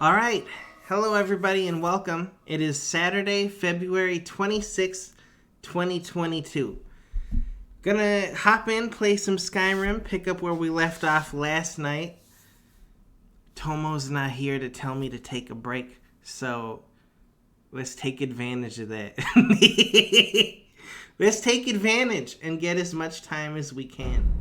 All right. Hello, everybody, and welcome. It is Saturday, February 26th, 2022. Gonna hop in, play some Skyrim, pick up where we left off last night. Tomo's not here to tell me to take a break, so let's take advantage of that. Let's take advantage and get as much time as we can.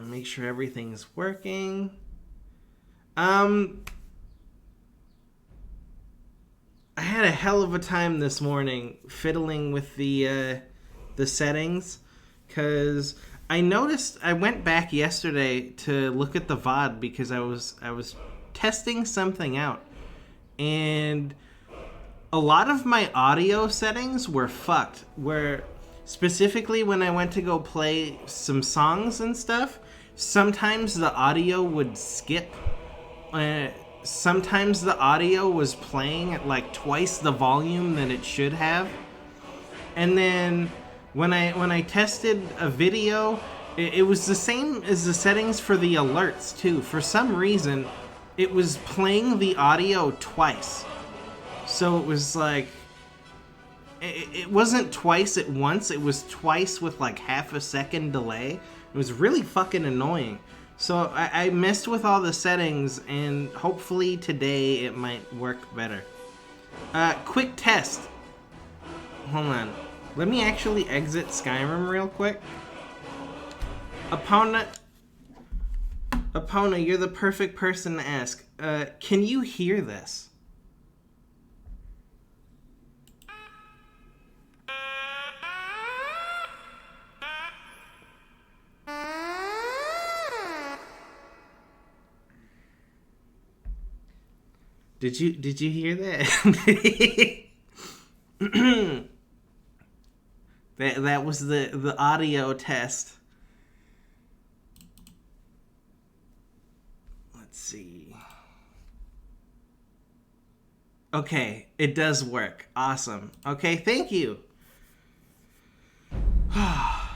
Make sure everything's working. I had a hell of a time this morning fiddling with the settings, because I noticed I went back yesterday to look at the VOD because I was testing something out, and a lot of my audio settings were fucked. Where specifically when I went to go play some songs and stuff, sometimes the audio would skip. Sometimes the audio was playing at like twice the volume that it should have. And then when I tested a video, it was the same as the settings for the alerts too. For some reason, it was playing the audio twice. So it was like, it wasn't twice at once, it was twice with like half a second delay. It was really fucking annoying. So I messed with all the settings, and hopefully today it might work better. Quick test. Hold on. Let me actually exit Skyrim real quick. Epona, you're the perfect person to ask. Can you hear this? Did you hear that? that was the audio test. Let's see. Okay, it does work. Awesome. Okay, thank you. I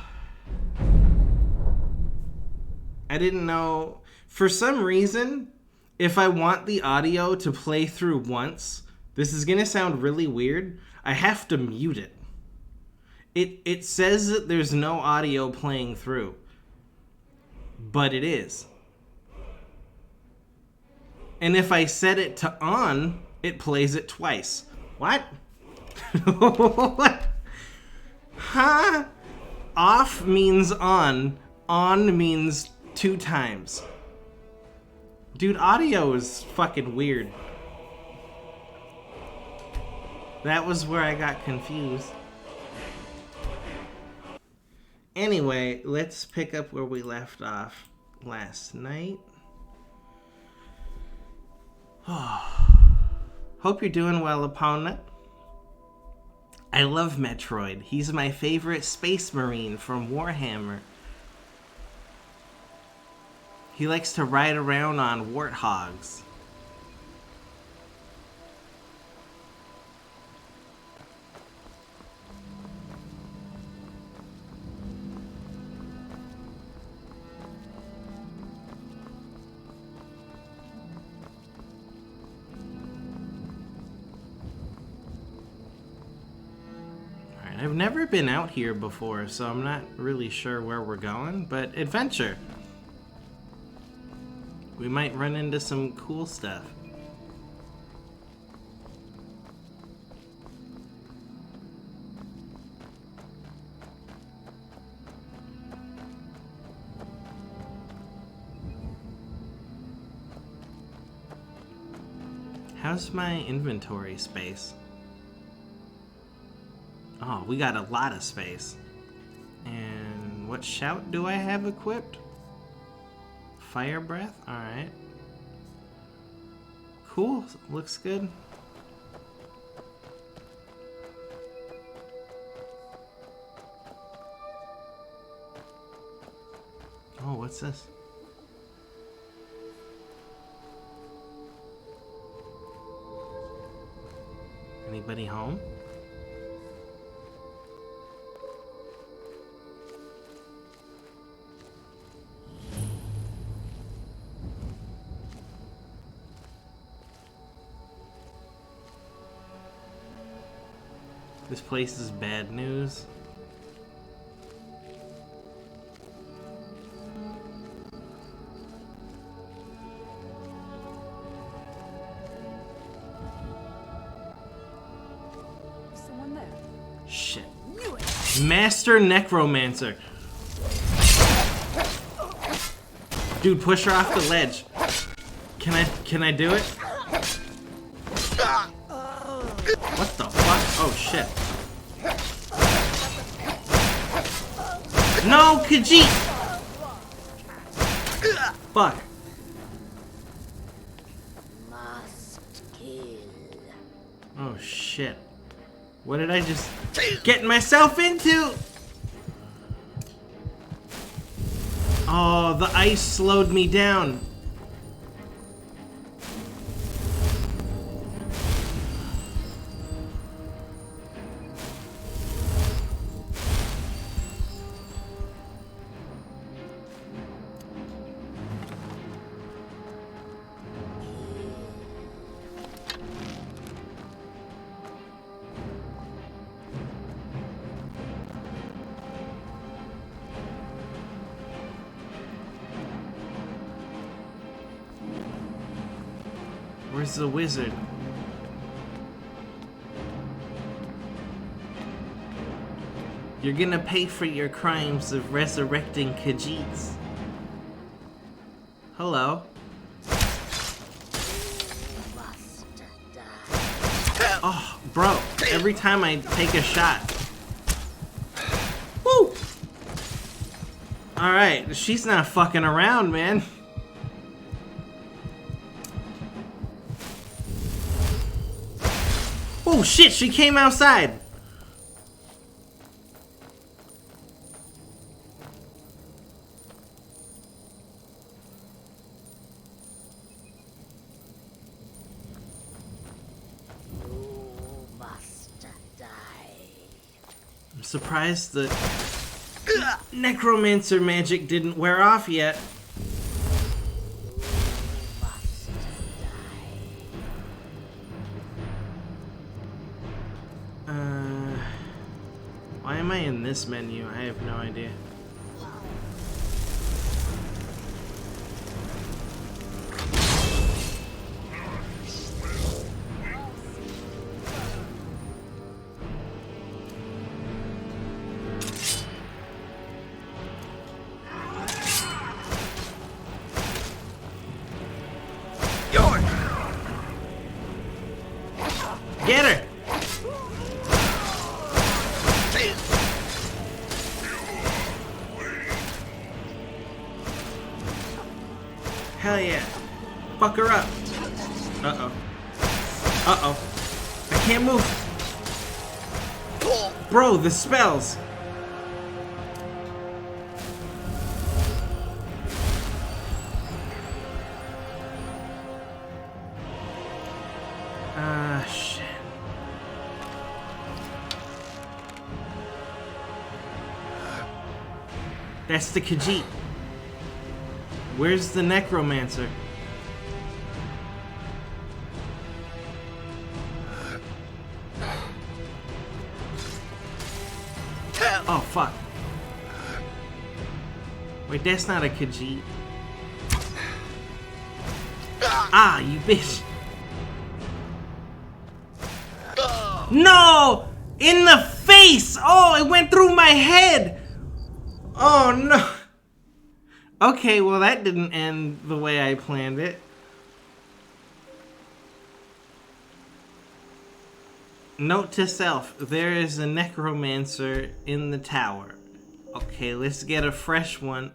didn't know. For some reason, if I want the audio to play through once, this is going to sound really weird, I have to mute it. It says that there's no audio playing through, but it is. And if I set it to on, it plays it twice. What? What? Huh? Off means on means 2 times. Dude, audio is fucking weird. That was where I got confused. Anyway, let's pick up where we left off last night. Hope you're doing well, opponent. I love Metroid. He's my favorite space marine from Warhammer. He likes to ride around on warthogs. I've never been out here before, so I'm not really sure where we're going, but adventure. We might run into some cool stuff. How's my inventory space? Oh, we got a lot of space. And what shout do I have equipped? Fire breath? Alright. Cool. Looks good. Oh, what's this? Anybody home? This place is bad news. Someone there. Shit. Master Necromancer. Dude, push her off the ledge. Can I do it? What the fuck? Oh shit. No, Khajiit! Fuck. Must kill. Oh shit. What did I just get myself into? Oh, the ice slowed me down. Where's the wizard? You're gonna pay for your crimes of resurrecting Khajiits. Hello. Oh, bro. Every time I take a shot. Woo! Alright, she's not fucking around, man. Oh shit, she came outside! You must die. I'm surprised the necromancer magic didn't wear off yet. am I in this menu? I have no idea. Get her! Hell yeah. Fuck her up. Uh-oh. Uh-oh. I can't move. Bro, the spells. Shit. That's the Khajiit. Where's the necromancer? Oh, fuck. Wait, that's not a Khajiit. Ah, you bitch. No! In the face! Oh, it went through my head! Oh, no. Okay, well, that didn't end the way I planned it. Note to self, there is a necromancer in the tower. Okay, let's get a fresh one.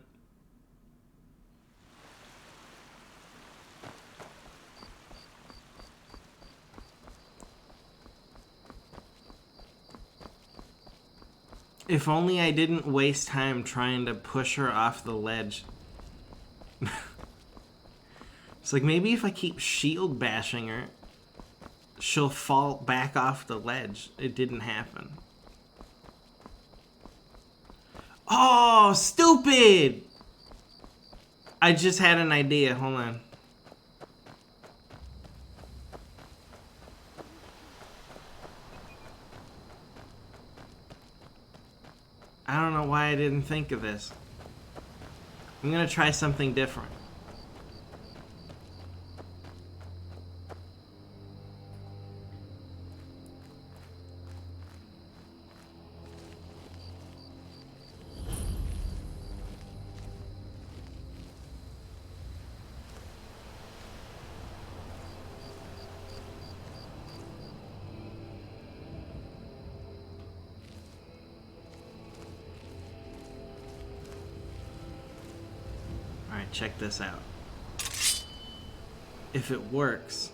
If only I didn't waste time trying to push her off the ledge. It's like, maybe if I keep shield bashing her, she'll fall back off the ledge. It didn't happen. Oh, stupid! I just had an idea. Hold on. I don't know why I didn't think of this. I'm gonna try something different. Alright, check this out. If it works...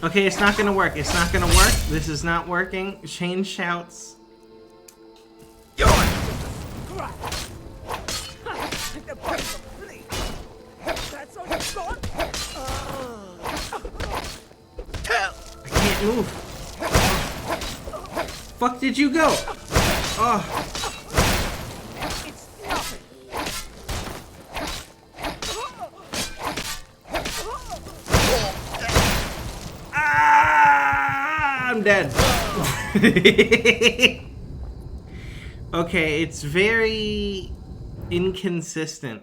Okay, it's not gonna work. It's not gonna work. This is not working. Shane shouts. I can't move. Fuck did you go? Oh. I'm dead. Okay, it's very inconsistent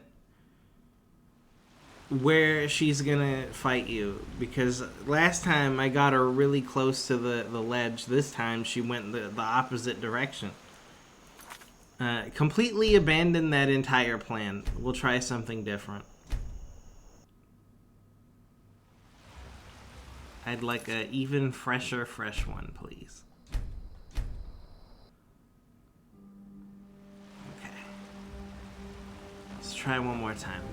where she's gonna fight you, because last time I got her really close to the ledge. This time she went the opposite direction. Completely abandoned that entire plan. We'll try something different. I'd like a even fresher fresh one, please. Okay. Let's try one more time.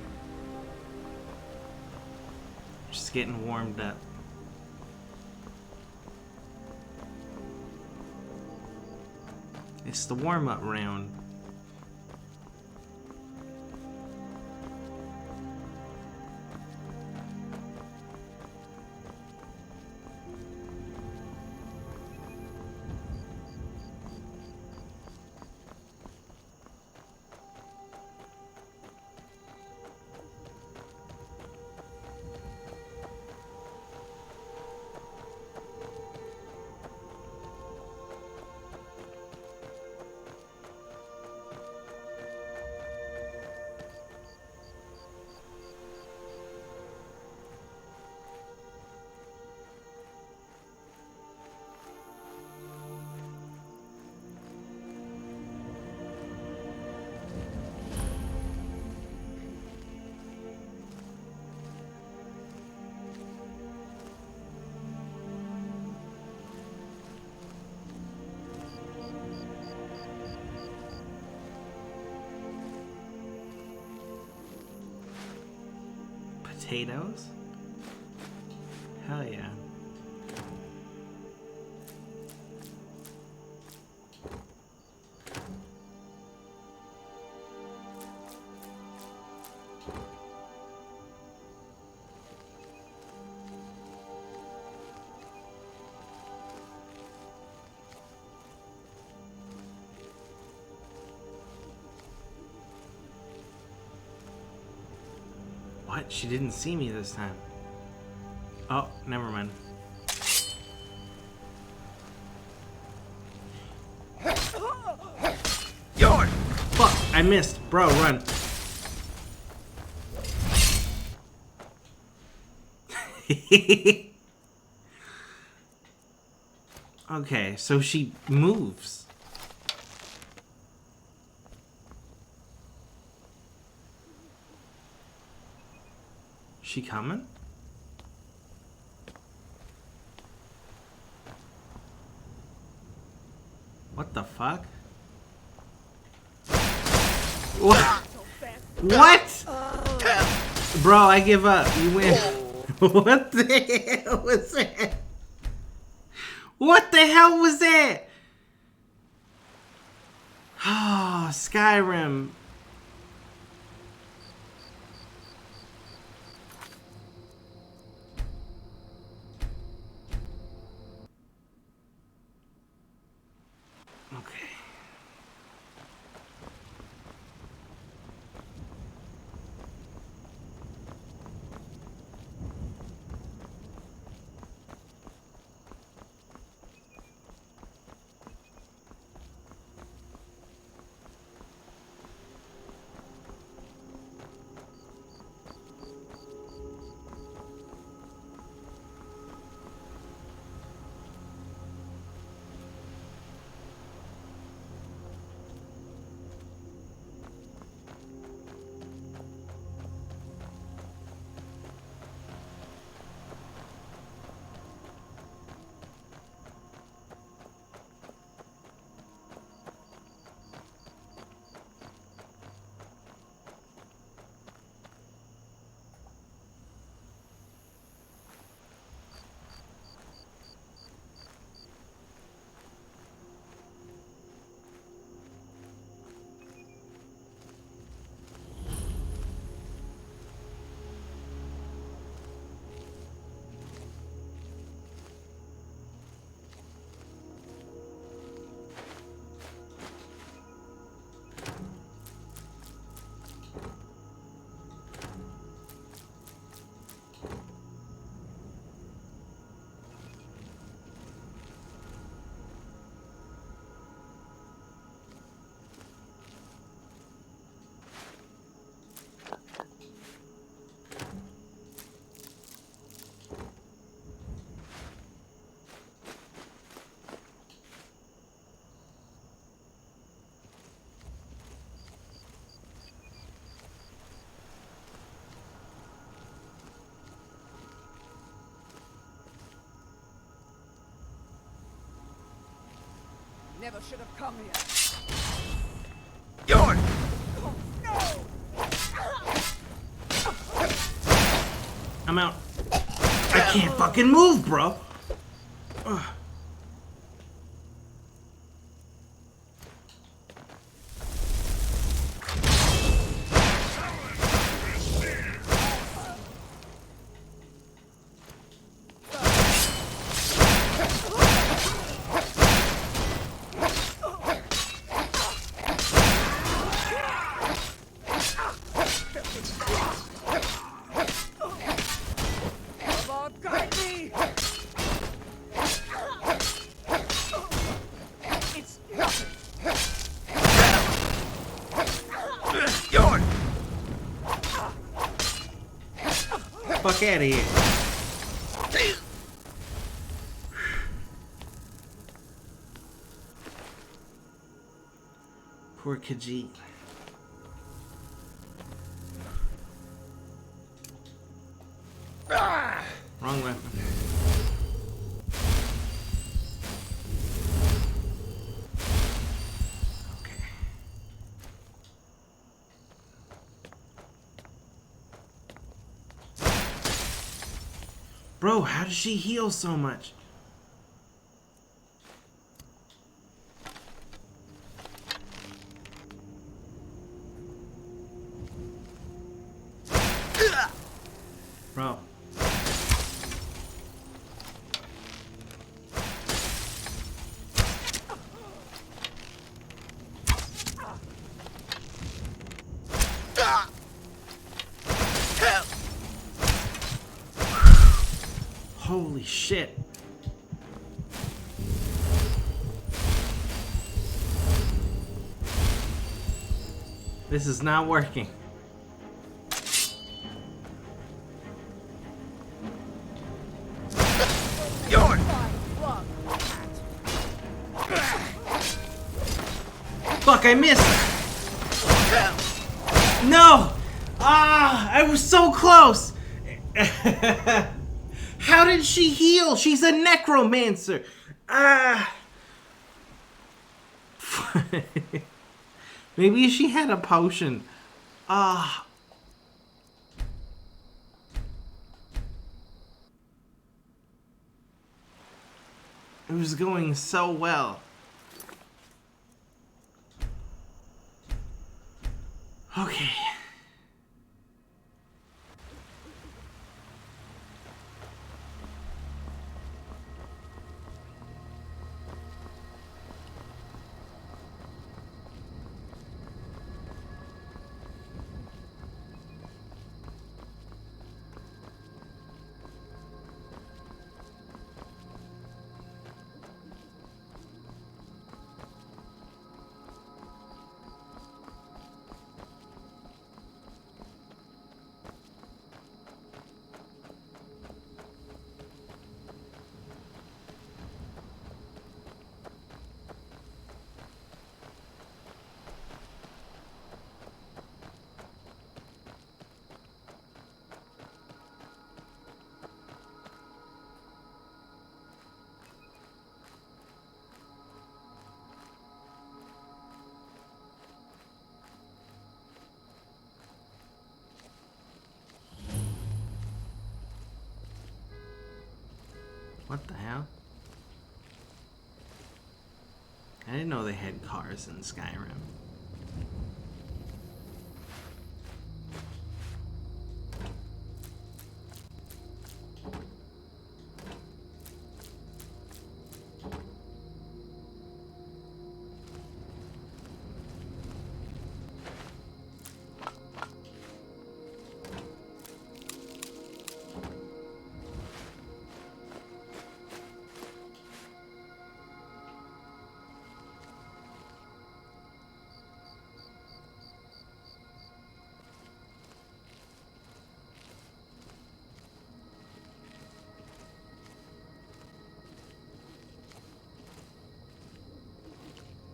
Just getting warmed up. It's the warm-up round. potatoes? Hell yeah. What? She didn't see me this time. Oh, never mind. Yo! Fuck! I missed. Bro, run. Okay, so she moves. She coming? What the fuck? What? What? Bro, I give up. You win. What the hell was that? What the hell was that? Oh, Skyrim. Okay. Never should have come here. York! Oh, no! I'm out. I can't fucking move, bro. Ugh. Fuck out of here. Poor Khajiit. Wrong weapon. Okay. Bro, how does she heal so much? Bro. Holy shit. This is not working. Fuck, I missed! No! Ah, I was so close! How did she heal? She's a necromancer! Ah! Maybe she had a potion. Ah. It was going so well. Okay. What the hell? I didn't know they had cars in Skyrim.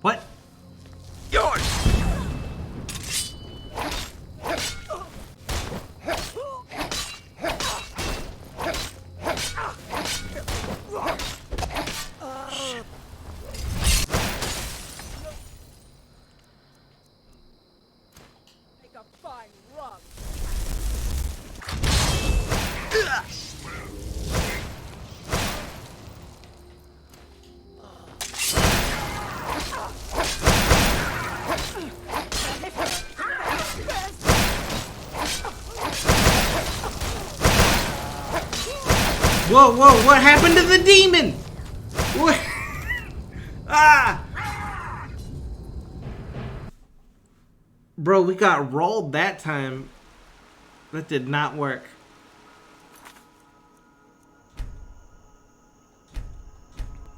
What? Yours! Make a fine rug. Whoa, whoa, what happened to the demon? What? Ah! Bro, we got rolled that time. That did not work.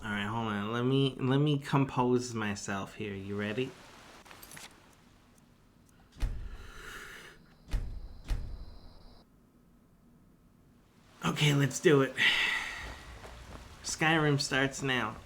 Alright, hold on. Let me compose myself here. You ready? Okay, let's do it. Skyrim starts now.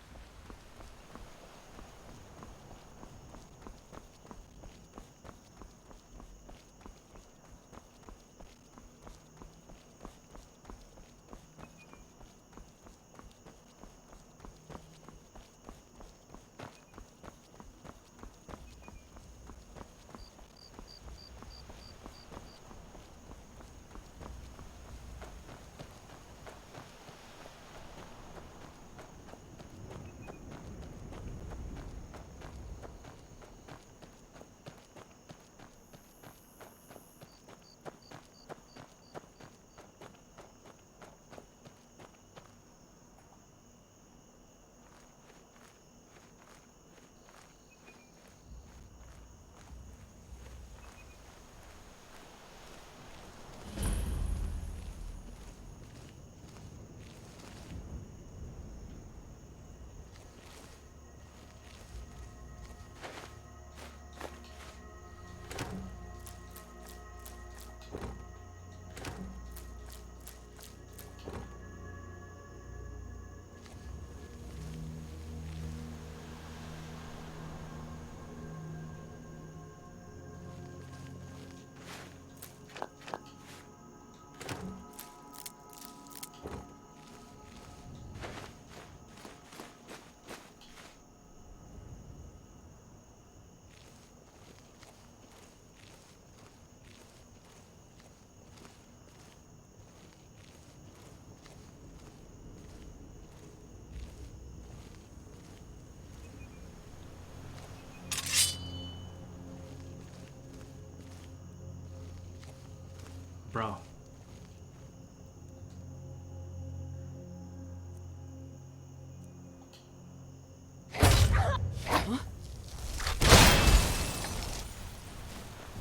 Bro.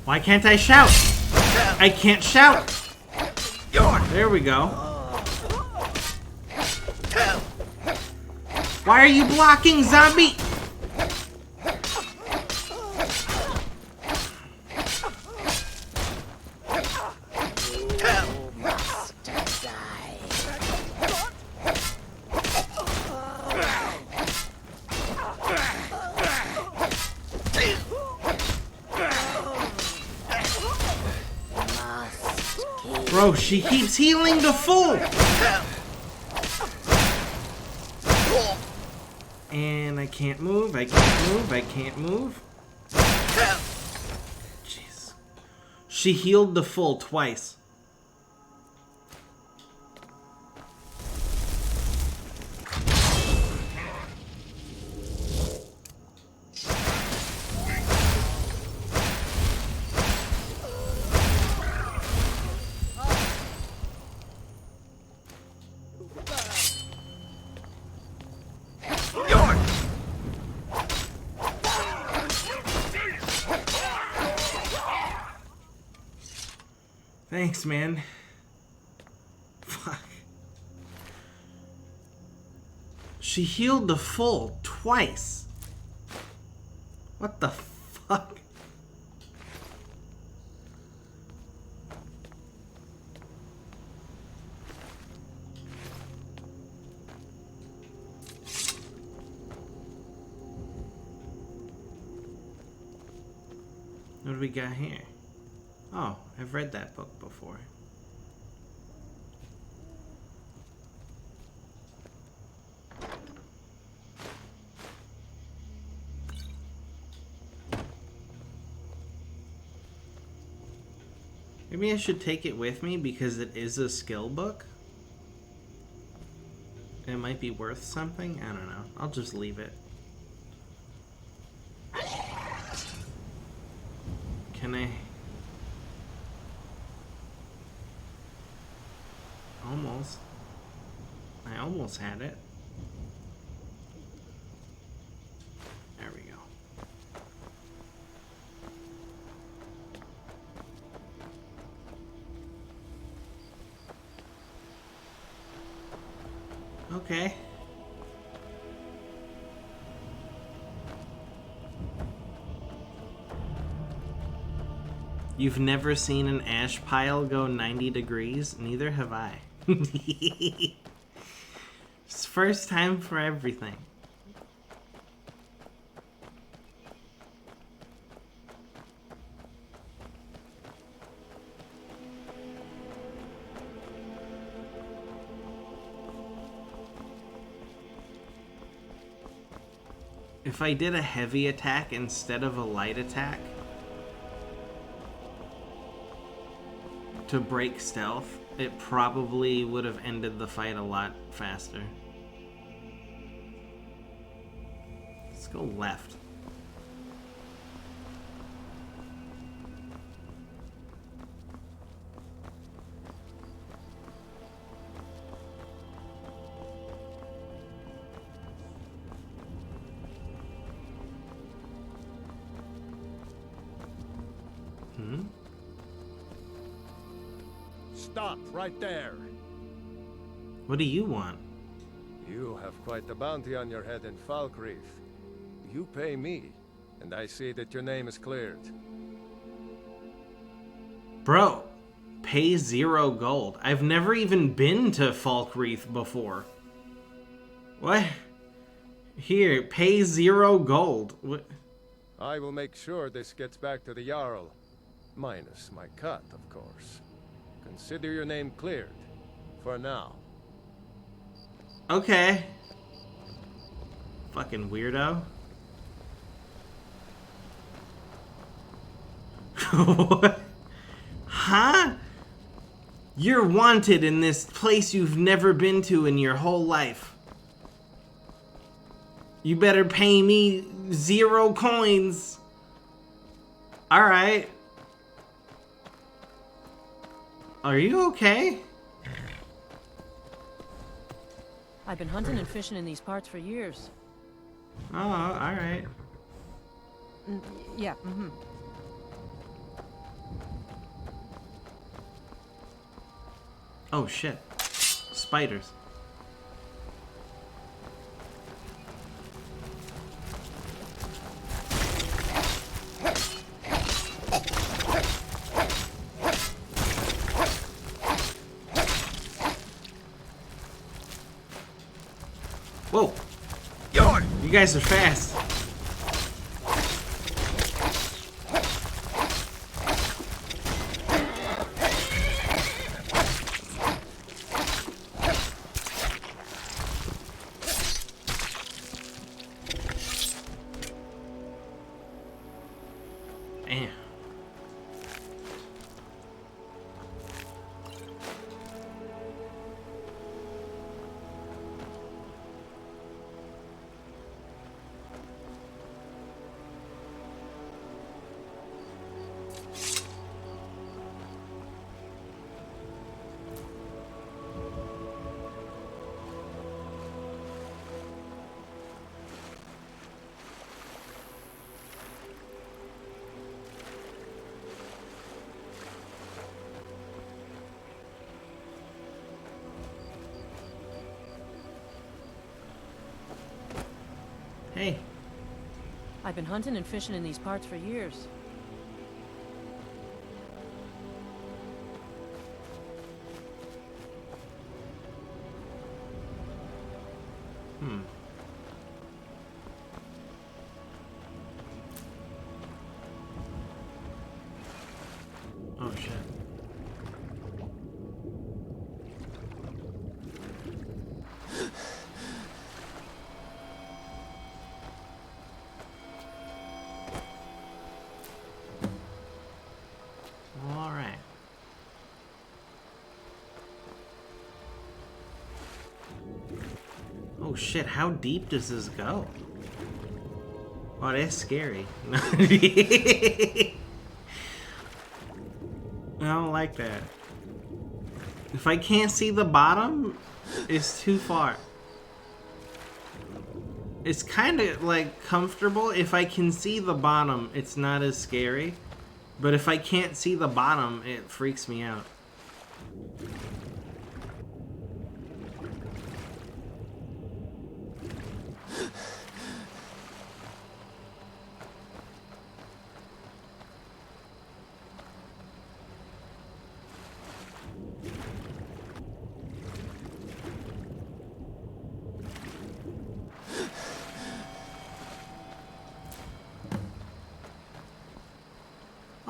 Why can't I shout? I can't shout. There we go. Why are you blocking, zombie? Bro, she keeps healing the full. And I can't move, I can't move, I can't move. Jeez. She healed the full twice. Thanks, man. Fuck. She healed the full twice. What the fuck? What do we got here? Oh, I've read that book before. Maybe I should take it with me because it is a skill book. It might be worth something. I don't know. I'll just leave it. Can I... Almost. I almost had it. There we go. Okay. You've never seen an ash pile go 90 degrees? Neither have I. It's first time for everything. If I did a heavy attack instead of a light attack to break stealth, it probably would have ended the fight a lot faster. Let's go left. Stop right there. What do you want? You have quite the bounty on your head in Falkreath. You pay me, and I see that your name is cleared. Bro, pay 0 gold. I've never even been to Falkreath before. What? Here, pay 0 gold. What? I will make sure this gets back to the Jarl. Minus my cut, of course. Consider your name cleared. For now. Okay. Fucking weirdo. What? Huh? You're wanted in this place you've never been to in your whole life. You better pay me 0 coins. Alright. Are you okay? I've been hunting and fishing in these parts for years. Oh, alright. Yeah, Oh shit. Spiders. Whoa! You guys are fast. Damn. Hey. I've been hunting and fishing in these parts for years. Oh shit. All right. Oh shit, how deep does this go? Oh, that's scary. I don't like that. If I can't see the bottom, it's too far. It's kind of like comfortable. If I can see the bottom, it's not as scary. But if I can't see the bottom, it freaks me out.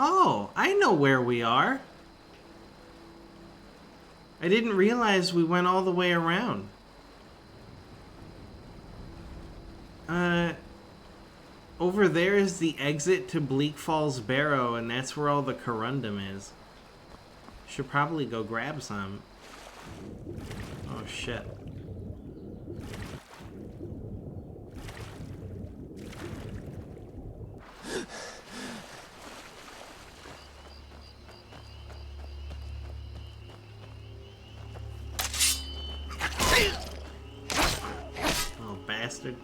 Oh, I know where we are. I didn't realize we went all the way around. Over there is the exit to Bleak Falls Barrow, and that's where all the corundum is. Should probably go grab some. Oh shit. Oh, bastard.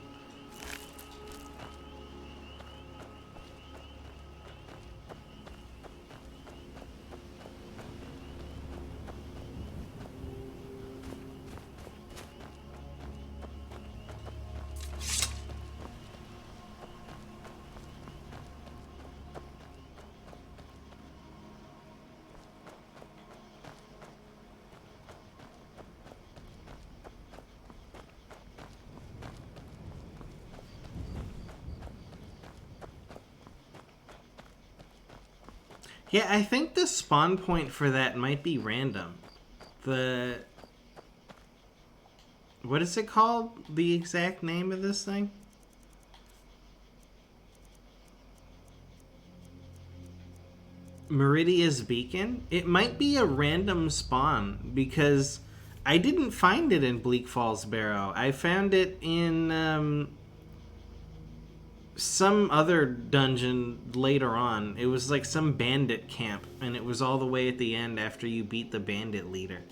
Yeah, I think the spawn point for that might be random. The... What is it called? The exact name of this thing? Meridia's Beacon? It might be a random spawn, because I didn't find it in Bleak Falls Barrow. I found it in, some other dungeon later on. It was like some bandit camp, and it was all the way at the end after you beat the bandit leader.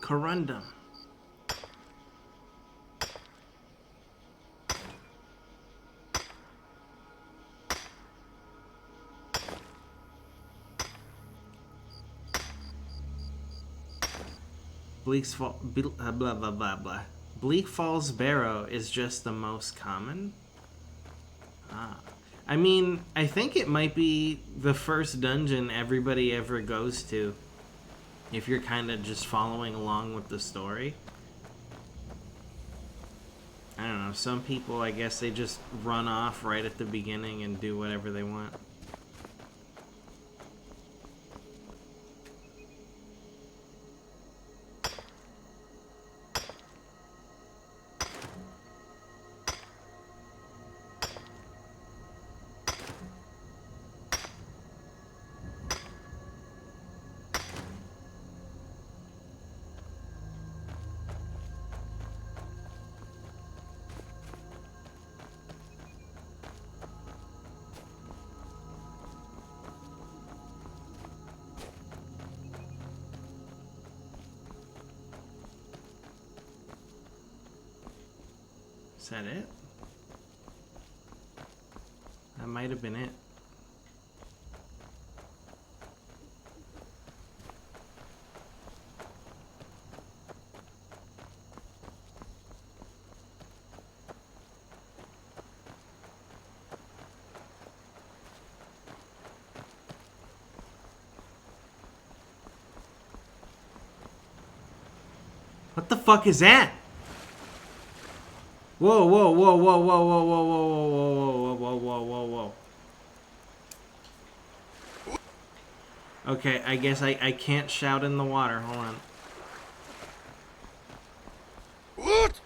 Corundum. Blah blah blah blah. Bleak Falls Barrow is just the most common. Ah, I mean, I think it might be the first dungeon everybody ever goes to. If you're kind of just following along with the story. I don't know, some people, I guess they just run off right at the beginning and do whatever they want. Is that it? That might have been it. What the fuck is that? Whoa, whoa, whoa, whoa, whoa, whoa, whoa, whoa, whoa, whoa, whoa, whoa, whoa, whoa. Okay, I guess I can't shout in the water. Hold on. What?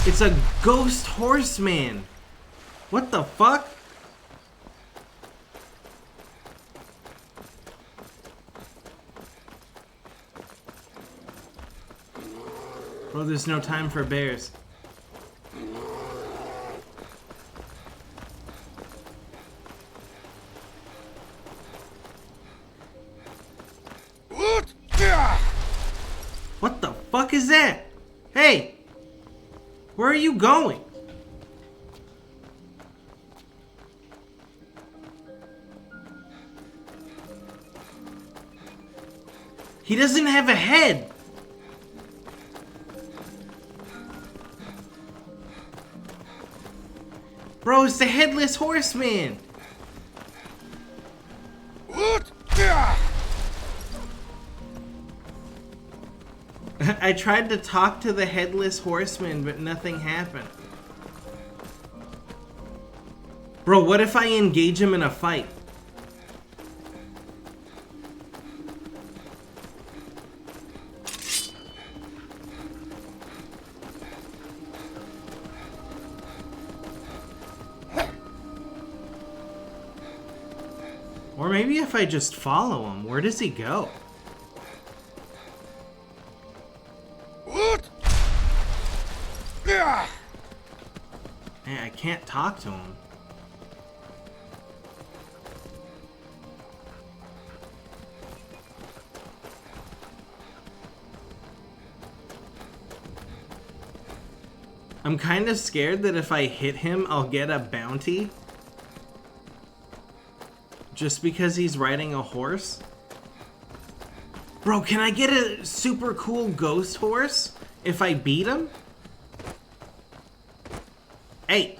It's a ghost horseman. What the fuck? Bro, there's no time for bears. What? What the fuck is that? Hey! Where are you going? He doesn't have a head! Bro, it's the Headless Horseman! What? I tried to talk to the Headless Horseman, but nothing happened. Bro, what if I engage him in a fight? Or maybe if I just follow him, where does he go? What? Man, I can't talk to him. I'm kind of scared that if I hit him, I'll get a bounty. Just because he's riding a horse? Bro, can I get a super cool ghost horse if I beat him? Hey!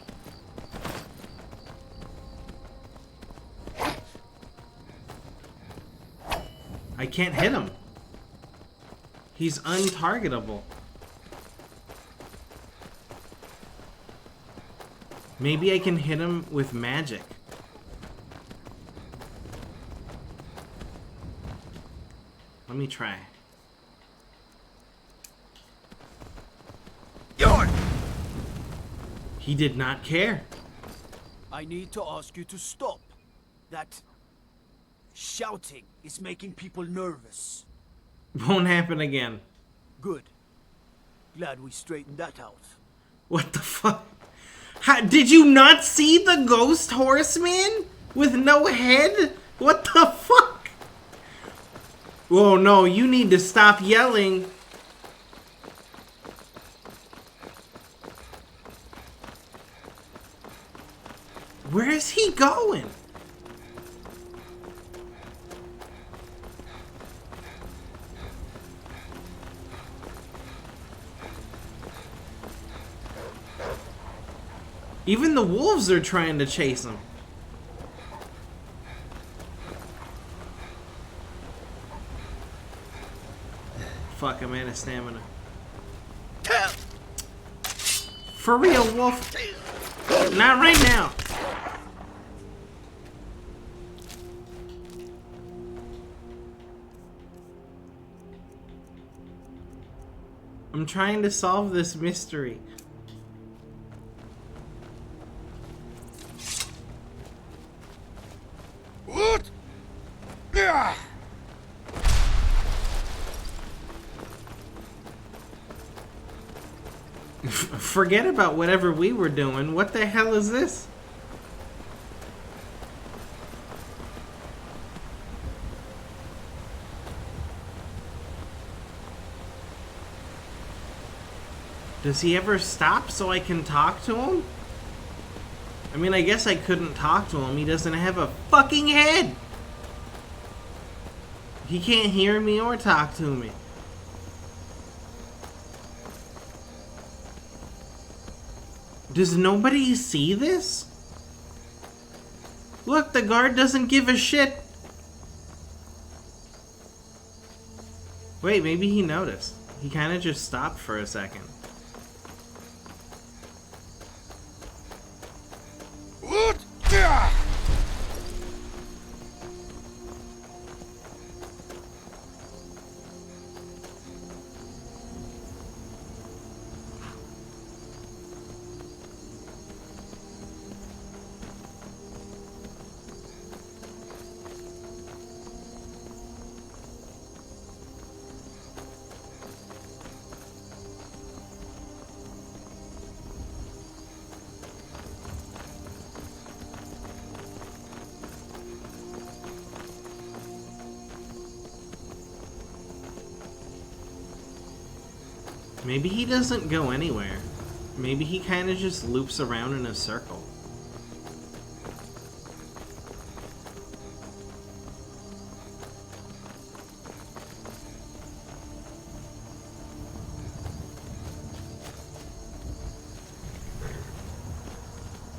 I can't hit him. He's untargetable. Maybe I can hit him with magic. Let me try. He did not care. I need to ask you to stop. That shouting is making people nervous. Won't happen again. Good. Glad we straightened that out. What the fuck? Did you not see the ghost horseman with no head? What the fuck? Oh no, you need to stop yelling. Where is he going? Even the wolves are trying to chase him. Fuck, I'm out of stamina. For real, wolf. Not right now. I'm trying to solve this mystery. What? Forget about whatever we were doing. What the hell is this? Does he ever stop so I can talk to him? I mean, I guess I couldn't talk to him. He doesn't have a fucking head. He can't hear me or talk to me. Does nobody see this? Look, the guard doesn't give a shit. Wait, maybe he noticed. He kind of just stopped for a second. What? Maybe he doesn't go anywhere. Maybe he kind of just loops around in a circle.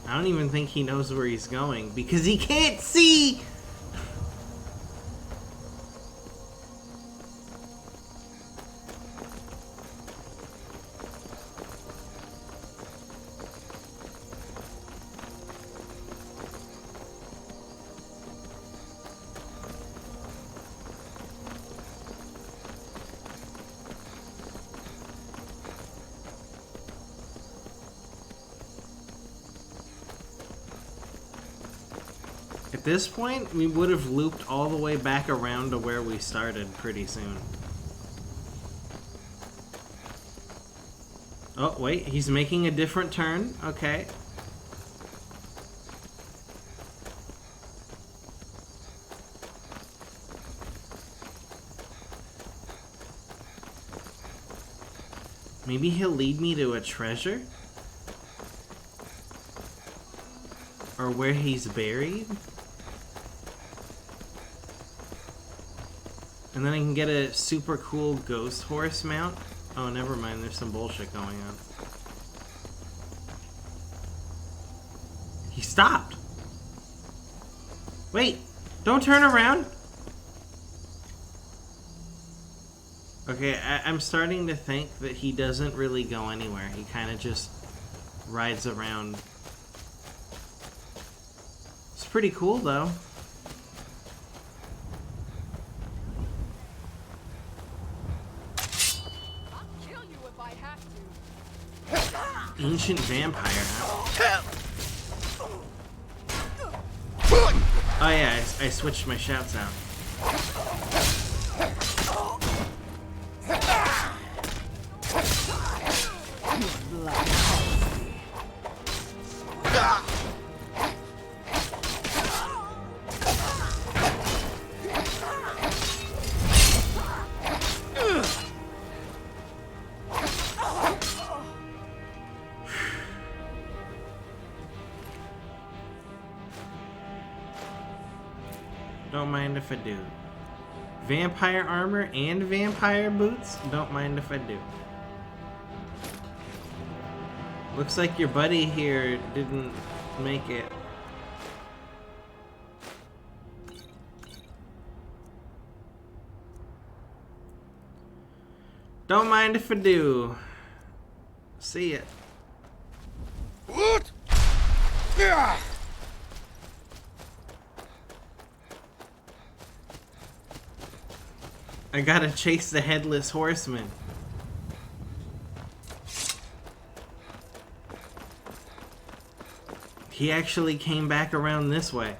I don't even think he knows where he's going because he can't see! At this point, we would have looped all the way back around to where we started pretty soon. Oh, wait, he's making a different turn. Okay. Maybe he'll lead me to a treasure? Or where he's buried? And then I can get a super cool ghost horse mount. Oh, never mind. There's some bullshit going on. He stopped. Wait. Don't turn around. Okay, I'm starting to think that he doesn't really go anywhere. He kind of just rides around. It's pretty cool, though. Ancient vampire, huh? Oh yeah, I switched my shouts out. Don't mind if I do. Vampire armor and vampire boots? Don't mind if I do. Looks like your buddy here didn't make it. Don't mind if I do. See it. What? Yeah. I gotta chase the headless horseman. He actually came back around this way.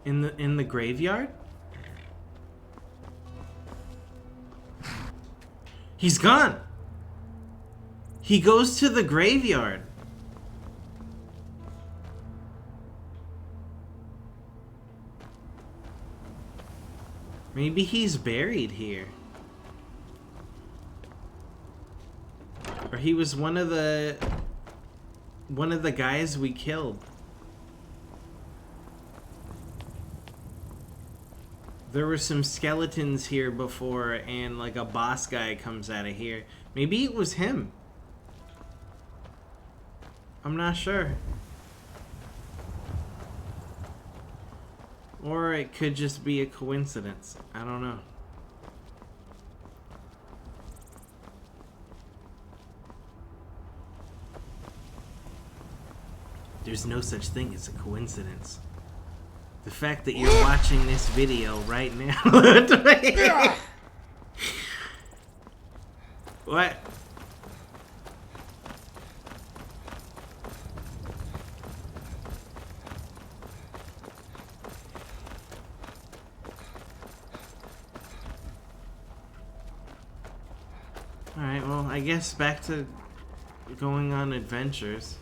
In the graveyard? He's gone. He goes to the graveyard. Maybe he's buried here. Or he was one of the guys we killed. There were some skeletons here before, and like a boss guy comes out of here. Maybe it was him. I'm not sure. Or it could just be a coincidence. I don't know. There's no such thing as a coincidence. The fact that you're watching this video right now. What? Alright, well, I guess back to going on adventures.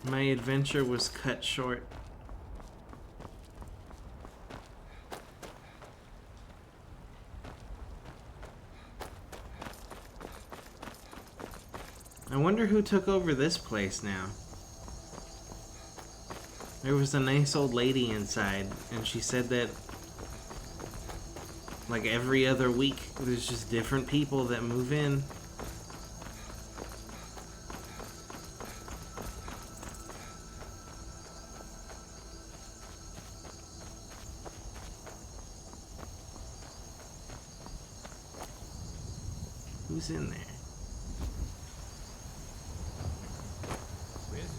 My adventure was cut short. I wonder who took over this place now. There was a nice old lady inside, and she said that like every other week there's just different people that move in. Who's in there? Where is it?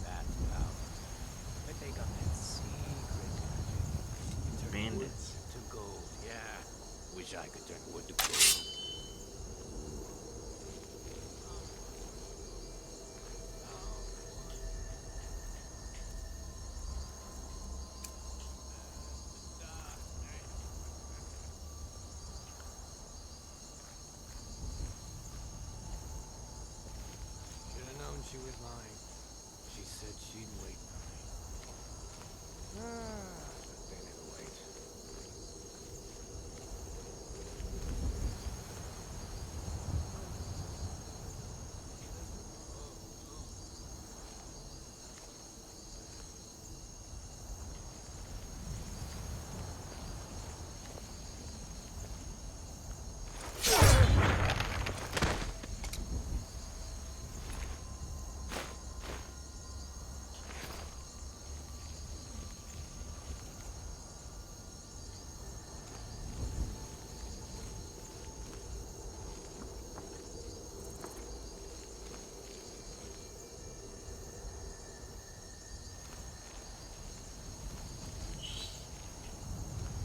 That power. But they got that secret magic. Turn wood Bandits. to gold. Yeah. Wish I could turn wood to gold. She was lying. She said she'd wait for me. But they never wait.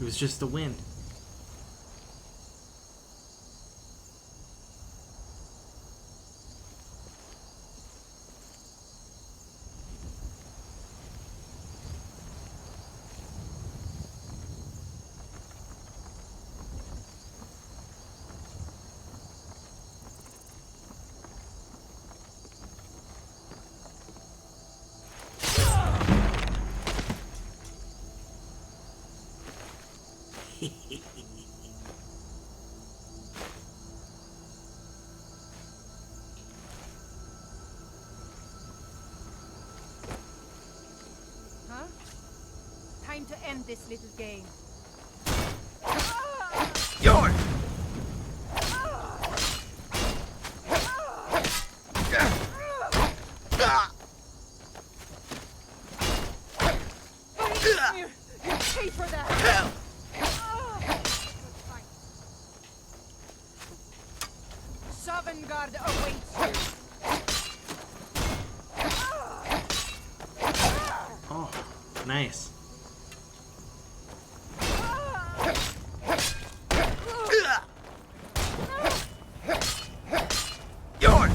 It was just the wind. Huh? Time to end this little game. Yours! You pay for that! Sovngarde awaits you. Oh, nice. Yours!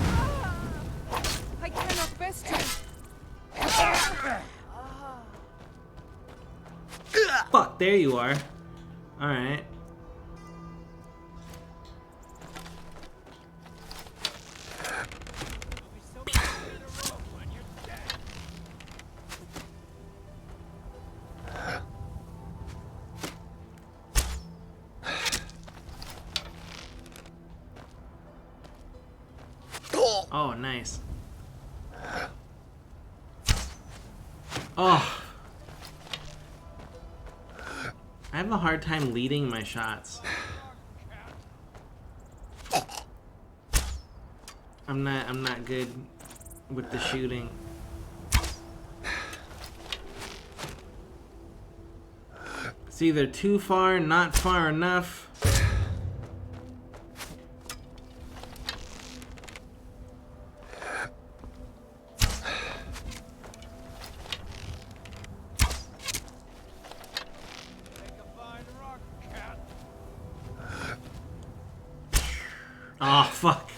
I cannot best you. Fuck, there you are. Alright. Oh, nice. Oh. I have a hard time leading my shots. I'm not good with the shooting. It's either too far, not far enough. Oh, fuck.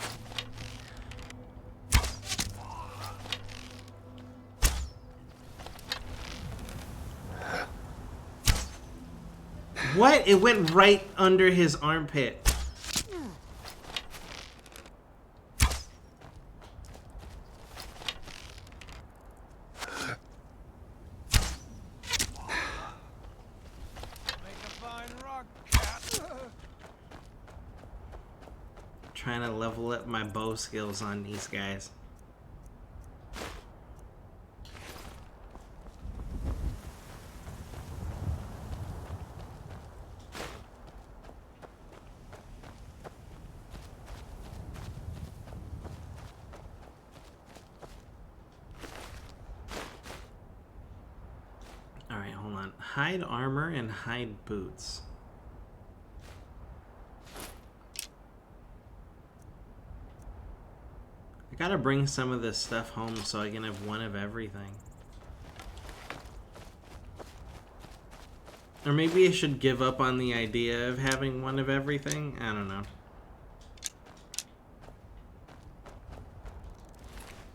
What? It went right under his armpit. Trying to level up my bow skills on these guys. Alright, hold on. Hide armor and hide boots. I gotta bring some of this stuff home so I can have one of everything. Or maybe I should give up on the idea of having one of everything. I don't know.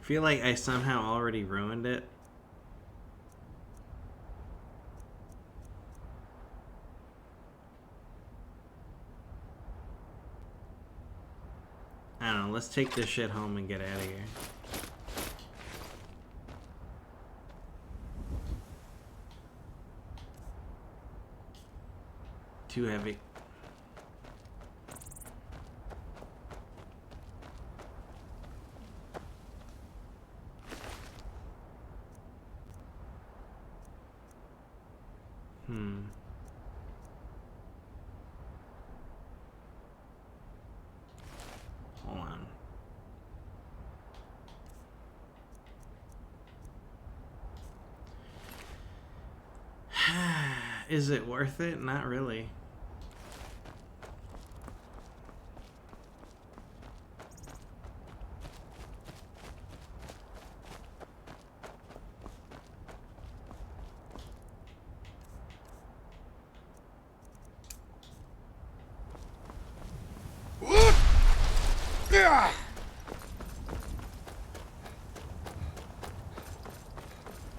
I feel like I somehow already ruined it. I don't know, let's take this shit home and get out of here. Too heavy. Hold on. Is it worth it? Not really.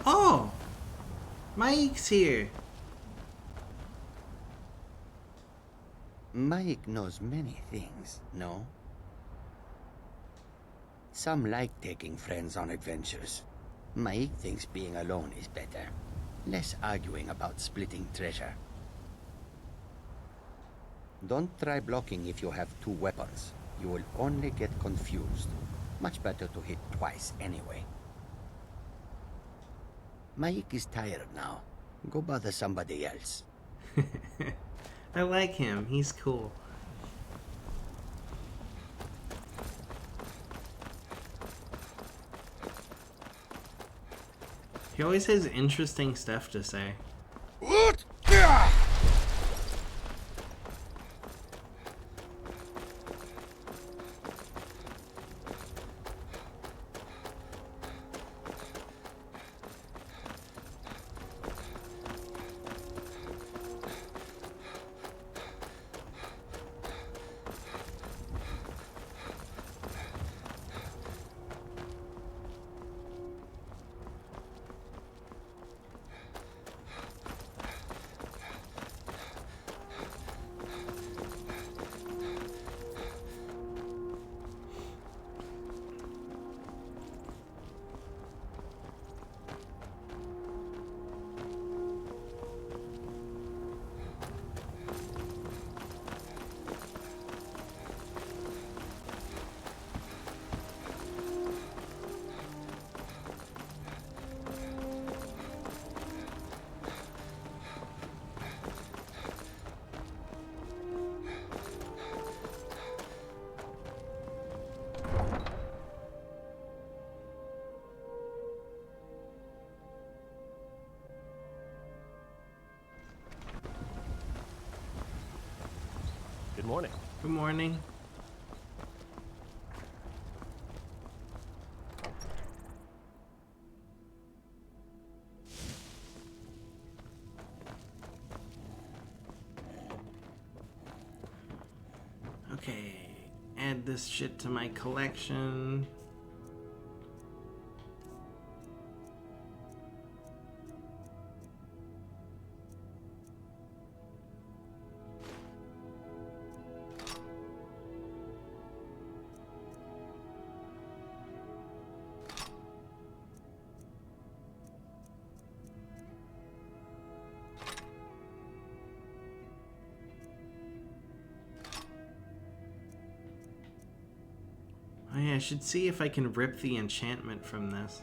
Oh! Mike's here. Mike knows many things, no? Some like taking friends on adventures. Mike thinks being alone is better. Less arguing about splitting treasure. Don't try blocking if you have 2 weapons. You will only get confused. Much better to hit twice anyway. Mike is tired now. Go bother somebody else. I like him. He's cool. He always has interesting stuff to say. Good morning. Good morning. Okay, add this shit to my collection. Oh yeah, I should see if I can rip the enchantment from this.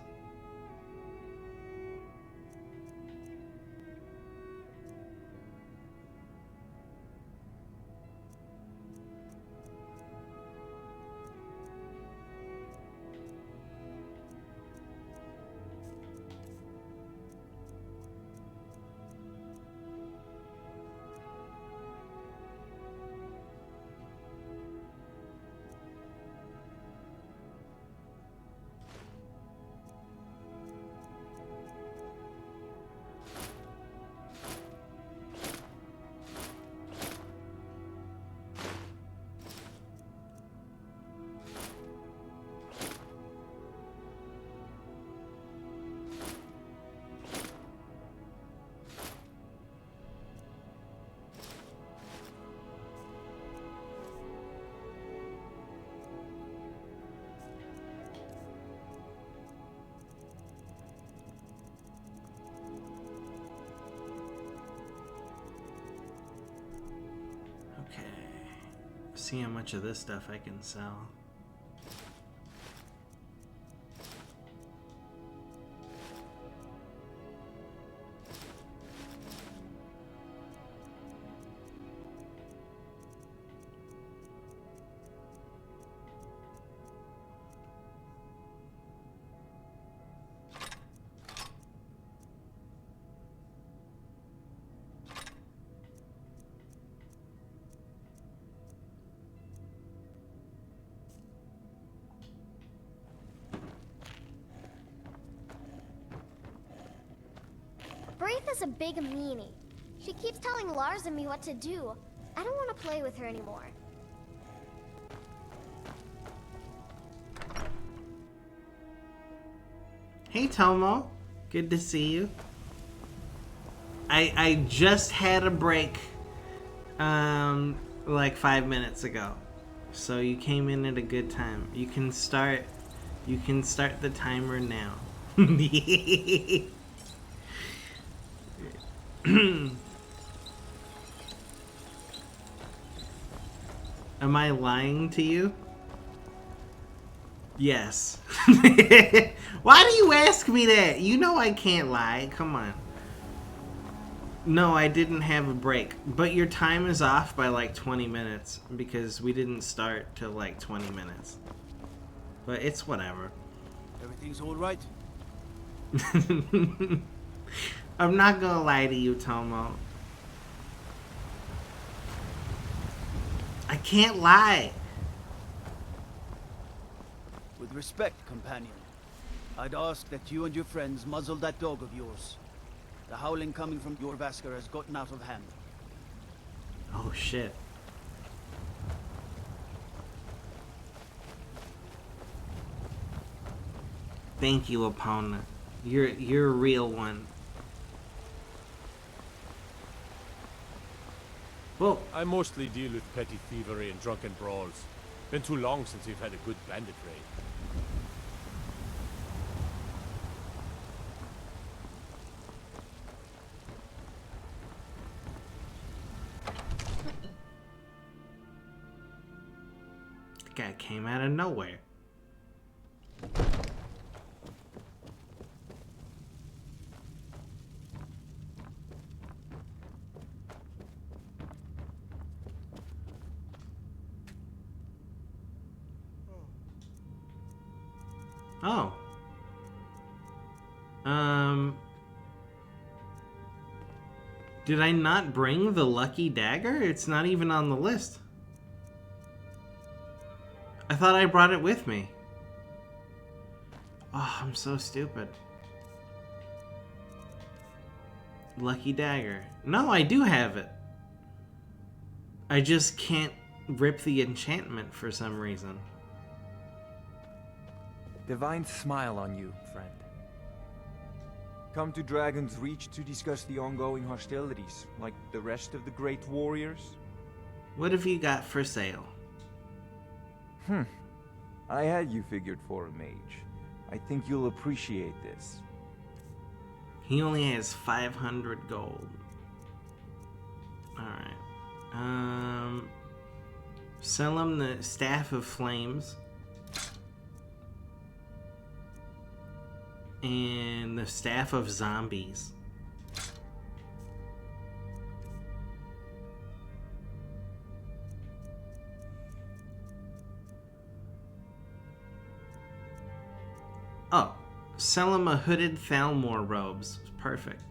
Okay. See how much of this stuff I can sell. Braith is a big meanie. She keeps telling Lars and me what to do. I don't want to play with her anymore. Hey Tomo, good to see you. I just had a break, like 5 minutes ago, so you came in at a good time. You can start the timer now. Am I lying to you? Yes. Why do you ask me that? You know I can't lie. Come on. No, I didn't have a break. But your time is off by like 20 minutes because we didn't start till like 20 minutes. But it's whatever. Everything's all right? I'm not gonna lie to you, Tomo. I can't lie. With respect, companion, I'd ask that you and your friends muzzle that dog of yours. The howling coming from your Vasker has gotten out of hand. Oh shit. Thank you, opponent. You're a real one. Well, I mostly deal with petty thievery and drunken brawls. Been too long since we've had a good bandit raid. the guy came out of nowhere. Oh. Did I not bring the lucky dagger? It's not even on the list. I thought I brought it with me. Oh, I'm so stupid. Lucky dagger. No, I do have it. I just can't rip the enchantment for some reason. Divine smile on you, friend. Come to Dragon's Reach to discuss the ongoing hostilities, like the rest of the great warriors? What have you got for sale? I had you figured for a mage. I think you'll appreciate this. He only has 500 gold. Alright. Sell him the Staff of Flames. And the Staff of Zombies. Oh, sell him a hooded Thalmor robes. Perfect.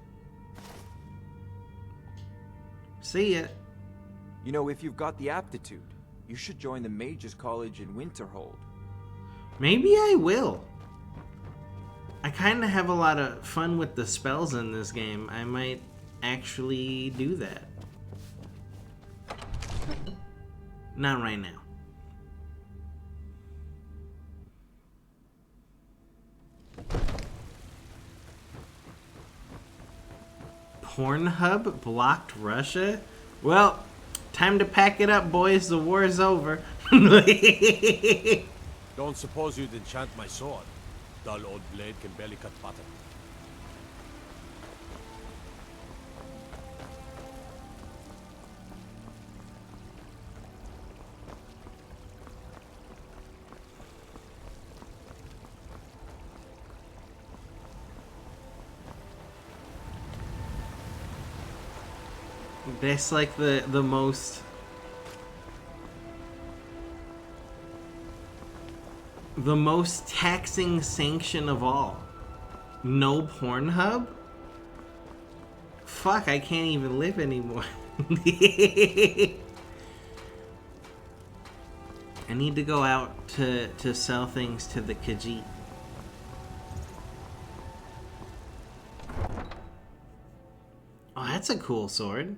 See ya. You know, if you've got the aptitude, you should join the Mages College in Winterhold. Maybe I will. I kind of have a lot of fun with the spells in this game. I might actually do that. Not right now. Pornhub blocked Russia? Well, time to pack it up, boys. The war is over. Don't suppose you'd enchant my sword. Dull old blade can barely cut butter. That's like the most... the most taxing sanction of all. No Pornhub? Fuck, I can't even live anymore. I need to go out to sell things to the Khajiit. Oh, that's a cool sword.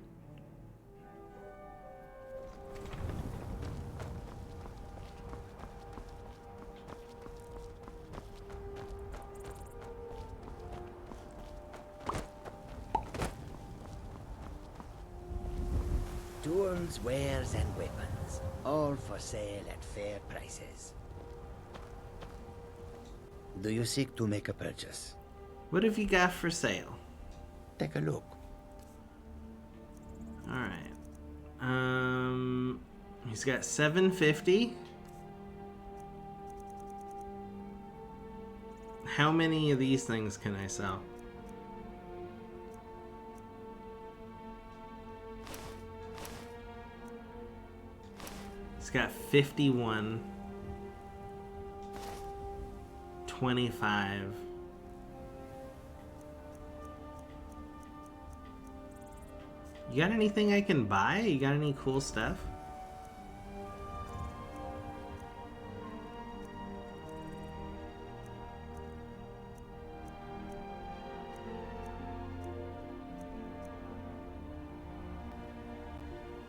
Tools, wares, and weapons. All for sale at fair prices. Do you seek to make a purchase? What have you got for sale? Take a look. Alright. He's got 750. How many of these things can I sell? He's got 51. 25. You got anything I can buy? You got any cool stuff?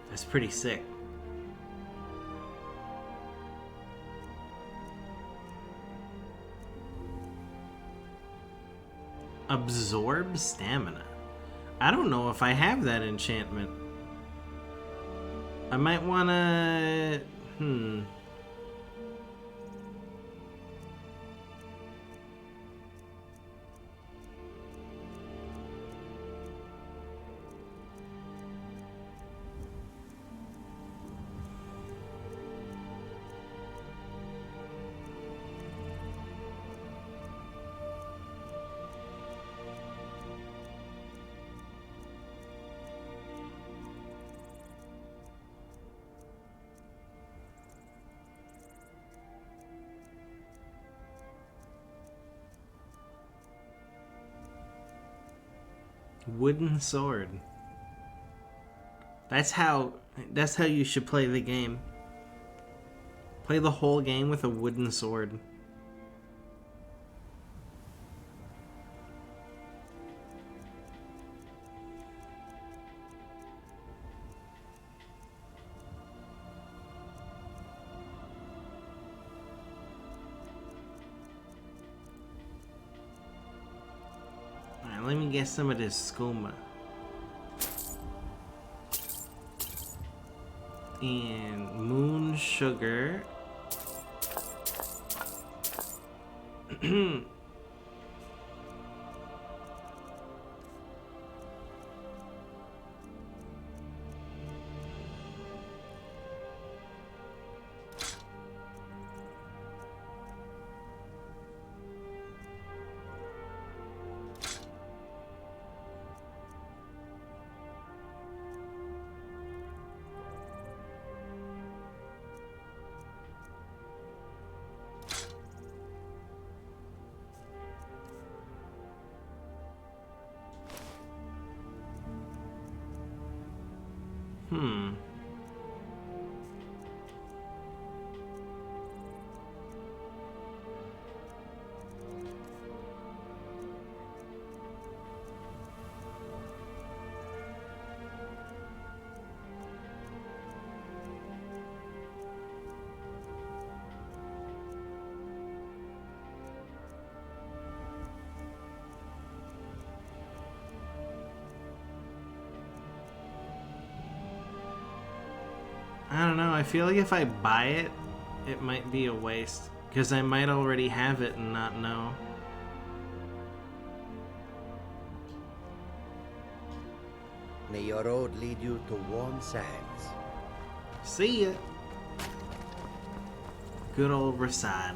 That's pretty sick. Absorb stamina. I don't know if I have that enchantment. I might wanna... Wooden sword. That's how you should play the game. Play the whole game with a wooden sword. Let me get some of this skooma. And moon sugar. I don't know, I feel like if I buy it, it might be a waste. Because I might already have it and not know. May your road lead you to warm sands. See ya! Good old Rasad.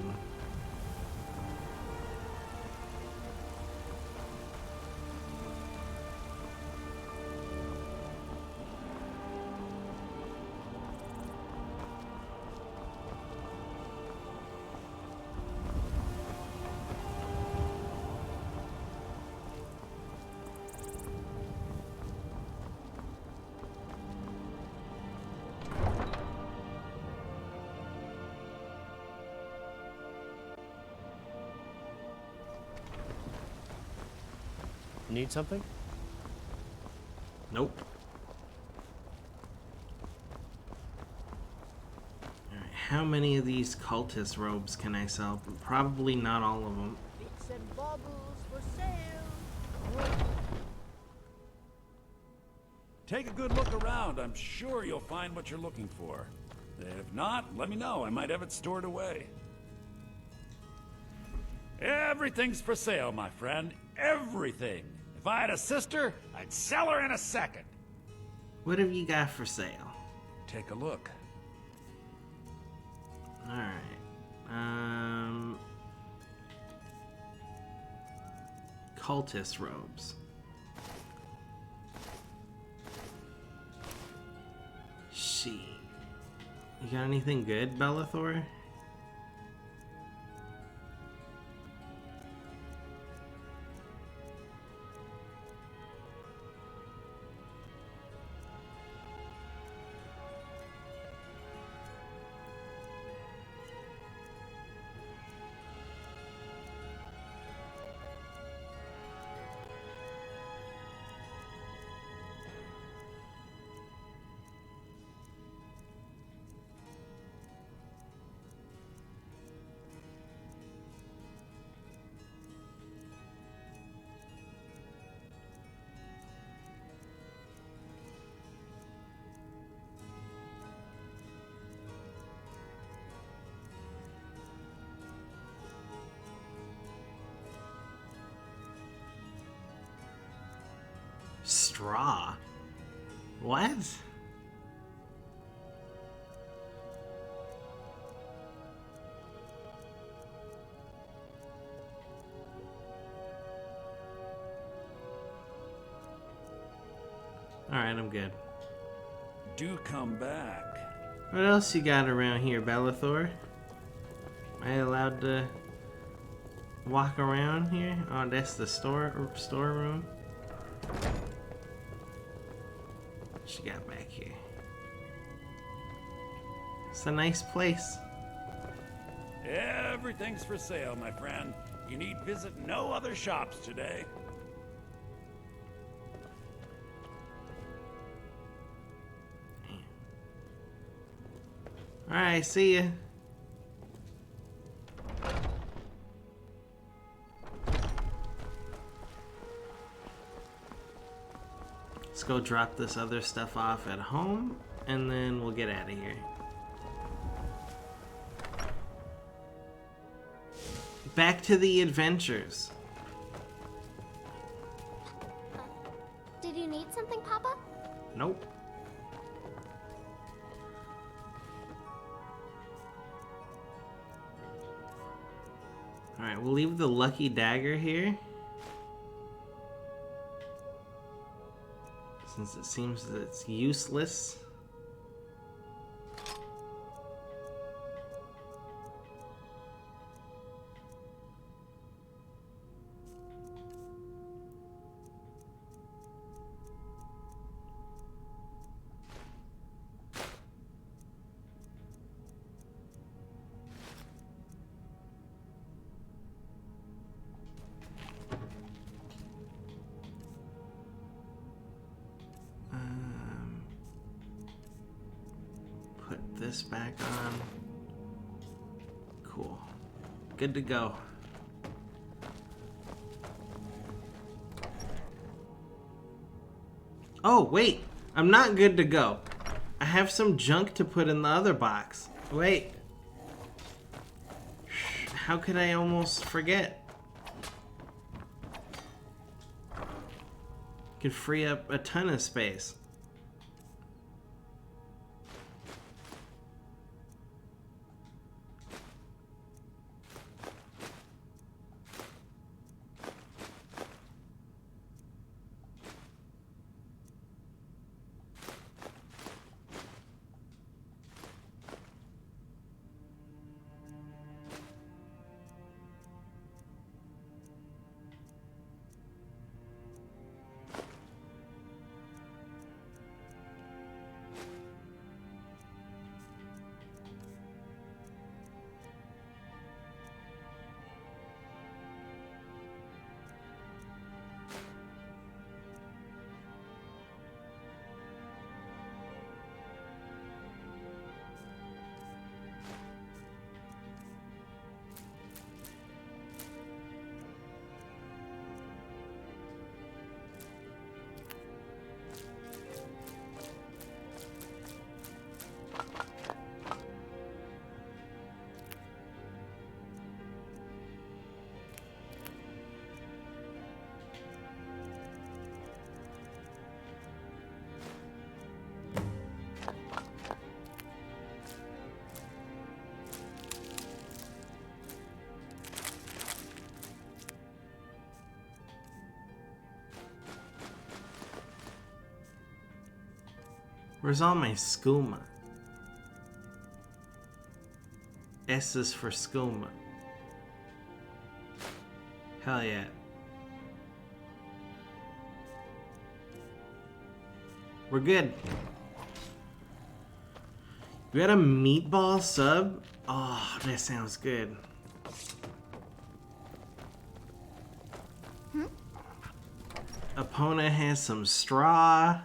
Need something? Nope. Alright, how many of these cultist robes can I sell? Probably not all of them. Bits and baubles for sale. Take a good look around. I'm sure you'll find what you're looking for. If not, let me know. I might have it stored away. Everything's for sale, my friend. Everything. If I had a sister, I'd sell her in a second. What have you got for sale? Take a look. Alright. Cultist robes. She. You got anything good, Bellathor? Straw? What? Alright, I'm good. Do come back. What else you got around here, Bellathor? Am I allowed to walk around here? Oh, that's the storeroom. What you got back here? It's a nice place. Everything's for sale, my friend. You need visit no other shops today. Alright, see ya. Let's go drop this other stuff off at home, and then we'll get out of here. Back to the adventures. Did you need something, Papa? Nope. Alright, we'll leave the lucky dagger here, since it seems that it's useless. Put this back on. Cool. Good to go. Oh, wait. I'm not good to go. I have some junk to put in the other box. Wait. How could I almost forget? Could free up a ton of space. Where's all my skooma? S is for skooma. Hell yeah. We're good. We got a meatball sub? Oh, that sounds good. Epona has some straw.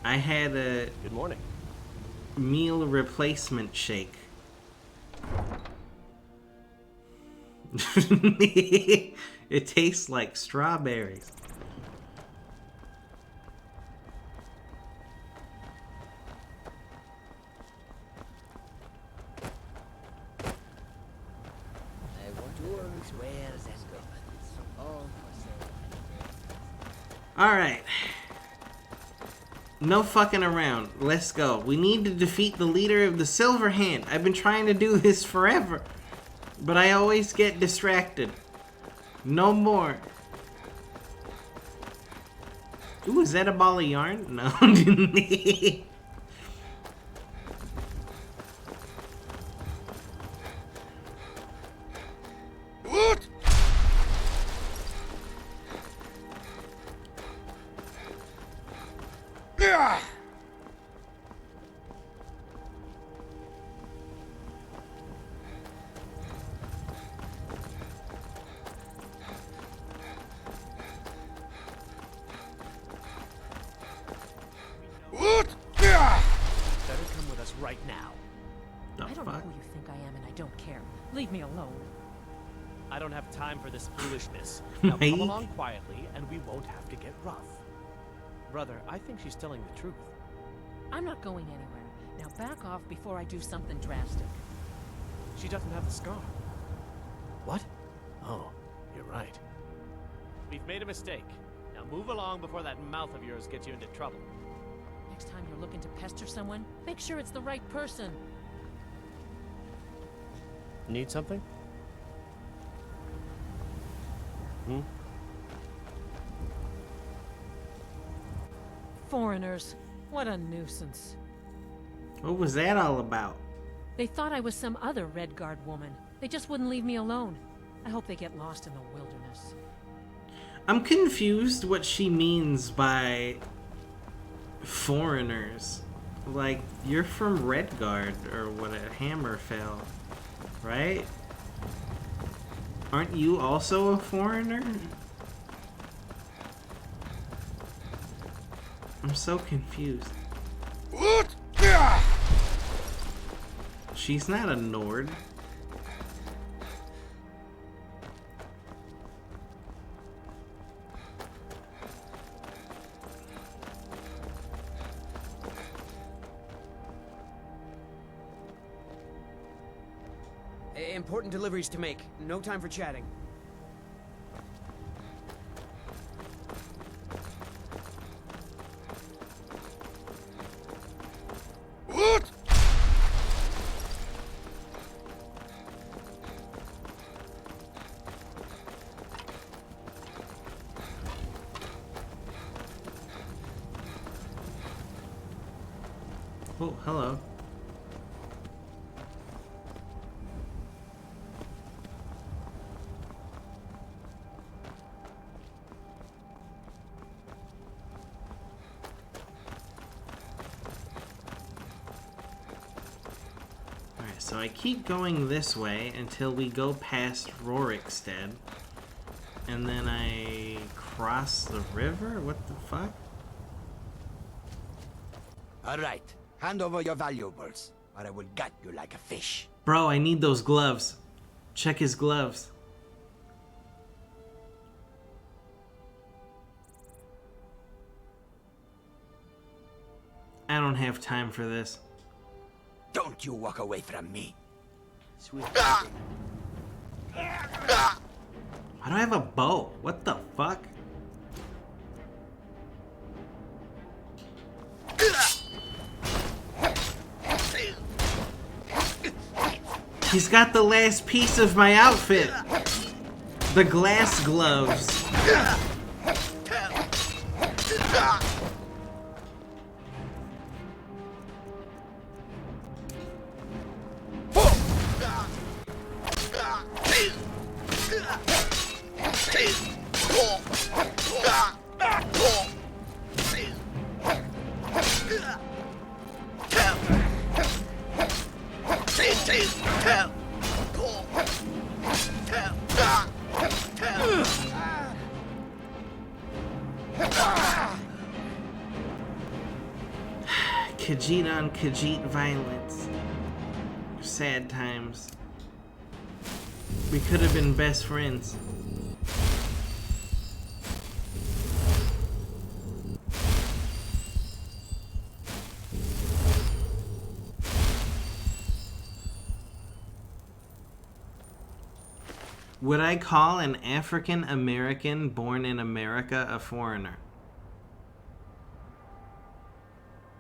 I had a Good morning. meal replacement shake. It tastes like strawberries. Alright. No fucking around. Let's go. We need to defeat the leader of the Silver Hand. I've been trying to do this forever, but I always get distracted. No more. Ooh, is that a ball of yarn? No. Better come with us right now. I don't know who you think I am, and I don't care. Leave me alone. I don't have time for this foolishness. Now come along quietly, and we won't have to get rough. Brother, I think she's telling the truth. I'm not going anywhere. Now back off before I do something drastic. She doesn't have the scar. What? Oh, you're right. We've made a mistake. Now move along before that mouth of yours gets you into trouble. Next time you're looking to pester someone, make sure it's the right person. Need something? Hmm? Foreigners. What a nuisance. What was that all about? They thought I was some other Red Guard woman. They just wouldn't leave me alone. I hope they get lost in the wilderness. I'm confused what she means by foreigners. Like, you're from Redguard, or what, a Hammerfell, right? Aren't you also a foreigner? I'm so confused. She's not a Nord. Important deliveries to make. No time for chatting. Oh, hello. Alright, so I keep going this way until we go past Rorikstead. And then I cross the river? What the fuck? All right. Hand over your valuables, or I will gut you like a fish. Bro, I need those gloves. Check his gloves. I don't have time for this. Don't you walk away from me. Sweet. Why do I have a bow? What the fuck? He's got the last piece of my outfit. The glass gloves. Khajiit on Khajiit violence. Sad times. We could have been best friends. Would I call an African American born in America a foreigner?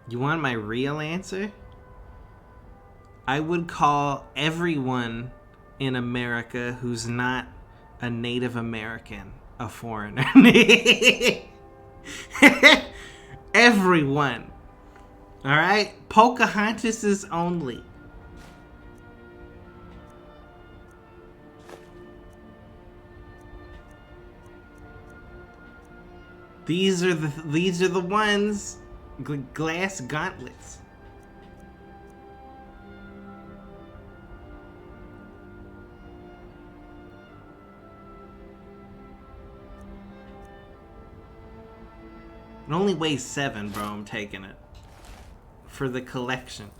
You want my real answer? I would call everyone in America who's not a Native American a foreigner. Everyone. Alright? Pocahontas is only. These are the ones. Glass gauntlets. It only weighs 7, bro. I'm taking it for the collection.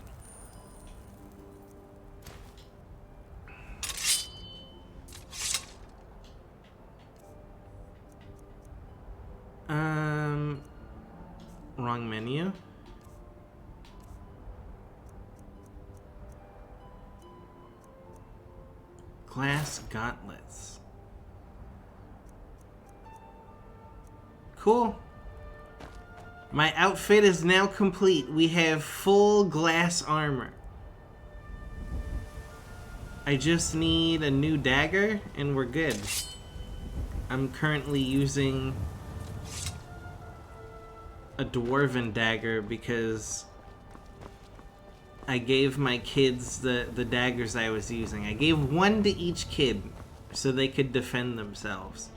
Wrong menu. Glass gauntlets. Cool. My outfit is now complete. We have full glass armor. I just need a new dagger and we're good. I'm currently using a dwarven dagger because I gave my kids the daggers I was using. I gave one to each kid so they could defend themselves.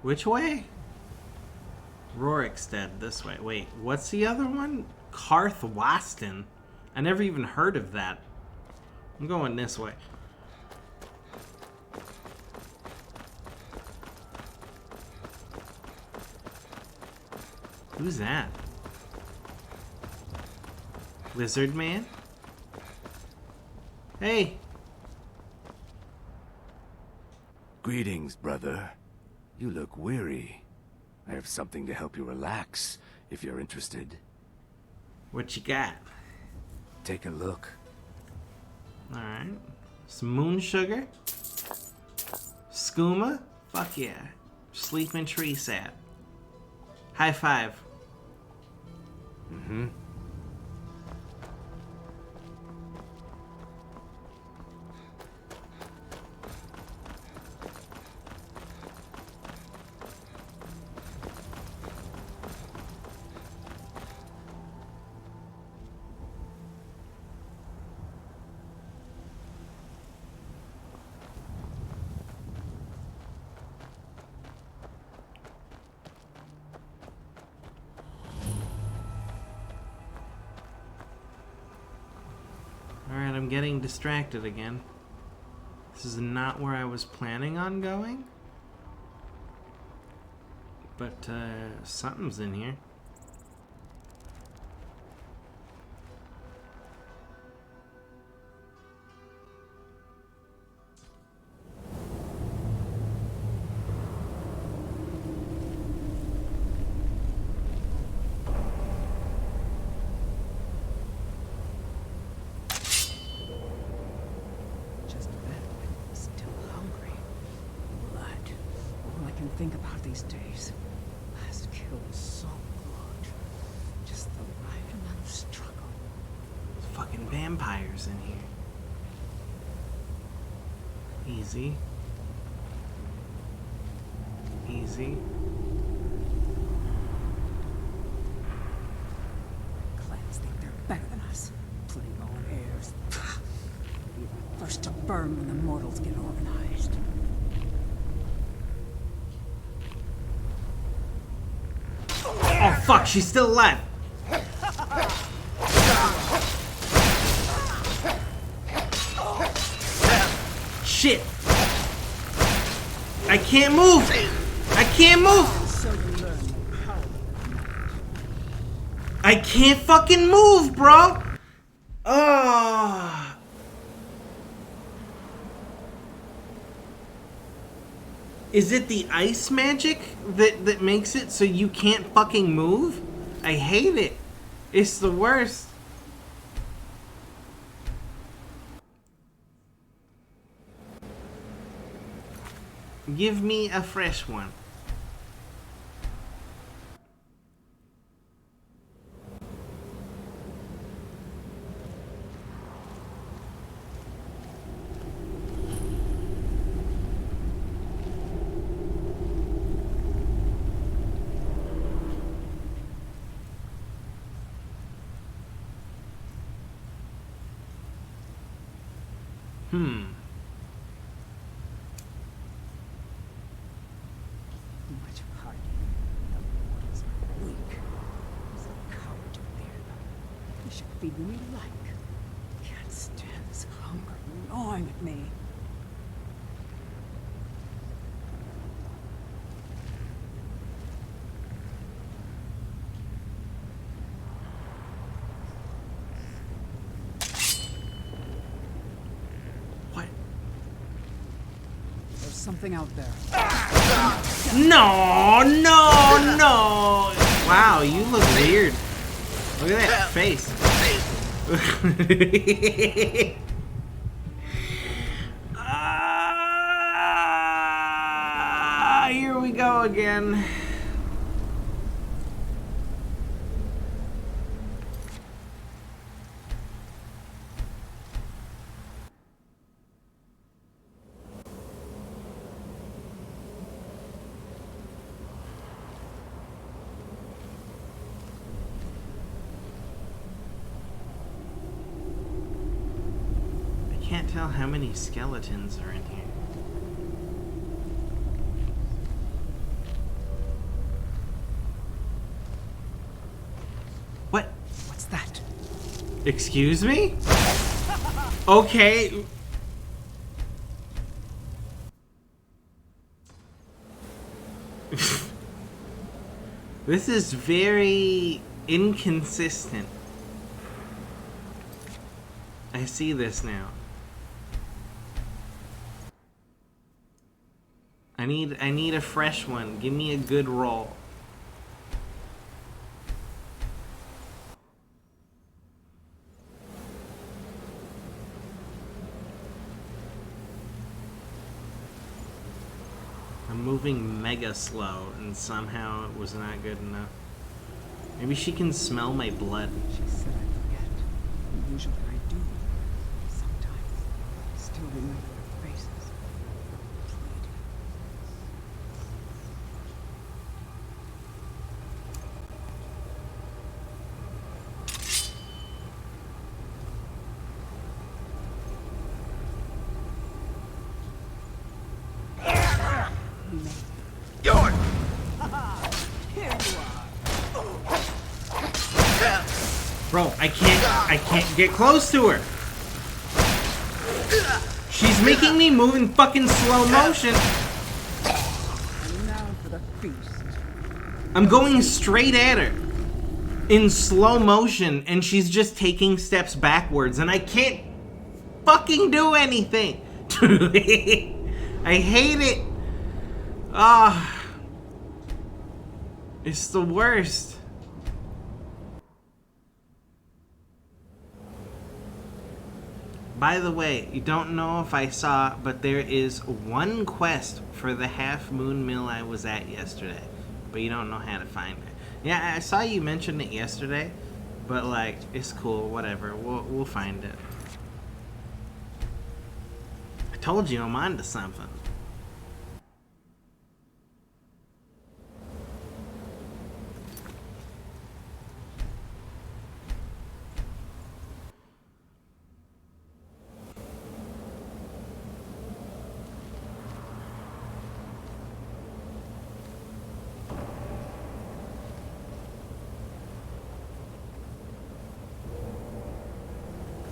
Which way? Rorikstead, this way. Wait, what's the other one? Karthwasten. I never even heard of that. I'm going this way. Who's that? Lizard man? Hey! Greetings, brother. You look weary. I have something to help you relax, if you're interested. What you got? Take a look. Alright. Some moon sugar. Skooma. Fuck yeah. Sleeping tree sap. High five. Mm-hmm. I'm getting distracted again. This is not where I was planning on going. But, something's in here. Think about these days. Last kill was so good. Just the right amount of struggle. There's fucking vampires in here. Easy. Easy. Clans think they're better than us. Plain-born heirs. We're the first to burn when the mortals get organized. Oh fuck, she's still alive. Shit. I can't move. I can't move. I can't fucking move, bro. Oh. Is it the ice magic that makes it so you can't fucking move? I hate it. It's the worst. Give me a fresh one. Much harder. The mortals are weak. He's a coward to fear them. He should feed me like. Can't stand this hunger gnawing at me. Something out there. No, no, no. Wow, you look weird. Look at that face. Here we go again. Can't tell how many skeletons are in here. What? What's that? Excuse me? Okay. This is very inconsistent. I see this now. I need a fresh one. Give me a good roll. I'm moving mega slow and somehow it was not good enough. Maybe she can smell my blood. She said I forget. Usually I do. Sometimes I still remember their faces. Bro, I can't get close to her. She's making me move in fucking slow motion. And now for the feast. I'm going straight at her in slow motion, and she's just taking steps backwards, and I can't fucking do anything. I hate it. Ah, it's the worst. By the way, you don't know if I saw, but there is one quest for the Half Moon Mill I was at yesterday, but you don't know how to find it. Yeah, I saw you mention it yesterday, but like, it's cool, whatever. We'll find it. I told you I'm onto something.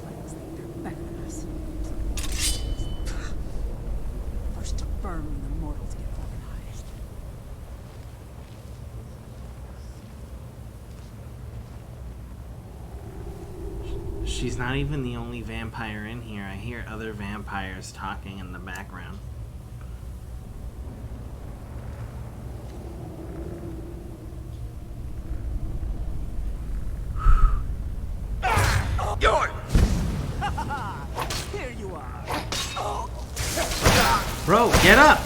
Cleanse their banners. First to burn when the mortals get organized. She's not even the only vampire in here. I hear other vampires talking in the background. Here you are. Bro, get up!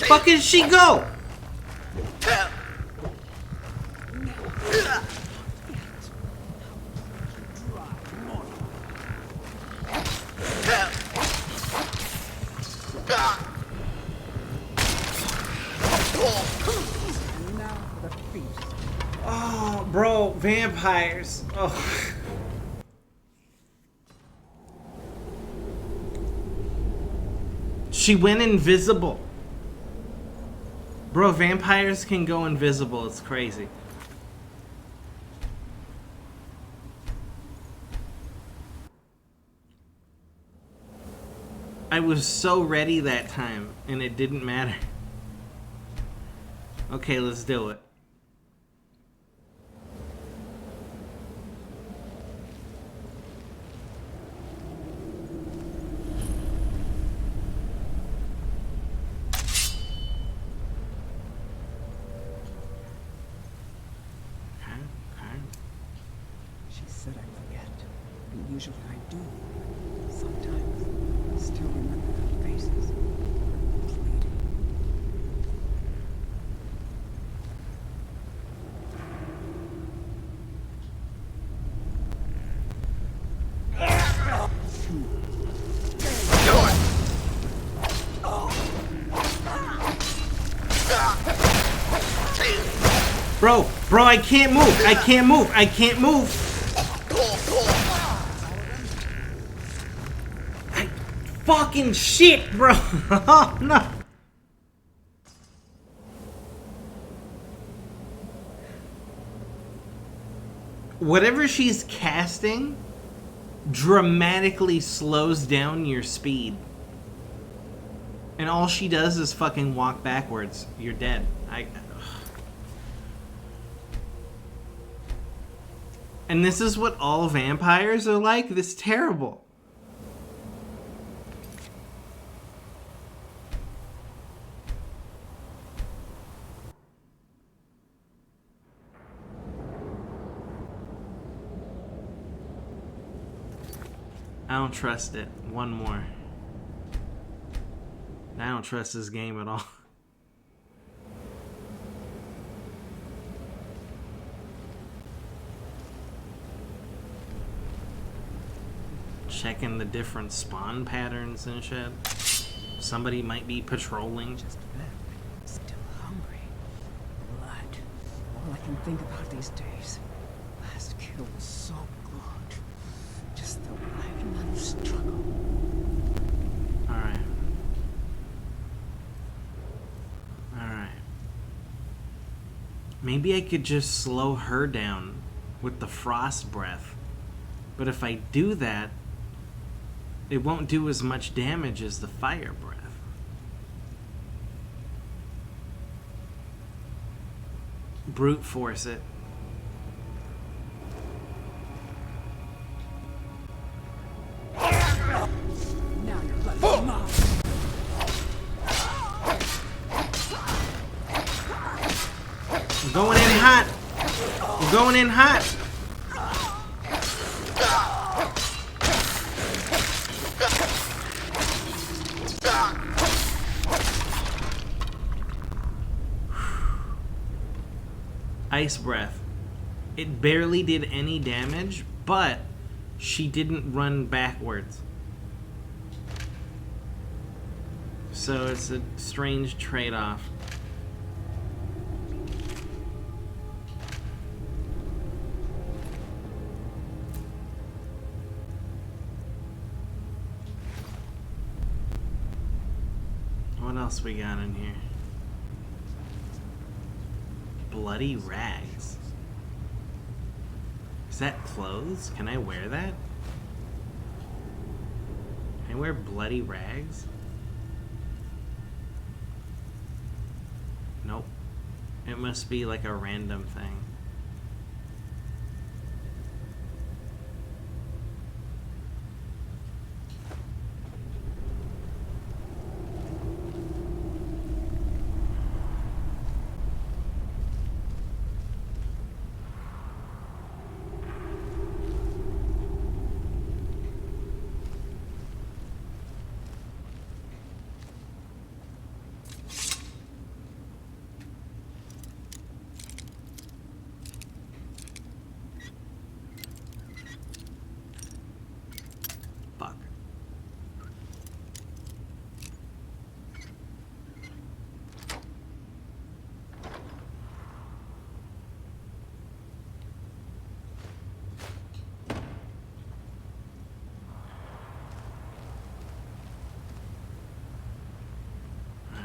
Fuck did she go? Oh, bro, vampires. Oh. She went invisible. Bro, vampires can go invisible. It's crazy. I was so ready that time, and it didn't matter. Okay, let's do it. She said I forget, and usually I do. Sometimes, I still remember their faces. Pleading. Bro, I can't move. I can't move. I can't move. Fucking shit, bro. Oh, no. Whatever she's casting dramatically slows down your speed. And all she does is fucking walk backwards. You're dead. And this is what all vampires are like? This is terrible. I don't trust it. One more. I don't trust this game at all. Checking the different spawn patterns and shit. Somebody might be patrolling. Just then, still hungry. Blood. All I can think about these days. Last kill was so good. Just the right amount of struggle. Alright. Maybe I could just slow her down with the frost breath. But if I do that, it won't do as much damage as the fire breath. Brute force it. Now you're letting them off. I'm going in hot. I'm going in hot. Ice breath. It barely did any damage, but she didn't run backwards. So it's a strange trade-off. What else we got in here? Bloody rags. Is that clothes? Can I wear that? Can I wear bloody rags? Nope. It must be like a random thing. Fuck.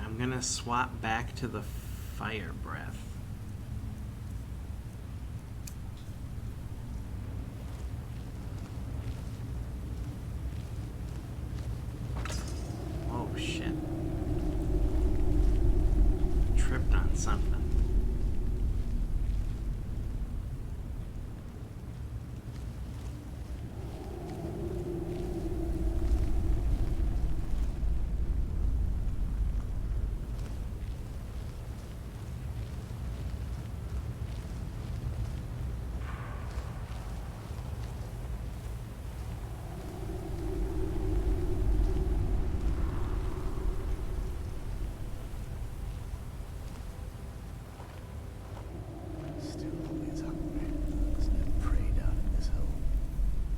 I'm gonna swap back to the fire breath. Oh shit. Tripped on something. Still always hungry. There's no prey down in this hole.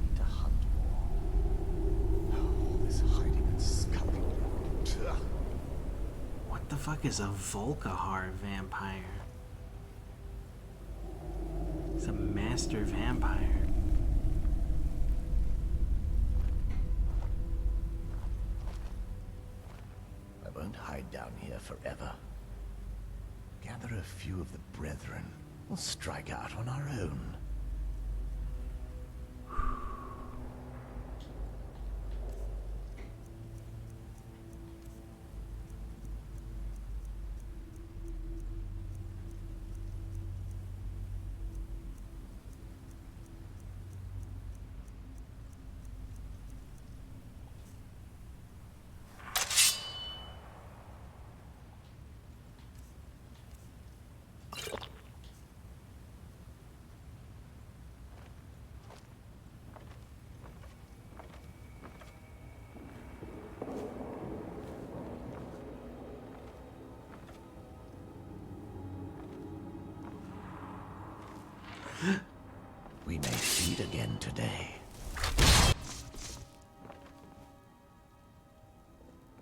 Need to hunt more. All this hiding and skulking. Ugh. What the fuck is a Volkahar vampire? It's a master vampire. I won't hide down here forever. Gather a few of the brethren. We'll strike out on our own. We may feed again today.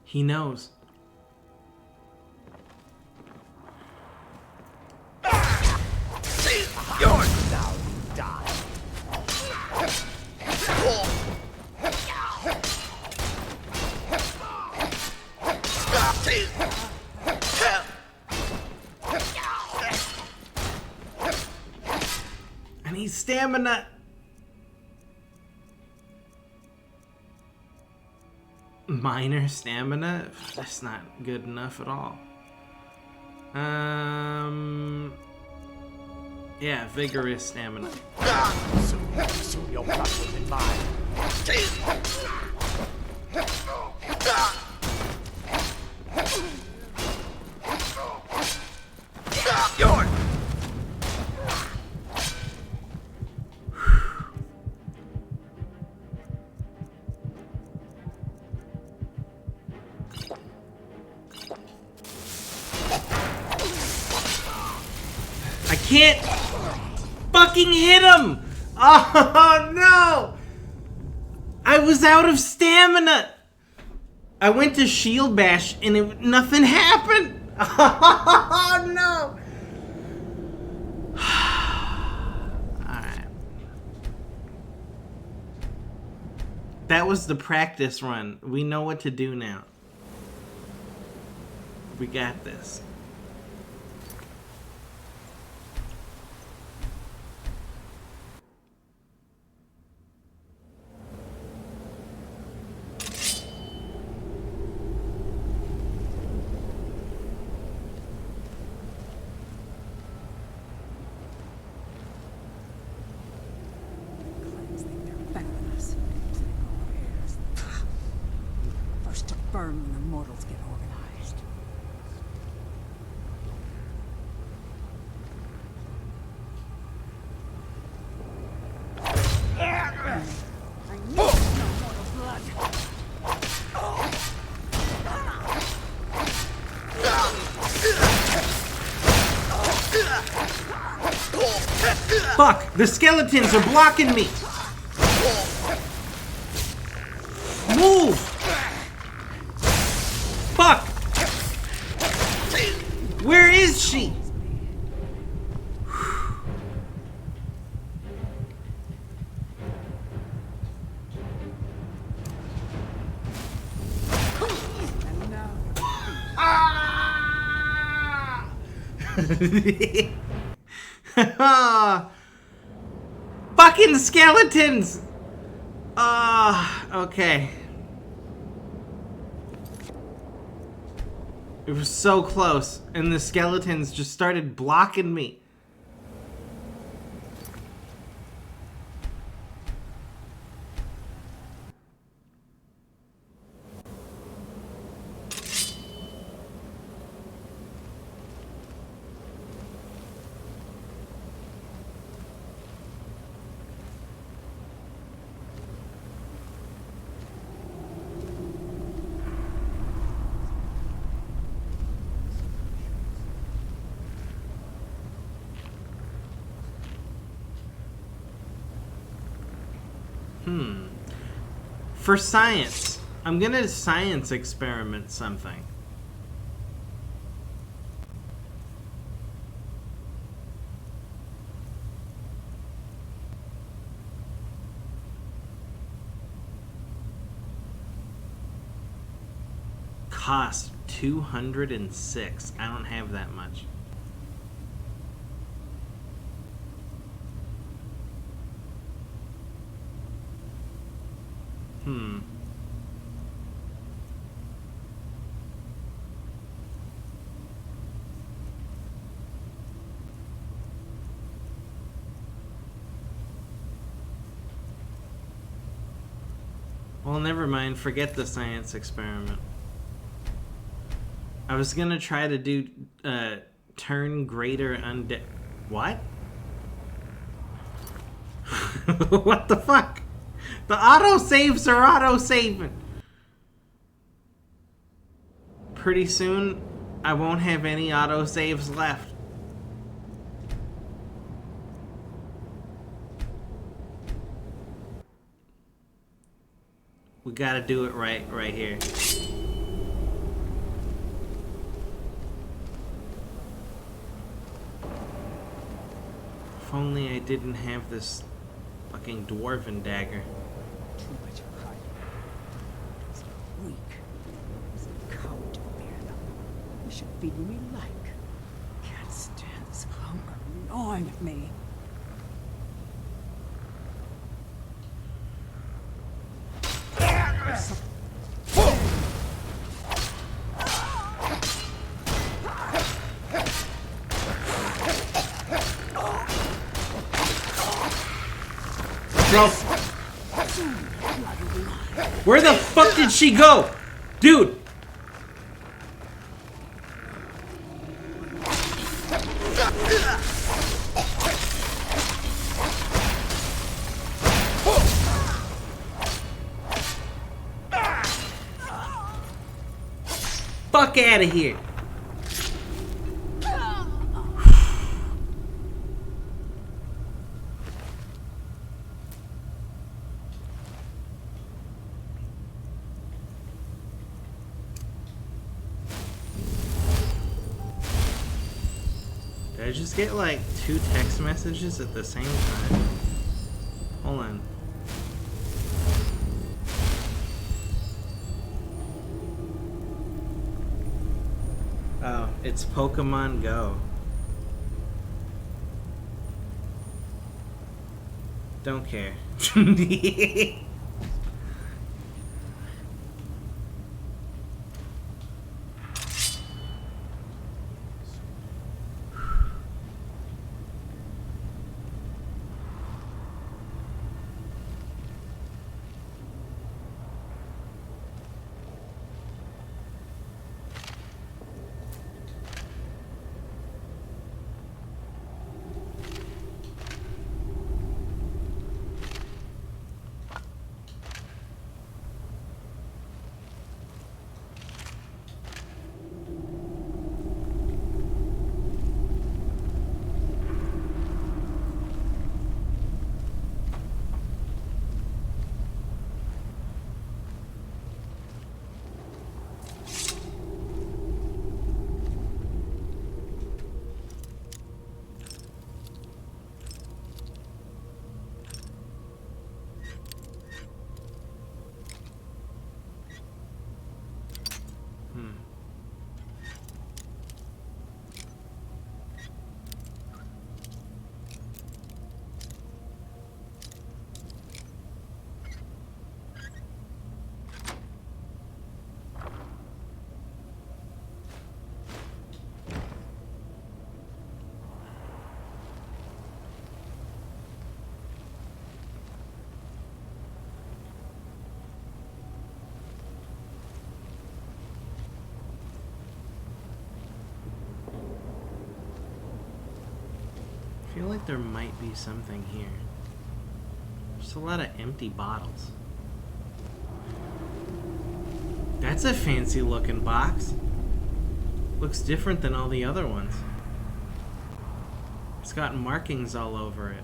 He knows. Yours now, die. stamina. Minor stamina? That's not good enough at all. Yeah, vigorous stamina. Soon your blood will be mine. I can't fucking hit him! Oh no! I was out of stamina! I went to shield bash and nothing happened! Oh no! Alright. That was the practice run. We know what to do now. We got this. First to burn when the mortals get organized. I need no mortal blood. Fuck! The skeletons are blocking me! Move! Fuck! Where is she? Fucking skeletons! Okay. It was so close, and the skeletons just started blocking me. For science, I'm gonna science experiment something. Cost 206. I don't have that much. Well, never mind. Forget the science experiment. I was gonna try to do turn greater undead. What? What the fuck? The auto saves are auto saving. Pretty soon, I won't have any auto saves left. We gotta do it right here. If only I didn't have this fucking dwarven dagger. Too much hiding. It's weak. It's a coward to bear them. You should feed when we like. Can't stand this hunger gnawing at me. Bro. Where the fuck did she go? Dude. Fuck out of here. Did I just get like 2 text messages at the same time? Hold on. Oh, it's Pokemon Go. Don't care. I feel like there might be something here. There's a lot of empty bottles. That's a fancy looking box. Looks different than all the other ones. It's got markings all over it.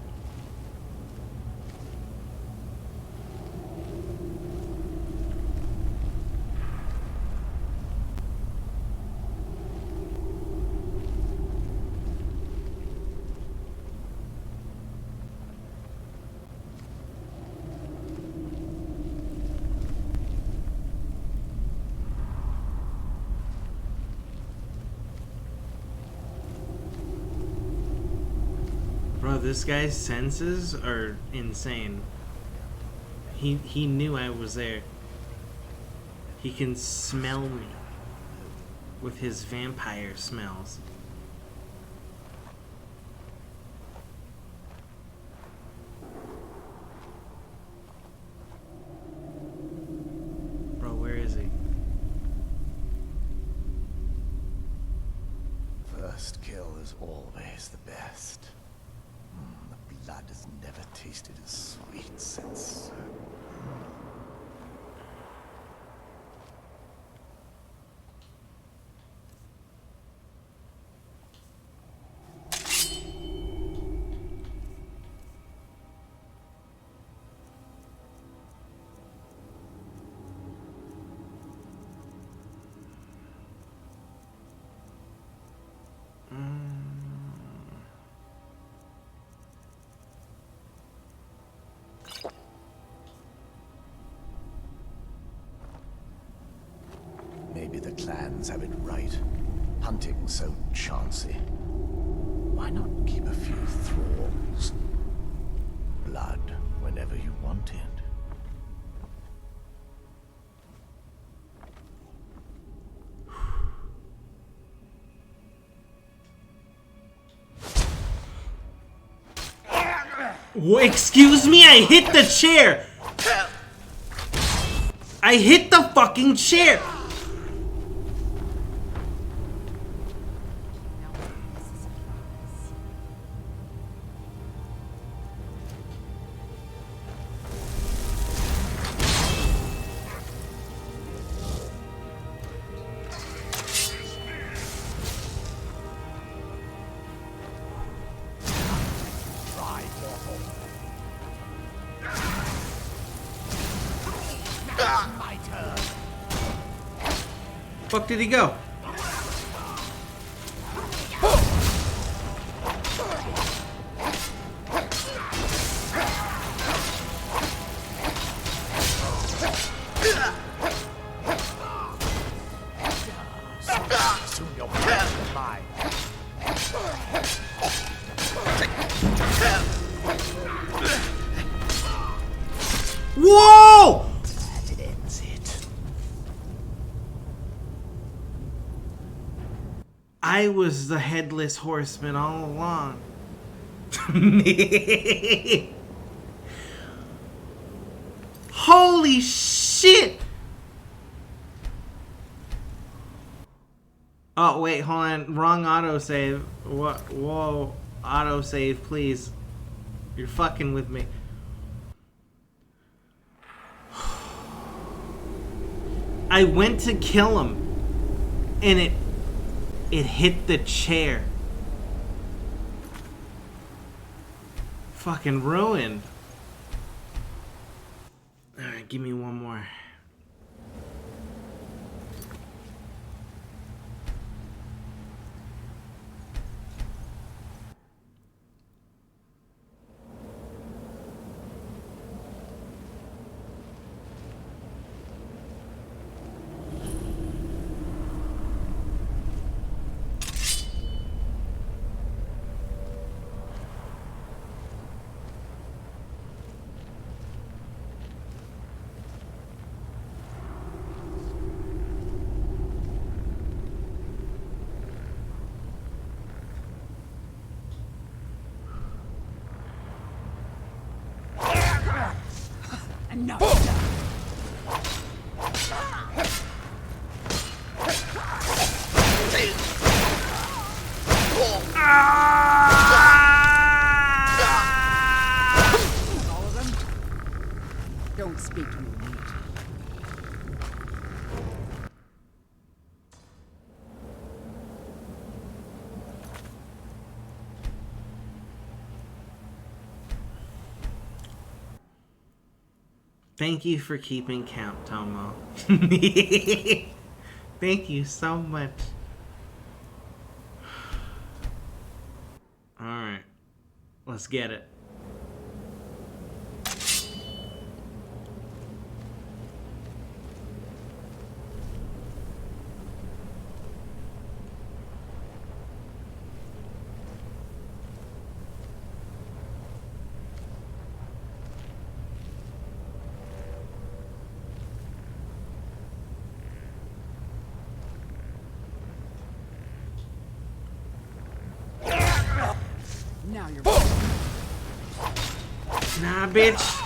Bro, this guy's senses are insane. He knew I was there. He can smell me with his vampire smells. Bro, where is he? First kill is always the best. The blood has never tasted as sweet since. Maybe the clans have it right. Hunting so chancy. Why not keep a few thralls? Blood whenever you want it. Excuse me, I hit the chair! I hit the fucking chair! Fuck did he go? Soon you'll be mine. Whoa! That ends it. I was the headless horseman all along. Holy shit! Oh, wait, hold on. Wrong autosave. What? Whoa. Autosave, please. You're fucking with me. I went to kill him, and it hit the chair. Fucking ruined. Alright, give me one more. Enough. All of them? Don't speak to me, mate. Thank you for keeping count, Tomo. Thank you so much. Alright. Let's get it. Now you're Nah, bitch.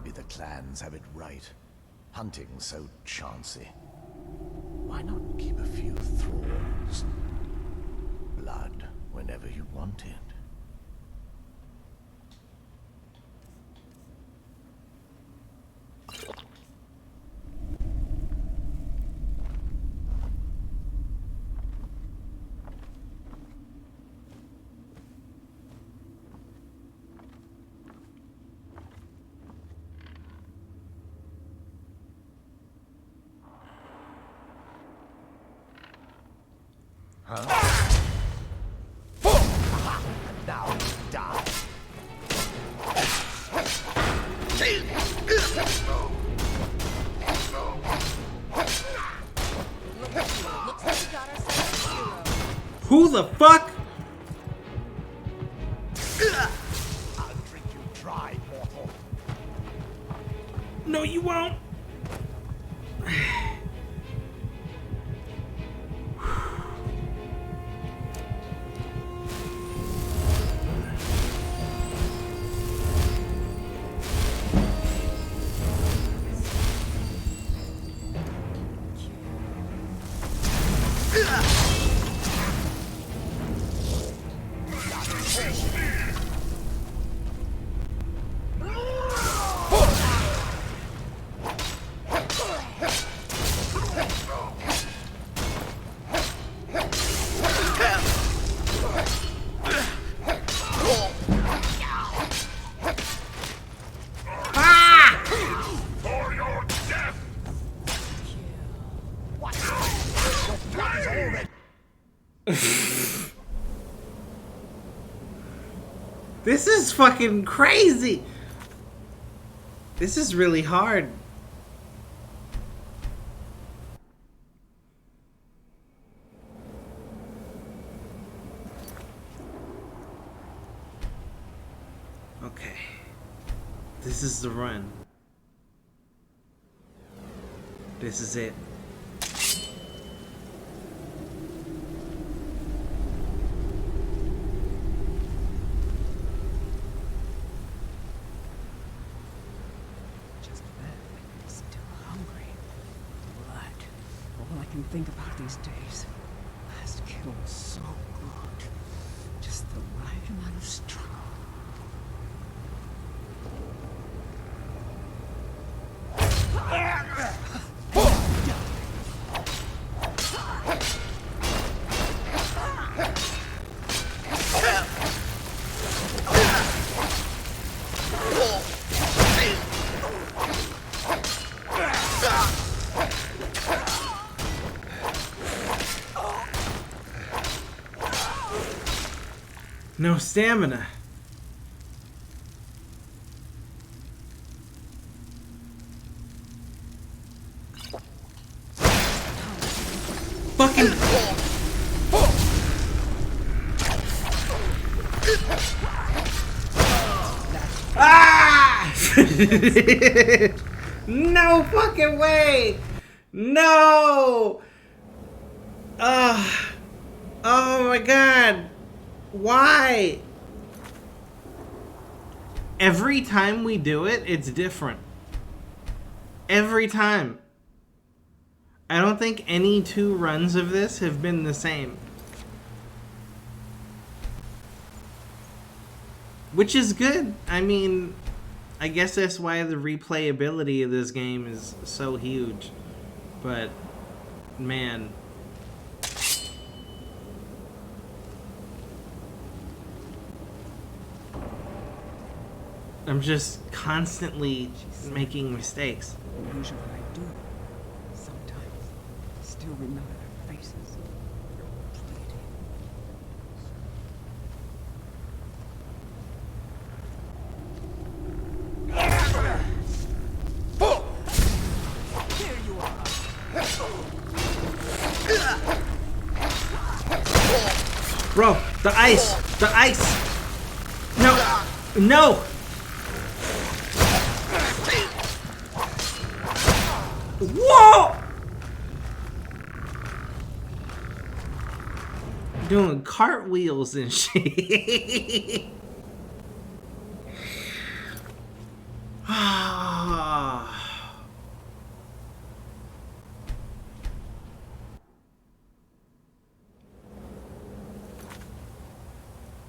Maybe the clans have it right. Hunting's so chancy. Why not keep a few thralls? Blood whenever you want it. Now die. Who the fuck? I'll drink you dry, mortal. No, you won't. This is fucking crazy. This is really hard. Okay. This is the run. This is it. All I can think about these days. Last kill was so good. Just the right amount of struggle. No stamina. Fucking. Ah! No fucking way! No! Oh my god! Why? Every time we do it, it's different. Every time. I don't think any two runs of this have been the same. Which is good. I mean, I guess that's why the replayability of this game is so huge. But, man. I'm just constantly making mistakes. Usually I do. Sometimes. Still remember their faces. Here you are. Bro, the ice! The ice! No! No! Whoa! Doing cartwheels and shit. Oh.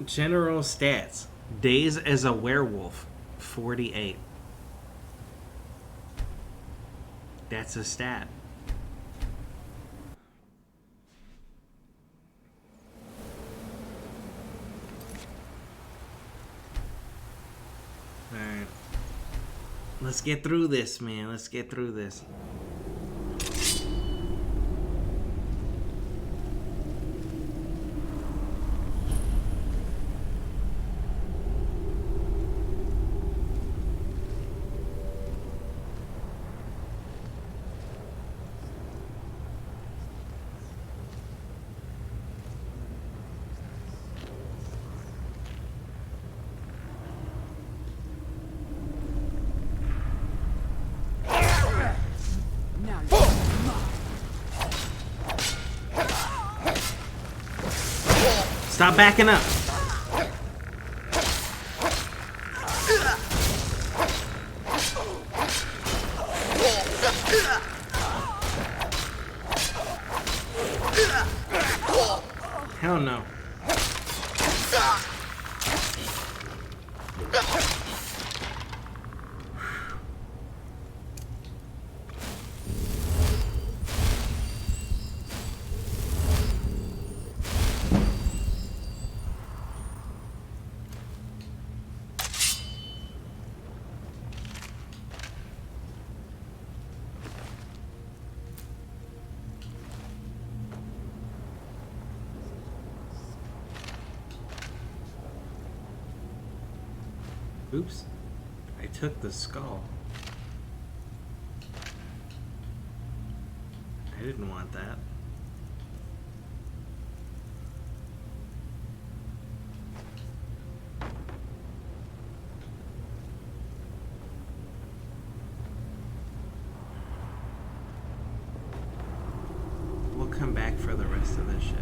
General stats. Days as a werewolf, 48. That's a stat. Alright. Let's get through this, man. Let's get through this. Stop backing up. Hell no. Oops. I took the skull. I didn't want that. We'll come back for the rest of this shit.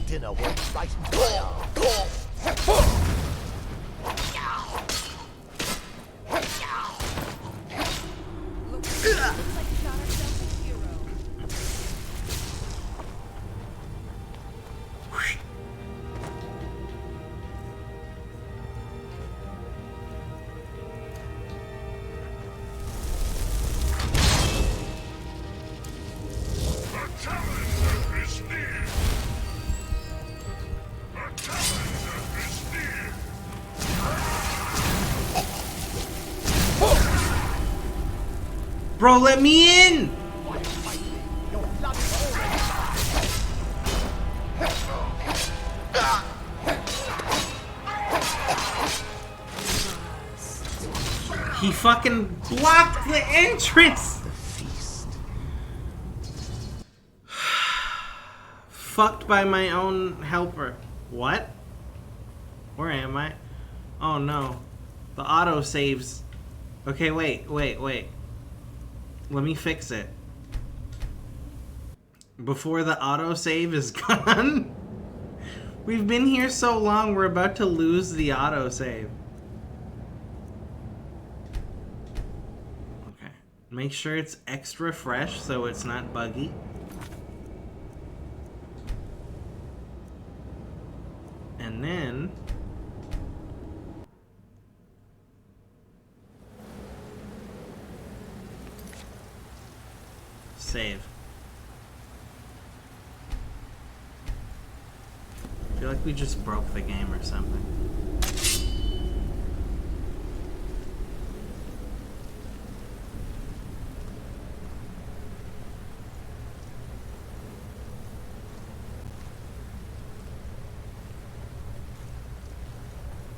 Dinner went right into my arm. Bro, let me in! He fucking blocked the entrance! Fucked by my own helper. What? Where am I? Oh no. The auto saves. Okay, wait. Let me fix it. Before the autosave is gone. We've been here so long, we're about to lose the autosave. Okay. Make sure it's extra fresh so it's not buggy. And then save. I feel like we just broke the game or something.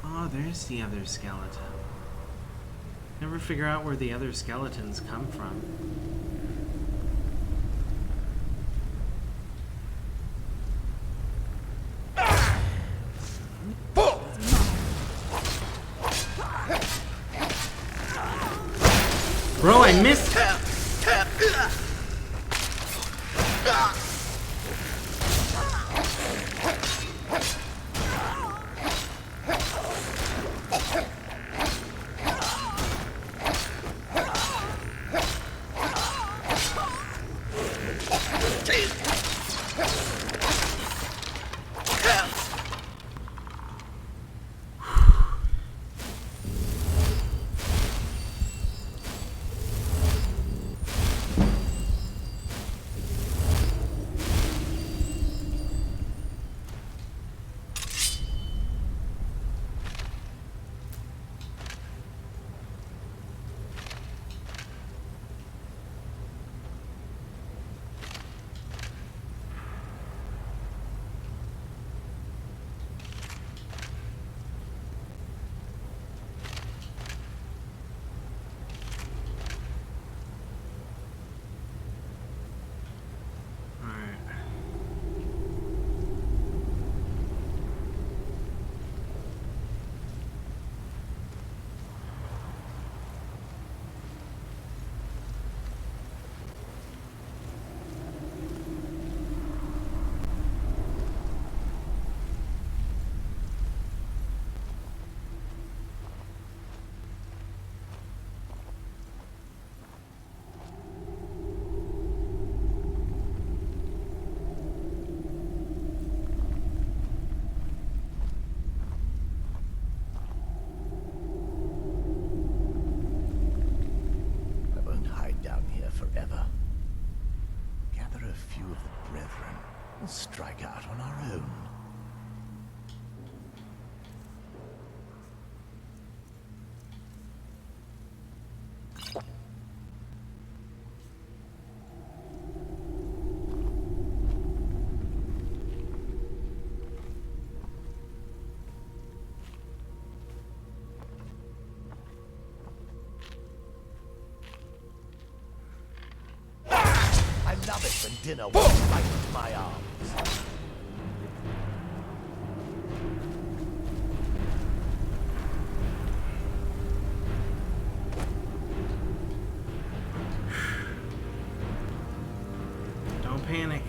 Oh, there's the other skeleton. Never figure out where the other skeletons come from. Bro, I missed. Forever. Gather a few of the brethren and strike out on our own. I love it when dinner walks right into my arms. Don't panic.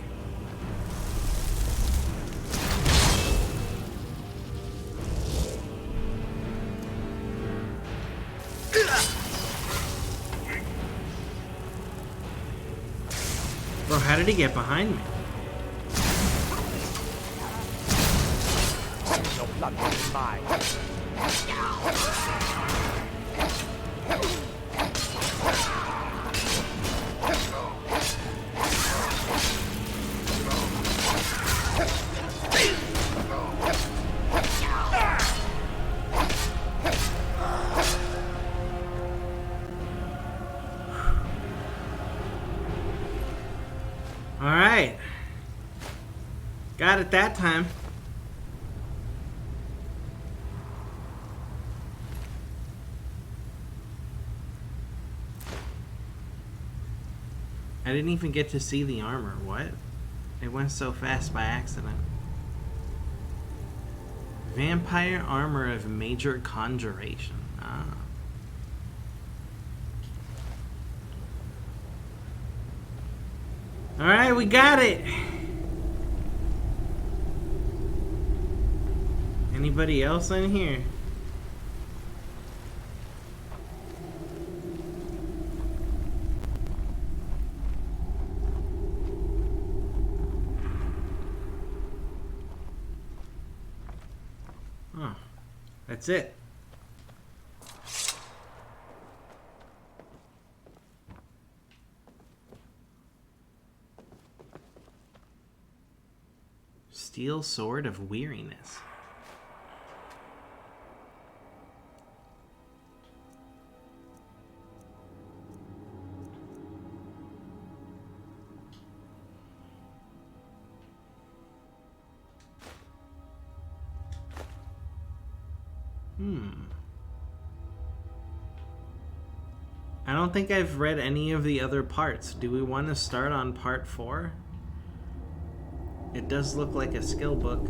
Bro, how did he get behind me? Your blood is mine. Alright. Got it that time. I didn't even get to see the armor. What? It went so fast by accident. Vampire armor of major conjuration. Ah. Alright, we got it! Anybody else in here? Oh, that's it. steel sword of weariness. I don't think I've read any of the other parts. Do we want to start on part 4? It does look like a skill book.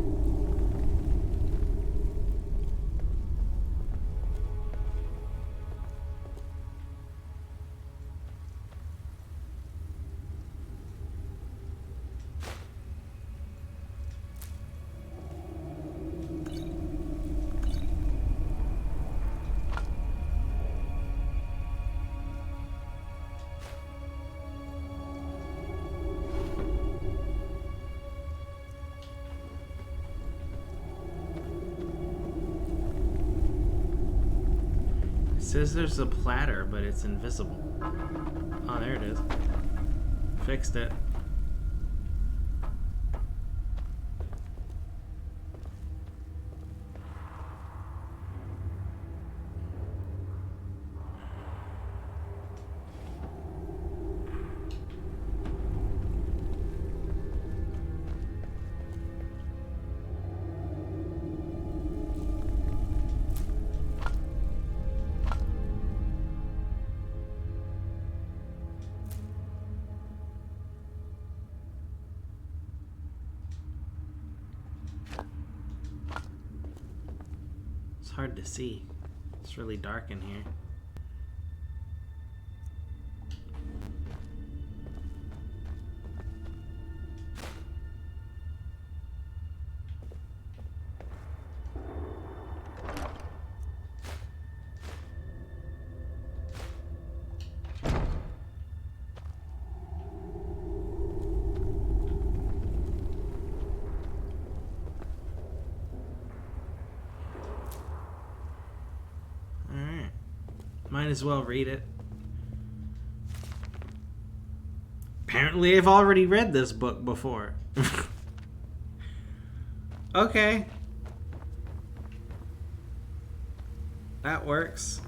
It says there's a platter, but it's invisible. Oh, there it is. Fixed it. Hard to see. It's really dark in here. Might as well read it. Apparently I've already read this book before. Okay. That works.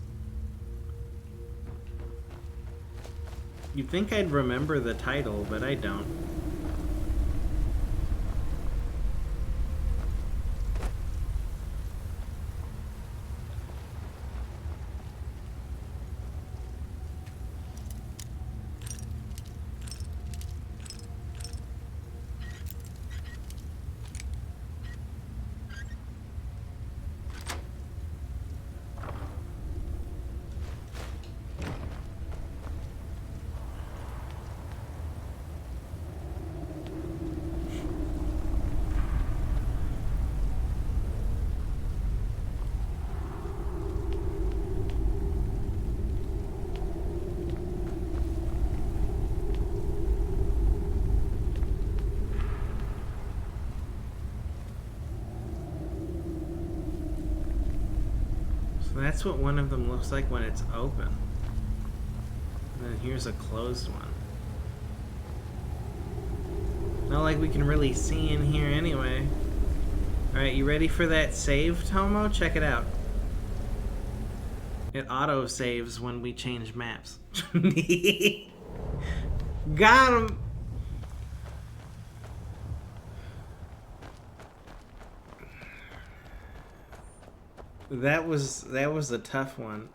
You'd think I'd remember the title, but I don't. That's what one of them looks like when it's open. And then here's a closed one. Not like we can really see in here anyway. Alright, you ready for that save, Tomo? Check it out. It auto-saves when we change maps. Got him! That was a tough one.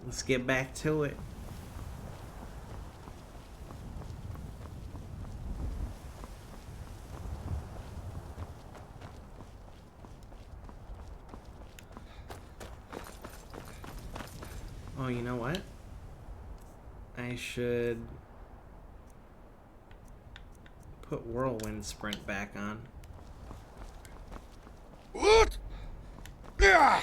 Let's get back to it. Oh, you know what? I should put Whirlwind Sprint back on. What? Yeah.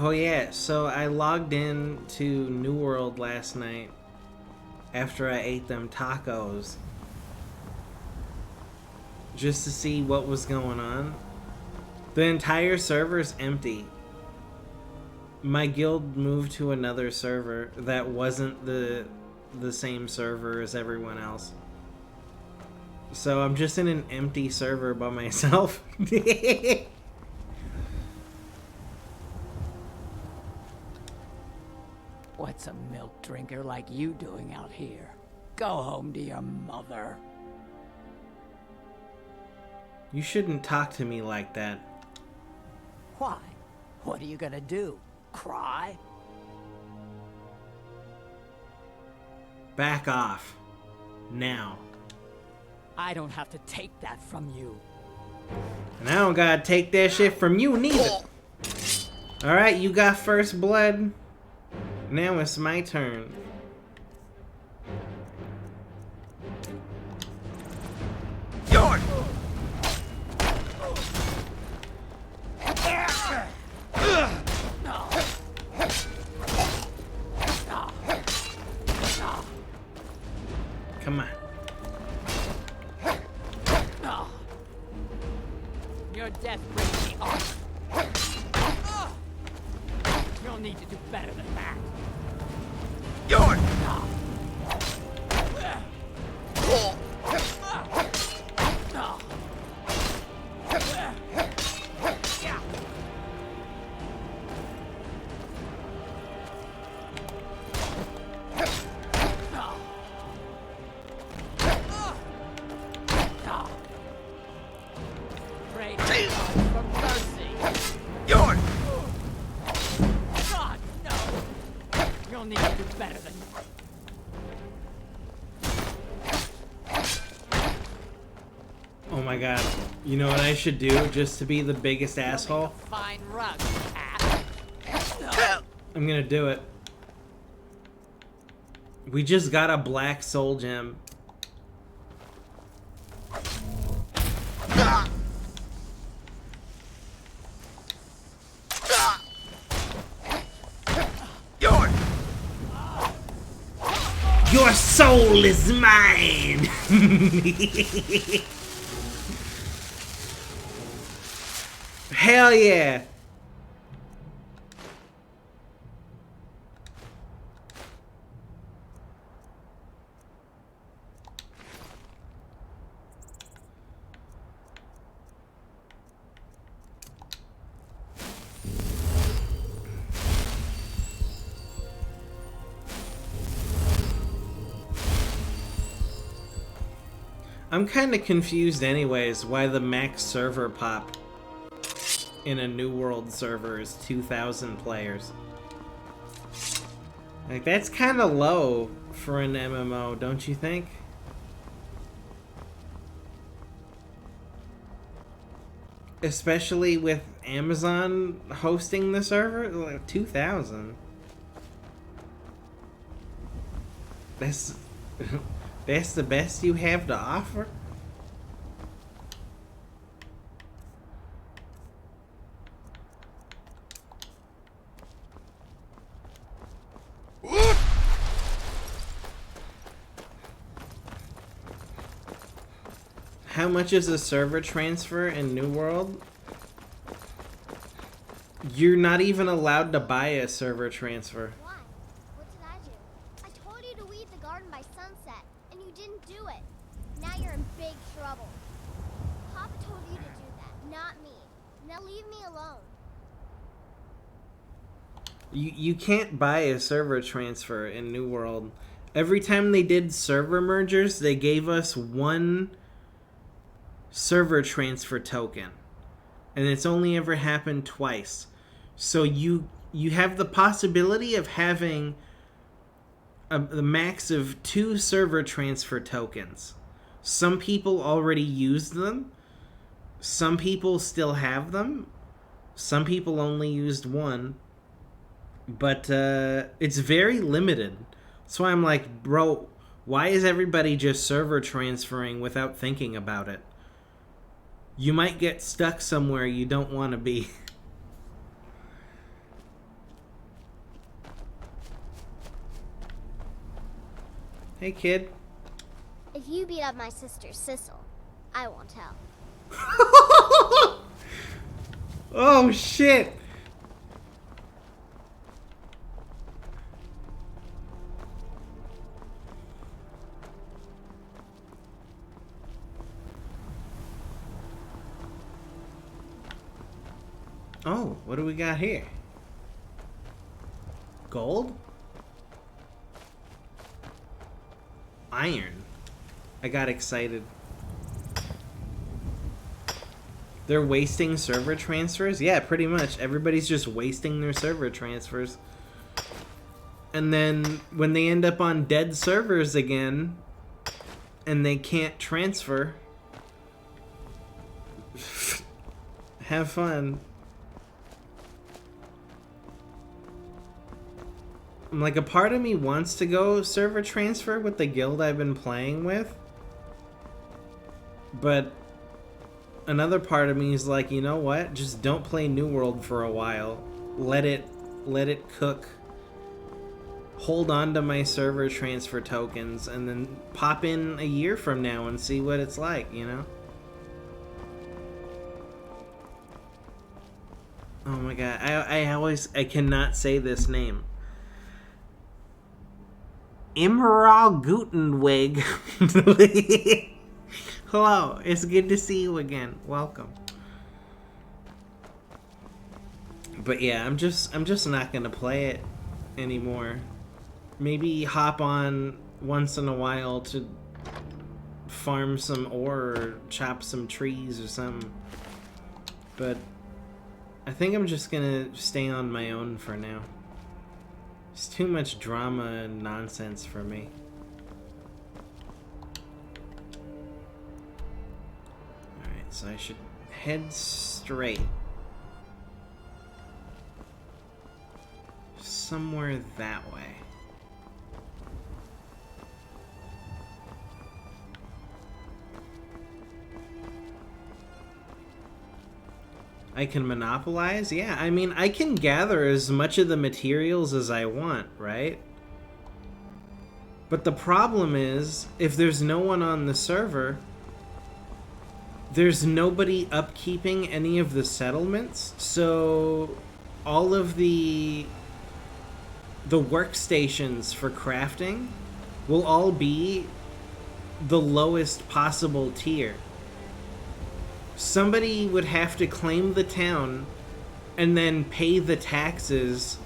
Oh yeah, so I logged in to New World last night after I ate them tacos just to see what was going on. The entire server's empty. My guild moved to another server that wasn't the same server as everyone else. So I'm just in an empty server by myself. What's a milk drinker like you doing out here? Go home to your mother. You shouldn't talk to me like that. Why? What are you gonna do? Cry? Back off. Now. I don't have to take that from you. And I don't gotta take that shit from you neither. Alright, you got first blood. Now it's my turn. Yours! Come on. Your death brings me off. You'll need to do better than that. Yours! Pray to God for mercy. Yours! God, no! You'll need to do better than Oh my god. You know what I should do just to be the biggest asshole? fine rug, cat. I'm gonna do it. We just got a black soul gem. Yours! Your soul is mine! Hell yeah! I'm kind of confused anyways why the max server pop in a New World server is 2,000 players. Like, that's kind of low for an MMO, don't you think? Especially with Amazon hosting the server, like 2,000. That's that's the best you have to offer? How much is a server transfer in New World? You're not even allowed to buy a server transfer. Why? What did I do? I told you to weed the garden by sunset, and you didn't do it. Now you're in big trouble. Papa told you to do that, not me. Now leave me alone. You can't buy a server transfer in New World. Every time they did server mergers, they gave us one server transfer token. And it's only ever happened twice. So you have the possibility of having the max of 2 server transfer tokens. Some people already used them. Some people still have them. Some people only used one. But it's very limited. So I'm like, bro, why is everybody just server transferring without thinking about it? You might get stuck somewhere you don't want to be. Hey, kid. If you beat up my sister, Sissel, I won't tell. Oh, shit. Oh, what do we got here? Gold? Iron. I got excited. They're wasting server transfers? Yeah, pretty much. Everybody's just wasting their server transfers. And then when they end up on dead servers again and they can't transfer, have fun. Like, a part of me wants to go server transfer with the guild I've been playing with, but another part of me is like, you know what? Just don't play New World for a while. Let it cook. Hold on to my server transfer tokens and then pop in a year from now and see what it's like, you know? Oh my god, I cannot say this name. Imral Gutenweg. Hello, it's good to see you again. Welcome. But yeah, I'm just not gonna play it anymore. Maybe hop on once in a while to farm some ore or chop some trees or something. But I think I'm just gonna stay on my own for now. It's too much drama and nonsense for me. Alright, so I should head straight. Somewhere that way. I can monopolize? Yeah, I mean, I can gather as much of the materials as I want, right? But the problem is, if there's no one on the server, there's nobody upkeeping any of the settlements, so all of the workstations for crafting will all be the lowest possible tier. Somebody would have to claim the town and then pay the taxes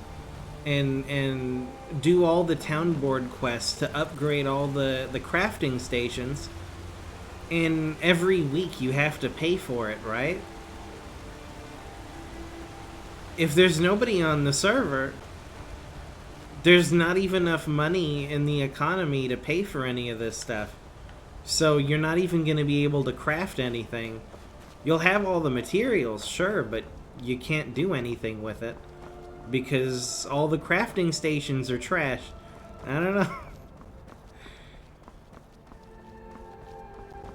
and do all the town board quests to upgrade all the crafting stations. And every week you have to pay for it, right? If there's nobody on the server, there's not even enough money in the economy to pay for any of this stuff. So you're not even going to be able to craft anything. You'll have all the materials, sure, but you can't do anything with it because all the crafting stations are trash. I don't know.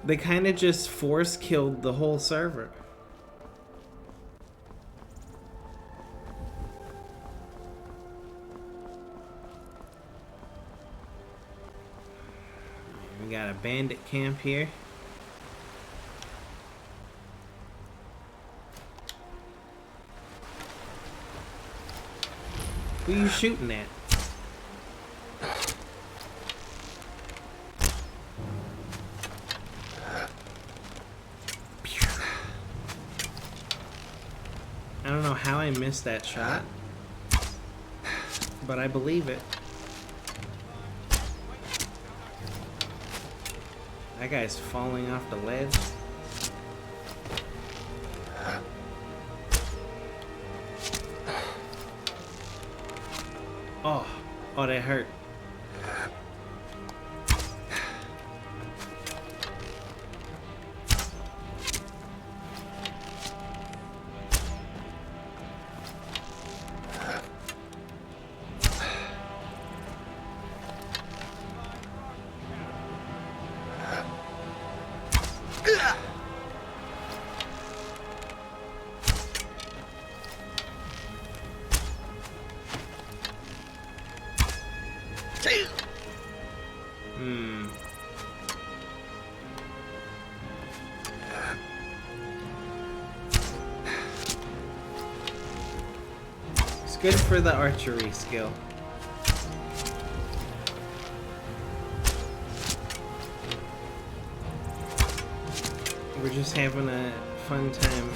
They kind of just force killed the whole server. We got a bandit camp here. Who are you shooting at? I don't know how I missed that shot, but I believe it. That guy's falling off the ledge. Oh, that hurt. It's good for the archery skill. We're just having a fun time.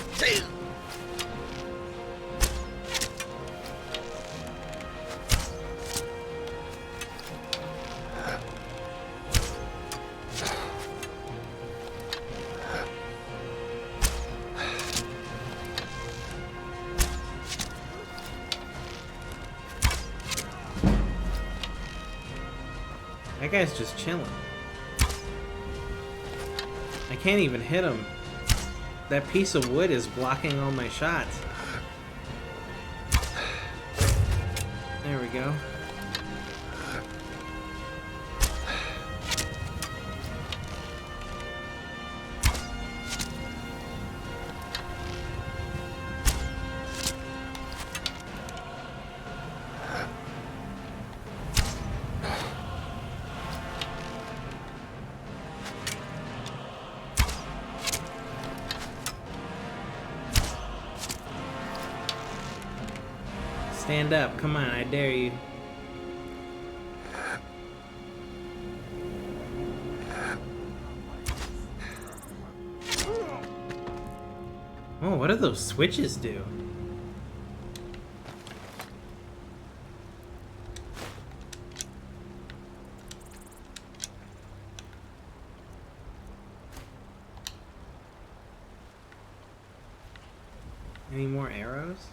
That guy's just chilling. I can't even hit him. That piece of wood is blocking all my shots. There we go. Stand up, come on, I dare you. Oh, what do those switches do? Any more arrows?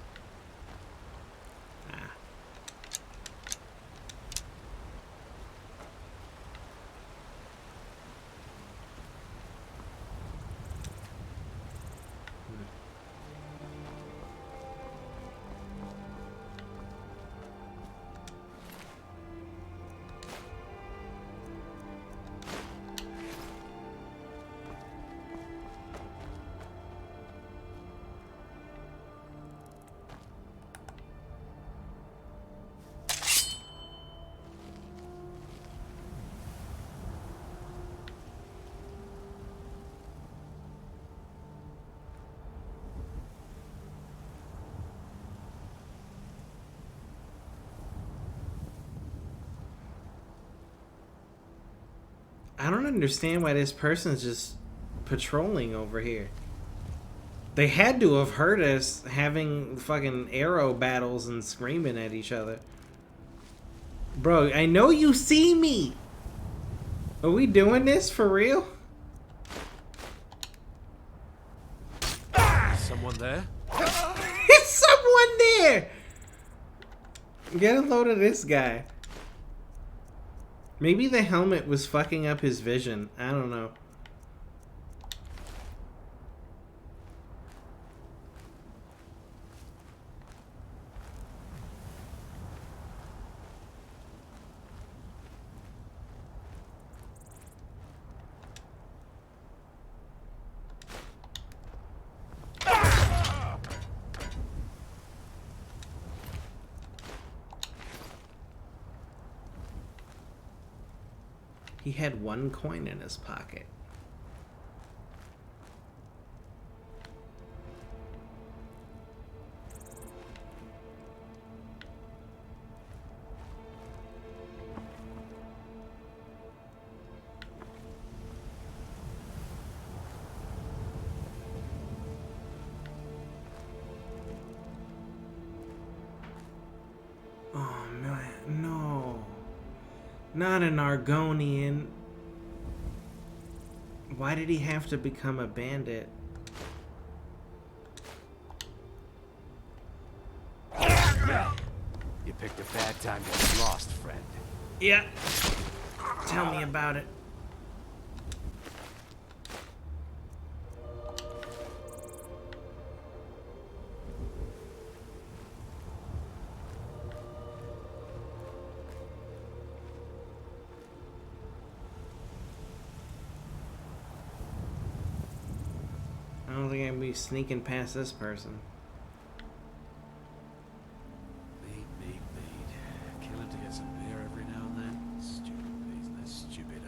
I don't understand why this person's just patrolling over here. They had to have heard us having fucking arrow battles and screaming at each other. Bro, I know you see me! Are we doing this for real? Someone there? There's someone there! Get a load of this guy. Maybe the helmet was fucking up his vision. I don't know. He had 1 coin in his pocket. Oh man, no. Not an Argonian. Why did he have to become a bandit? You picked a bad time to get lost, friend. Yeah. Tell me about it. I don't think I'd be sneaking past this person. Killing to get some beer every now and then. Stupid business, stupid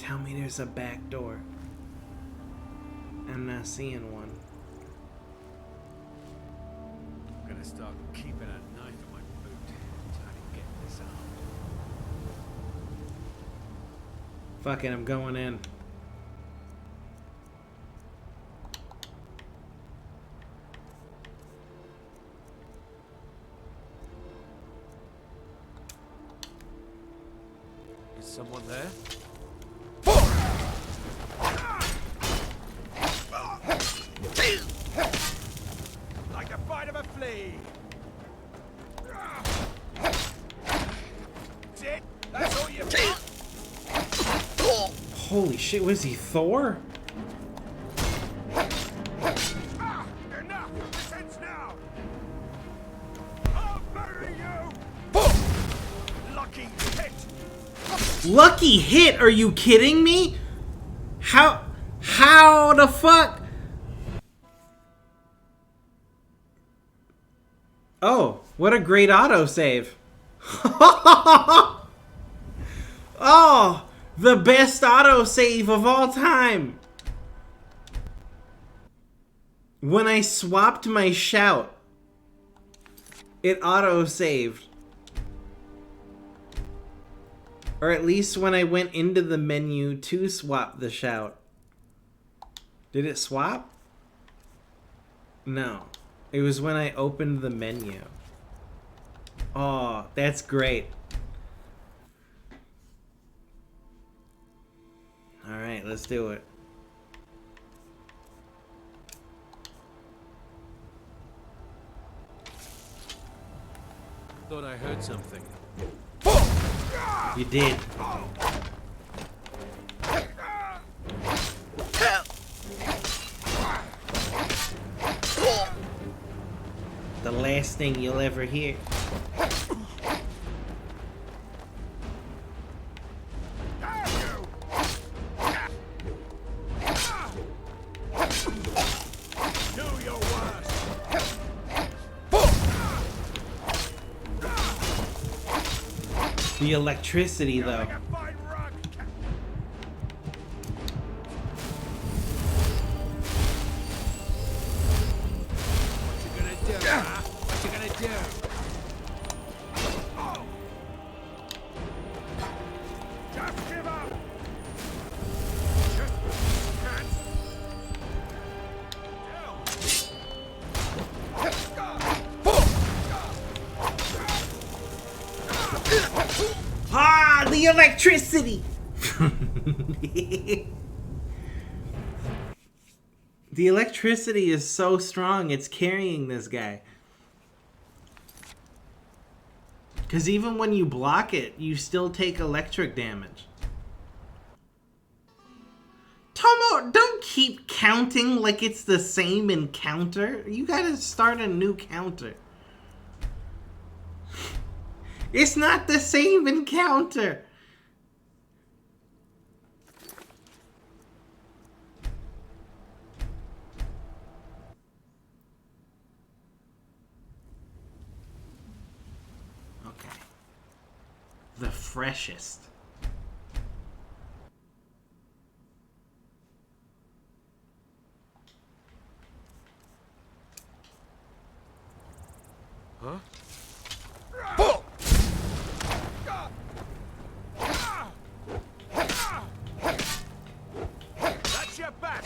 tell me there's a back door. I'm not seeing one. I'm gonna start keeping a knife in my boot. Trying to get this out. Fuck it, I'm going in. Is someone there? Like the bite of a flea. That's it? That's all you've got? Holy shit, was he Thor? Enough! This ends now! I'll bury you! Lucky hit! Lucky hit? Are you kidding me? How the fuck? Oh, what a great autosave. Oh, the best autosave of all time. When I swapped my shout, it autosaved. Or at least when I went into the menu to swap the shout. Did it swap? No. It was when I opened the menu. Oh, that's great. Alright, let's do it. Thought I heard something. You did. The last thing you'll ever hear. The electricity, though. Ah, the electricity! The electricity is so strong, it's carrying this guy. Because even when you block it, you still take electric damage. Tomo, don't keep counting like it's the same encounter. You gotta start a new counter. It's not the same encounter. Okay. The freshest. Huh? That's your back!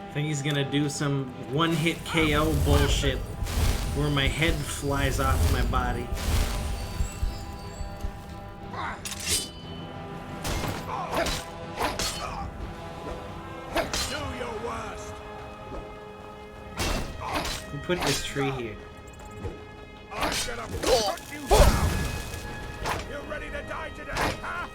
I think he's gonna do some one-hit KO bullshit where my head flies off my body. Do your worst! Who put this tree here? I'm gonna put you down! You ready to die today, huh?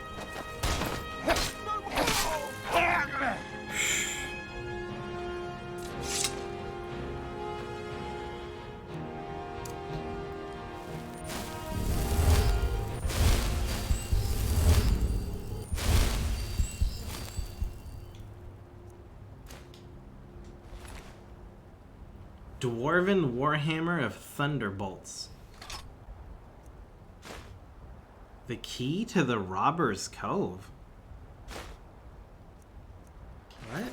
Dwarven Warhammer of Thunderbolts. The key to the Robber's Cove. What?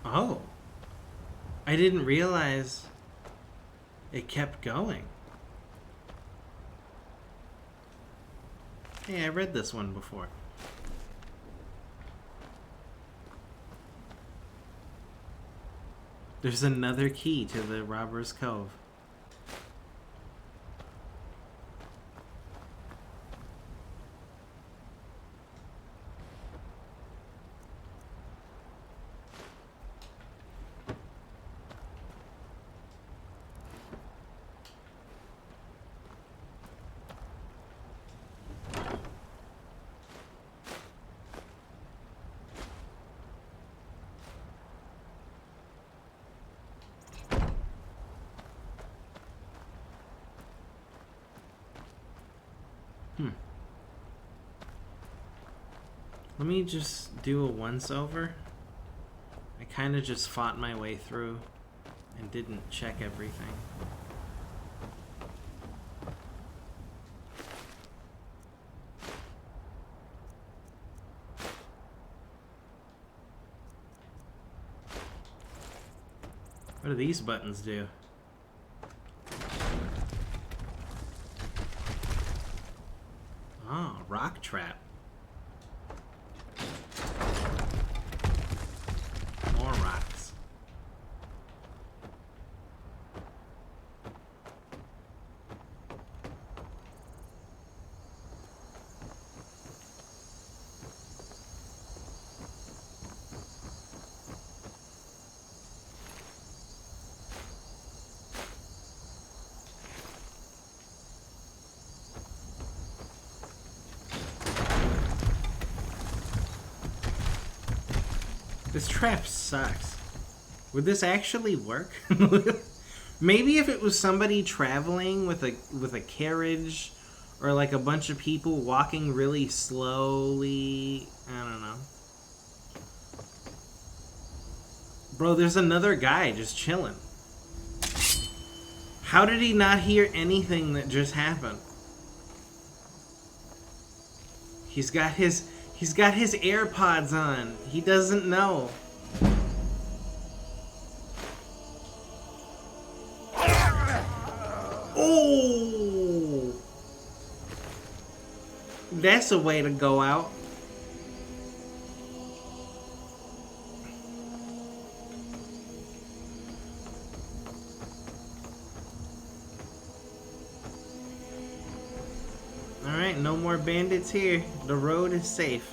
Oh. I didn't realize it kept going. Hey, I read this one before. There's another key to the Robber's Cove. Let me just do a once-over. I kind of just fought my way through and didn't check everything. What do these buttons do? Oh, rock trap. More rocks. This trap sucks. Would this actually work? Maybe if it was somebody traveling with a carriage, or like a bunch of people walking really slowly. I don't know. Bro, there's another guy just chilling. How did he not hear anything that just happened? He's got his AirPods on. He doesn't know. Oh! That's a way to go out. Alright, no more bandits here. The road is safe.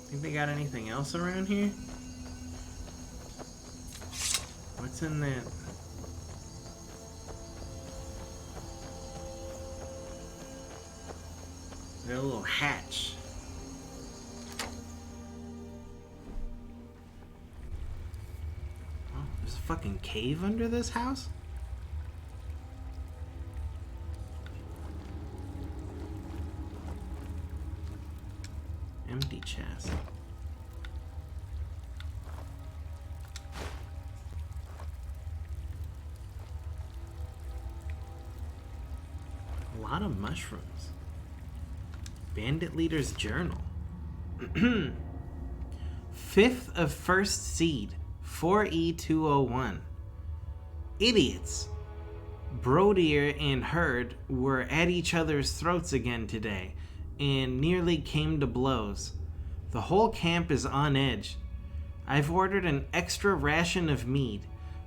Think they got anything else around here? What's in that? Got a little hatch. Oh, there's a fucking cave under this house? Empty chest. A lot of mushrooms. Bandit Leader's Journal. 5th of First Seed, 4E201. Idiots. Brodier and Herd were at each other's throats again today, and nearly came to blows. The whole camp is on edge. I've ordered an extra ration of meat,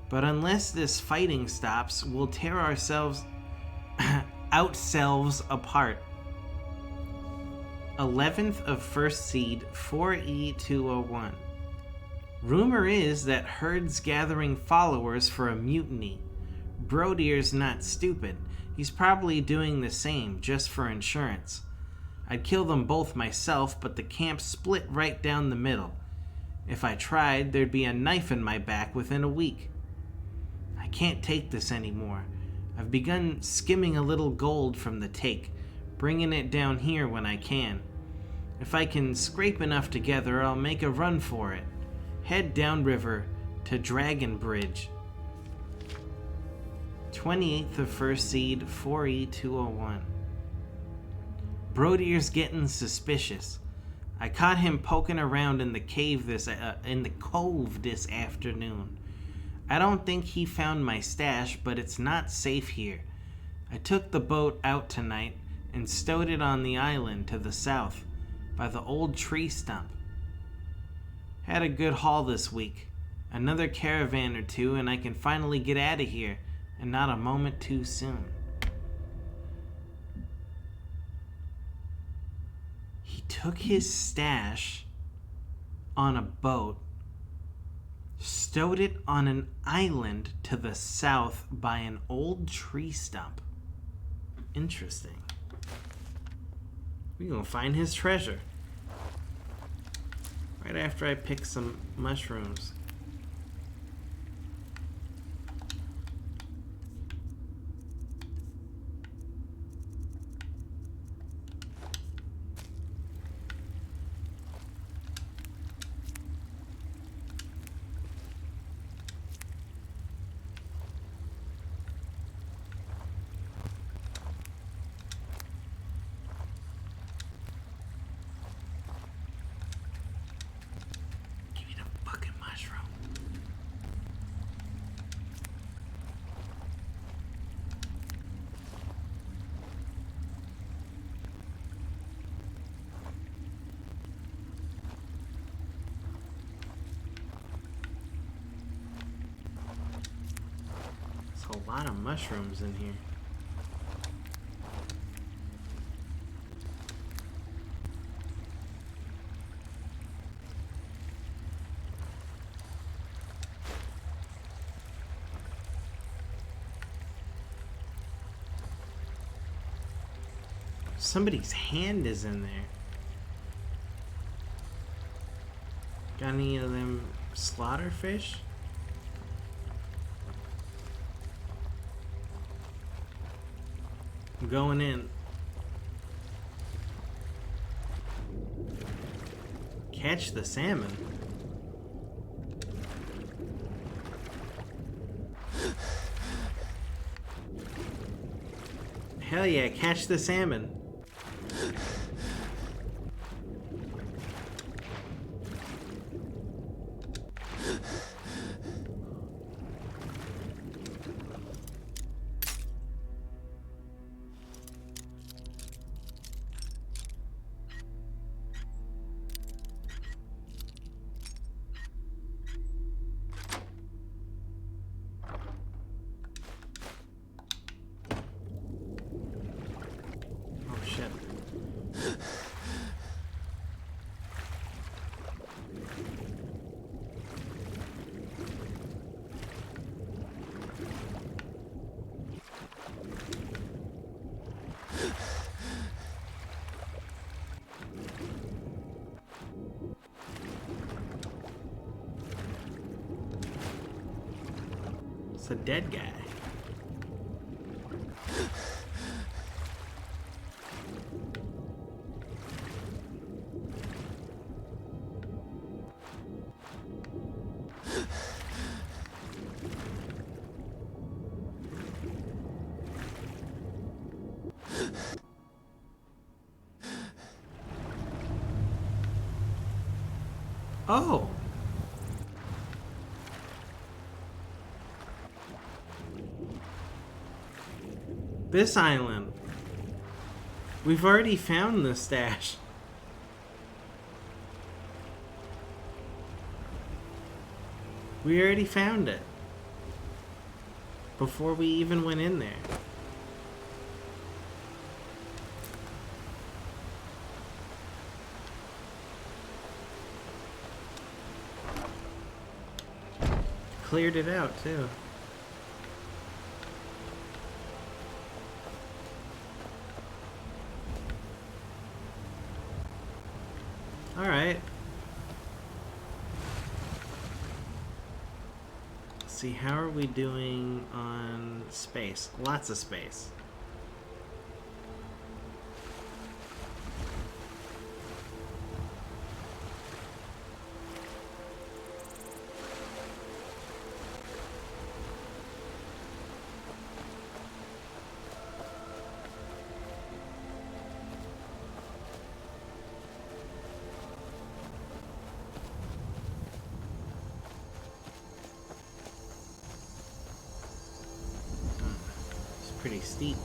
but unless this fighting stops, we'll tear ourselves apart. 11th of First Seed, 4E201. Rumor is that Herd's gathering followers for a mutiny. Brodier's not stupid. He's probably doing the same, just for insurance. I'd kill them both myself, but the camp split right down the middle. If I tried, there'd be a knife in my back within a week. I can't take this anymore. I've begun skimming a little gold from the take, bringing it down here when I can. If I can scrape enough together, I'll make a run for it. Head downriver to Dragon Bridge. 28th of First Seed, 4E201. Brodier's getting suspicious. I caught him poking around in the cove this afternoon. I don't think he found my stash, but it's not safe here. I took the boat out tonight and stowed it on the island to the south, by the old tree stump. Had a good haul this week. Another caravan or two and I can finally get out of here, and not a moment too soon. He took his stash on a boat, stowed it on an island to the south by an old tree stump. Interesting. We're gonna find his treasure. Right after I pick some mushrooms. A lot of mushrooms in here. Somebody's hand is in there. Got any of them slaughterfish? I'm going in. Catch the salmon. Hell yeah, catch the salmon. It's a dead guy. Oh. This island. We've already found the stash. We already found it. Before we even went in there. cleared it out, too. Alright. Let's see, how are we doing on space? Lots of space. Pretty steep.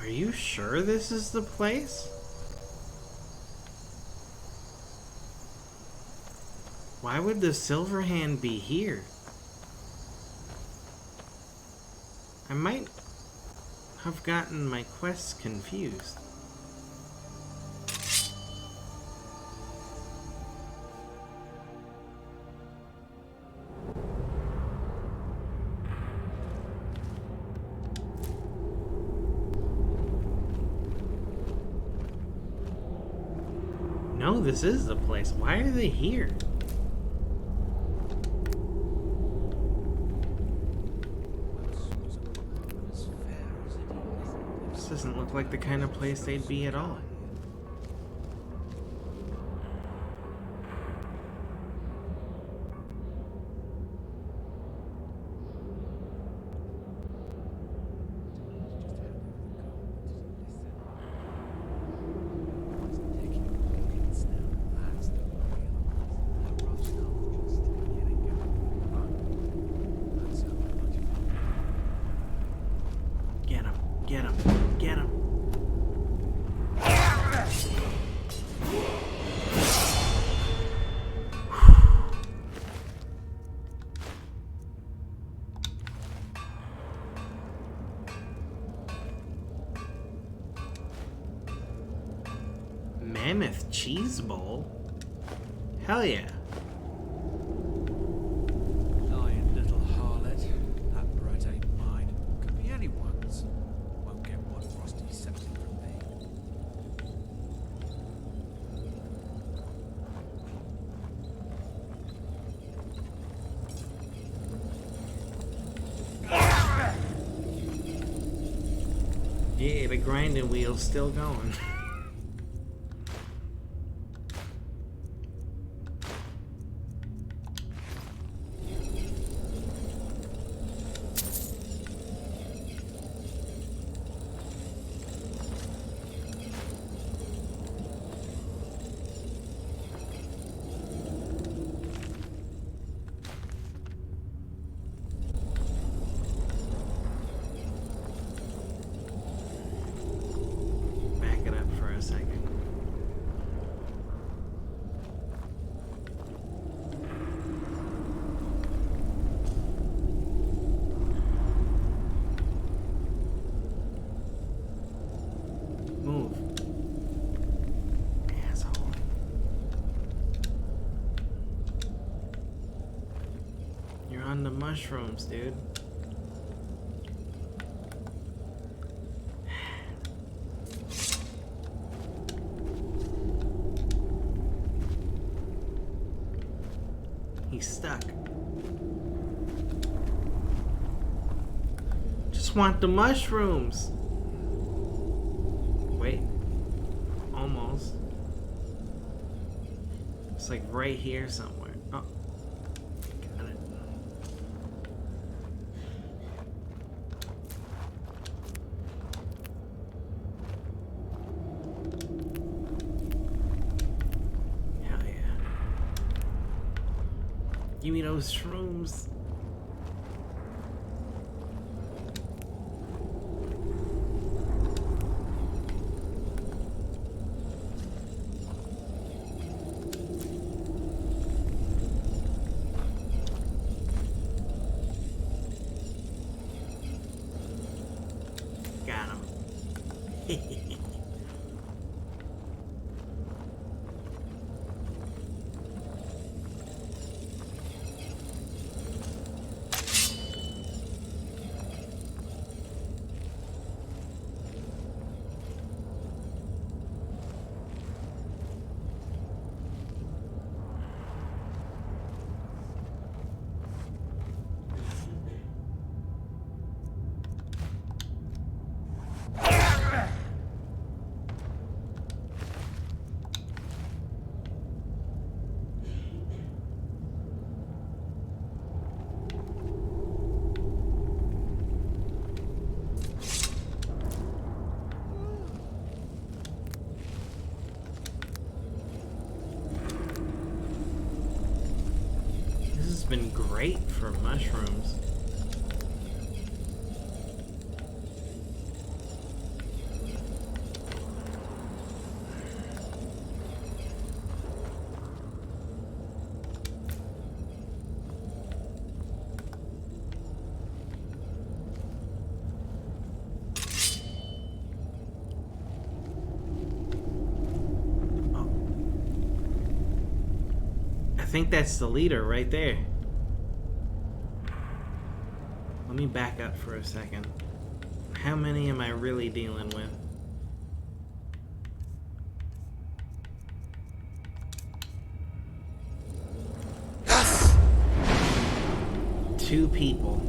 Are you sure this is the place? Why would the Silver Hand be here? I might have gotten my quests confused. No, this is the place. Why are they here? This doesn't look like the kind of place they'd be at all. Get him. Get him. Mammoth cheese bowl? Hell yeah. Lying little harlot. That brat ain't mine. Could be anyone's. Won't get one frosty septic from me. Yeah, the grinding wheel's still going. On the mushrooms, dude. He's stuck. Just want the mushrooms. Wait. Almost. It's like right here somewhere. Oh. Got it. Hell yeah. Give me those shrooms. Got him. Been great for mushrooms. Oh. I think that's the leader right there. Let me back up for a second. How many am I really dealing with? Yes! 2 people.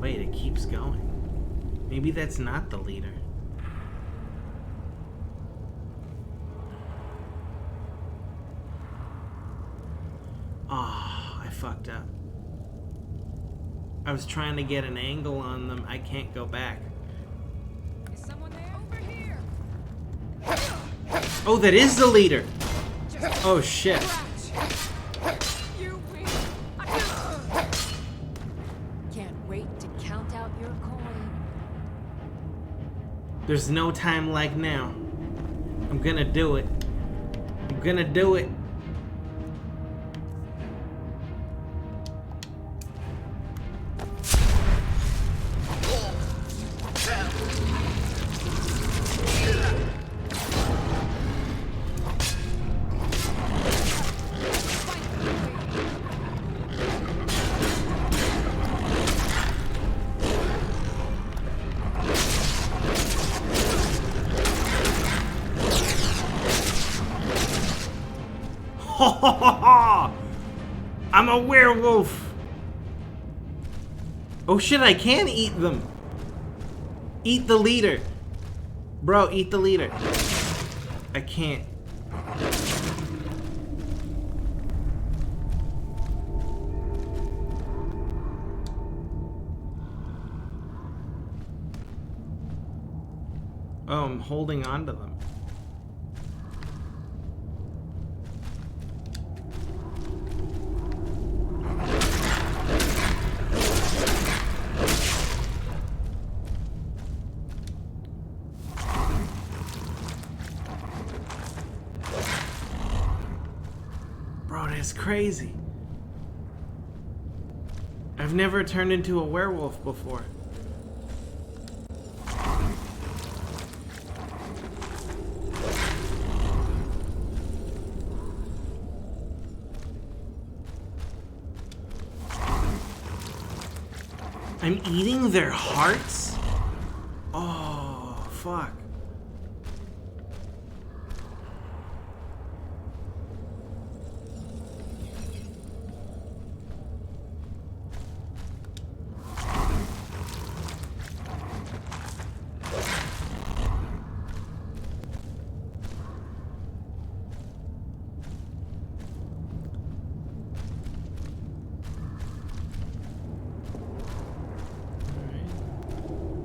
Wait, it keeps going. Maybe that's not the leader. Oh, I fucked up. I was trying to get an angle on them. I can't go back. Is someone there? Over here. Oh, that is the leader. Oh shit. You win. Can't wait to count out your coin. There's no time like now. I'm gonna do it. I'm gonna do it. I'm a werewolf. Oh shit, I can eat them. Eat the leader. Bro, eat the leader. I can't. Oh, I'm holding on to them. Bro, that's crazy. I've never turned into a werewolf before. I'm eating their hearts? Oh, fuck.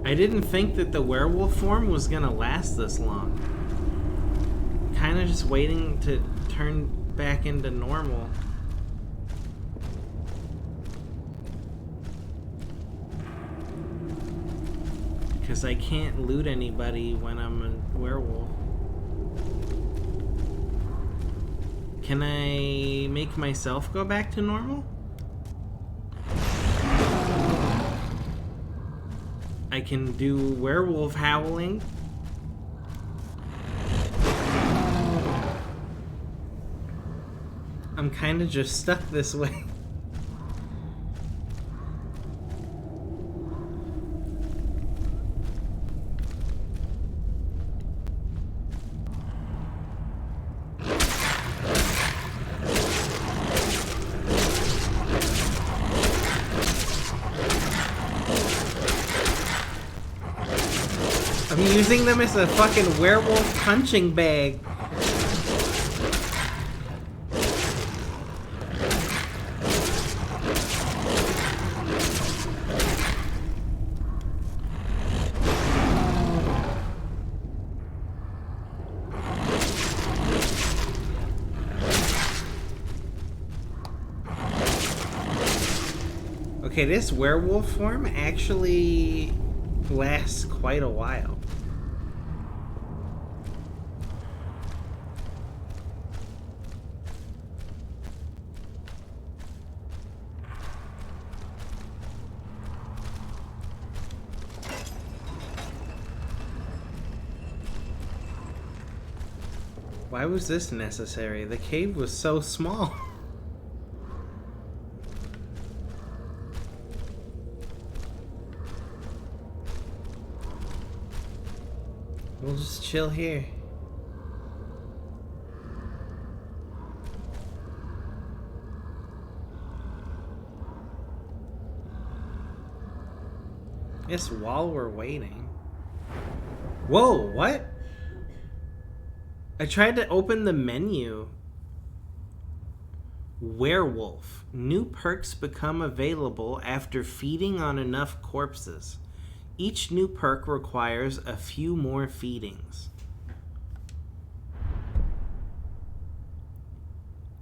I didn't think that the werewolf form was gonna last this long. Kinda just waiting to turn back into normal. Because I can't loot anybody when I'm a werewolf. Can I make myself go back to normal? I can do werewolf howling. I'm kind of just stuck this way. I'm using them as a fucking werewolf punching bag. Okay, this werewolf form actually lasts quite a while. Why was this necessary? The cave was so small. We'll just chill here. Yes, while we're waiting. Whoa, what? I tried to open the menu. Werewolf. New perks become available after feeding on enough corpses. Each new perk requires a few more feedings.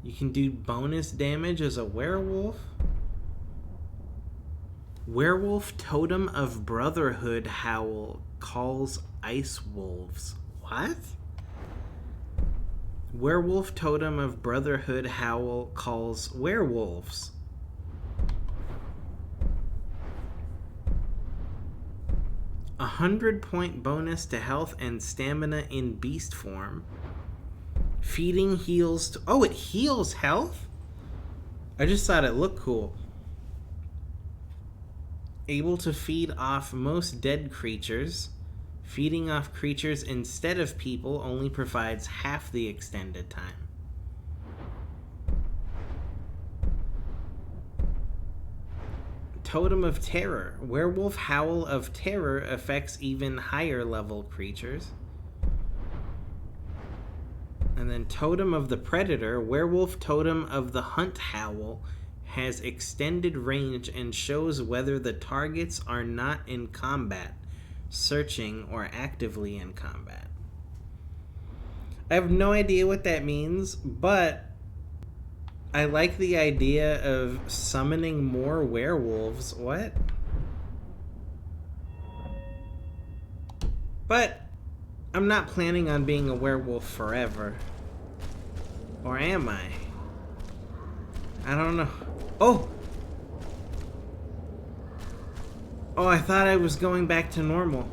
You can do bonus damage as a werewolf. Werewolf Totem of Brotherhood Howl calls ice wolves. What? Werewolf Totem of Brotherhood Howl calls werewolves. A 100-point bonus to health and stamina in beast form. Feeding heals... Oh, it heals health? I just thought it looked cool. Able to feed off most dead creatures. Feeding off creatures instead of people only provides half the extended time. Totem of Terror. Werewolf Howl of Terror affects even higher level creatures. And then Totem of the Predator. Werewolf Totem of the Hunt Howl has extended range and shows whether the targets are not in combat, searching, or actively in combat. I have no idea what that means, but I like the idea of summoning more werewolves. What? But I'm not planning on being a werewolf forever. Or am I? I don't know. Oh! Oh, I thought I was going back to normal.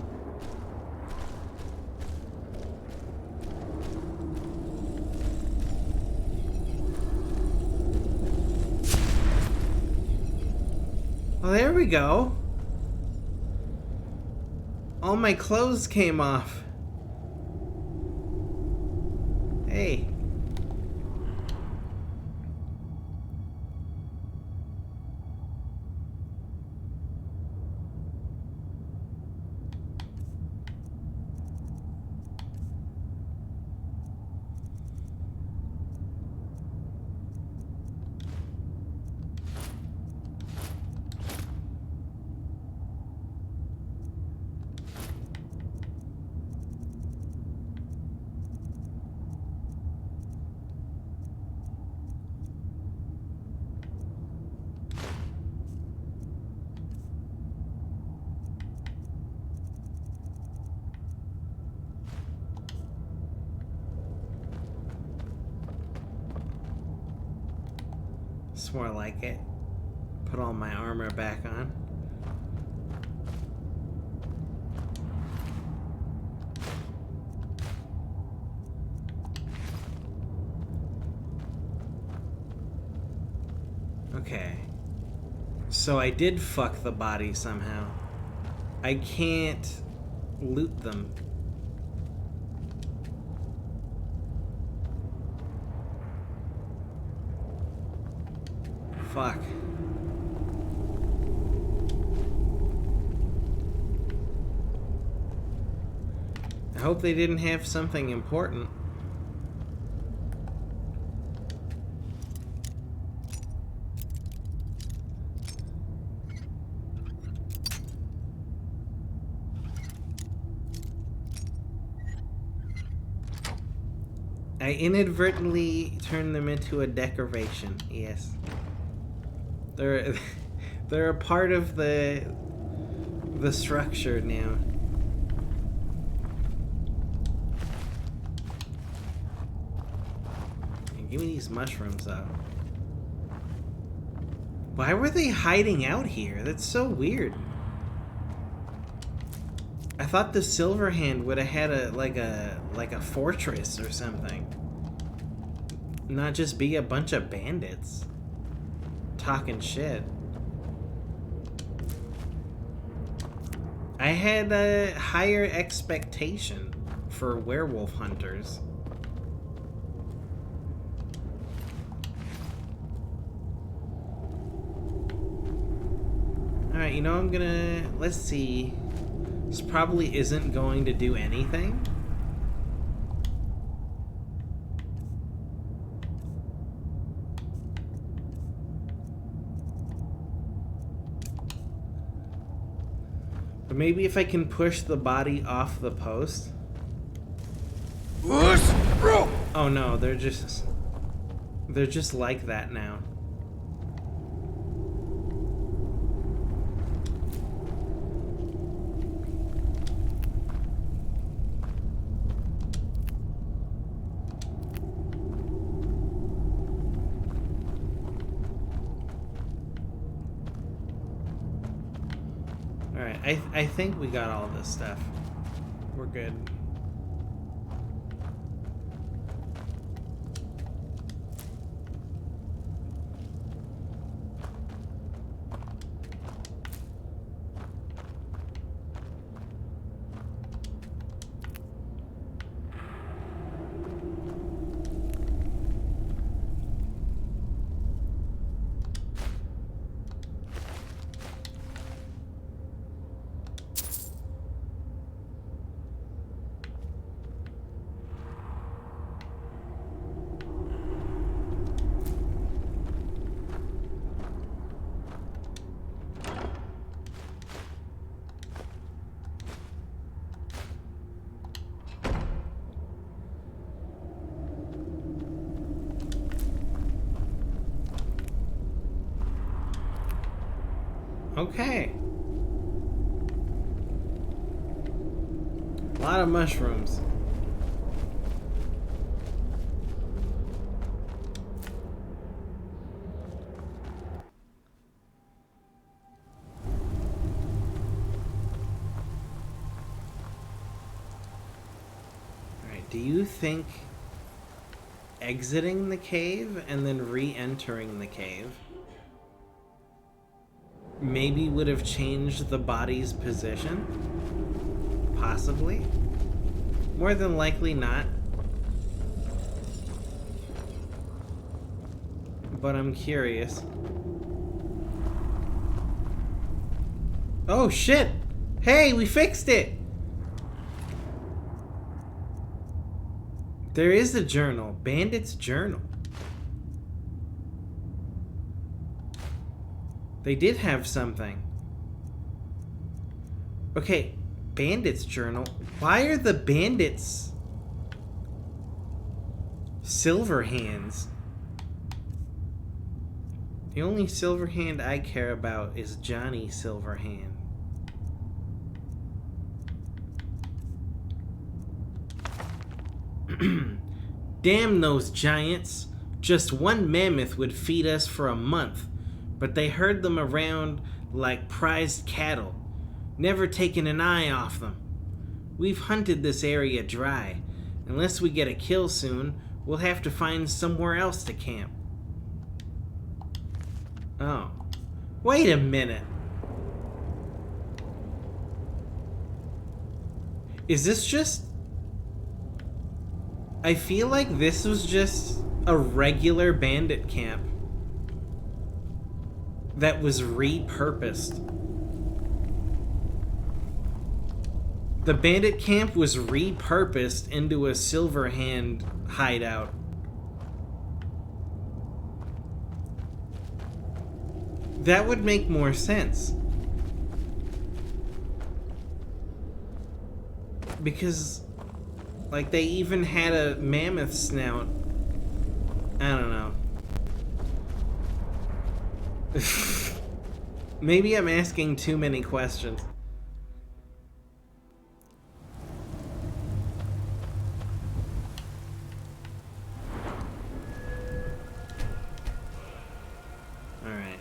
Well, there we go. All my clothes came off. Hey. It's more like it. Put all my armor back on. Okay. So I did fuck the body somehow. I can't loot them. Fuck. I hope they didn't have something important. I inadvertently turned them into a decoration. Yes. They're a part of the structure now. Give me these mushrooms though. Why were they hiding out here? That's so weird. I thought the Silverhand would have had a like a fortress or something. Not just be a bunch of bandits talking shit. I had a higher expectation for werewolf hunters. Alright, you know, let's see. This probably isn't going to do anything. But maybe if I can push the body off the post. Oh no, they're just like that now. I think we got all this stuff. We're good. Okay. A lot of mushrooms. Alright, do you think exiting the cave and then re-entering the cave maybe would have changed the body's position? Possibly. More than likely not. But I'm curious. Oh shit! Hey, we fixed it! There is a journal. Bandit's journal. They did have something. Okay, Bandit's journal. Why are the bandits silver hands? The only silver hand I care about is Johnny Silverhand. Damn those giants. Just one mammoth would feed us for a month, but they herd them around like prized cattle, never taking an eye off them. We've hunted this area dry. Unless we get a kill soon, we'll have to find somewhere else to camp. Oh. Wait a minute. Is this just... I feel like this was just a regular bandit camp that was repurposed. The bandit camp was repurposed into a Silverhand hideout. That would make more sense. Because, like, they even had a mammoth snout. I don't know. Maybe I'm asking too many questions. Alright.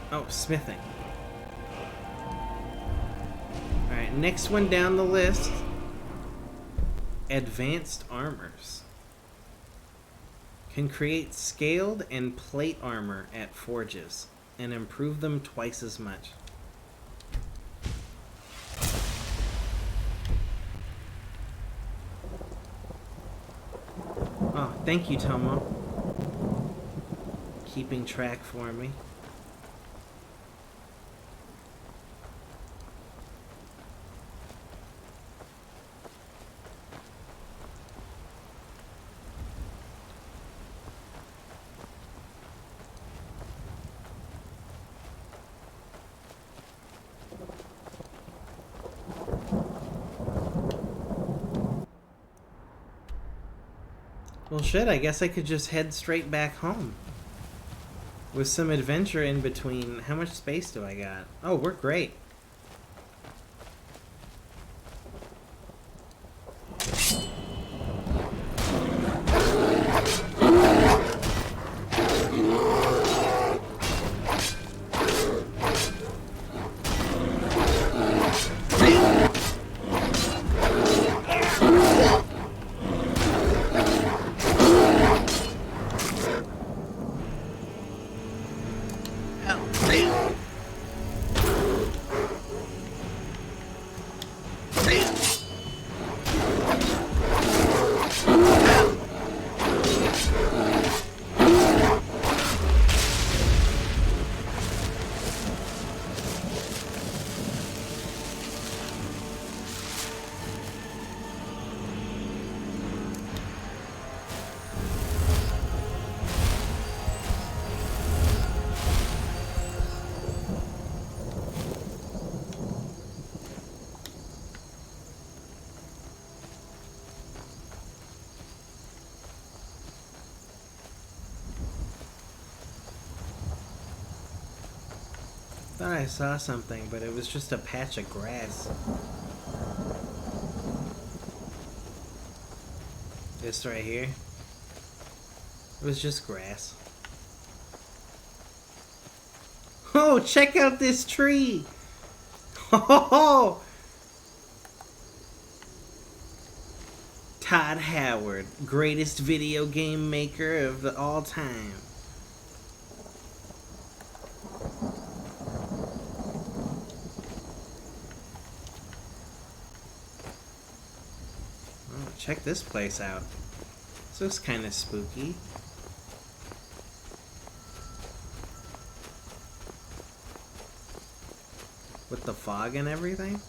Oh, smithing. Alright, next one down the list. Advanced armors. Can create scaled and plate armor at forges and improve them twice as much. Oh, thank you, Tomo. Keeping track for me. Well, shit, I guess I could just head straight back home. With some adventure in between. How much space do I got? Oh, we're great. Thought I saw something, but it was just a patch of grass. This right here. It was just grass. Oh, check out this tree! Oh! Todd Howard, greatest video game maker of all time. check this place out. This looks kind of spooky. With the fog and everything.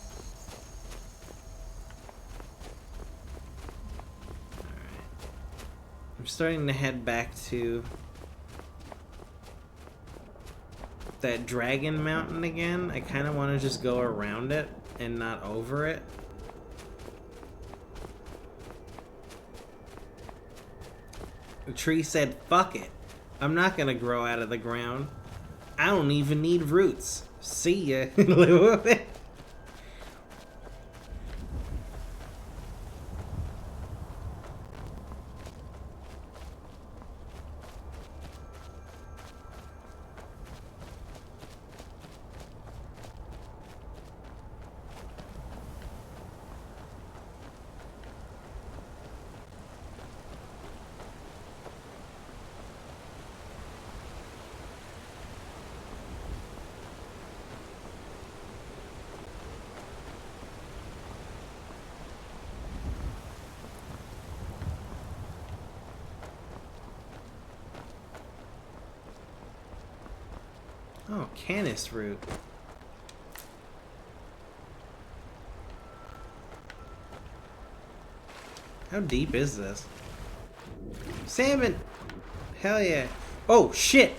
I'm starting to head back to that Dragon Mountain again. I kind of want to just go around it and not over it. The tree said, fuck it. I'm not gonna grow out of the ground. I don't even need roots. See ya. Oh, canis root. How deep is this? Salmon! Hell yeah. Oh, shit!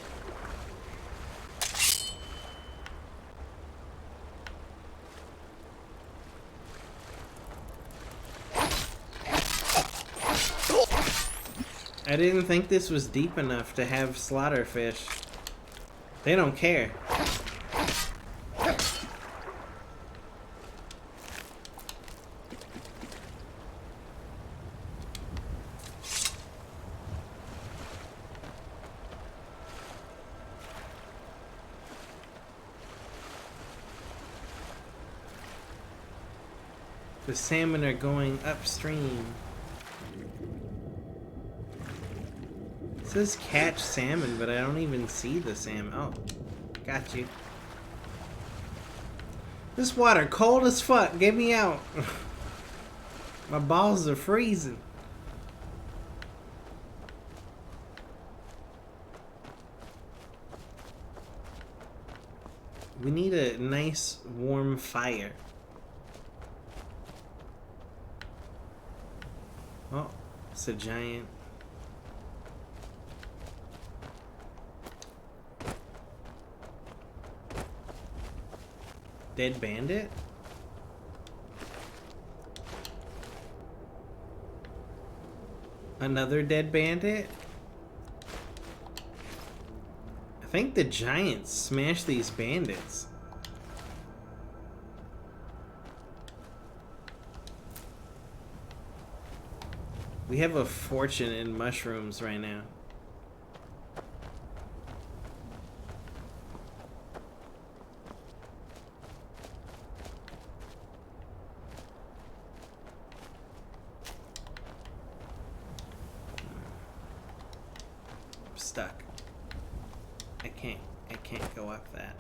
I didn't think this was deep enough to have slaughterfish. They don't care. The salmon are going upstream. It says catch salmon, but I don't even see the salmon. Oh, got you. This water cold as fuck. Get me out. My balls are freezing. We need a nice warm fire. Oh, it's a giant. Dead bandit? Another dead bandit? I think the giants smashed these bandits. We have a fortune in mushrooms right now. Stuck. I can't go up that.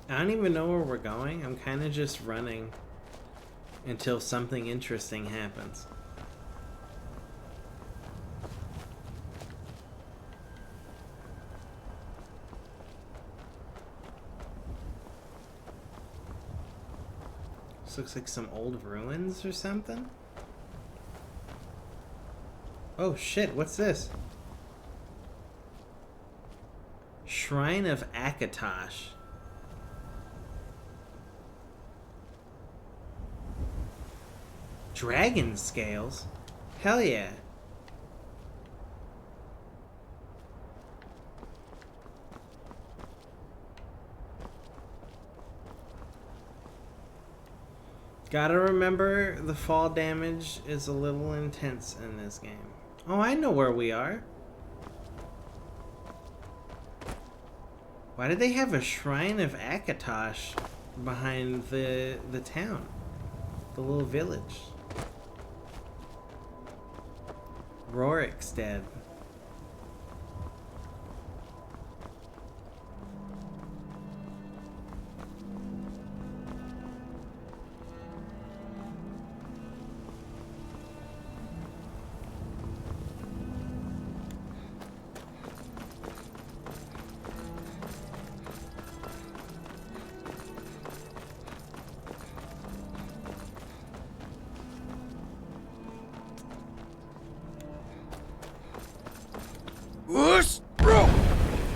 I don't even know where we're going. I'm kind of just running until something interesting happens. This looks like some old ruins or something. Oh shit, what's this? Shrine of Akatosh. Dragon scales? Hell yeah. Gotta remember the fall damage is a little intense in this game. Oh, I know where we are. Why did they have a shrine of Akatosh behind the town? The little village. Rorik's dead.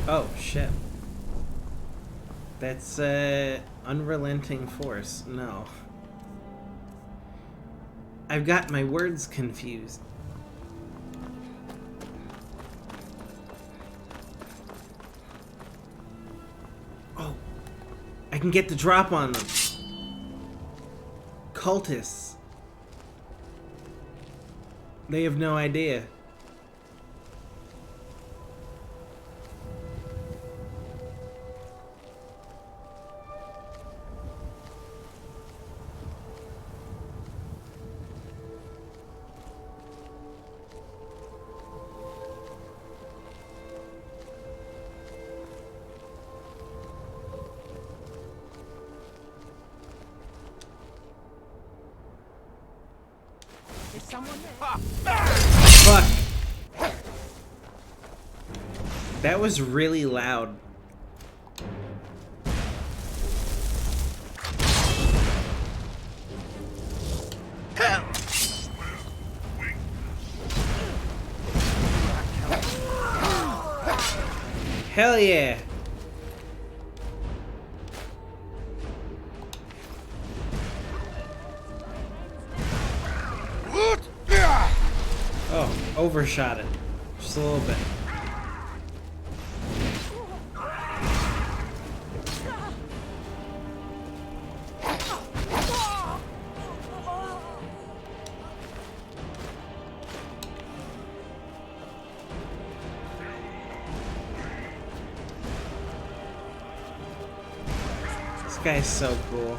Oh shit. That's unrelenting force. No. I've got my words confused. Oh. I can get the drop on them. Cultists. They have no idea. Is someone there? Fuck. That was really loud. Hell yeah. Oh, overshot it. Just a little bit. This guy's so cool.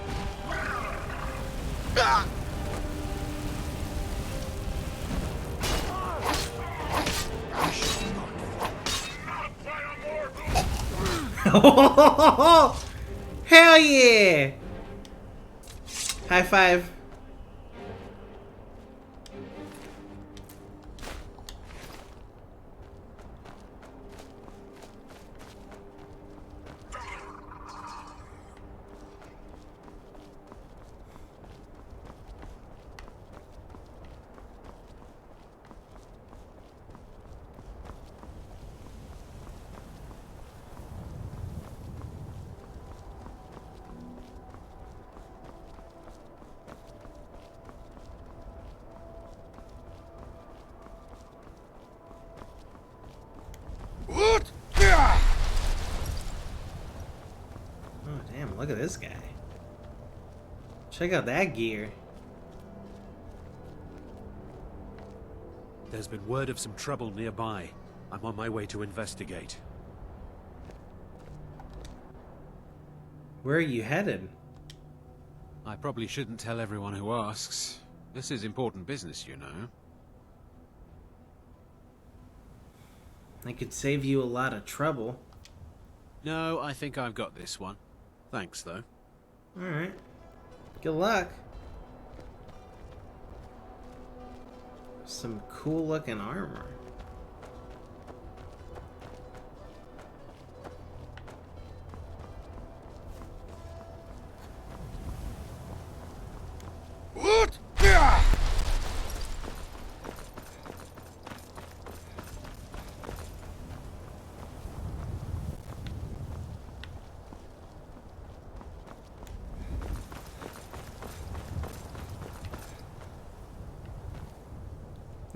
Hell yeah! High five. Oh damn, look at this guy. Check out that gear. There's been word of some trouble nearby. I'm on my way to investigate. Where are you headed? I probably shouldn't tell everyone who asks. This is important business, you know. I could save you a lot of trouble. No, I think I've got this one. Thanks, though. Alright. Good luck. Some cool looking armor.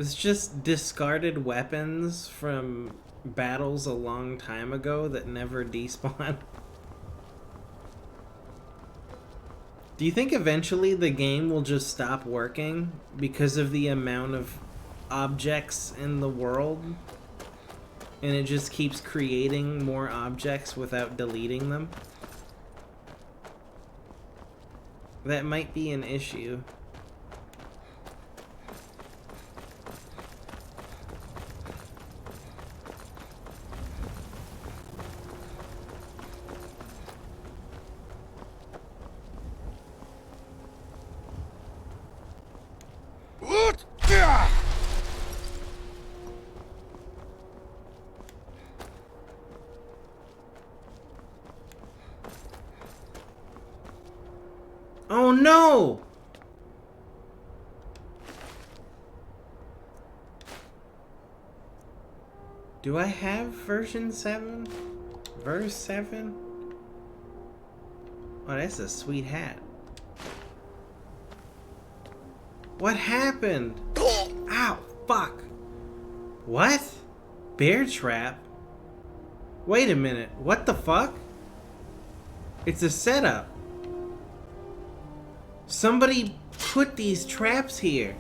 It's just discarded weapons from battles a long time ago that never despawn. Do you think eventually the game will just stop working because of the amount of objects in the world? And it just keeps creating more objects without deleting them? That might be an issue. Oh no! Do I have version 7? Verse 7? Oh, that's a sweet hat. What happened? Ow, fuck. What? Bear trap? Wait a minute, what the fuck? It's a setup. Somebody put these traps here.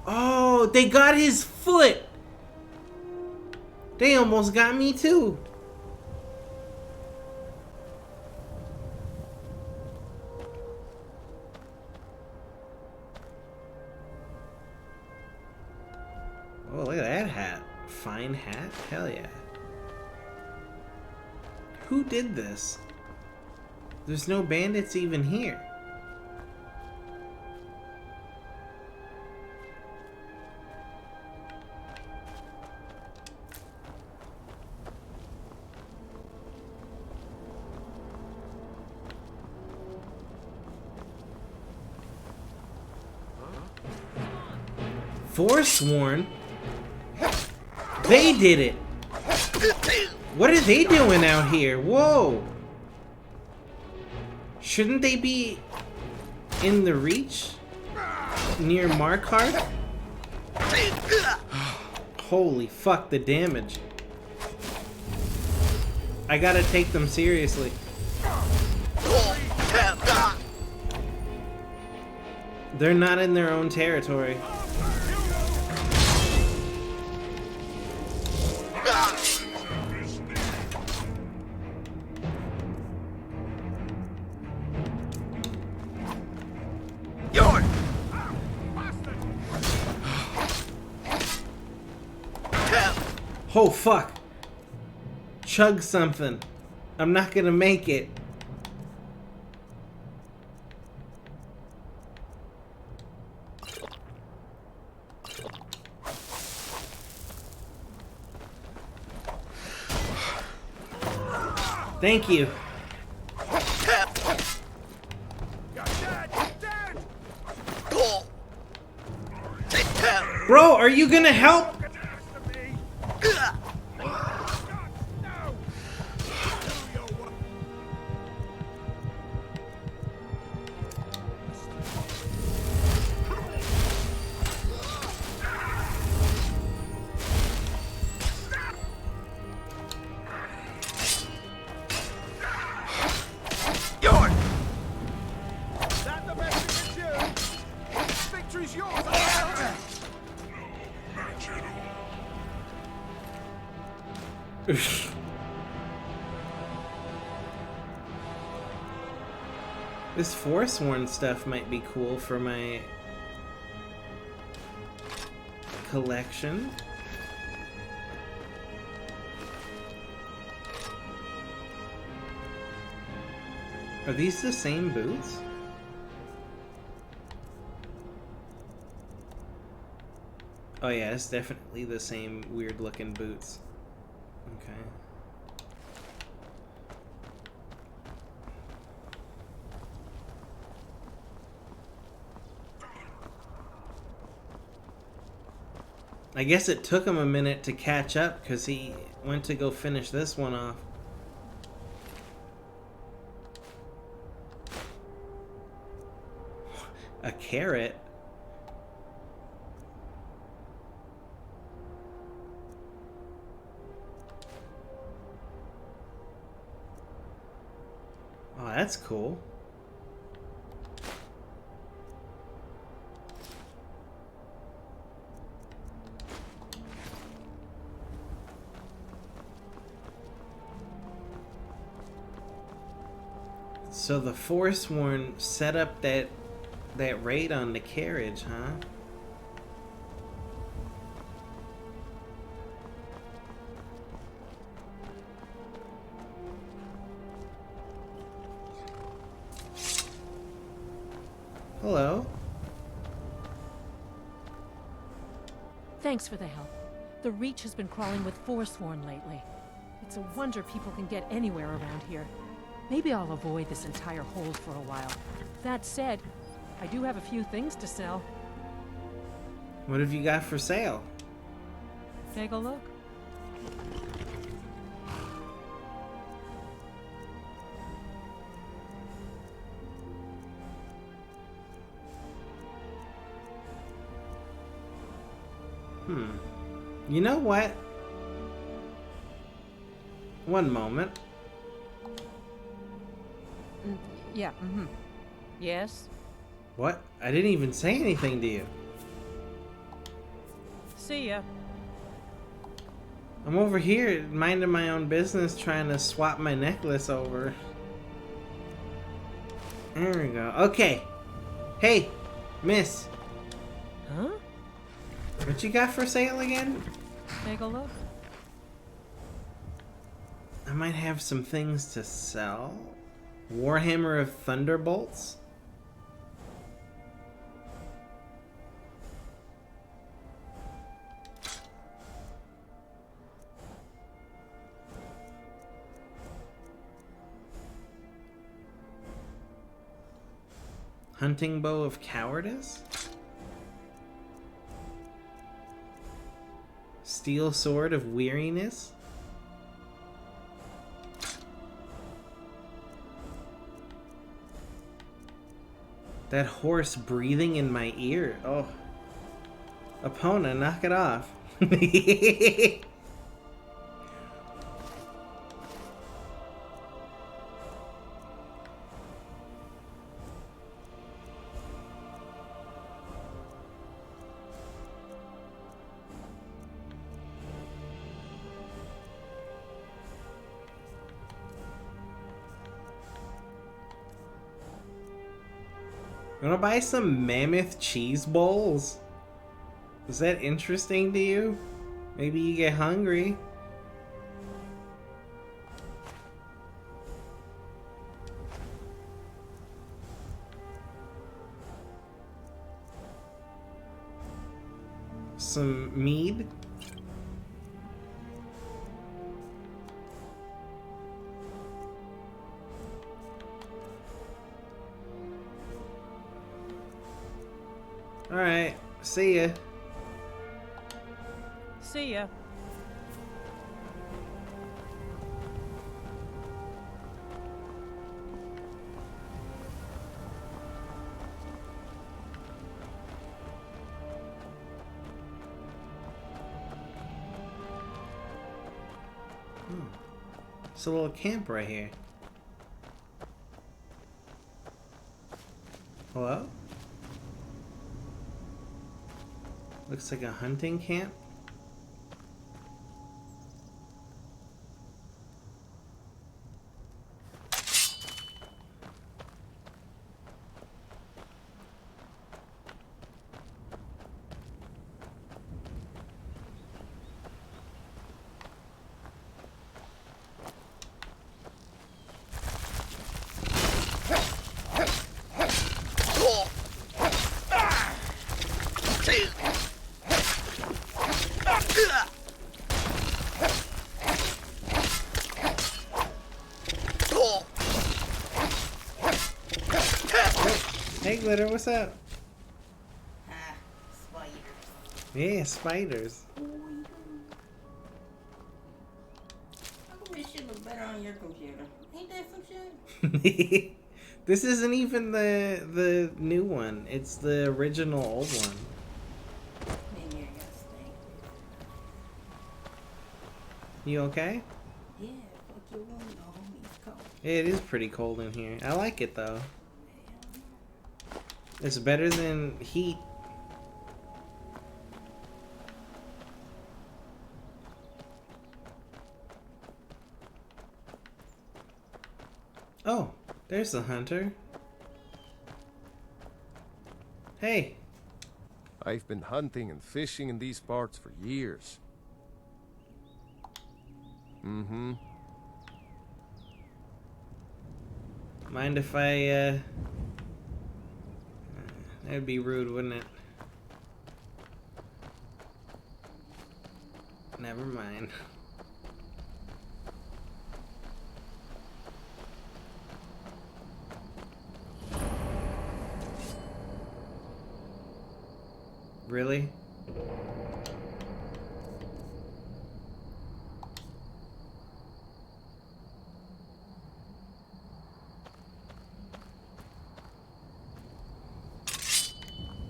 Oh, they got his foot. They almost got me too. Oh, look at that hat. Fine hat? Hell yeah. Who did this? There's no bandits even here. Forsworn? They did it! What are they doing out here? Whoa! Shouldn't they be in the reach? Near Markarth? Holy fuck, the damage. I gotta take them seriously. They're not in their own territory. Oh fuck. Chug something. I'm not gonna make it. Thank you. Bro, are you gonna help? This Forsworn stuff might be cool for my collection. Are these the same boots? Oh yeah, it's definitely the same weird looking boots. Okay. I guess it took him a minute to catch up because he went to go finish this one off. A carrot? Oh, that's cool. So the Forsworn set up that raid on the carriage, huh? Hello. Thanks for the help. The Reach has been crawling with Forsworn lately. It's a wonder people can get anywhere around here. Maybe I'll avoid this entire hold for a while. That said, I do have a few things to sell. What have you got for sale? Take a look. You know what? One moment. Yeah, Yes? What? I didn't even say anything to you. See ya. I'm over here minding my own business trying to swap my necklace over. There we go. Okay. Hey, miss. Huh? What you got for sale again? Take a look. I might have some things to sell. Warhammer of Thunderbolts? Hunting Bow of Cowardice? Steel Sword of Weariness? That horse breathing in my ear. Oh. Epona, knock it off. Wanna buy some mammoth cheese bowls? Is that interesting to you? Maybe you get hungry. Some mead? Alright, see ya. See ya. It's a little camp right here. Hello? Looks like a hunting camp. Hey Glitter, what's up? Spiders. Yeah, spiders. I wish it looked better on your computer. Ain't that some shit? This isn't even the new one. It's the original old one. Maybe I got stink. You okay? Yeah, fuck It is pretty cold in here. I like it though. It's better than heat. Oh, there's the hunter. Hey. I've been hunting and fishing in these parts for years. Mm-hmm. Mind if I, that'd be rude, wouldn't it? Never mind. Really?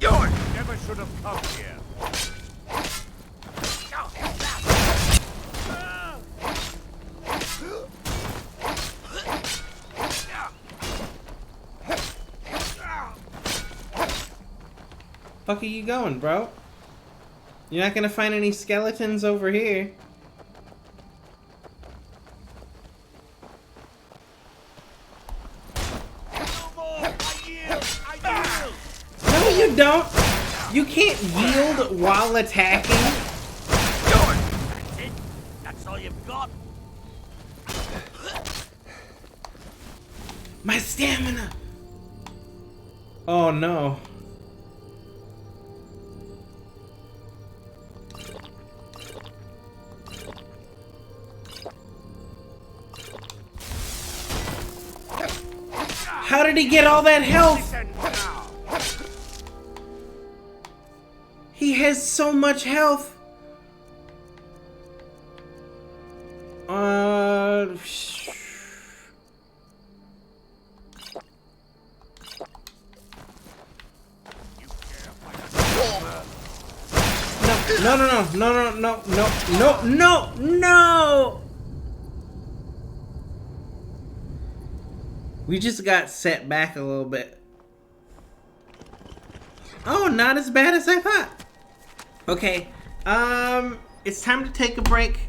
You never should have come here. Fuck are you going, bro? You're not gonna find any skeletons over here. No, you don't. You can't yield while attacking. That's it. That's all you've got. My stamina. Oh no. How did he get all that health? He has so much health. No. We just got set back a little bit. Oh, not as bad as I thought. Okay, it's time to take a break.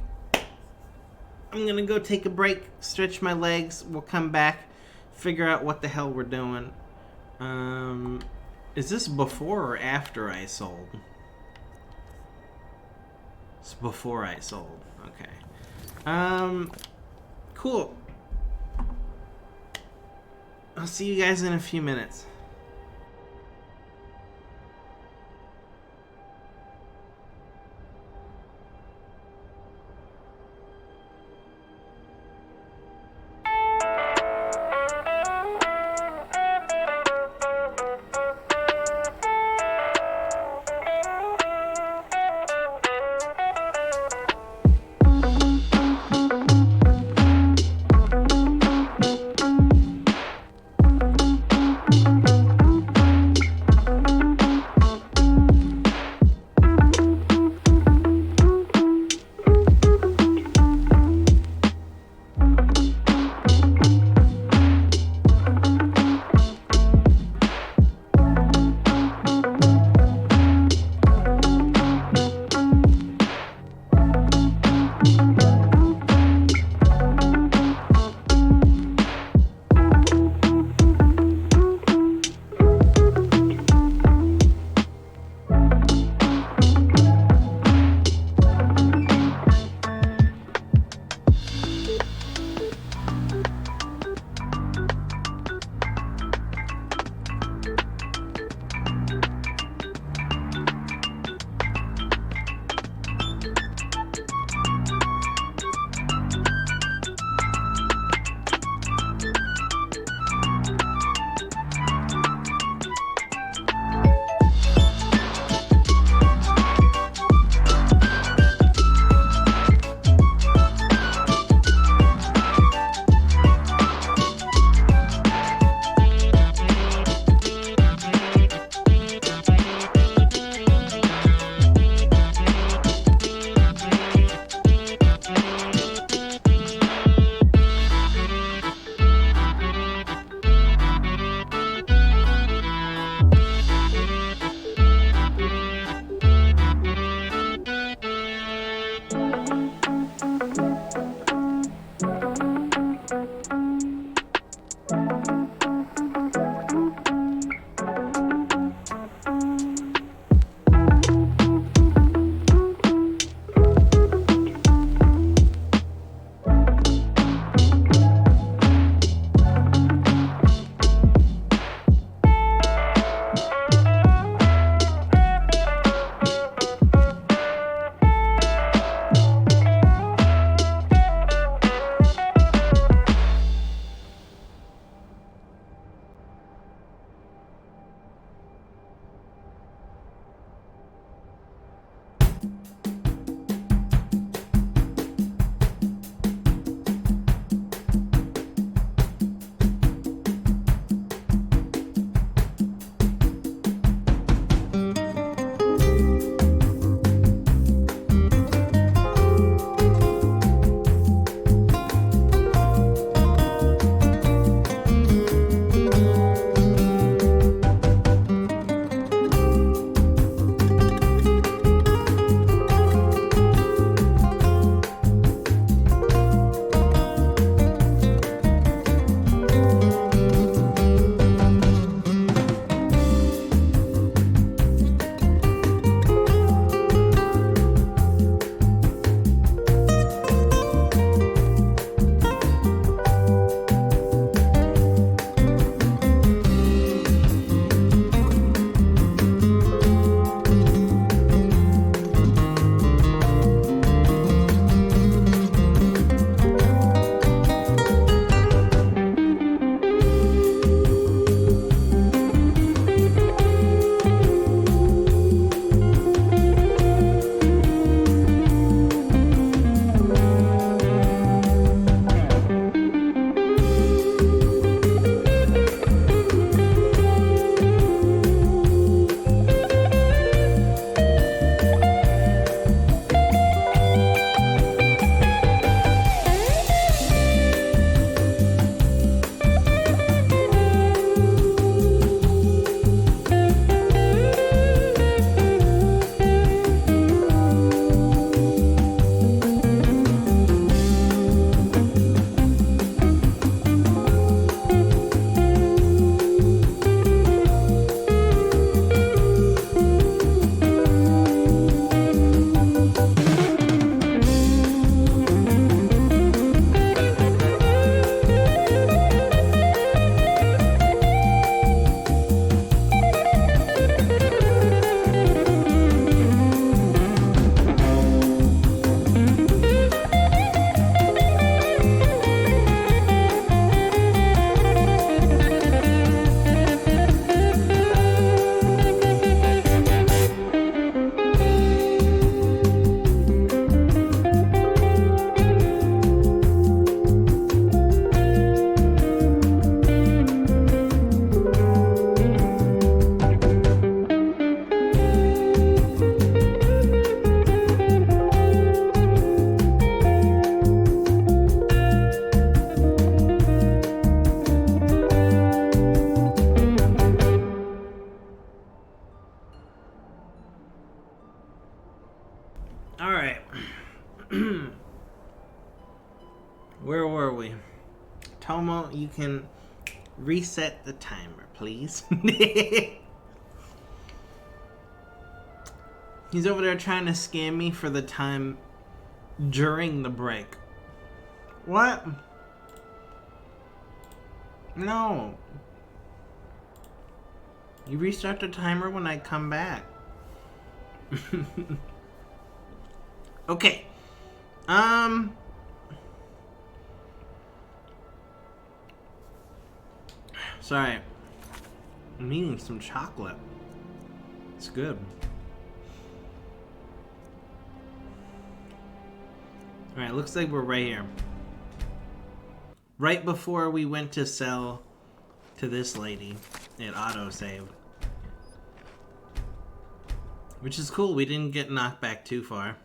I'm gonna go take a break, stretch my legs. We'll come back, figure out what the hell we're doing. Is this before or after I sold? It's before I sold. Okay. Cool. I'll see you guys in a few minutes. Where were we? Tomo, you can reset the timer, please. He's over there trying to scam me for the time during the break. What? No. You restart the timer when I come back. Okay. Sorry. I'm eating some chocolate. It's good. Alright, looks like we're right here. Right before we went to sell to this lady, it auto-saved. Which is cool, we didn't get knocked back too far.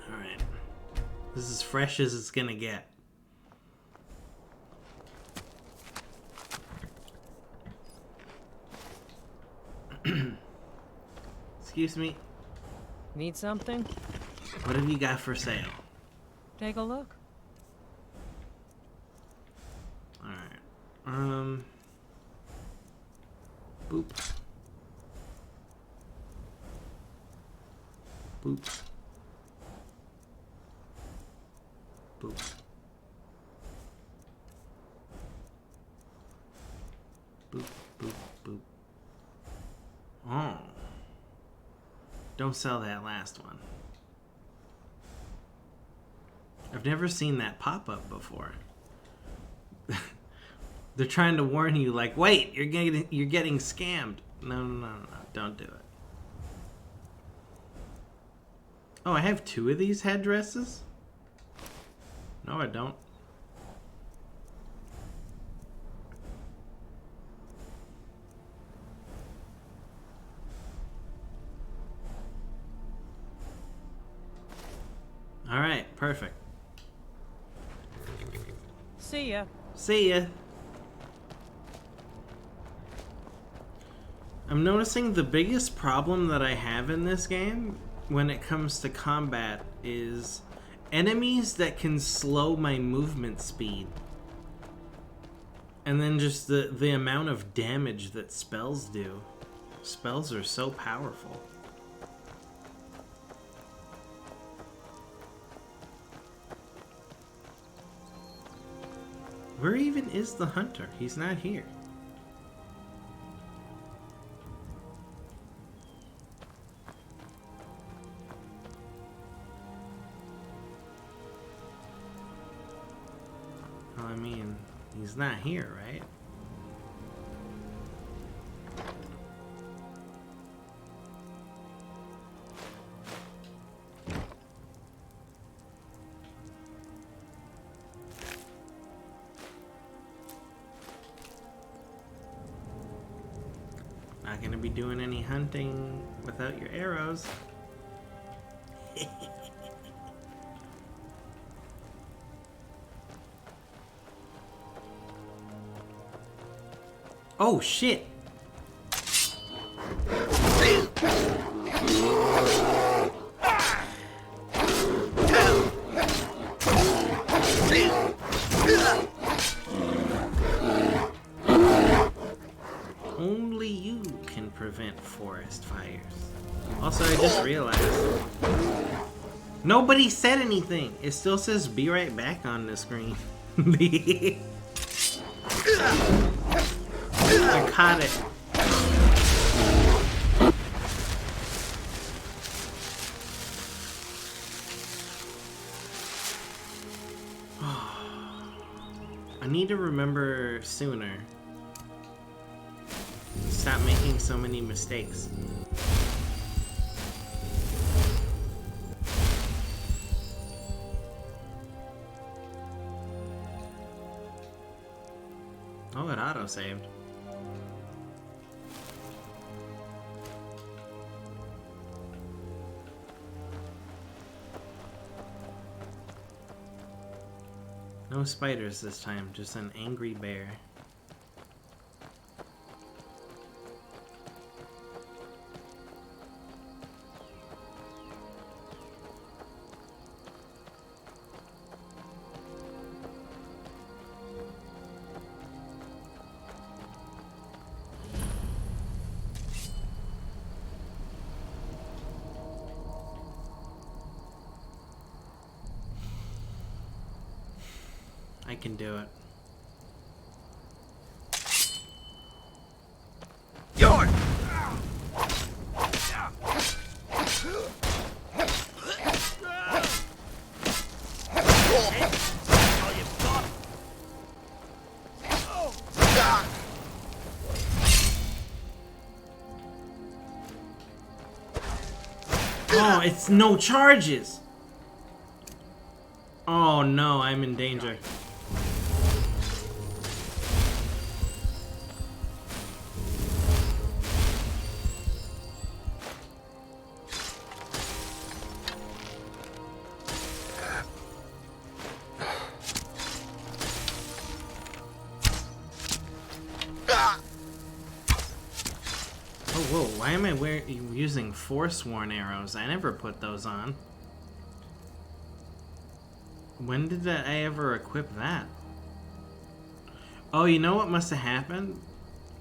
Alright. This is as fresh as it's gonna get. Excuse me. Need something? What have you got for sale? Take a look. Alright. Boop. Boop. Boop. Boop, boop, boop. Oh. Don't sell that last one. I've never seen that pop up before. They're trying to warn you, like, wait, you're getting scammed. No, don't do it. Oh, I have 2 of these headdresses? No, I don't. All right, perfect. See ya. See ya. I'm noticing the biggest problem that I have in this game when it comes to combat is enemies that can slow my movement speed. And then just the amount of damage that spells do. Spells are so powerful. Where even is the hunter? He's not here. Well, I mean, he's not here, right? Not gonna be doing any hunting without your arrows. Oh shit! Only you can prevent forest fires. Also, I just realized nobody said anything. It still says "be right back" on the screen. I caught it. I need to remember sooner. Stop making so many mistakes. Oh, it auto-saved. No spiders this time, just an angry bear. I can do it. Yours! Oh, it's no charges! Oh no, I'm in danger. Oh, whoa, why am I using Forsworn arrows? I never put those on. When did I ever equip that? Oh, you know what must have happened?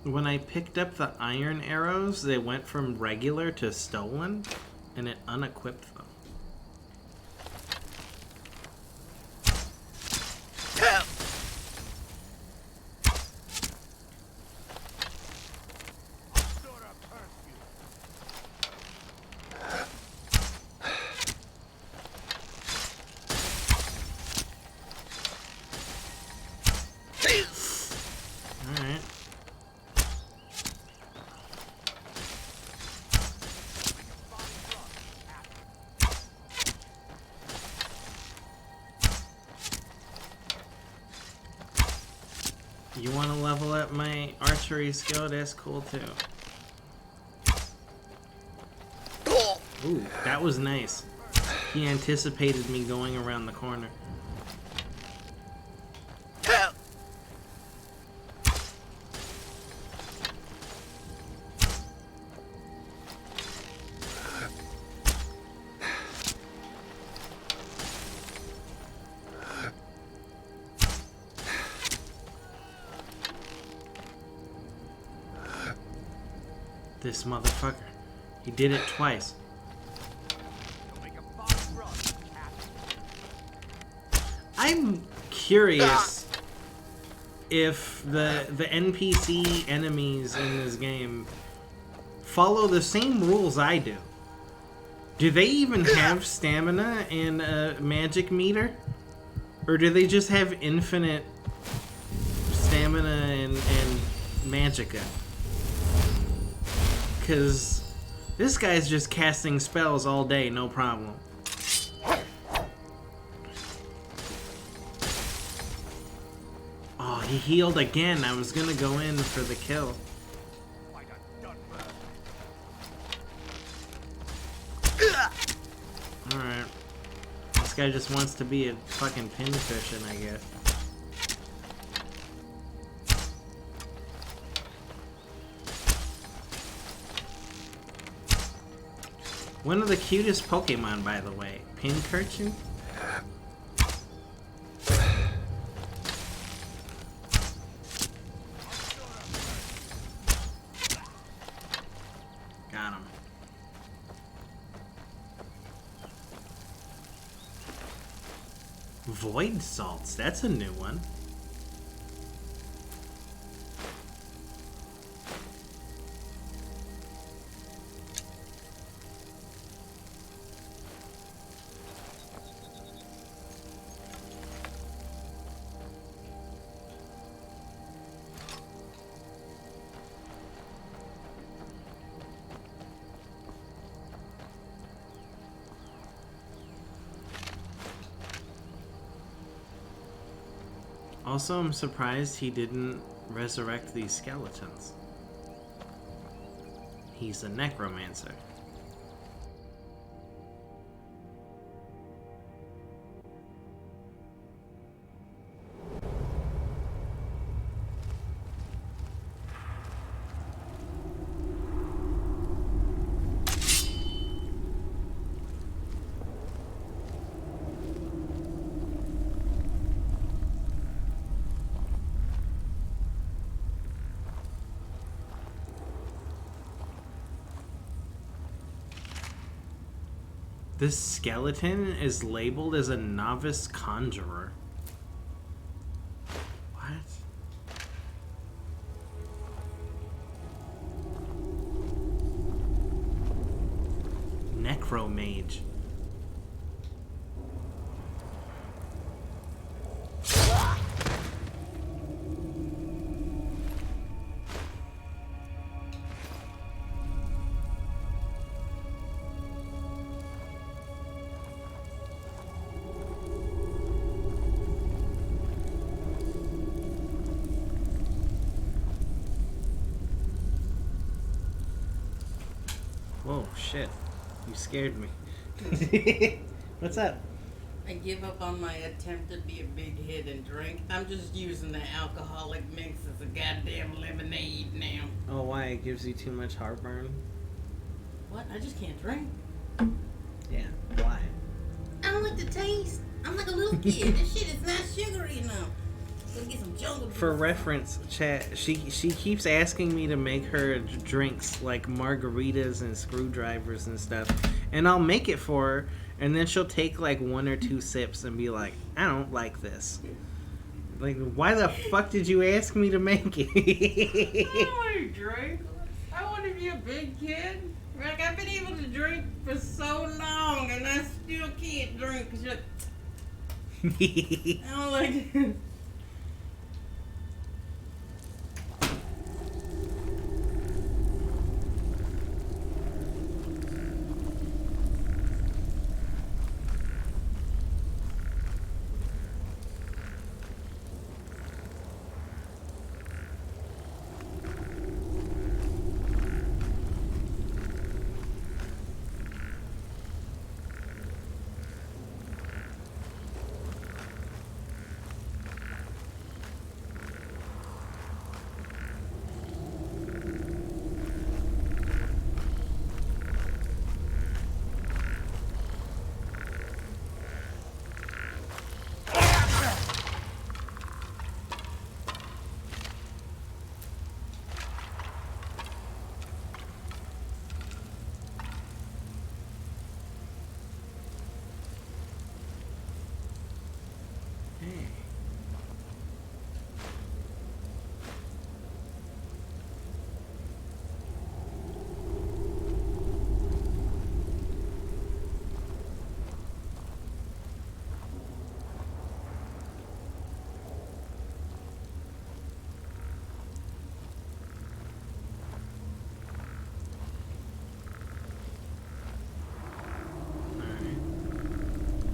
When I picked up the iron arrows, they went from regular to stolen, and it unequipped them. Alright. You want to level up my archery skill? That's cool too. Ooh, that was nice. He anticipated me going around the corner. This motherfucker. He did it twice. I'm curious if the NPC enemies in this game follow the same rules I do. Do they even have stamina and a magic meter? Or do they just have infinite stamina and magicka? Because this guy's just casting spells all day, no problem. Oh, he healed again. I was gonna go in for the kill. Alright. This guy just wants to be a fucking pinfishing, I guess. One of the cutest Pokemon, by the way. Pincurchin? Got him. Void salts, that's a new one. Also, I'm surprised he didn't resurrect these skeletons. He's a necromancer. This skeleton is labeled as a novice conjurer. pro mage. Whoa, shit. You scared me. What's up? I give up on my attempt to be a big hit and drink. I'm just using the alcoholic mix as a goddamn lemonade now. Oh, why? It gives you too much heartburn? What? I just can't drink. Yeah, why? I don't like the taste. I'm like a little kid. This shit is not sugary enough. Let's get some jungle juice. For reference, chat, she keeps asking me to make her drinks like margaritas and screwdrivers and stuff, and I'll make it for her, and then she'll take like 1 or 2 sips and be like, I don't like this. Like, why the fuck did you ask me to make it? I don't want to drink. I want to be a big kid. Like, I've been able to drink for so long, and I still can't drink. Cause you're like, I don't like it.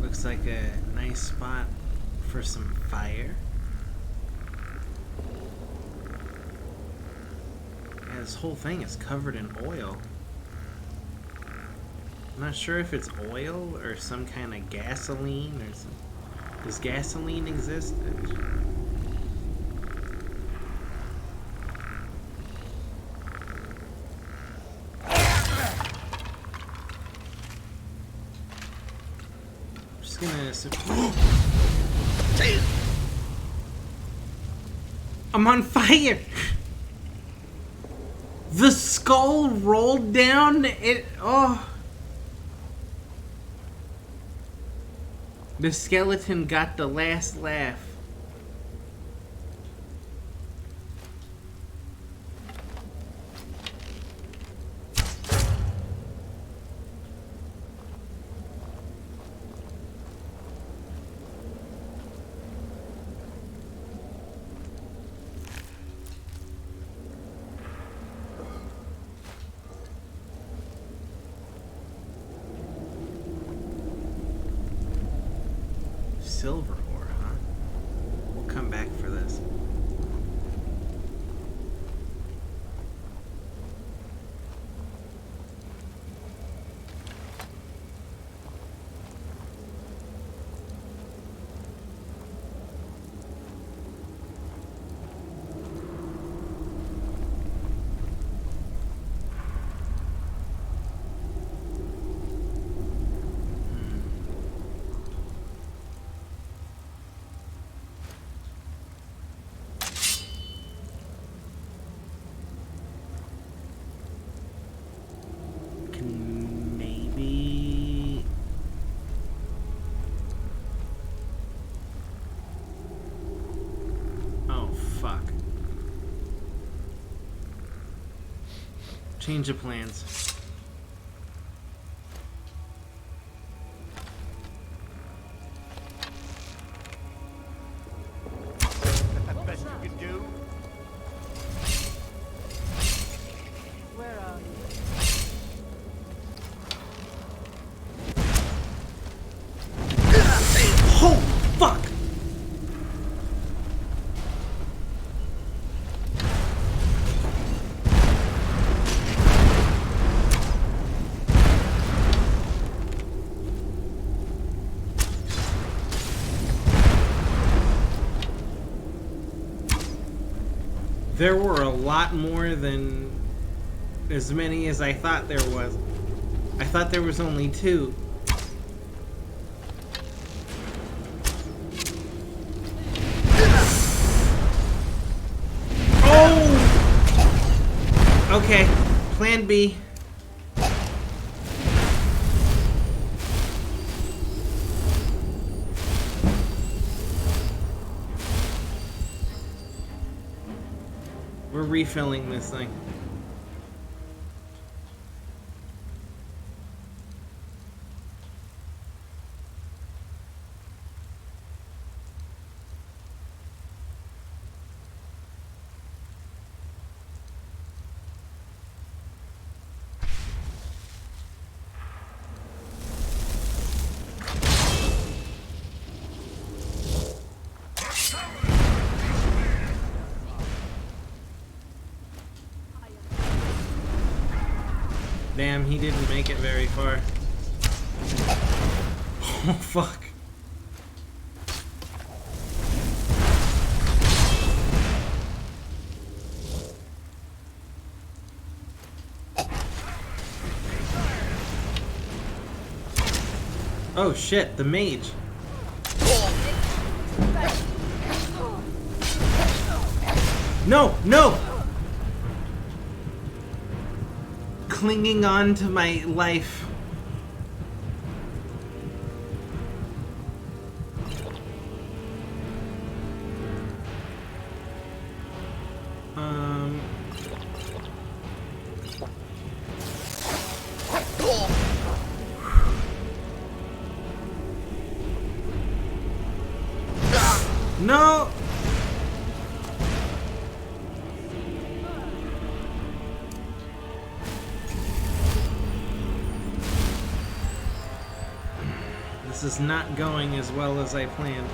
Looks like a nice spot for some fire. Yeah, this whole thing is covered in oil. I'm not sure if it's oil or some kind of gasoline or some... Does gasoline exist? I'm on fire! The skull rolled down. The skeleton got the last laugh. Silver ore, huh? We'll come back for this. Maybe... Oh, fuck. Change of plans. Holy fuck! There were a lot more than as many as I thought there was. I thought there was only 2. Oh! Okay, plan B. We're refilling this thing. Damn, he didn't make it very far. Oh, fuck. Oh shit, the mage. No, no! Clinging on to my life. No! This is not going as well as I planned.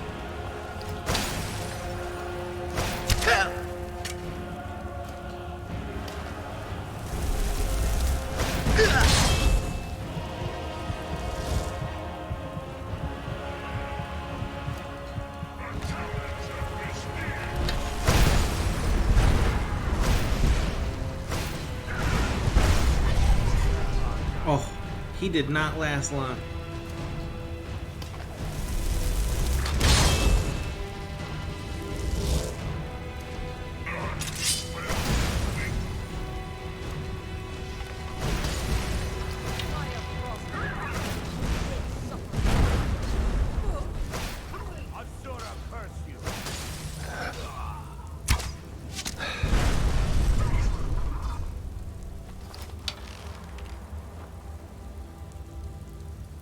Oh, he did not last long.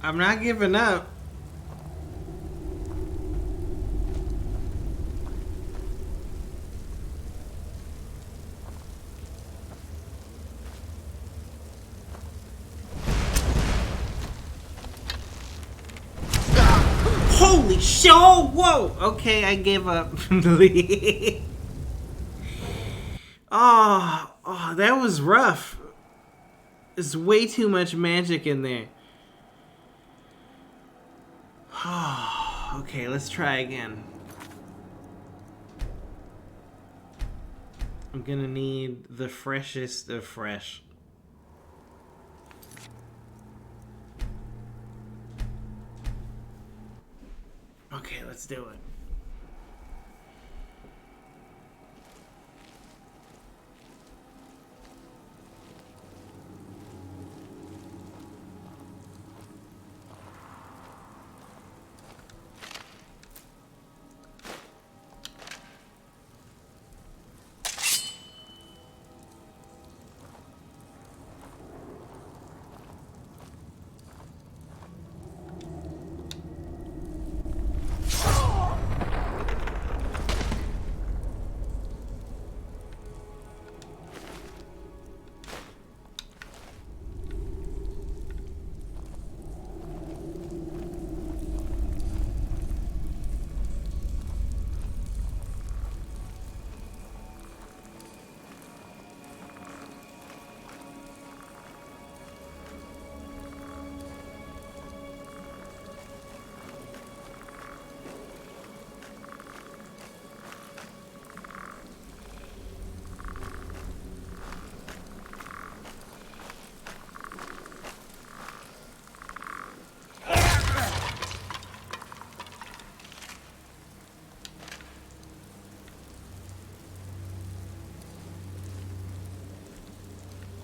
I'm not giving up. Holy shit! Oh, whoa! Okay, I gave up. Oh, that was rough. There's way too much magic in there. Okay, let's try again. I'm gonna need the freshest of fresh. Okay, let's do it.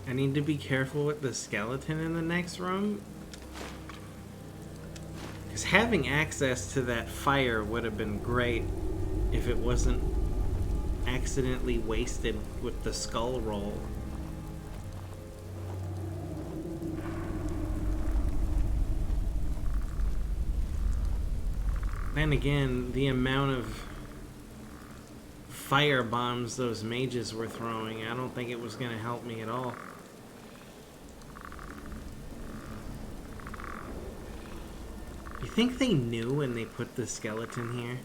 I need to be careful with the skeleton in the next room. Because having access to that fire would have been great if it wasn't accidentally wasted with the skull roll. Then again, the amount of fire bombs those mages were throwing, I don't think it was going to help me at all. You think they knew when they put the skeleton here?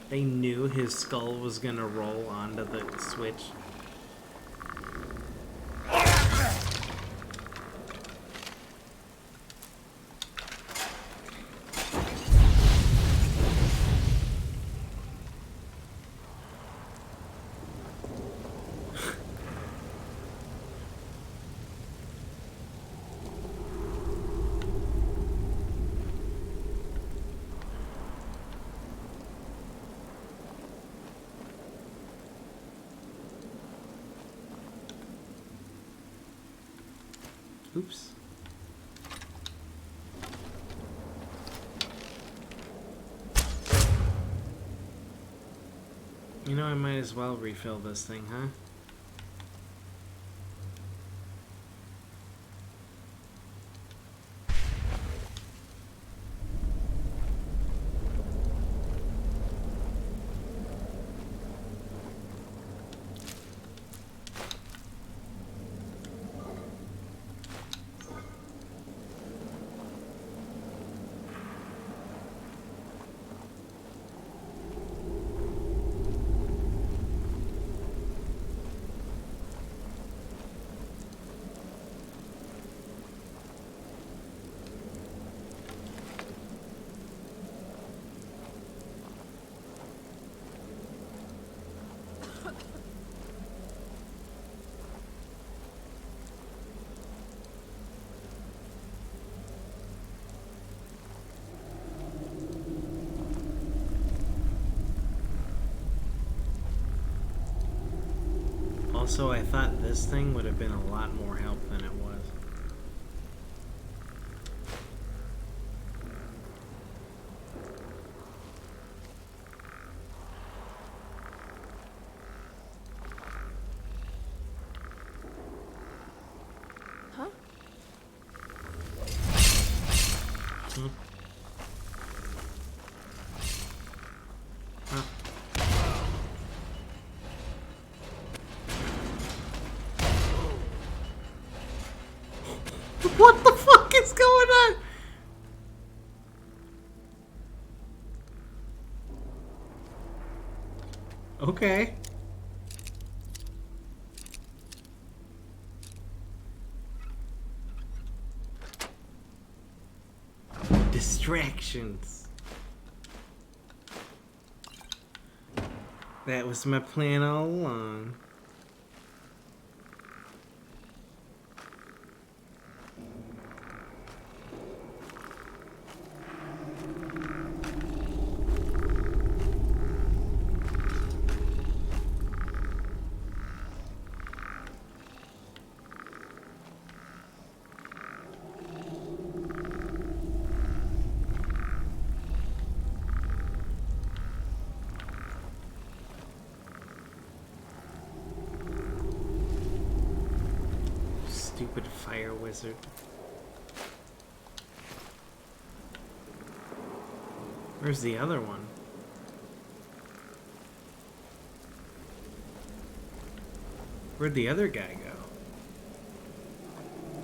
They knew his skull was going to roll onto the switch? Oops. You know, I might as well refill this thing, huh? Also, I thought this thing would have been a lot more help than it was. Huh? Hmm. Huh. What the fuck is going on? Okay. Distractions. That was my plan all along. Stupid fire wizard. Where's the other one? Where'd the other guy go?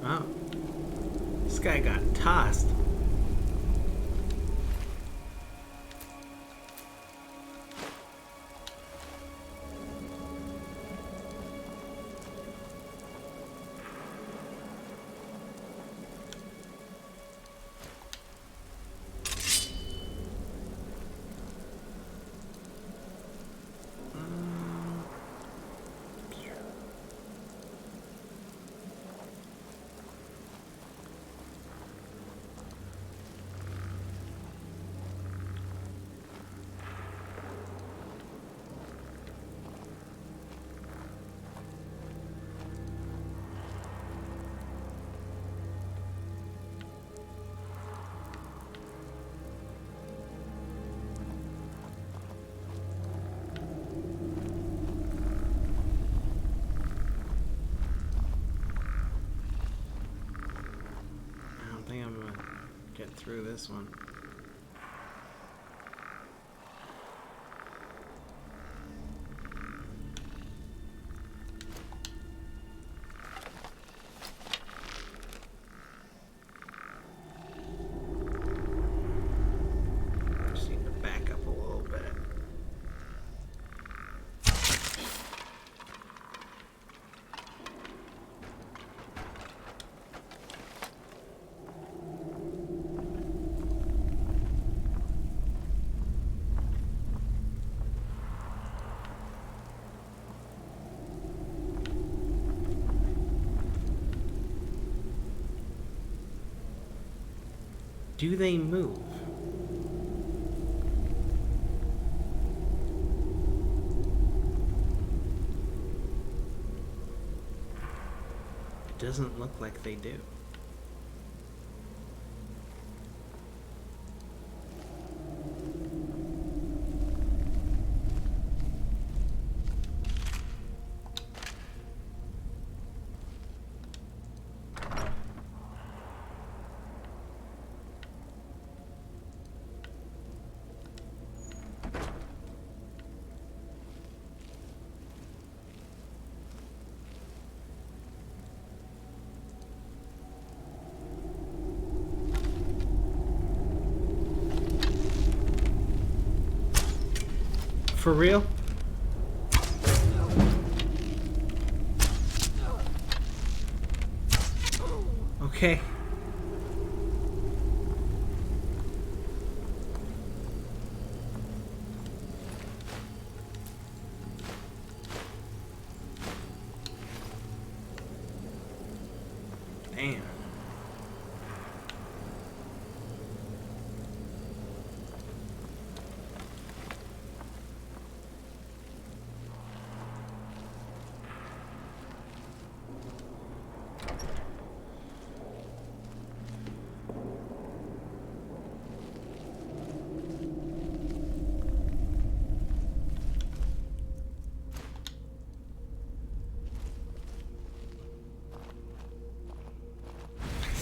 Oh. This guy got tossed. through this one. Just need to back up a little bit. Do they move? It doesn't look like they do. For real? Okay. Damn.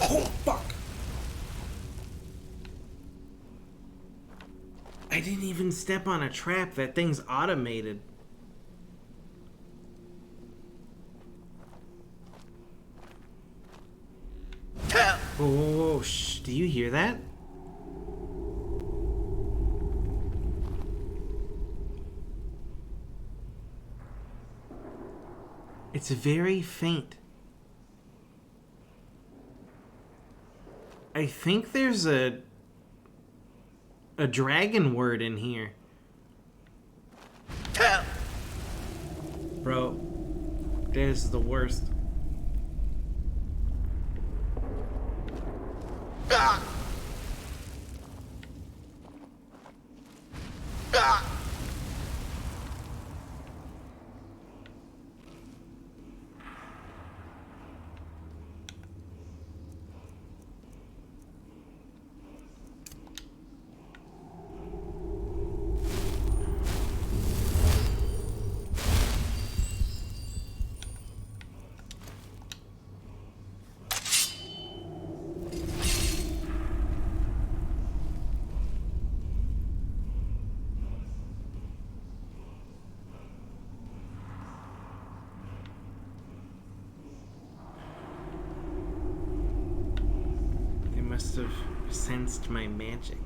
Oh, fuck! I didn't even step on a trap. That thing's automated. Whoa, whoa, whoa. Shh. Do you hear that? It's very faint. I think there's a dragon word in here. Bro, this is the worst. Must have sensed my magic.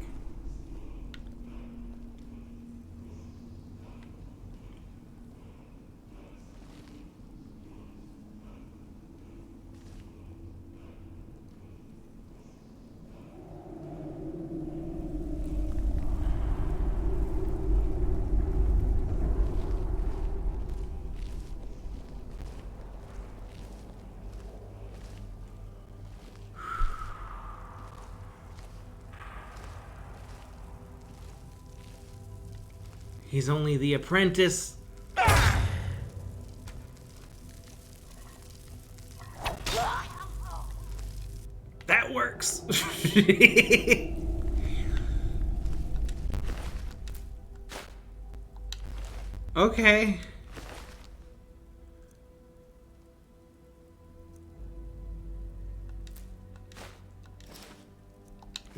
He's only the apprentice. That works. Okay.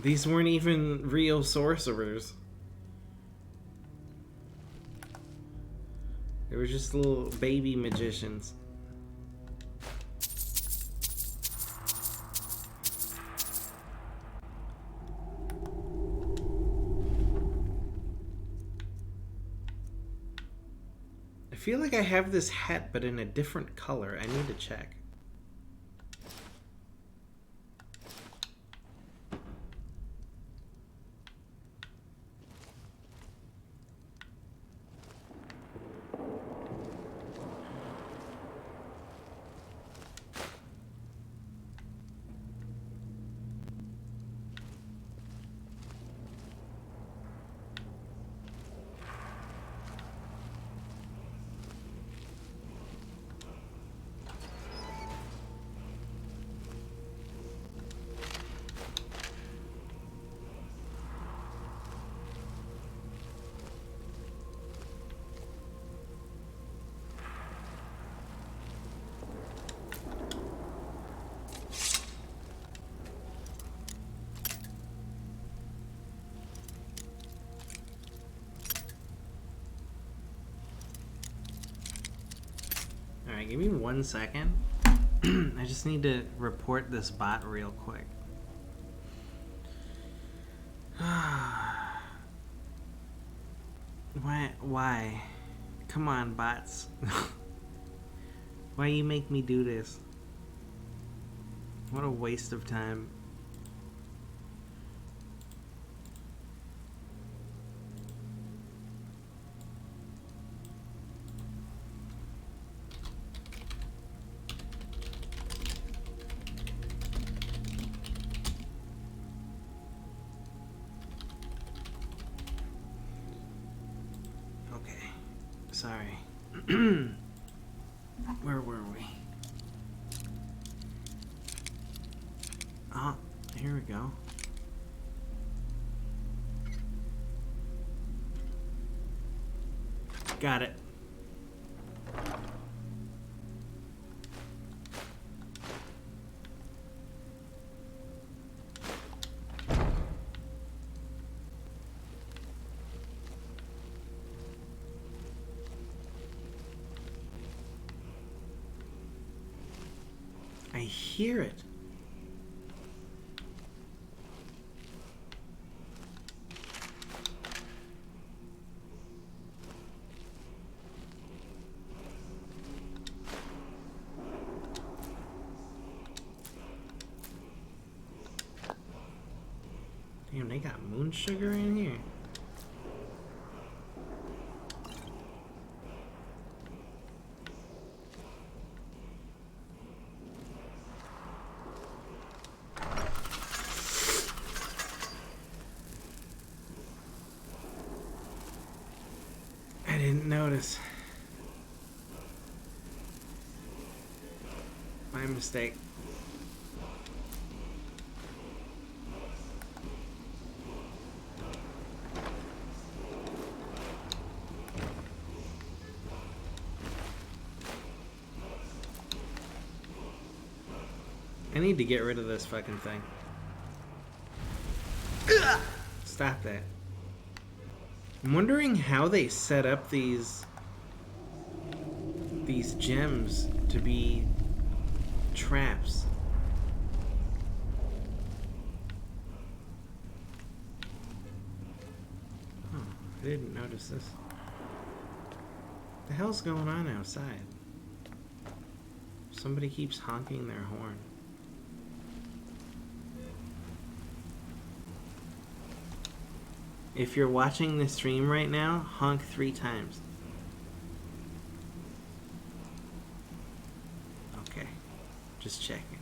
These weren't even real sorcerers. They were just little baby magicians. I feel like I have this hat, but in a different color. I need to check. Alright, give me 1 second. I just need to report this bot real quick. Why? Come on, bots. Why you make me do this? What a waste of time. Sorry. Where were we? Oh, here we go. Got it. I hear it. Damn, they got moon sugar in here. I didn't notice. My mistake. I need to get rid of this fucking thing. Stop that. I'm wondering how they set up these gems to be traps. Oh, I didn't notice this. What the hell's going on outside? Somebody keeps honking their horn. If you're watching the stream right now, honk 3 times. Okay. Just checking.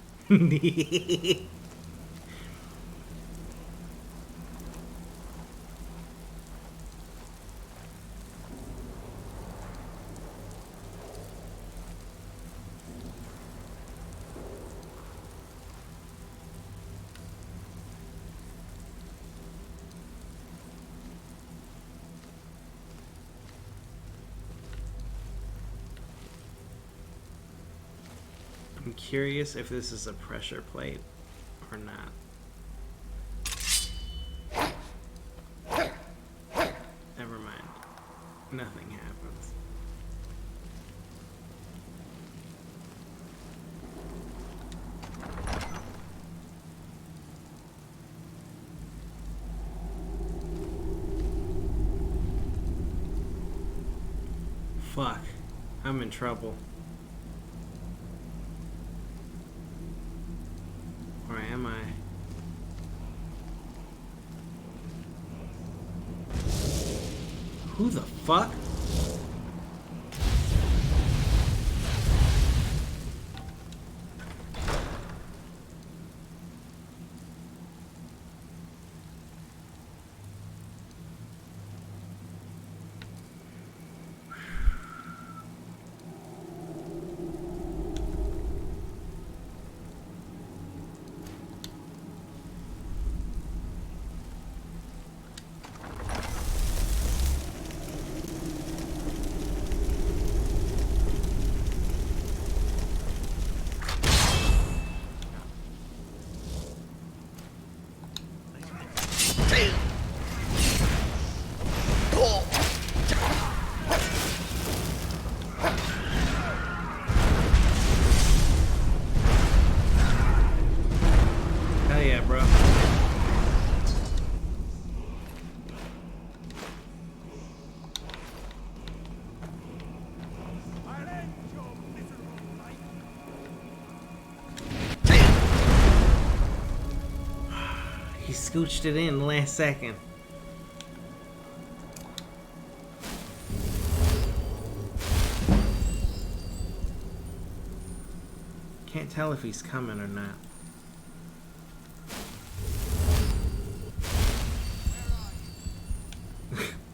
I'm curious if this is a pressure plate or not. Nothing happens. Fuck. I'm in trouble. Or am I? Who the fuck? Hell yeah, bro. He scooched it in the last second. Can't tell if he's coming or not.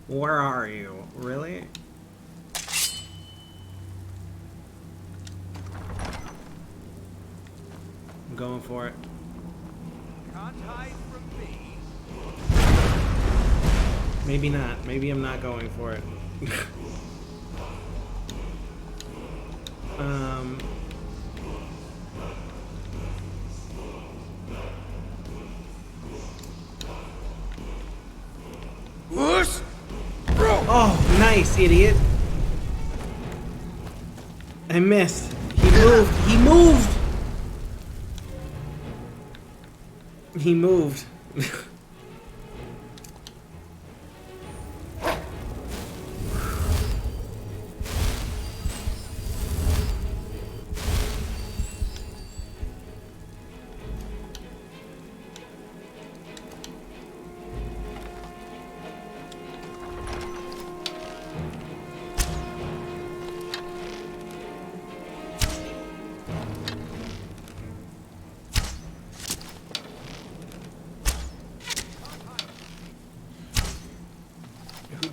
Where are you? Really? I'm going for it. Can't hide from me. Maybe not. Maybe I'm not going for it. Oh, nice, idiot. I missed. He moved. He moved. He moved.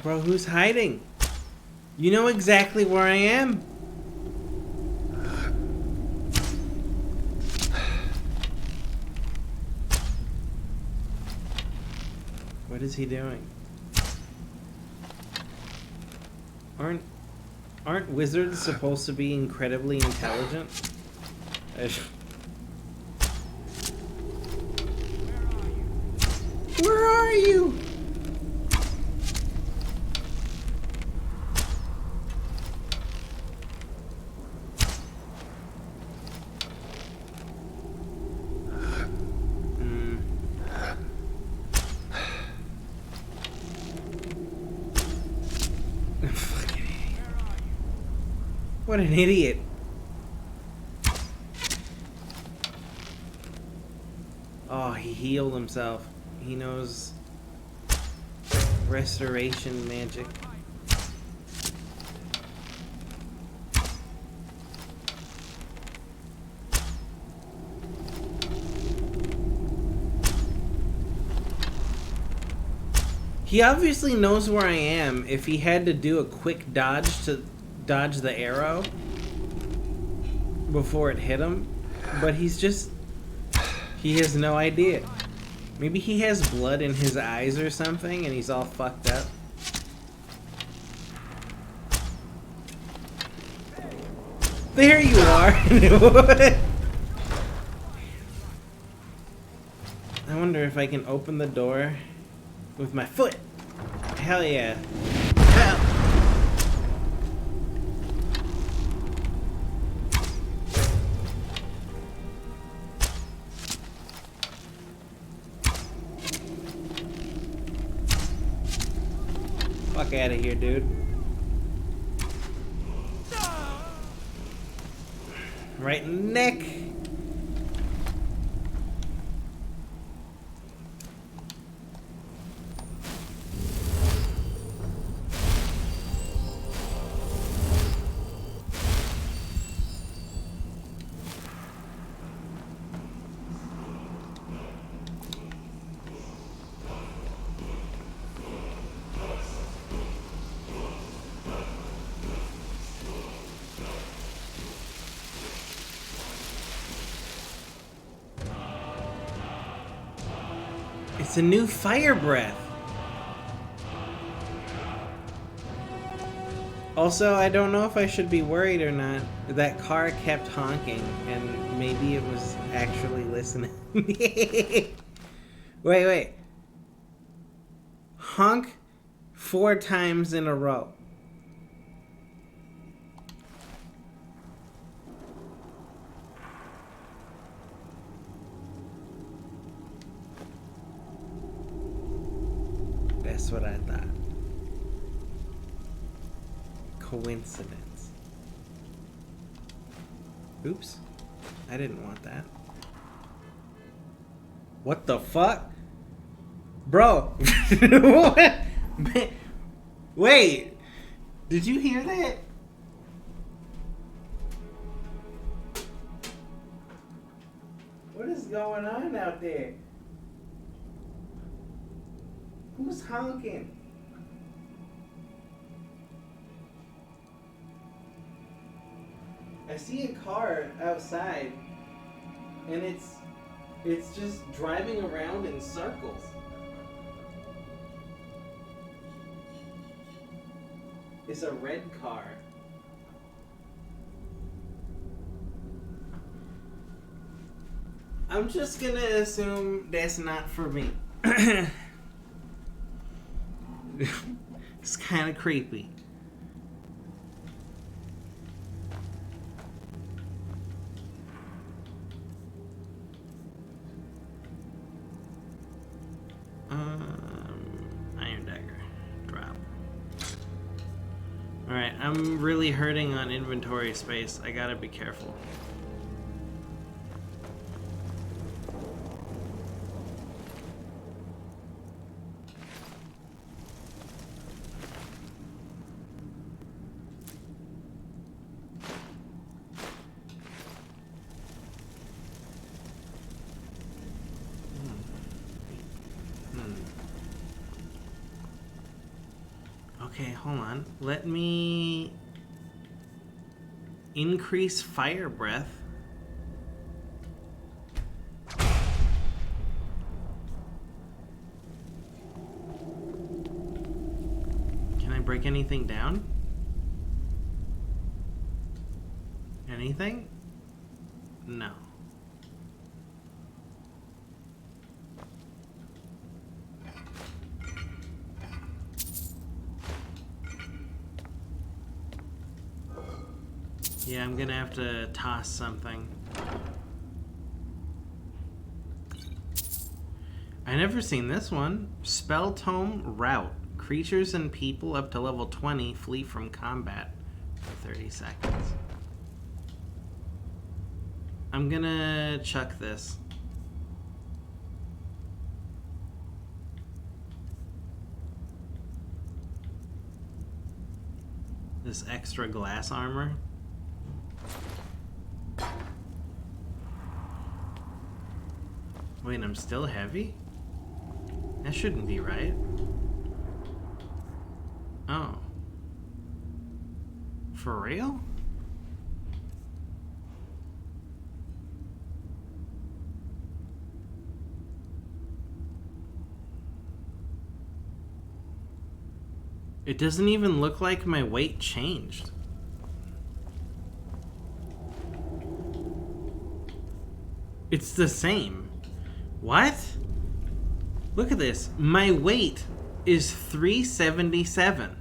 Bro, who's hiding? You know exactly where I am. What is he doing? Aren't wizards supposed to be incredibly intelligent? Where are you? What an idiot. Oh, he healed himself. He knows restoration magic. He obviously knows where I am if he had to do a quick dodge to dodge the arrow before it hit him, but he has no idea. Maybe he has blood in his eyes or something and he's all fucked up. There you are. I wonder if I can open the door with my foot. Hell yeah. Hell. Fuck out of here, dude. Right in the neck. It's a new fire breath. Also, I don't know if I should be worried or not. That car kept honking, and maybe it was actually listening. Wait. Honk 4 times in a row. That's what I thought. Coincidence. Oops. I didn't want that. What the fuck? Bro. What? Wait. Did you hear that? What is going on out there? Who's honking? I see a car outside, and it's just driving around in circles. It's a red car. I'm just gonna assume that's not for me. It's kind of creepy. Iron dagger. Drop. Alright, I'm really hurting on inventory space. I gotta be careful. Okay, hold on. Let me increase fire breath. Can I break anything down? Anything? No. Yeah, I'm gonna have to toss something. I never seen this one. Spell Tome Route. Creatures and people up to level 20 flee from combat for 30 seconds. I'm gonna chuck this. This extra glass armor. Wait, I'm still heavy? That shouldn't be right. Oh. For real? It doesn't even look like my weight changed. It's the same. What? Look at this. My weight is 377.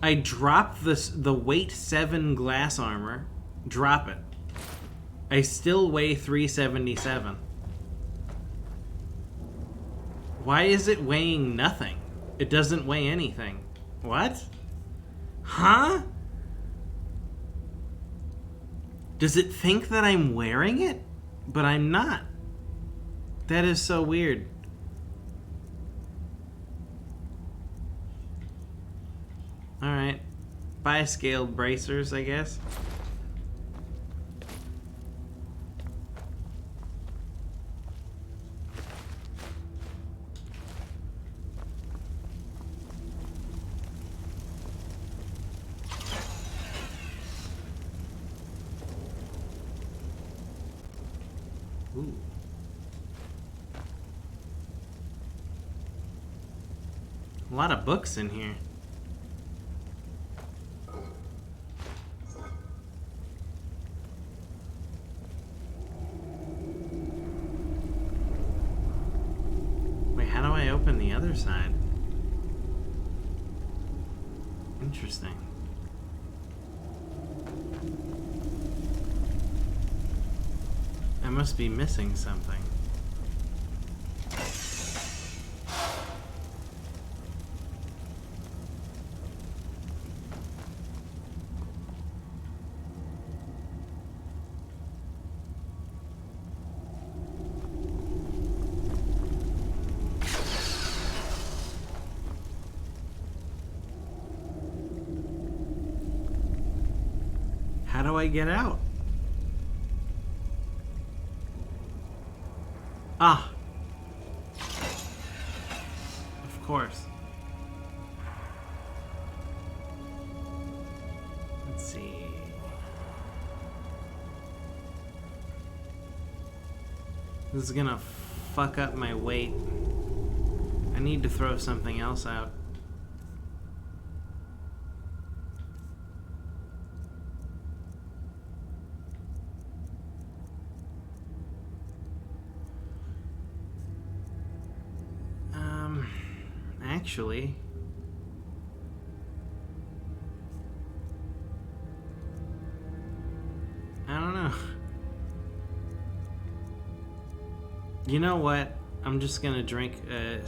I drop the weight 7 glass armor. Drop it. I still weigh 377. Why is it weighing nothing? It doesn't weigh anything. What? Huh? Does it think that I'm wearing it? But I'm not. That is so weird. Alright. Bi-scaled bracers, I guess. Ooh. A lot of books in here. Wait, how do I open the other side? Interesting. I must be missing something. How do I get out? Ah. Of course. Let's see. This is gonna fuck up my weight. I need to throw something else out. Actually, I don't know. You know what? I'm just gonna drink a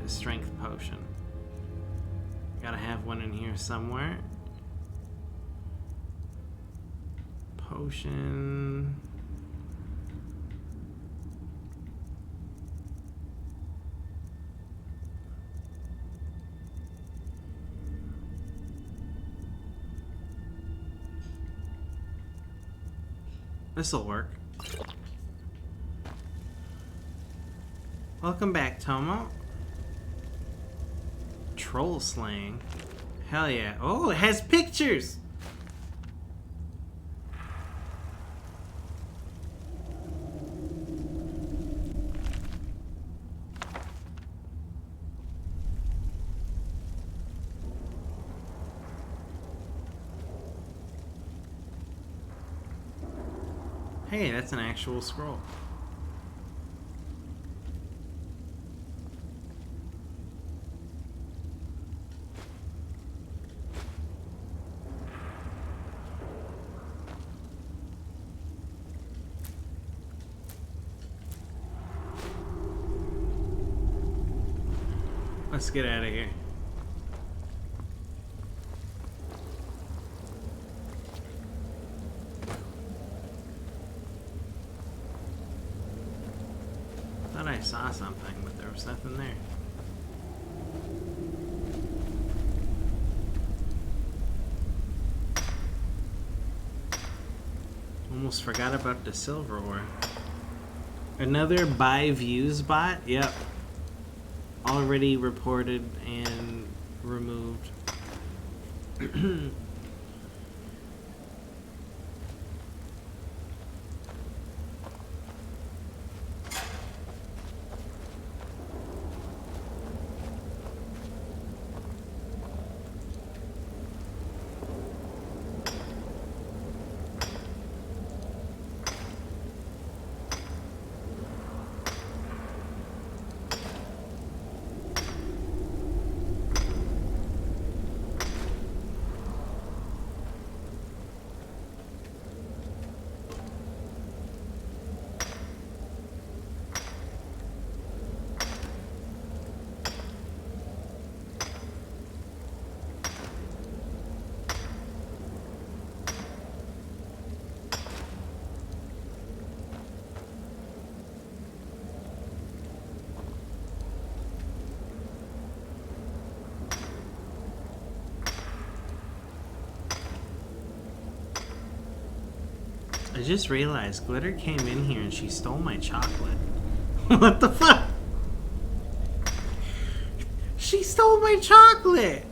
strength potion. Gotta have one in here somewhere. Potion. This'll work. Welcome back, Tomo. Troll slaying. Hell yeah. Oh, it has pictures! Hey, that's an actual scroll. Let's get out of here. Thought I saw something, but there was nothing there. Almost forgot about the silver ore. Another buy views bot? Yep. Already reported and removed. I just realized Glitter came in here and she stole my chocolate. What the fuck? She stole my chocolate!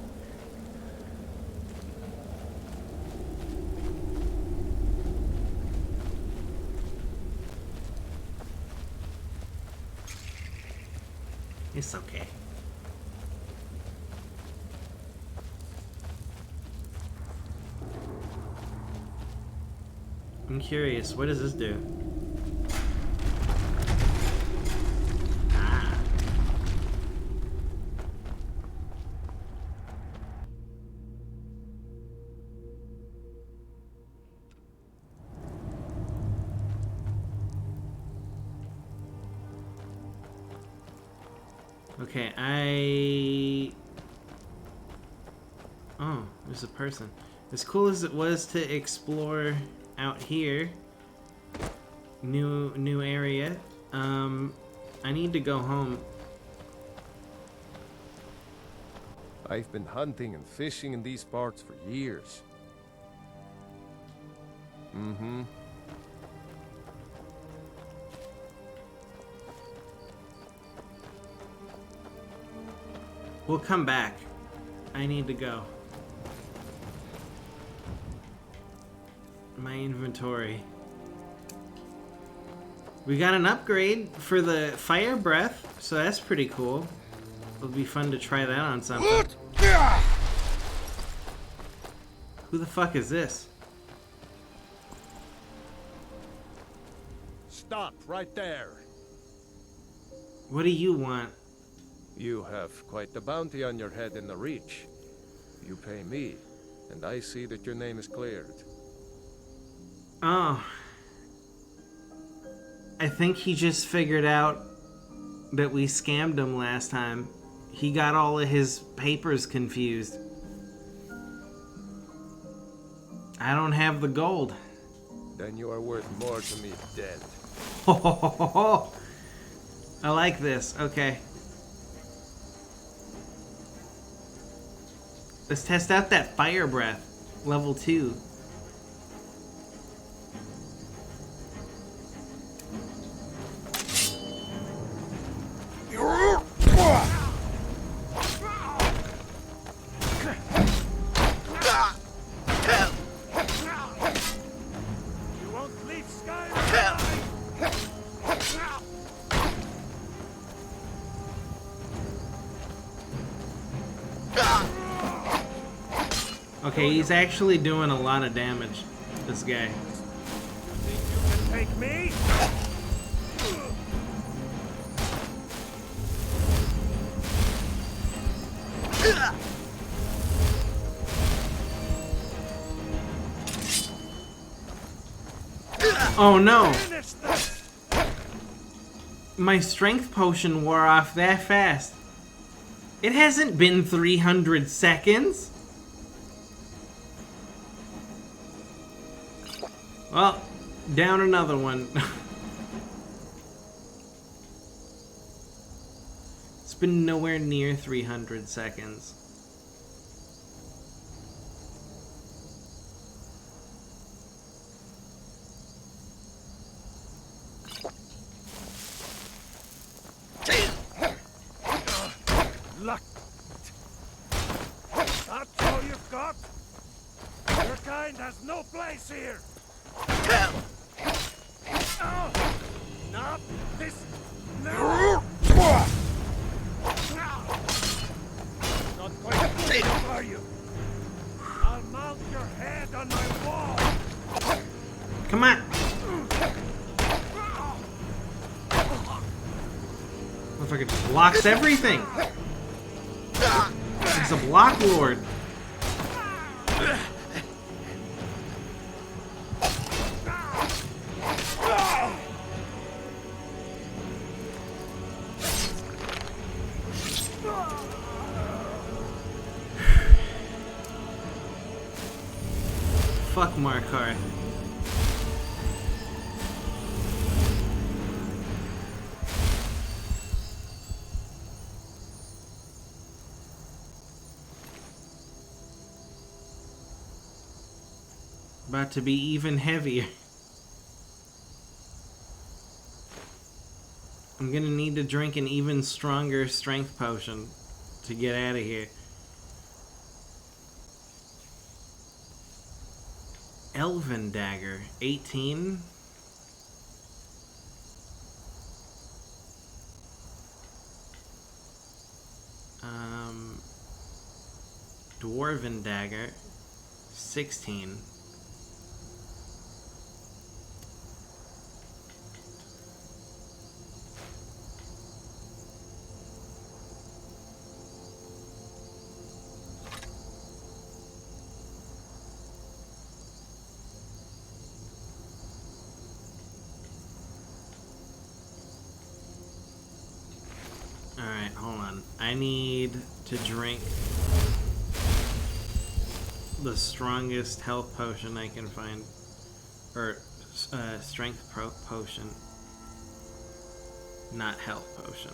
It's okay. I'm curious, what does this do? Ah. Okay, oh, there's a person. As cool as it was to explore out here, new area, I need to go home. I've been hunting and fishing in these parts for years. Mm-hmm. We'll come back. I need to go. My inventory. We got an upgrade for the fire breath, so that's pretty cool. It'll be fun to try that on something. Who the fuck is this? Stop right there. What do you want? You have quite the bounty on your head in the Reach. You pay me, and I see that your name is cleared. Oh. I think he just figured out that we scammed him last time. He got all of his papers confused. I don't have the gold. Then you are worth more to me dead. I like this. Okay. Let's test out that fire breath. Level 2. You won't leave Skyrim. Okay, he's actually doing a lot of damage, this guy. Think you can take me? Oh no! My strength potion wore off that fast. It hasn't been 300 seconds. Well, down another one. It's been nowhere near 300 seconds. Luck. That's all you've got? Your kind has no place here. Oh, not this. No. Not quite good enough, are you? I'll mount your head on my wall. Come on. Motherfucker just blocks everything. He's a block lord. Fuck Markarth. About to be even heavier. I'm gonna need to drink an even stronger strength potion to get out of here. Elven dagger, 18. Dwarven dagger, 16. Alright, hold on. I need to drink the strongest health potion I can find. Or, strength potion. Not health potion.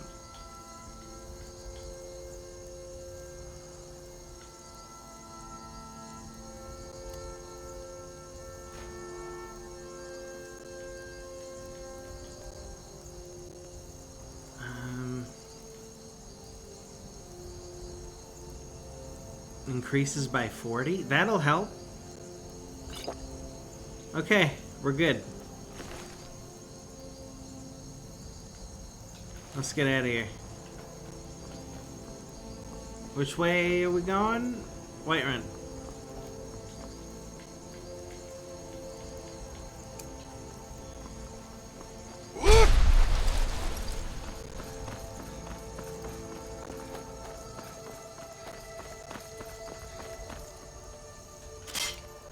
Increases by 40? That'll help. Okay, we're good. Let's get out of here. Which way are we going? Whiterun.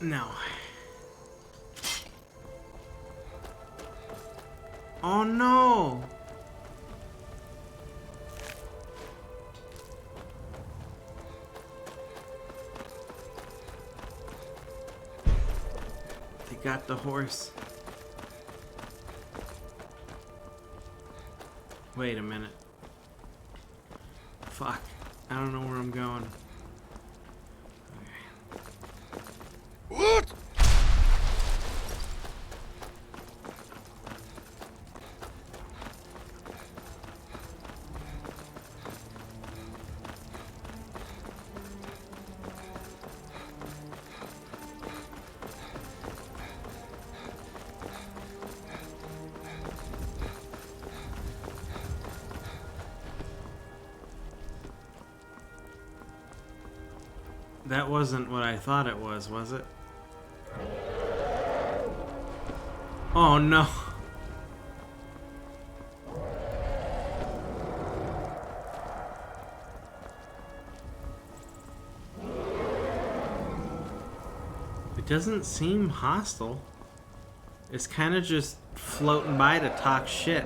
No. Oh no! They got the horse. Wait a minute. Fuck. I don't know where I'm going. What? That wasn't what I thought it was it? Oh no. It doesn't seem hostile. It's kind of just floating by to talk shit.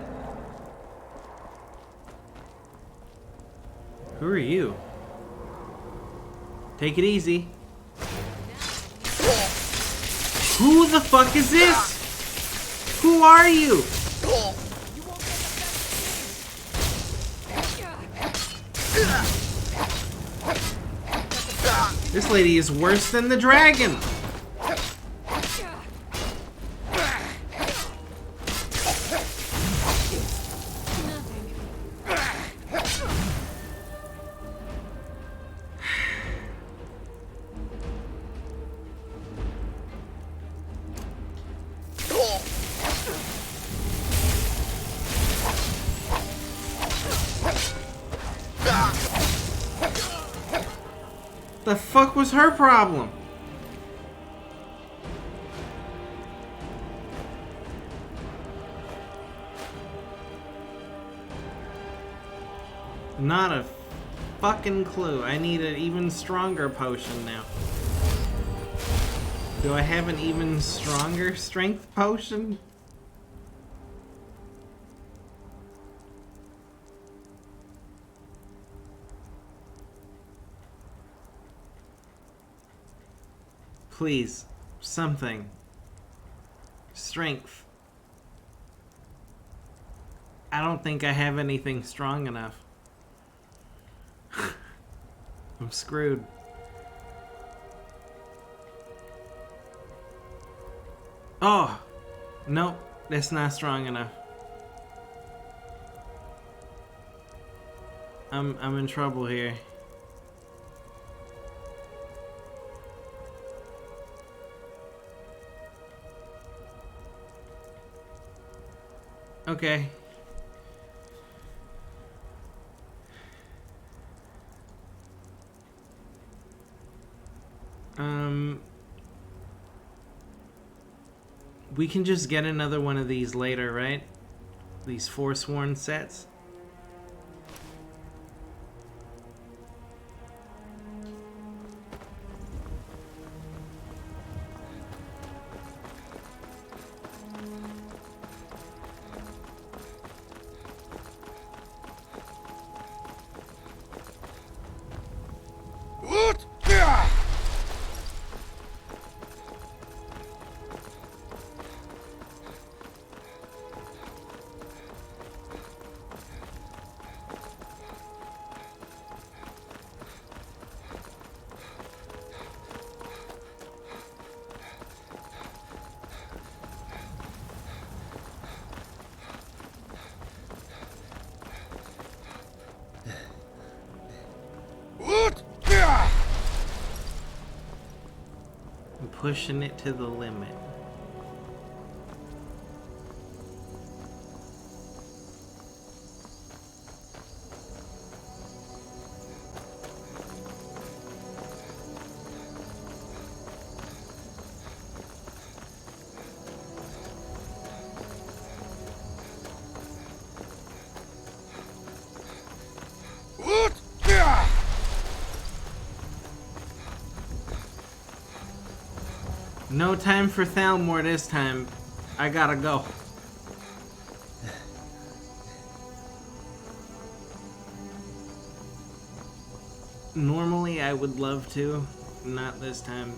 Who are you? Take it easy. Who the fuck is this? Who are you? This lady is worse than the dragon. The fuck was her problem? Not a fucking clue. I need an even stronger potion now. Do I have an even stronger strength potion? Please, something. Strength. I don't think I have anything strong enough. I'm screwed. Oh! Nope, that's not strong enough. I'm in trouble here. Okay. We can just get another one of these later, right? These Forsworn sets. I'm pushing it to the limit. No time for Thalmor this time. I gotta go. Normally I would love to, not this time.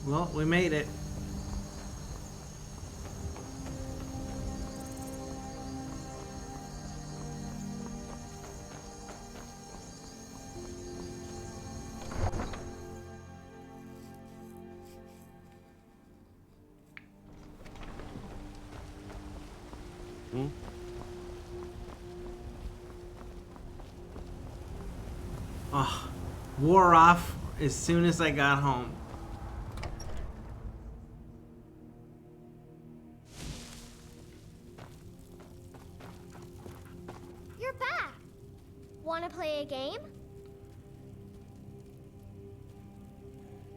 Well, we made it. Oh, wore off as soon as I got home. You're back. Want to play a game?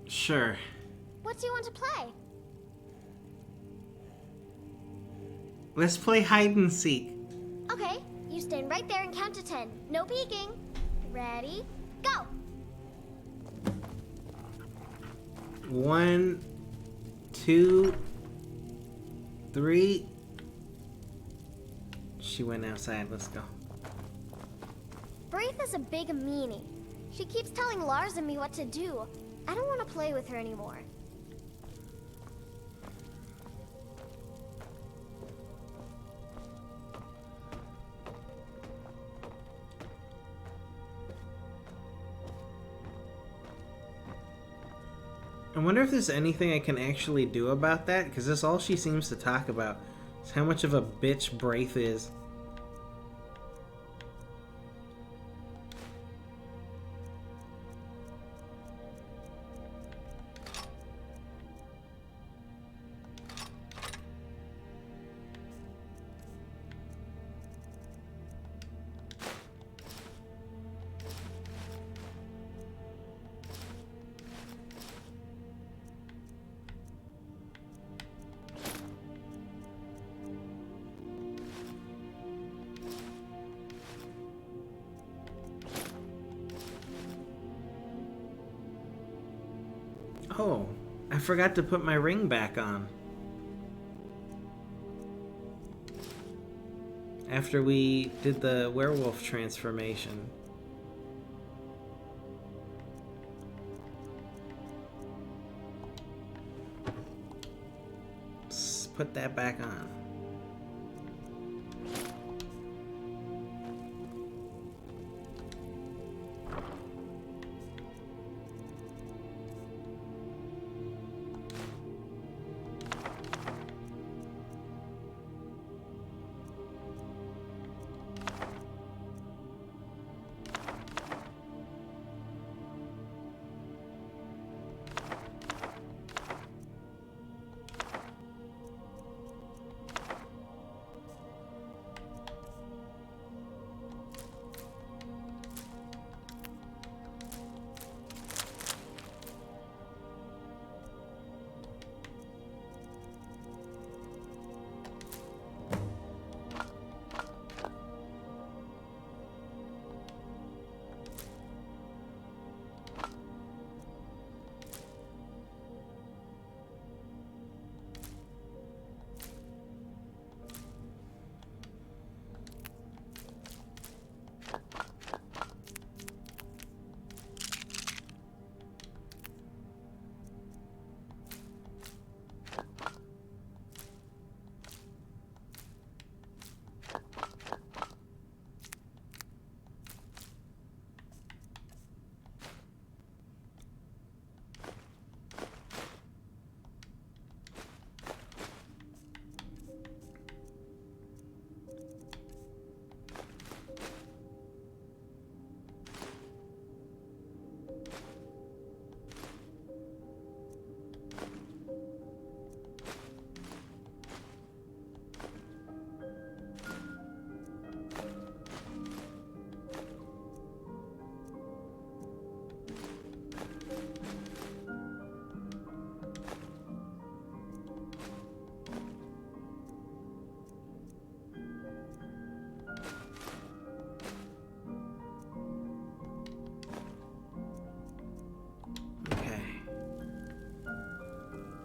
Sure. What do you want to play? Let's play hide and seek. Okay, you stand right there and count to 10. No peeking. Ready? Go! 1, 2, 3. She went outside. Let's go. Braith is a big meanie. She keeps telling Lars and me what to do. I don't want to play with her anymore. I wonder if there's anything I can actually do about that, because that's all she seems to talk about. Is how much of a bitch Braith is. Oh, I forgot to put my ring back on. After we did the werewolf transformation. Let's put that back on.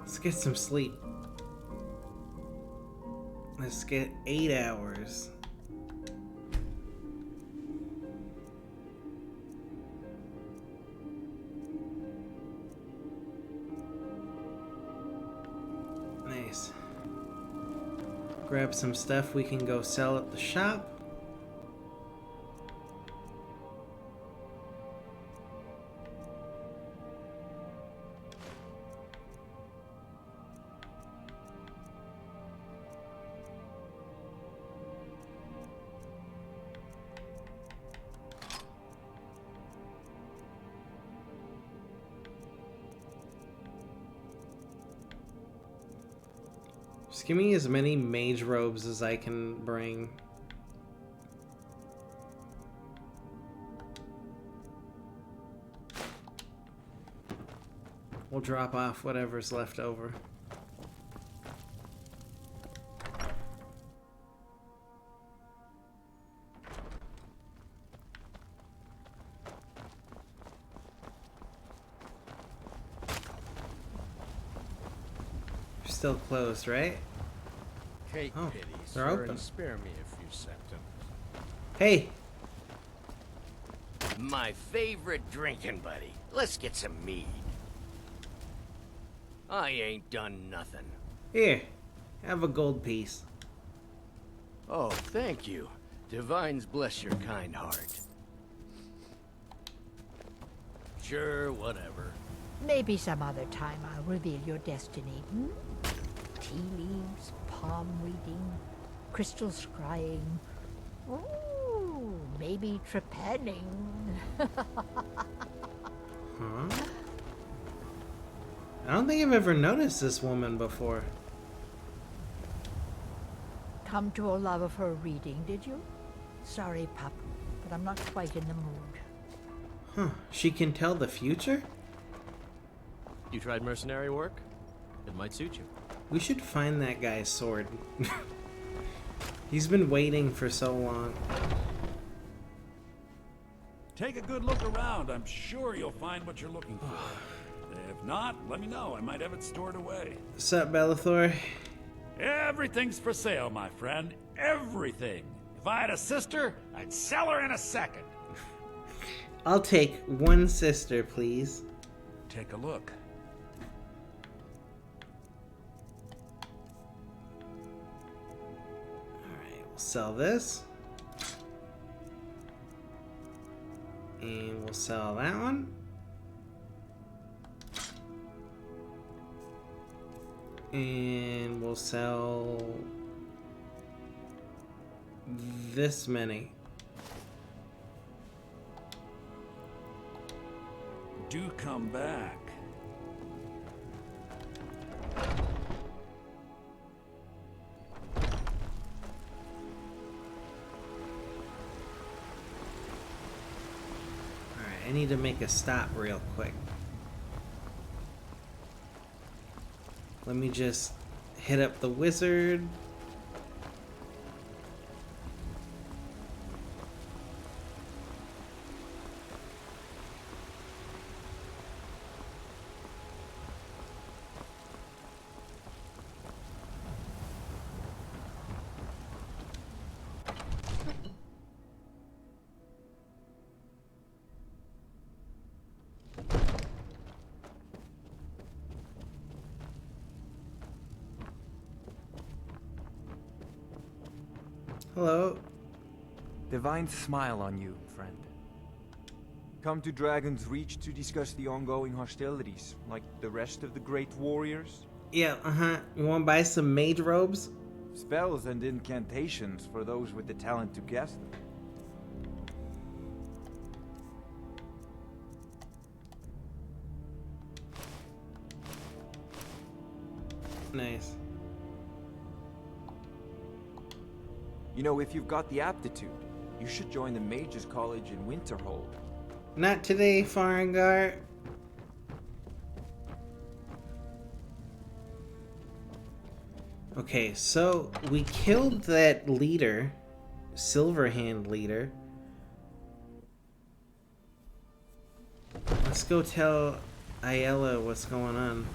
Let's get some sleep. Let's get 8 hours. Nice. Grab some stuff we can go sell at the shop. Just give me as many mage robes as I can bring. We'll drop off whatever's left over. Still closed, right? Cake Oh, pity, they're sir, open. and spare me a few seconds. Hey! My favorite drinking buddy. Let's get some mead. I ain't done nothing. Here, have a gold piece. Oh, thank you. Divines bless your kind heart. Sure, whatever. Maybe some other time I'll reveal your destiny. Hmm? Tea leaves, palm reading, crystal scrying. Ooh, maybe trepanning. Huh? I don't think I've ever noticed this woman before. Come to a love of her reading, did you? Sorry, pup, but I'm not quite in the mood. Huh, she can tell the future? You tried mercenary work? It might suit you. We should find that guy's sword. He's been waiting for so long. Take a good look around. I'm sure you'll find what you're looking for. If not, let me know. I might have it stored away. Sup, Bellathor? Everything's for sale, my friend. Everything. If I had a sister, I'd sell her in a second. I'll take one sister, please. Take a look. Alright, we'll sell this. And we'll sell that one. And we'll sell this many. Do come back. Alright, I need to make a stop real quick. Let me just hit up the wizard. Hello. Divine smile on you, friend. Come to Dragon's Reach to discuss the ongoing hostilities, like the rest of the great warriors? Yeah, You wanna buy some mage robes? Spells and incantations for those with the talent to cast them. Nice. You know, if you've got the aptitude, you should join the Mages College in Winterhold. Not today, Farengar. Okay, so we killed that leader, Silverhand leader. Let's go tell Ayala what's going on.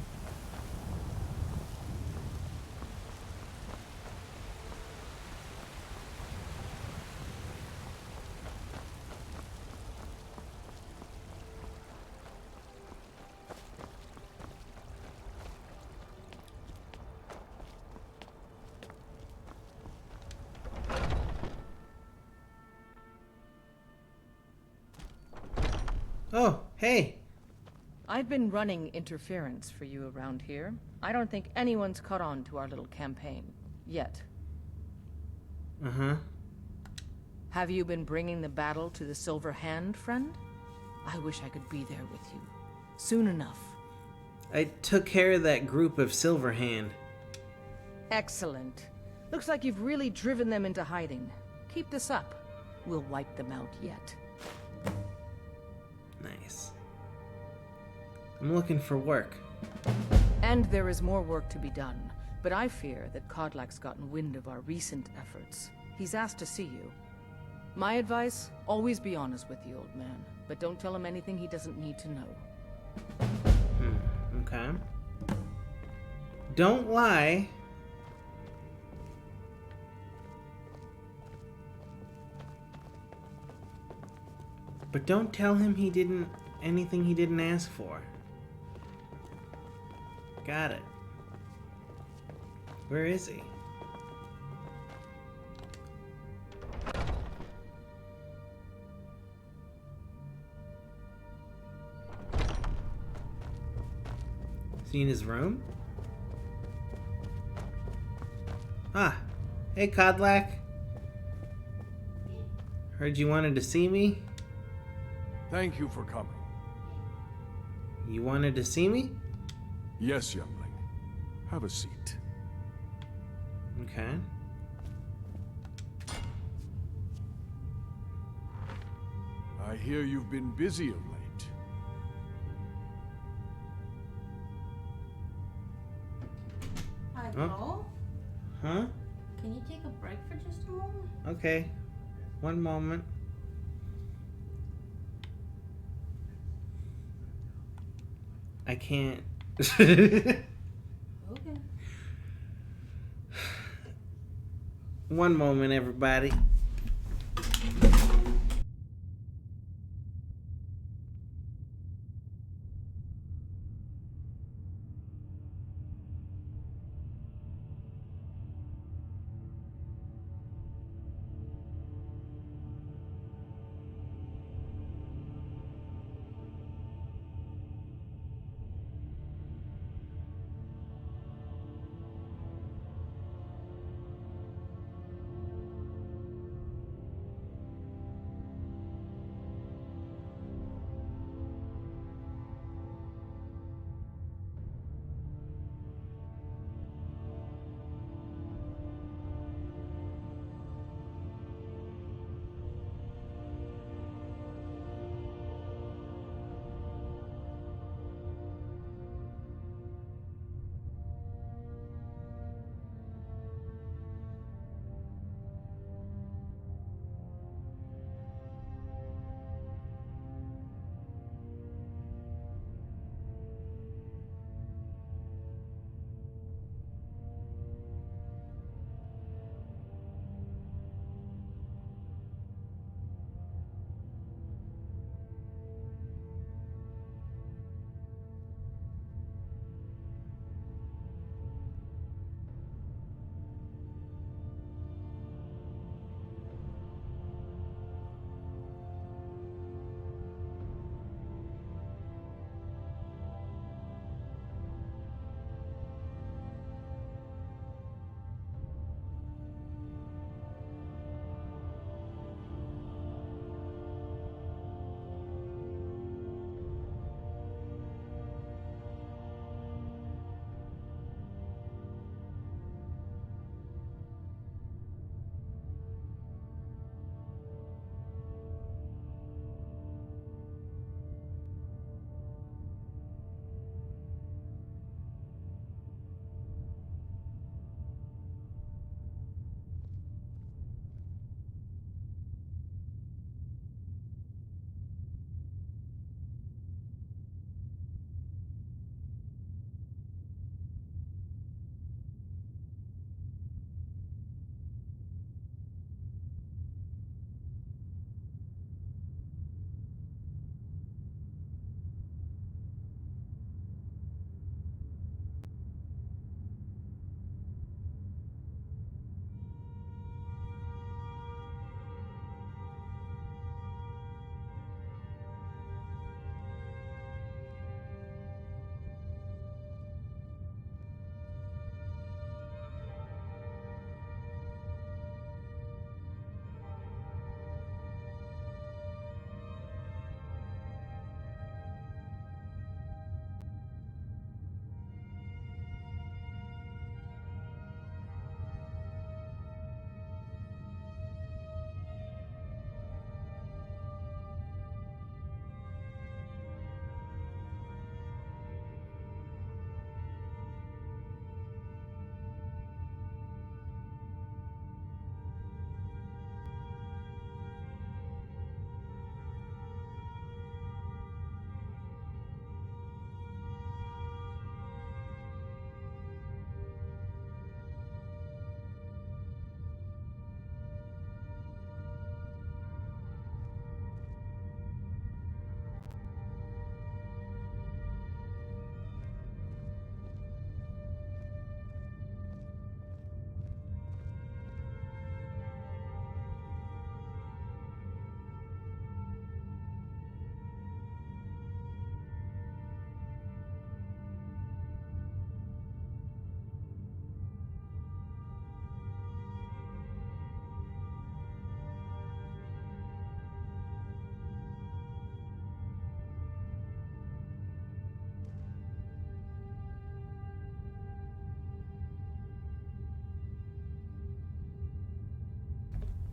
Oh, hey. I've been running interference for you around here. I don't think anyone's caught on to our little campaign. Yet. Uh-huh. Have you been bringing the battle to the Silver Hand, friend? I wish I could be there with you. Soon enough. I took care of that group of Silverhand. Excellent. Looks like you've really driven them into hiding. Keep this up. We'll wipe them out yet. Nice. I'm looking for work. And there is more work to be done, but I fear that Kodlak's gotten wind of our recent efforts. He's asked to see you. My advice, always be honest with the old man, but don't tell him anything he doesn't need to know. Okay. Don't lie. But don't tell him anything he didn't ask for. Got it. Where is he? Is he in his room? Ah, hey Kodlak. Heard you wanted to see me? Thank you for coming. You wanted to see me? Yes, youngling. Have a seat. Okay. I hear you've been busy of late. Hello? Huh? Can you take a break for just a moment? Okay. One moment. I can't. Okay. One moment, everybody.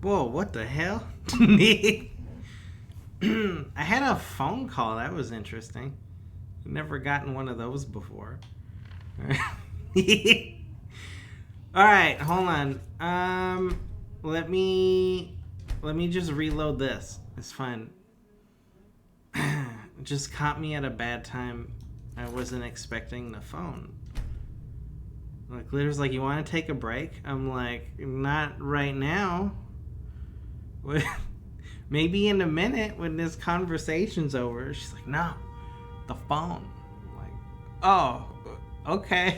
Whoa, what the hell? I had a phone call. That was interesting. Never gotten one of those before. Alright, hold on. Let me just reload this. It's fine. It just caught me at a bad time. I wasn't expecting the phone. Like, Glitter's like, you want to take a break? I'm like, not right now. Maybe in a minute when this conversation's over. She's like, no, the phone. I'm like, oh, okay.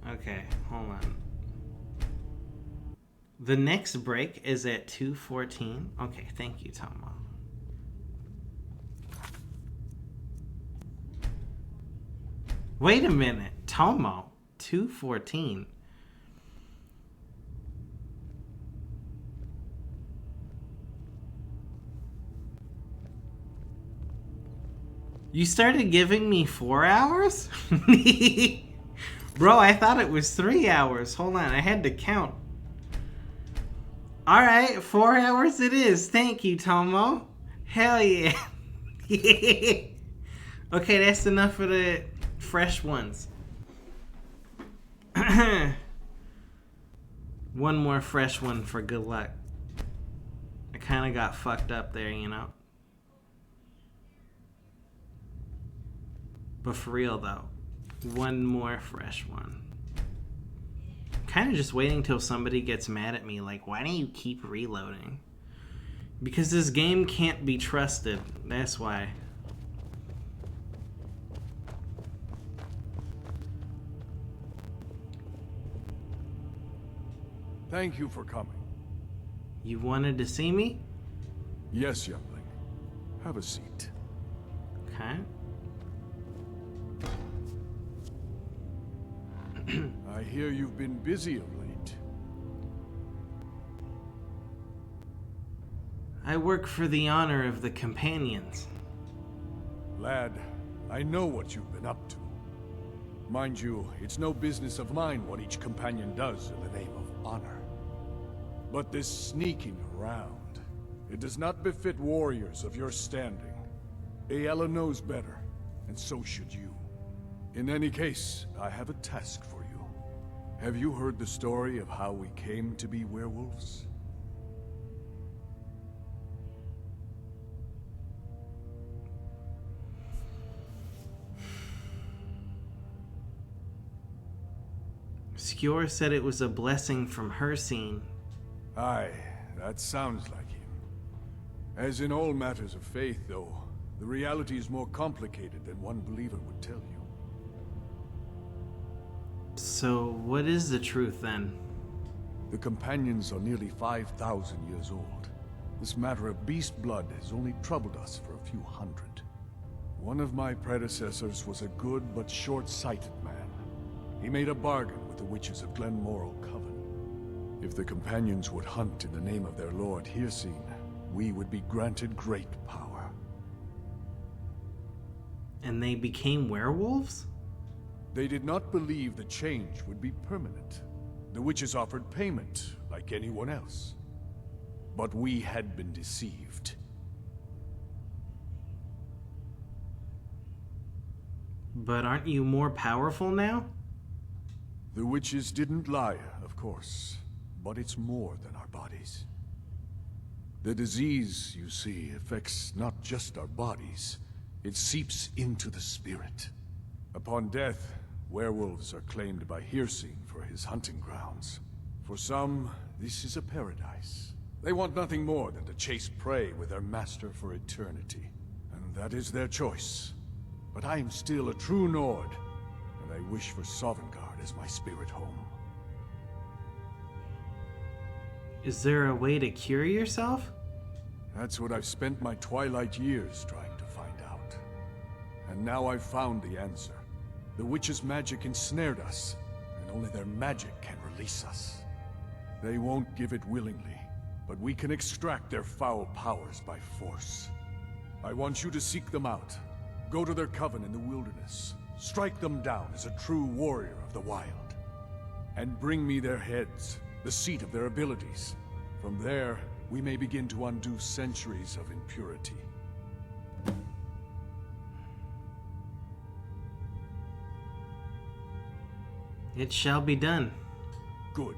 Okay, hold on. The next break is at 2:14. Okay, thank you, Tomo. Wait a minute, Tomo. 2:14. You started giving me 4 hours? Bro, I thought it was 3 hours. Hold on, I had to count. Alright, 4 hours it is. Thank you, Tomo. Hell yeah. Okay, that's enough for the fresh ones. One more fresh one for good luck. I kind of got fucked up there, you know? But for real though, one more fresh one. Kind of just waiting till somebody gets mad at me, like, why do you keep reloading? Because this game can't be trusted, that's why. Thank you for coming. You wanted to see me? Yes, youngling. Have a seat. Okay. I hear you've been busy of late. I work for the honor of the companions. Lad, I know what you've been up to. Mind you, it's no business of mine what each companion does in the name of honor. But this sneaking around, it does not befit warriors of your standing. Ayala knows better, and so should you. In any case, I have a task for you. Have you heard the story of how we came to be werewolves? Skjor said it was a blessing from her scene. Aye, that sounds like him. As in all matters of faith, though, the reality is more complicated than one believer would tell you. So, what is the truth then? The companions are nearly 5,000 years old. This matter of beast blood has only troubled us for a few hundred. One of my predecessors was a good but short-sighted man. He made a bargain with the witches of Glenmoral Coven. If the companions would hunt in the name of their lord Hircine, we would be granted great power. And they became werewolves? They did not believe the change would be permanent. The witches offered payment, like anyone else. But we had been deceived. But aren't you more powerful now? The witches didn't lie, of course. But it's more than our bodies. The disease, you see, affects not just our bodies. It seeps into the spirit. Upon death, werewolves are claimed by Hircine for his hunting grounds. For some, this is a paradise. They want nothing more than to chase prey with their master for eternity. And that is their choice. But I am still a true Nord, and I wish for Sovngarde as my spirit home. Is there a way to cure yourself? That's what I've spent my twilight years trying to find out. And now I've found the answer. The witches' magic ensnared us, and only their magic can release us. They won't give it willingly, but we can extract their foul powers by force. I want you to seek them out. Go to their coven in the wilderness. Strike them down as a true warrior of the wild. And bring me their heads, the seat of their abilities. From there, we may begin to undo centuries of impurity. It shall be done. Good.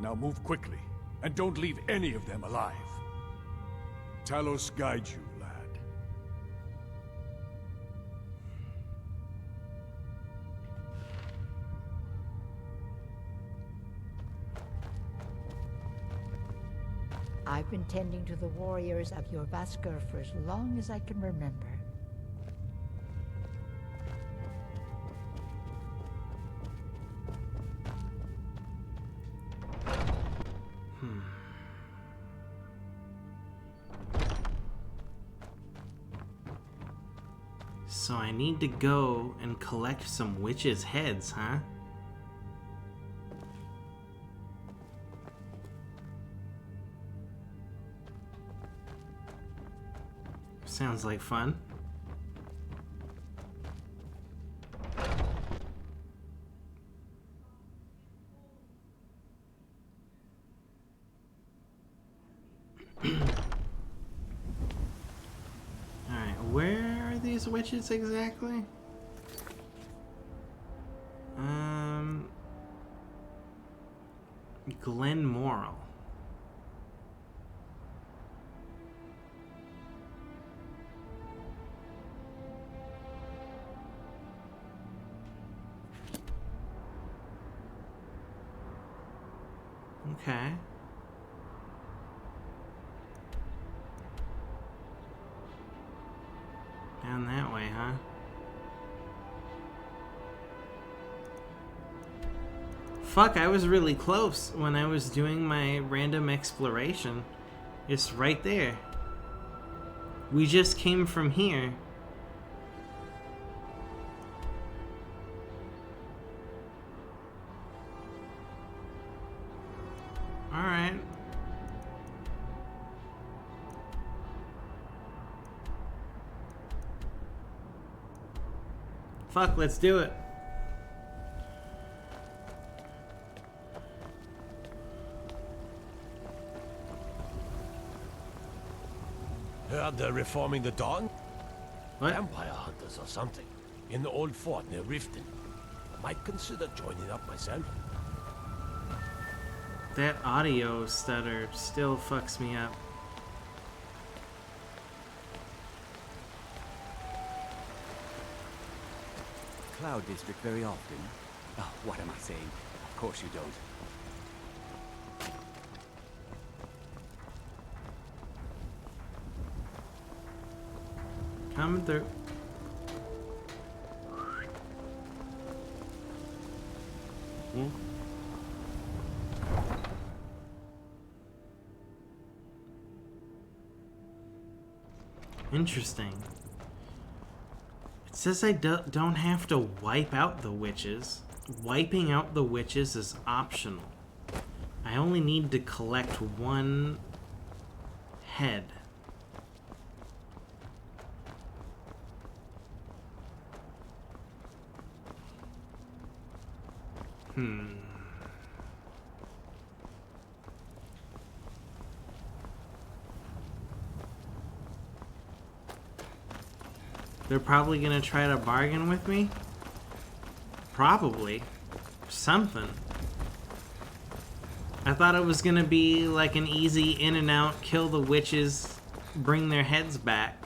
Now move quickly, and don't leave any of them alive. Talos guide you, lad. I've been tending to the warriors of your Vaskr for as long as I can remember. So I need to go and collect some witches' heads, huh? Sounds like fun. Alright, where are these witches exactly? Glen Moral. Okay. Down that way, huh? Fuck, I was really close when I was doing my random exploration. It's right there. We just came from here. Alright. Fuck, let's do it. Heard they're reforming the Dawn? What? Vampire hunters or something. In the old fort near Riften. I might consider joining up myself. That audio stutter still fucks me up. Cloud District very often? Oh, what am I saying? Of course you don't. Coming through. Interesting. It says I don't have to wipe out the witches. Wiping out the witches is optional. I only need to collect one head. They're probably gonna try to bargain with me? Probably. Something. I thought it was gonna be like an easy in and out, kill the witches, bring their heads back.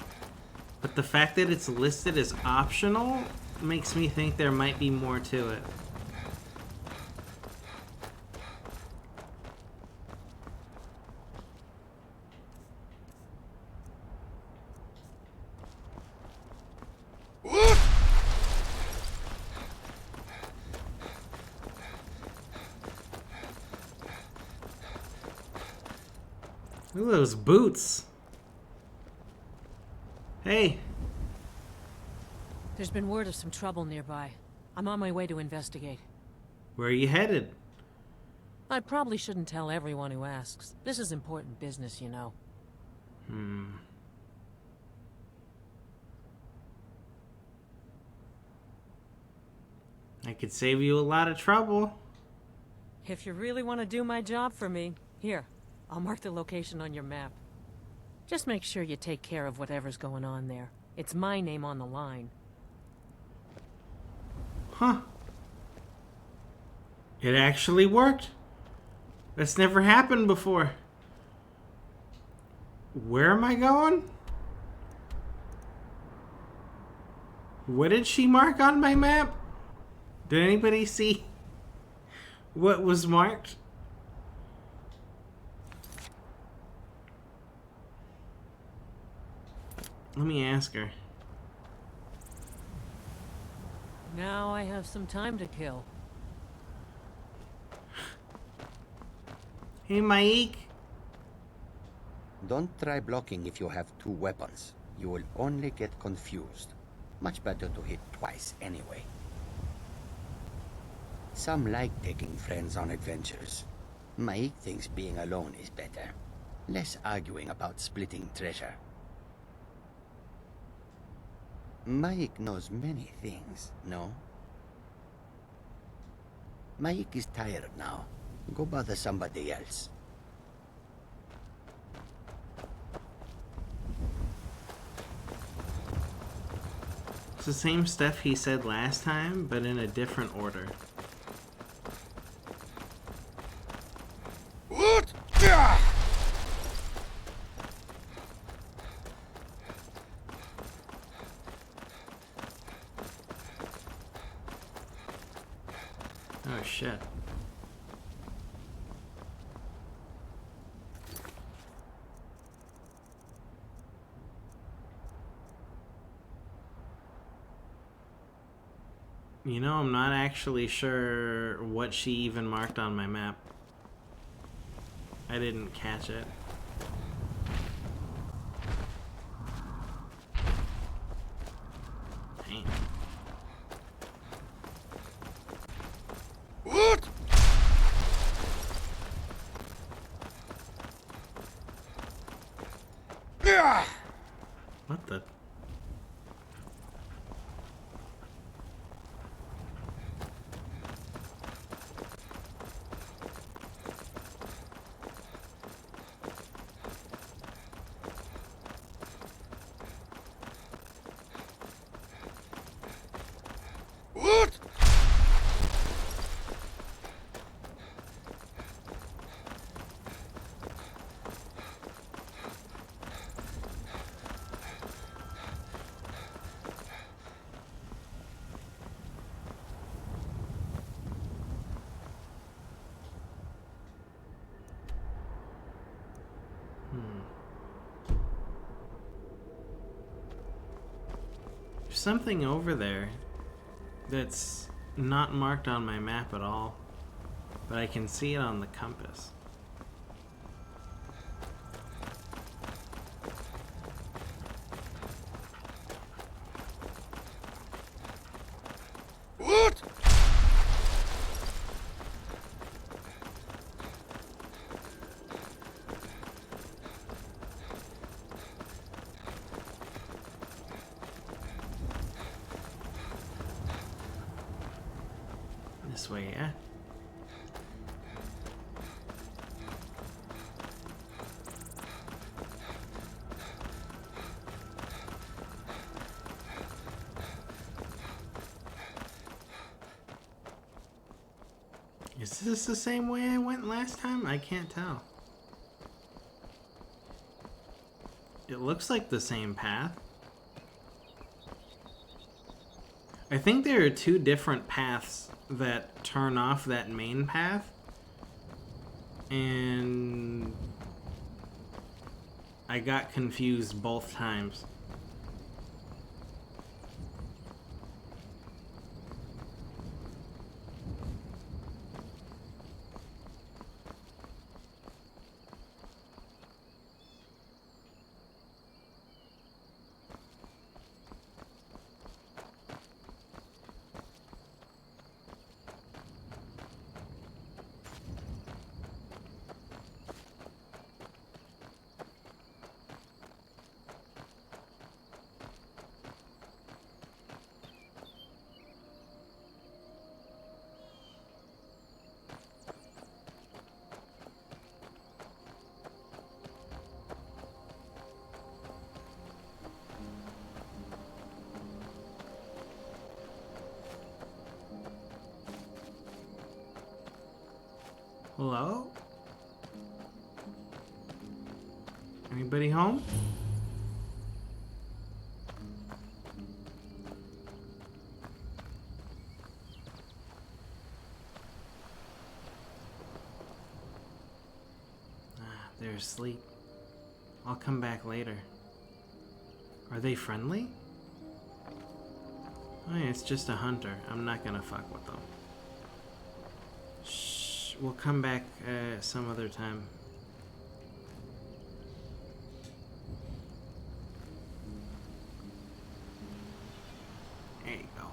But the fact that it's listed as optional makes me think there might be more to it. Look at those boots. Hey. There's been word of some trouble nearby. I'm on my way to investigate. Where are you headed? I probably shouldn't tell everyone who asks. This is important business, you know. I could save you a lot of trouble. If you really want to do my job for me, here, I'll mark the location on your map. Just make sure you take care of whatever's going on there. It's my name on the line. Huh. It actually worked. That's never happened before. Where am I going? What did she mark on my map? Did anybody see what was marked? Let me ask her. Now I have some time to kill. Hey, Mike. Don't try blocking if you have two weapons. You will only get confused. Much better to hit twice anyway. Some like taking friends on adventures. Mike thinks being alone is better. Less arguing about splitting treasure. Mike knows many things, no? Mike is tired now. Go bother somebody else. It's the same stuff he said last time, but in a different order. What? Oh shit. You know, I'm not actually sure what she even marked on my map. I didn't catch it. Dang. What? What the? What? There's something over there that's not marked on my map at all, but I can see it on the compass. What? This way, yeah. Is this the same way I went last time? I can't tell. It looks like the same path. I think there are two different paths that turn off that main path. And I got confused both times. Hello? Anybody home? They're asleep. I'll come back later. Are they friendly? Oh yeah, it's just a hunter. I'm not gonna fuck with them. Shh, we'll come back some other time. There you go.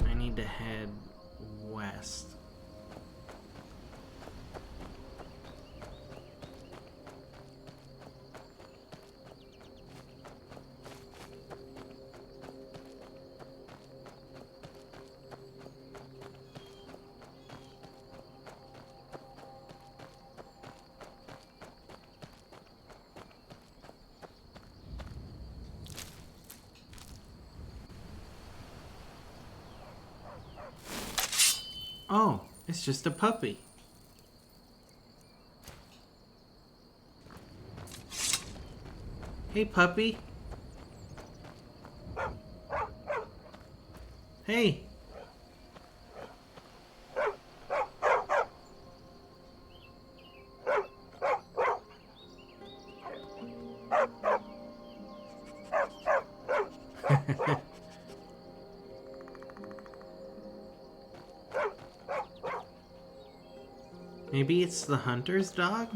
I need to head west. Oh, it's just a puppy. Hey, puppy. Hey. Maybe it's the hunter's dog?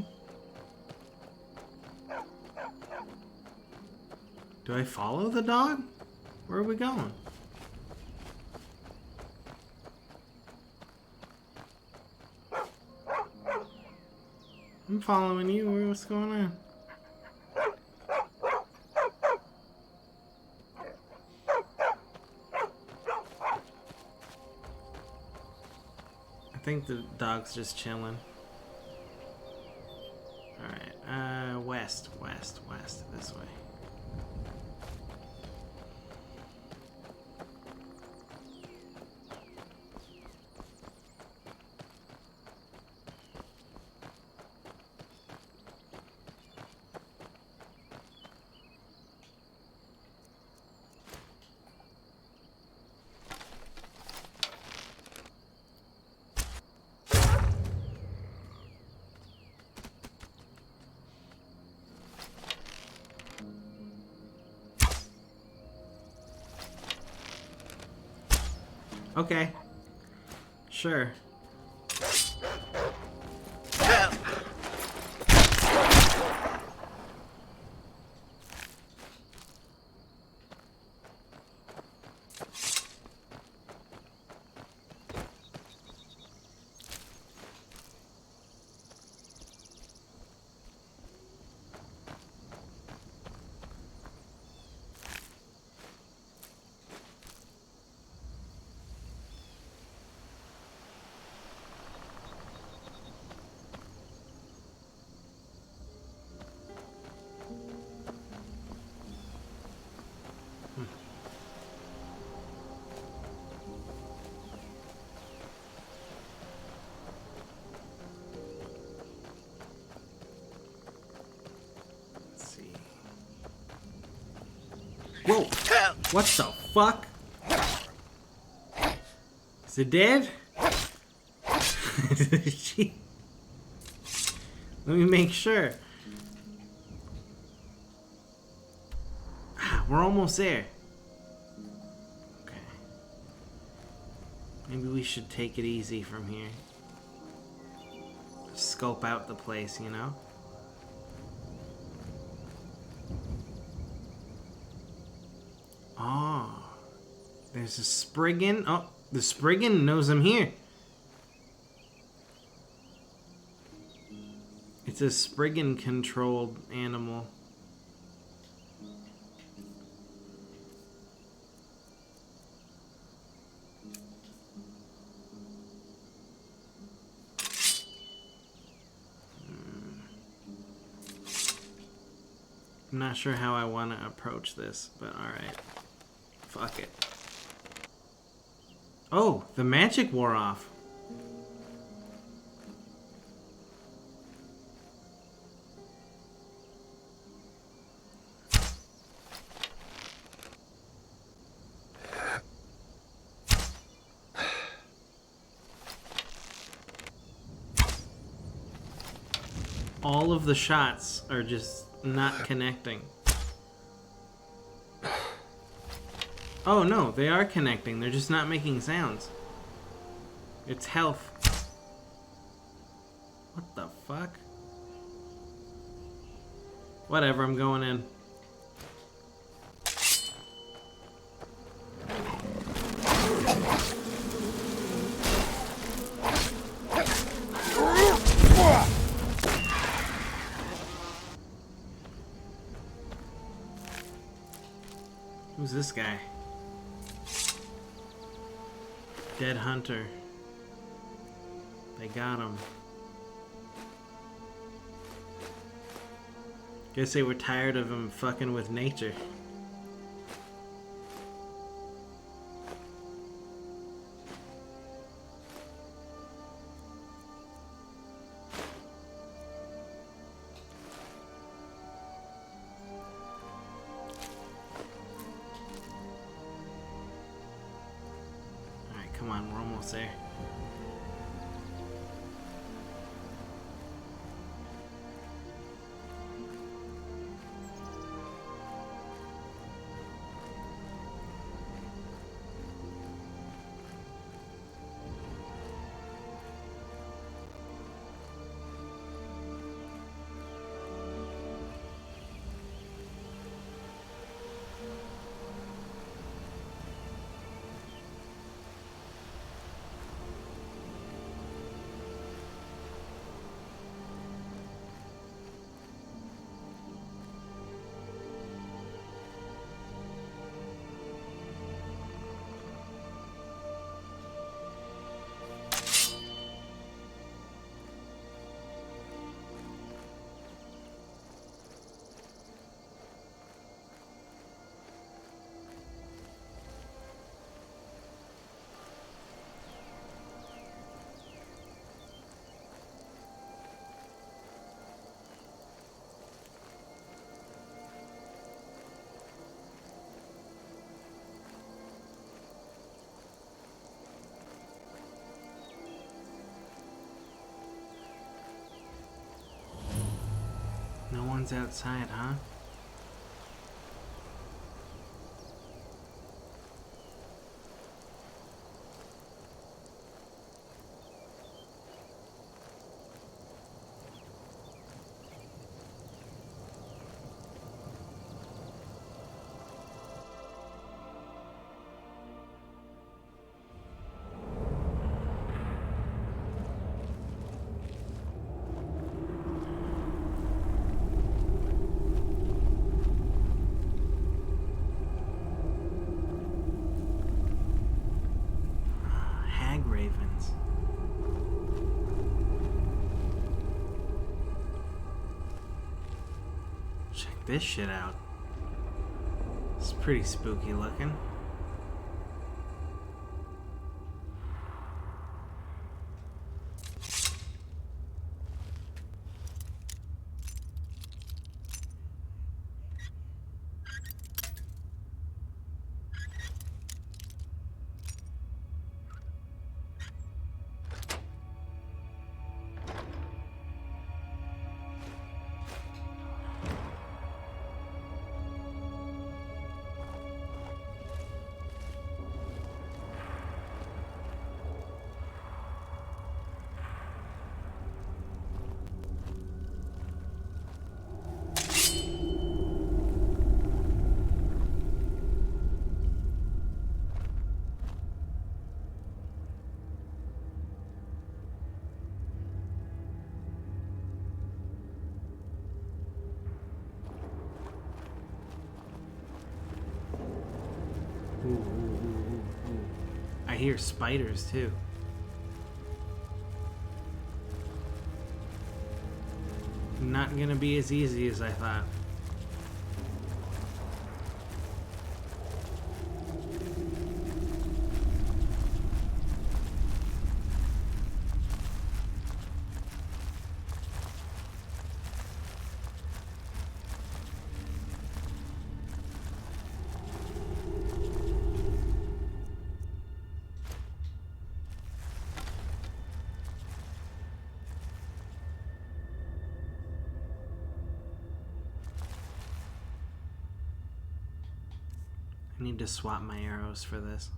Do I follow the dog? Where are we going? I'm following you. What's going on? I think the dog's just chilling. Alright, west, this way. Okay. Sure. Whoa! What the fuck? Is it dead? Let me make sure. We're almost there. Okay. Maybe we should take it easy from here. Scope out the place, you know? Oh, there's a Spriggan. Oh, the Spriggan knows I'm here. It's a Spriggan controlled animal. I'm not sure how I want to approach this, but alright. Fuck it. Oh, the magic wore off. All of the shots are just not connecting. Oh no, they are connecting. They're just not making sounds. It's health. What the fuck? Whatever, I'm going in. Who's this guy? Dead hunter. They got him. Guess they were tired of him fucking with nature. Come on, we're almost there. No one's outside, huh? Ravens. Check this shit out. It's pretty spooky looking. I hear spiders too. Not gonna be as easy as I thought. need to swap my arrows for this.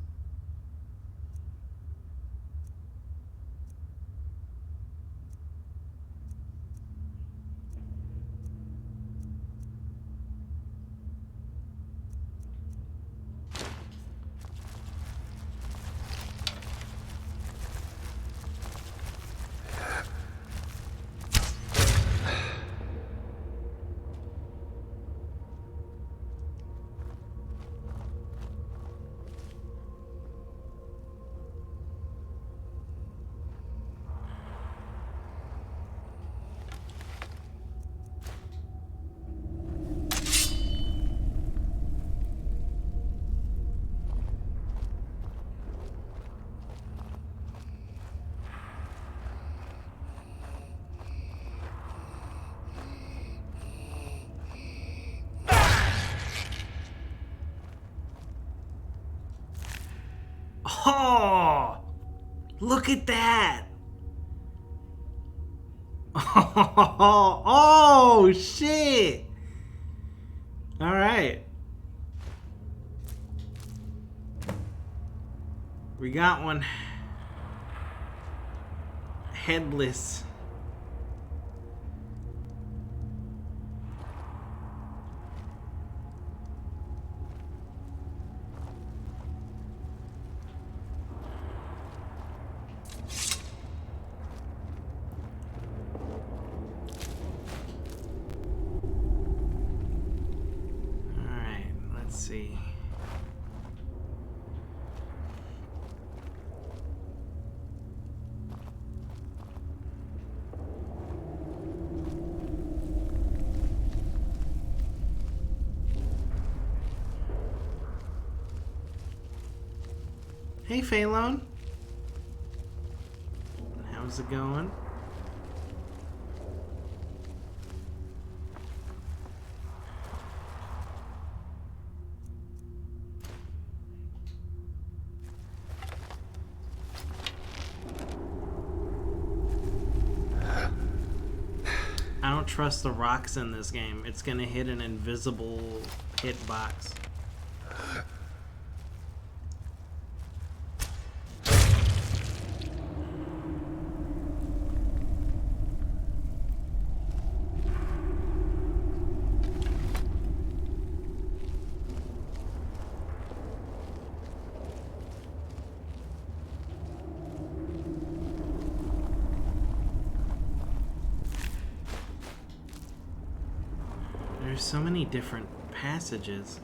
Oh, look at that. Oh, shit. All right. We got one. Headless. See. Hey, Phalone. How's it going? I don't trust the rocks in this game. It's gonna hit an invisible hitbox. There's so many different passages.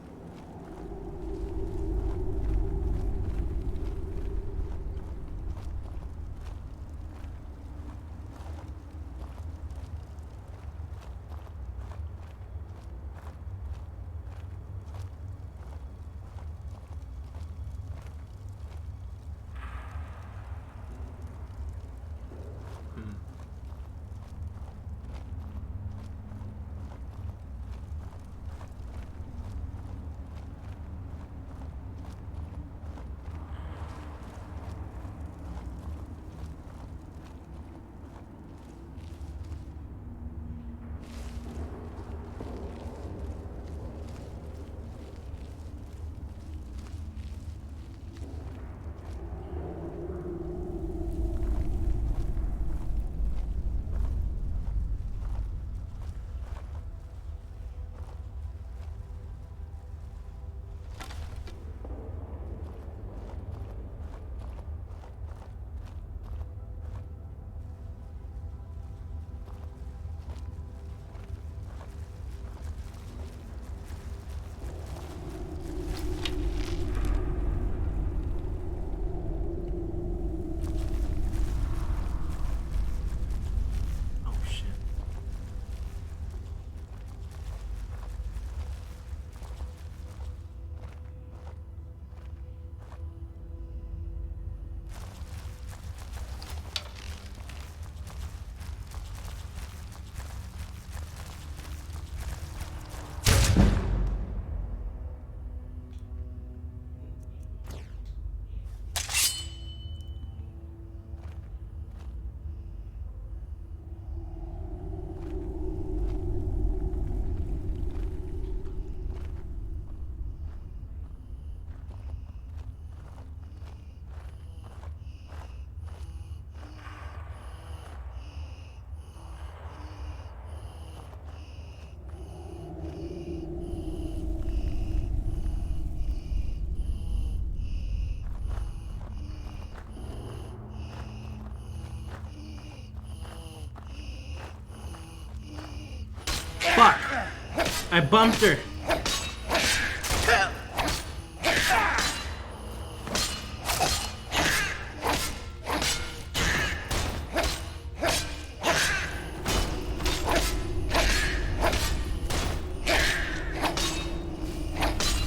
I bumped her.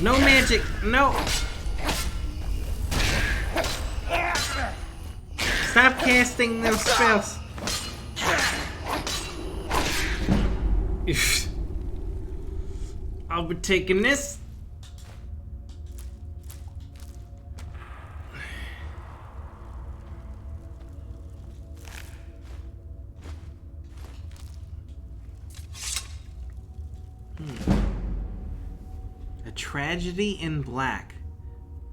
No magic, no. Stop casting those spells. I'll be taking this. A Tragedy in Black,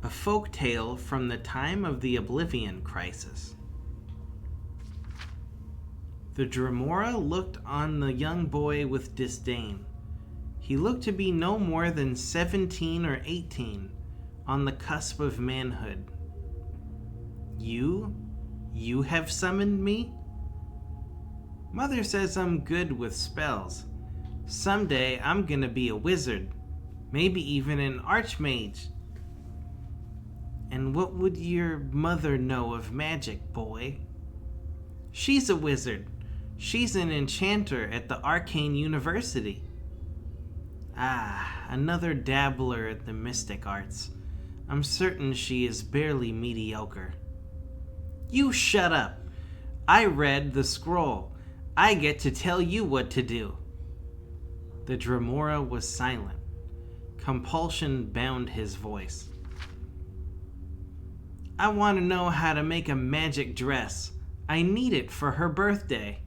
a folk tale from the time of the Oblivion Crisis. The Dremora looked on the young boy with disdain. He looked to be no more than 17 or 18, on the cusp of manhood. You have summoned me? Mother says I'm good with spells. Someday I'm gonna be a wizard, maybe even an archmage. And what would your mother know of magic, boy? She's a wizard. She's an enchanter at the Arcane University. Ah, another dabbler at the mystic arts. I'm certain she is barely mediocre. You shut up. I read the scroll. I get to tell you what to do. The Dremora was silent. Compulsion bound his voice. I want to know how to make a magic dress. I need it for her birthday.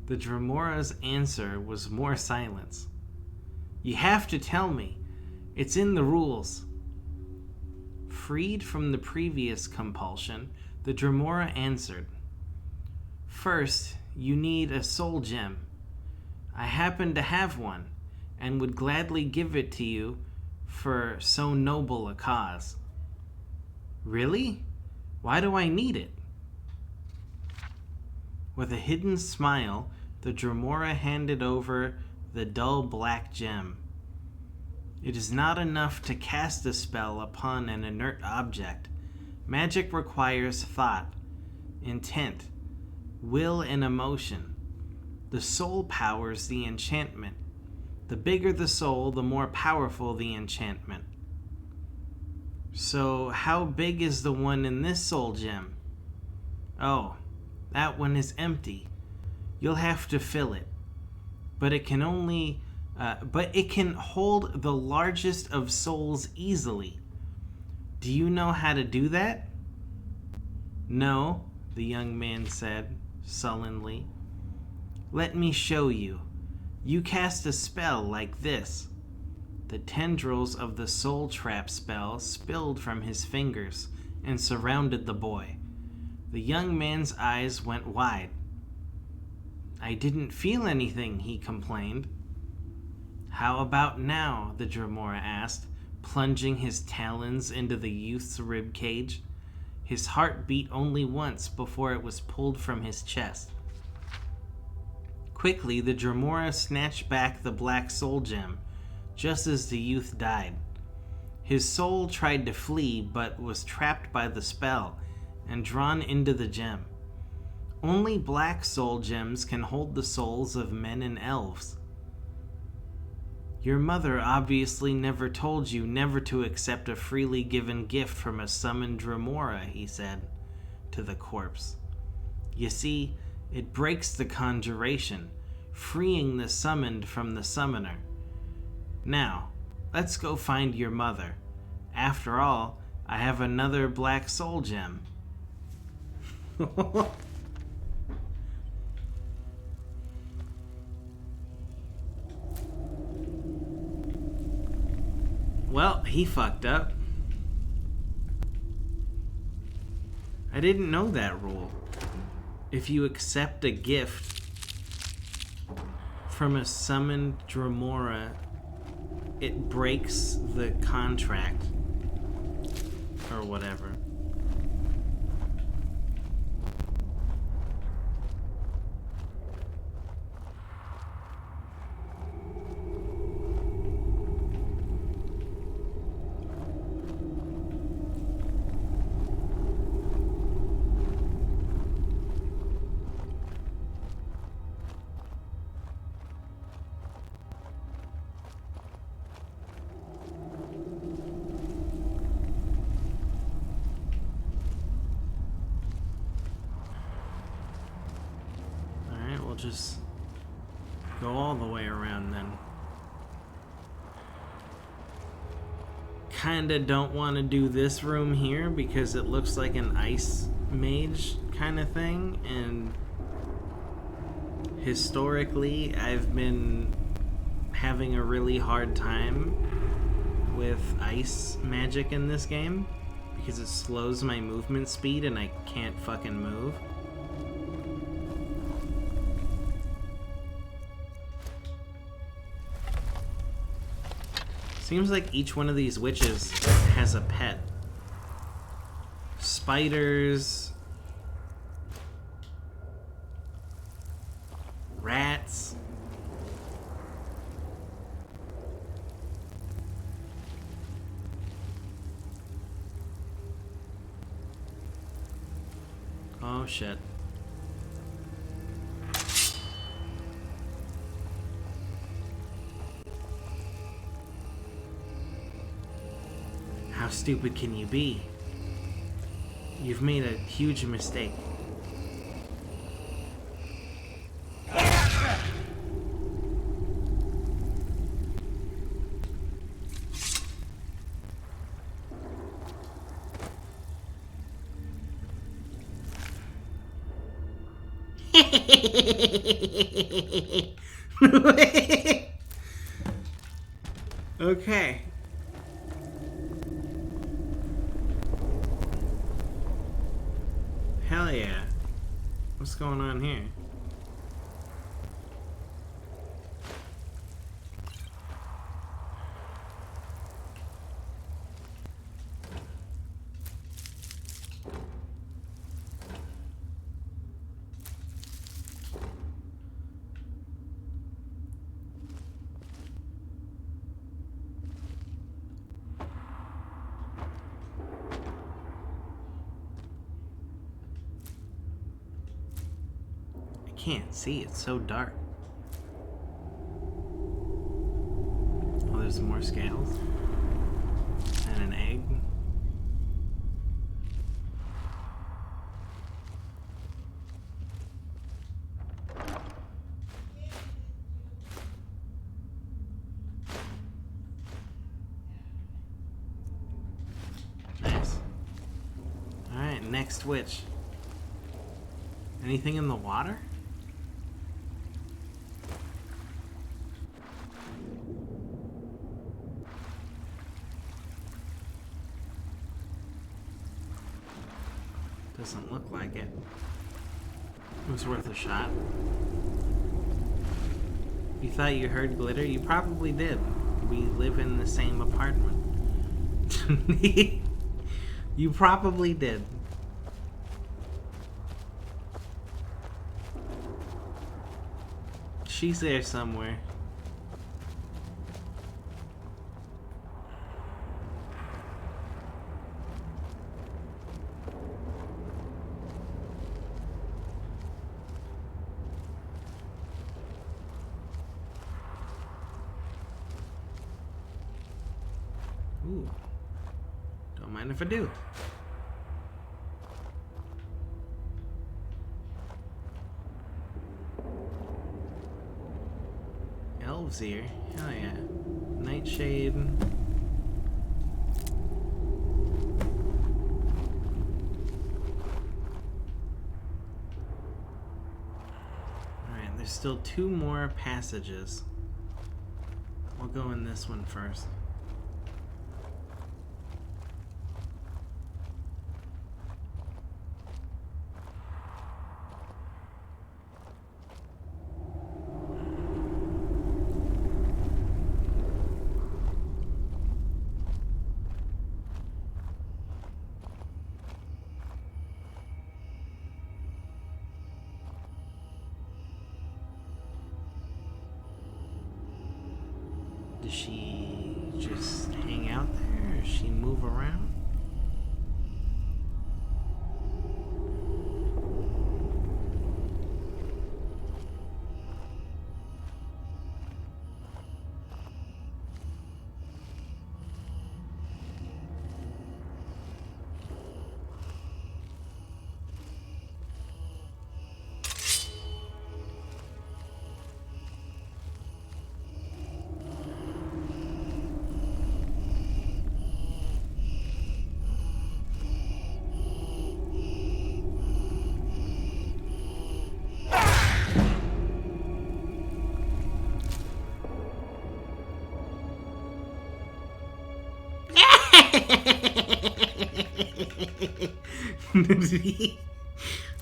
The Dremora's answer was more silence. You have to tell me. It's in the rules. Freed from the previous compulsion, the Dremora answered. First, you need a soul gem. I happen to have one, and would gladly give it to you for so noble a cause. Really? Why do I need it? With a hidden smile, the Dremora handed over the dull black gem. It is not enough to cast a spell upon an inert object. Magic requires thought, intent, will, and emotion. The soul powers the enchantment. The bigger the soul, the more powerful the enchantment. So, how big is the one in this soul gem? Oh, that one is empty. You'll have to fill it. But it can hold the largest of souls easily. Do you know how to do that? No, the young man said, sullenly. Let me show you. You cast a spell like this. The tendrils of the soul trap spell spilled from his fingers and surrounded the boy. The young man's eyes went wide. I didn't feel anything, he complained. How about now? The Dremora asked, plunging his talons into the youth's rib cage. His heart beat only once before it was pulled from his chest. Quickly, the Dremora snatched back the black soul gem, just as the youth died. His soul tried to flee, but was trapped by the spell and drawn into the gem. Only black soul gems can hold the souls of men and elves. Your mother obviously never told you never to accept a freely given gift from a summoned Dremora, he said to the corpse. You see, it breaks the conjuration, freeing the summoned from the summoner. Now, let's go find your mother. After all, I have another black soul gem. Well, he fucked up. I didn't know that rule. If you accept a gift from a summoned Dremora, it breaks the contract. Or whatever. we'll just go all the way around then. Kinda don't want to do this room here because it looks like an ice mage kind of thing, and historically I've been having a really hard time with ice magic in this game because it slows my movement speed and I can't fucking move. Seems like each one of these witches has a pet. Spiders, rats. Oh shit. How stupid can you be? You've made a huge mistake. Okay. Hell yeah. What's going on here? Can't see, it's so dark. Oh, there's more scales. And an egg. Nice. Alright, next witch. Anything in the water? Doesn't look like it. It was worth a shot. You thought you heard glitter? You probably did. We live in the same apartment. You probably did. She's there somewhere. Ooh. Don't mind if I do. Elves here. Hell yeah. Nightshade. Alright, there's still 2 more passages. We'll go in this one first. Does she just hang out there, or does she move around?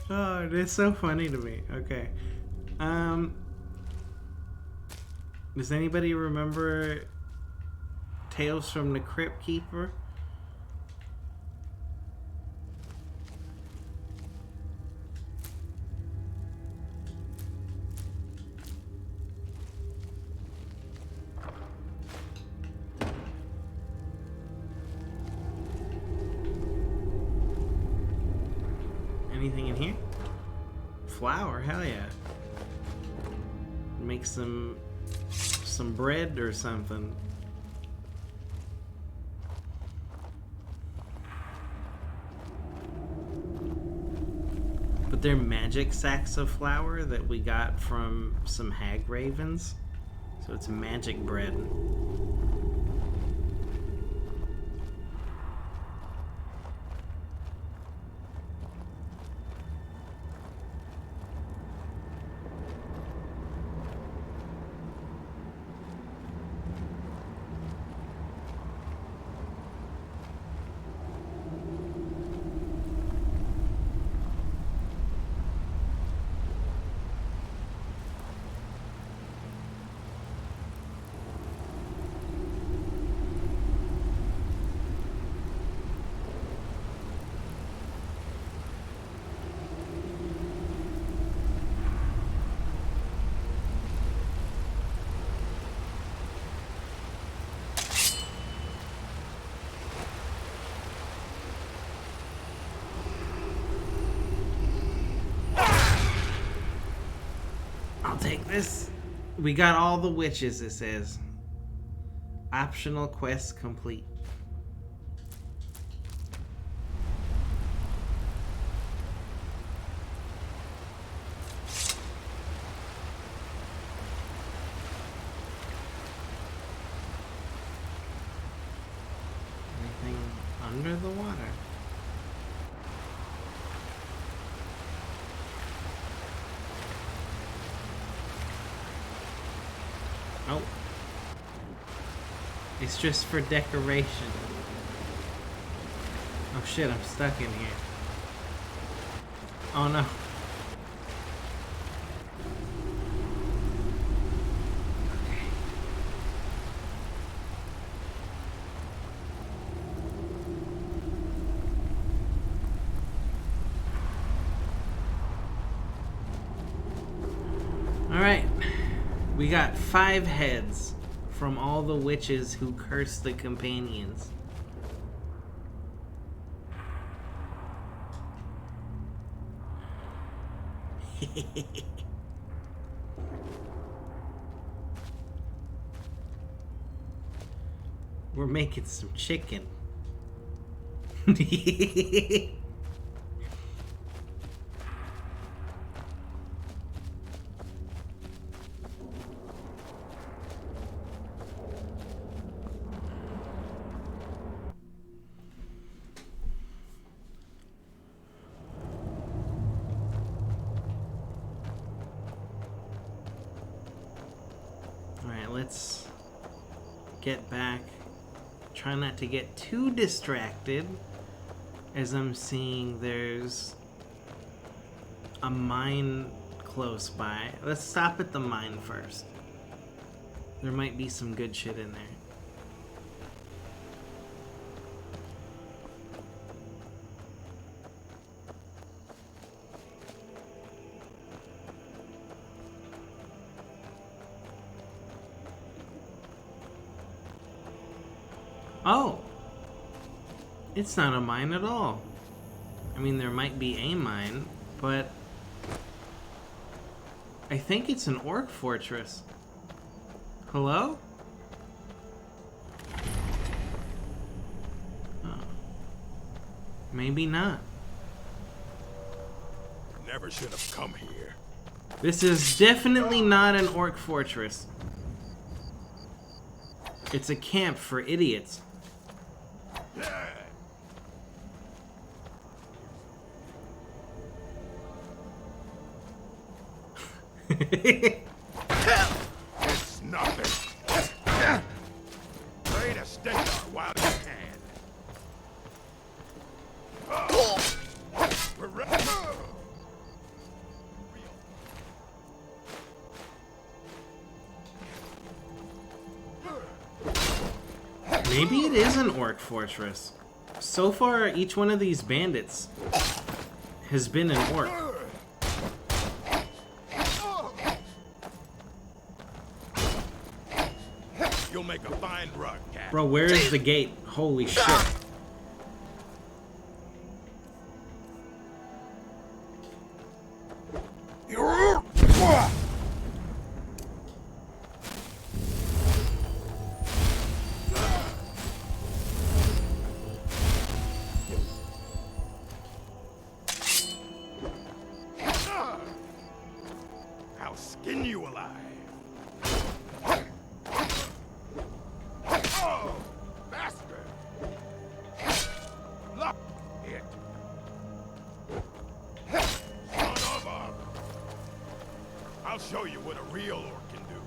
Oh, that's so funny to me. Okay. Does anybody remember Tales from the Crypt Keeper? Anything in here? Flour, hell yeah. Make some bread or something. But they're magic sacks of flour that we got from some hag ravens. So it's magic bread. Take this. We got all the witches, it says. Optional quest complete. Anything under the water? Oh. It's just for decoration. Oh shit, I'm stuck in here. Oh no. Alright. We got 5 heads from all the witches who cursed the companions. We're making some chicken. Let's get back. Try not to get too distracted, as I'm seeing there's a mine close by. Let's stop at the mine first. There might be some good shit in there. Oh! It's not a mine at all. I mean, there might be a mine, but I think it's an orc fortress. Hello? Oh. Maybe not. Never should have come here. This is definitely not an orc fortress. It's a camp for idiots. It's nothing. Trade a stinger while you can. Maybe it is an orc fortress. So far, each one of these bandits has been an orc. You'll make a fine rug, cat. Bro, where is the gate? Holy shit. I'll skin you alive. Oh, bastard! Look it. Son of a... I'll show you what a real orc can do.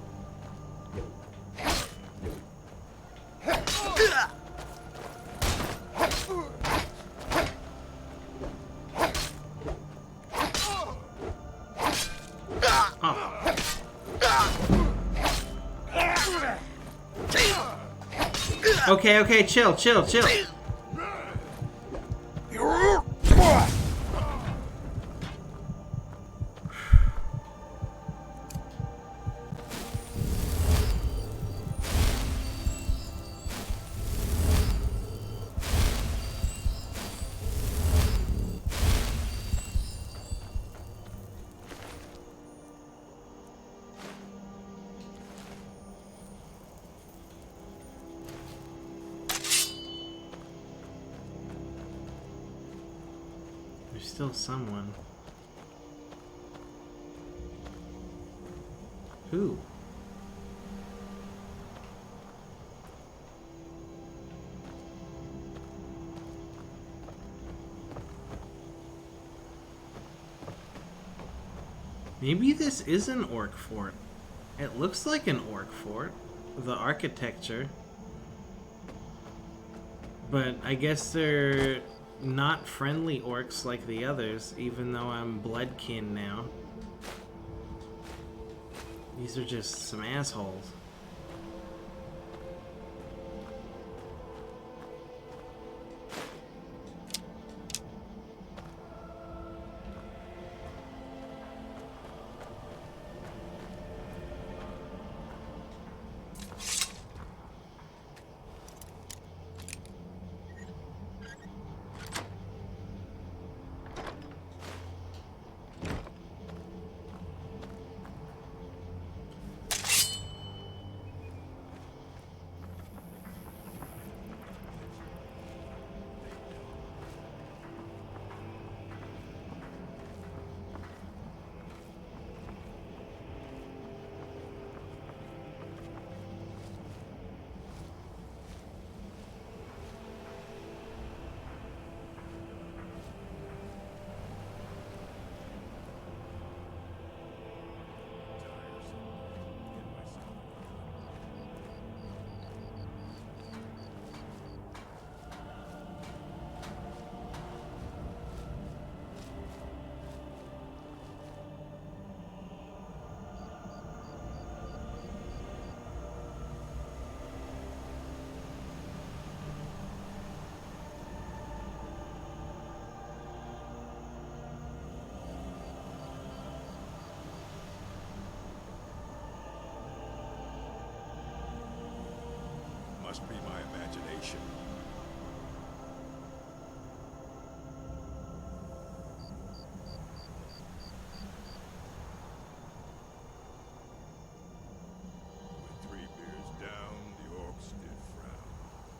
Okay, okay, chill. There's still someone. Who? Maybe this is an orc fort. It looks like an orc fort, the architecture. But I guess they're not friendly orcs like the others, even though I'm bloodkin now. These are just some assholes. Must be my imagination. With 3 beers down, the orcs did frown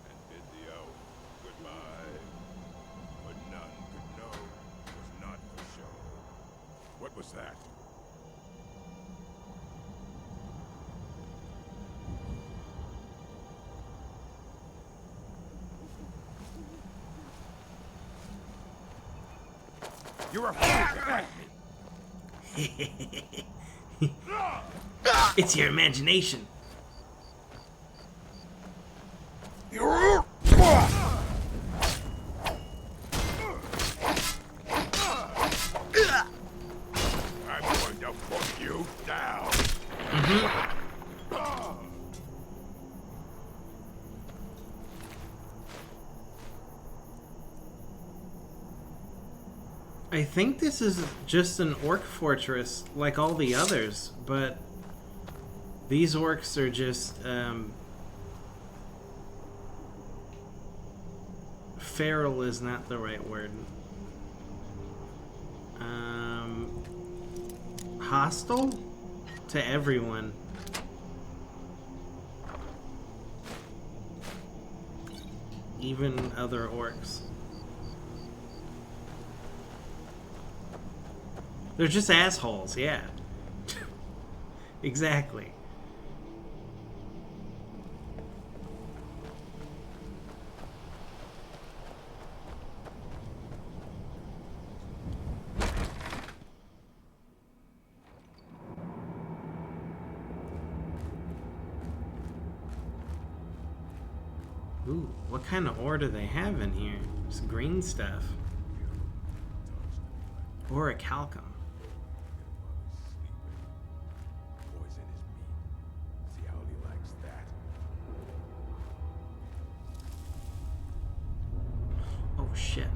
and bid the elf goodbye. But none could know 'twas not for show. What was that? You're a fool! It's your imagination. I'm going to put you down. I think this is just an orc fortress like all the others, but these orcs are just feral is not the right word. Hostile to everyone. Even other orcs. They're just assholes, yeah. Exactly. Ooh, what kind of ore do they have in here? It's green stuff. Or a calcum. Poison his meat. See how he likes that. Oh shit.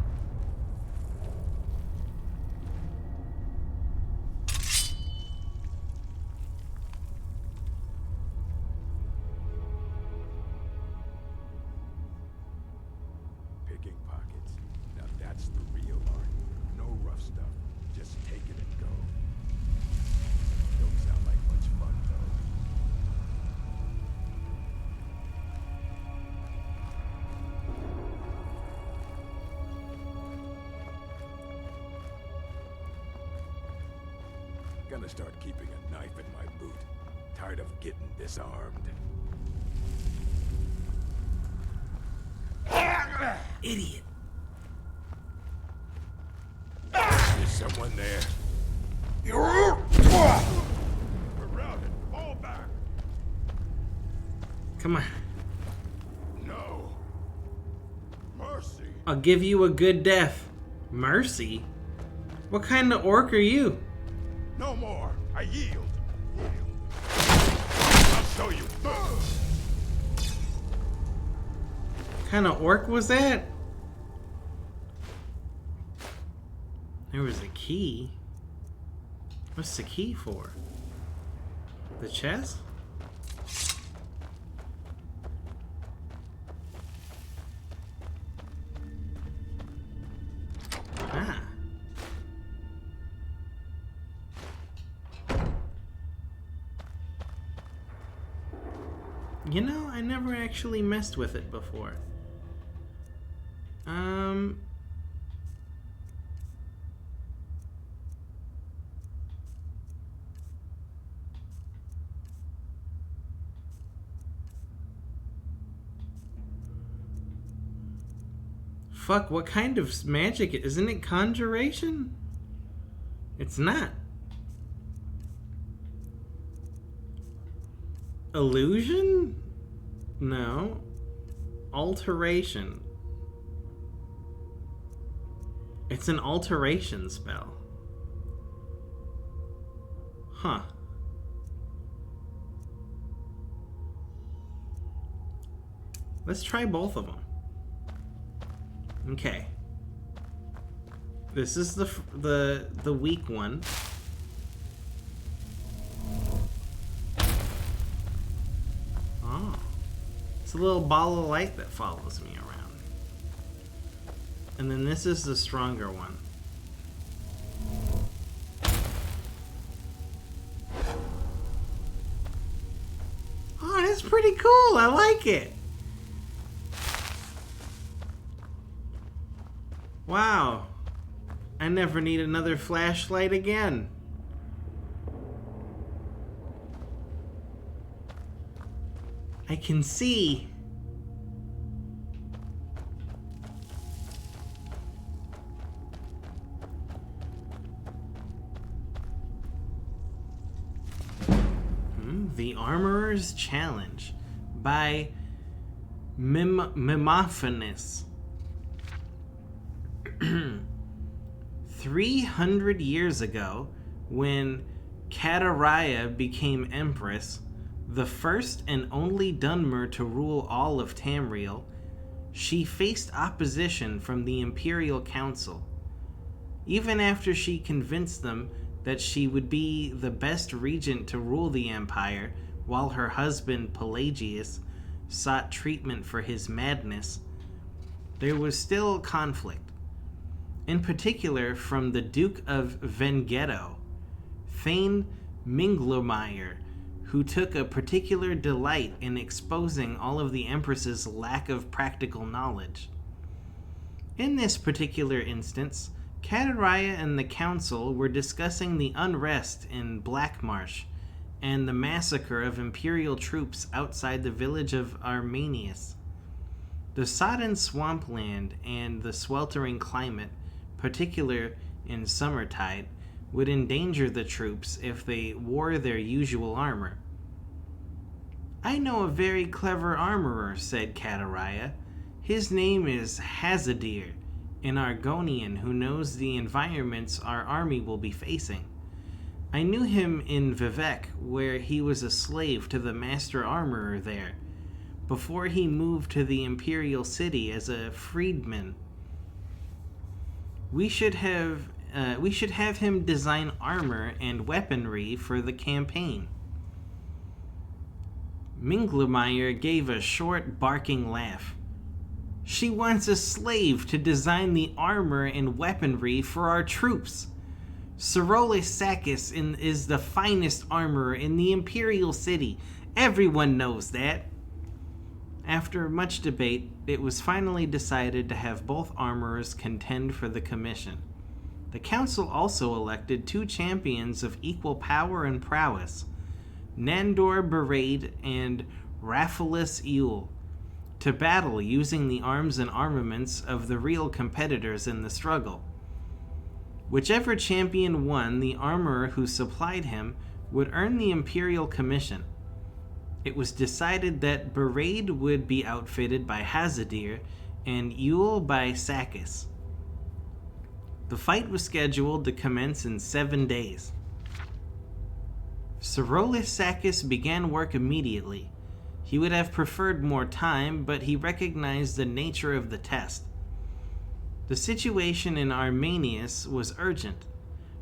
Picking pockets. Now that's the real art. No rough stuff. Just take it and go. Don't sound like much fun, though. Gonna start keeping a knife in my boot. Tired of getting disarmed. Idiot. There's someone there. We're routed. Fall back. Come on. No. Mercy. I'll give you a good death. Mercy? What kind of orc are you? No more. I yield. I'll show you. What kind of orc was that? There was a key. What's the key for? The chest? Ah. You know, I never actually messed with it before. Fuck, what kind of magic? Isn't it conjuration? It's not. Illusion? No. Alteration. It's an alteration spell. Huh. Let's try both of them. Okay. This is the weak one. Oh. It's a little ball of light that follows me around. And then this is the stronger one. Oh, that's pretty cool. I like it. Wow. I never need another flashlight again. I can see. The Armorer's Challenge by Mimophanes. 300 years ago, when Kataraya became empress, the first and only Dunmer to rule all of Tamriel, she faced opposition from the Imperial Council. even after she convinced them that she would be the best regent to rule the empire while her husband Pelagius sought treatment for his madness, there was still conflict. In particular from the Duke of Venghetto, Thane Minglomeyer, who took a particular delight in exposing all of the Empress's lack of practical knowledge. In this particular instance, Kataraya and the Council were discussing the unrest in Blackmarsh and the massacre of Imperial troops outside the village of Armenius. The sodden swampland and the sweltering climate, particular in summertide, would endanger the troops if they wore their usual armor. "I know a very clever armorer," said Kataraya. "His name is Hazadir, an Argonian who knows the environments our army will be facing. I knew him in Vivec, where he was a slave to the master armorer there, before he moved to the Imperial City as a freedman. We should have him design armor and weaponry for the campaign." Minglomeyer gave a short, barking laugh. "She wants a slave to design the armor and weaponry for our troops. Sorolis Sakis is the finest armorer in the Imperial City. Everyone knows that." After much debate, it was finally decided to have both armorers contend for the commission. The council also elected 2 champions of equal power and prowess, Nandor Berade and Raphaelis Eul, to battle using the arms and armaments of the real competitors in the struggle. Whichever champion won, the armorer who supplied him would earn the Imperial Commission. It was decided that Berade would be outfitted by Hazadir and Eul by Sakis. The fight was scheduled to commence in 7 days. Sorolis Sakis began work immediately. He would have preferred more time, but he recognized the nature of the test. The situation in Armenius was urgent.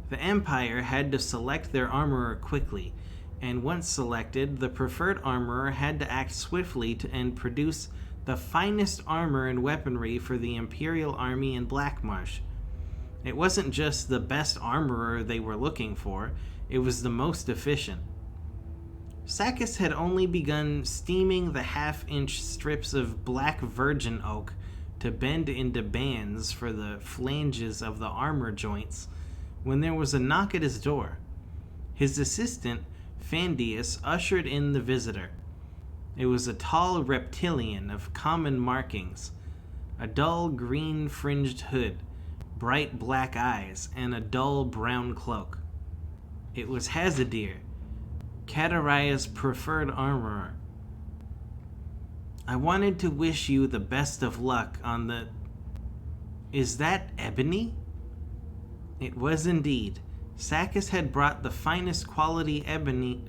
The Empire had to select their armorer quickly, and once selected, the preferred armorer had to act swiftly and produce the finest armor and weaponry for the Imperial Army in Blackmarsh. It wasn't just the best armorer they were looking for, it was the most efficient. Sakis had only begun steaming the half-inch strips of black virgin oak to bend into bands for the flanges of the armor joints when there was a knock at his door. His assistant, Phandius, ushered in the visitor. It was a tall reptilian of common markings, a dull green fringed hood, bright black eyes, and a dull brown cloak. It was Hazadir, Kataraya's preferred armorer. "I wanted to wish you the best of luck on the..." "Is that ebony?" It was indeed. Sakis had brought the finest quality ebony...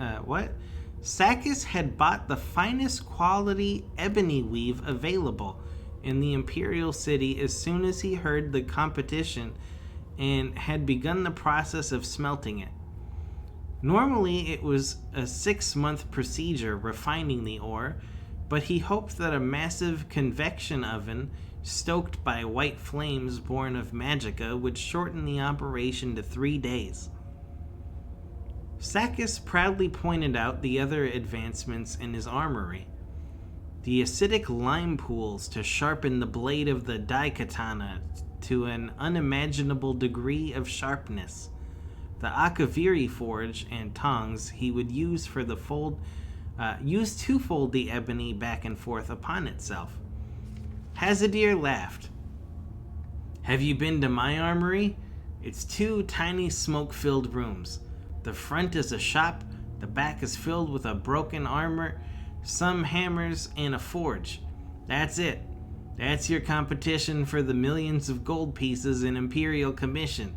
Sakis had bought the finest quality ebony weave available in the Imperial City as soon as he heard the competition and had begun the process of smelting it. Normally, it was a 6-month procedure refining the ore, but he hoped that a massive convection oven stoked by white flames born of magicka would shorten the operation to 3 days. Sakis proudly pointed out the other advancements in his armory. The acidic lime pools to sharpen the blade of the daikatana to an unimaginable degree of sharpness. The akaviri forge and tongs he would use for the used to fold the ebony back and forth upon itself. Hazadir laughed. "Have you been to my armory? It's 2 tiny smoke-filled rooms. The front is a shop, the back is filled with a broken armor, some hammers, and a forge. That's it. That's your competition for the millions of gold pieces in Imperial Commission.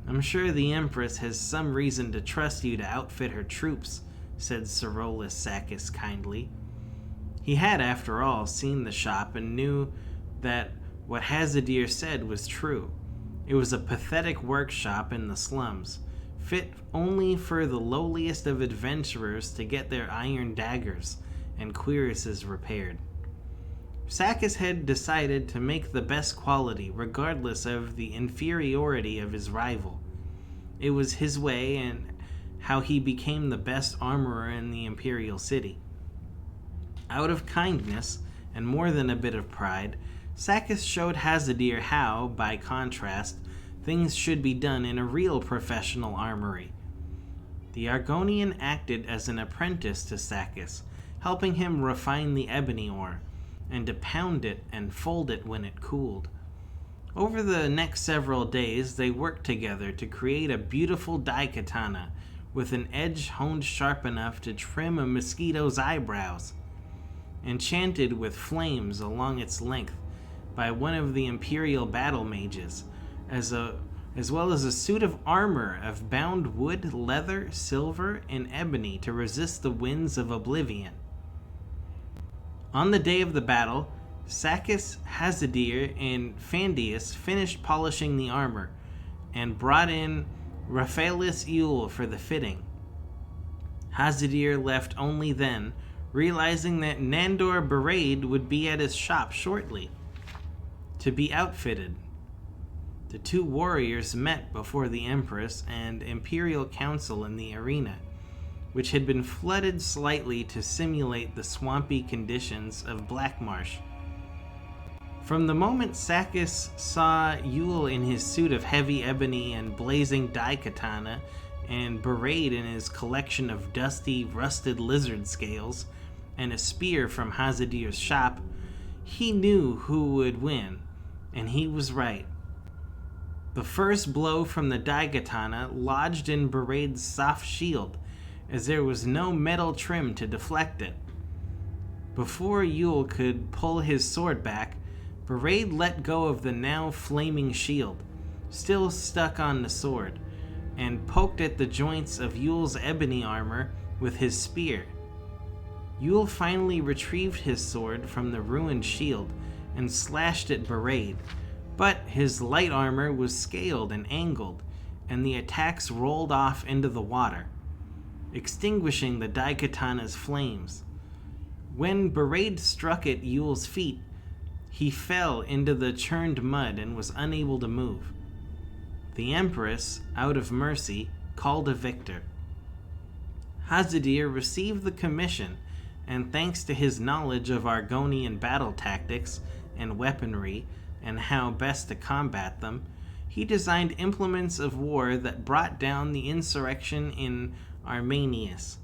I'm sure the Empress has some reason to trust you to outfit her troops," said Sorolis Sakis kindly. He had, after all, seen the shop and knew that what Hazadir said was true. It was a pathetic workshop in the slums, fit only for the lowliest of adventurers to get their iron daggers and cuirasses repaired. Sakis had decided to make the best quality regardless of the inferiority of his rival. It was his way, and how he became the best armorer in the Imperial City. Out of kindness, and more than a bit of pride, Sakis showed Hazadir how, by contrast, things should be done in a real professional armory. The Argonian acted as an apprentice to Sakis, helping him refine the ebony ore, and to pound it and fold it when it cooled. Over the next several days, they worked together to create a beautiful daikatana with an edge honed sharp enough to trim a mosquito's eyebrows, enchanted with flames along its length by one of the Imperial battle mages, as well as a suit of armor of bound wood, leather, silver, and ebony to resist the winds of oblivion. On the day of the battle, Sakis, Hazadir, and Phandius finished polishing the armor and brought in Raphaelis Yule for the fitting. Hazadir left only then, realizing that Nandor Barade would be at his shop shortly to be outfitted. The two warriors met before the Empress and Imperial Council in the arena, which had been flooded slightly to simulate the swampy conditions of Blackmarsh. From the moment Sakis saw Yule in his suit of heavy ebony and blazing daikatana, and Barade in his collection of dusty, rusted lizard scales, and a spear from Hazadir's shop, he knew who would win, and he was right. The first blow from the daikatana lodged in Barade's soft shield, as there was no metal trim to deflect it. Before Yule could pull his sword back, Barade let go of the now flaming shield, still stuck on the sword, and poked at the joints of Yule's ebony armor with his spear. Yule finally retrieved his sword from the ruined shield and slashed at Barade, but his light armor was scaled and angled, and the attacks rolled off into the water, extinguishing the daikatana's flames. When Barade struck at Yule's feet, he fell into the churned mud and was unable to move. The Empress, out of mercy, called a victor. Hazadir received the commission, and thanks to his knowledge of Argonian battle tactics and weaponry and how best to combat them, he designed implements of war that brought down the insurrection in Armenius.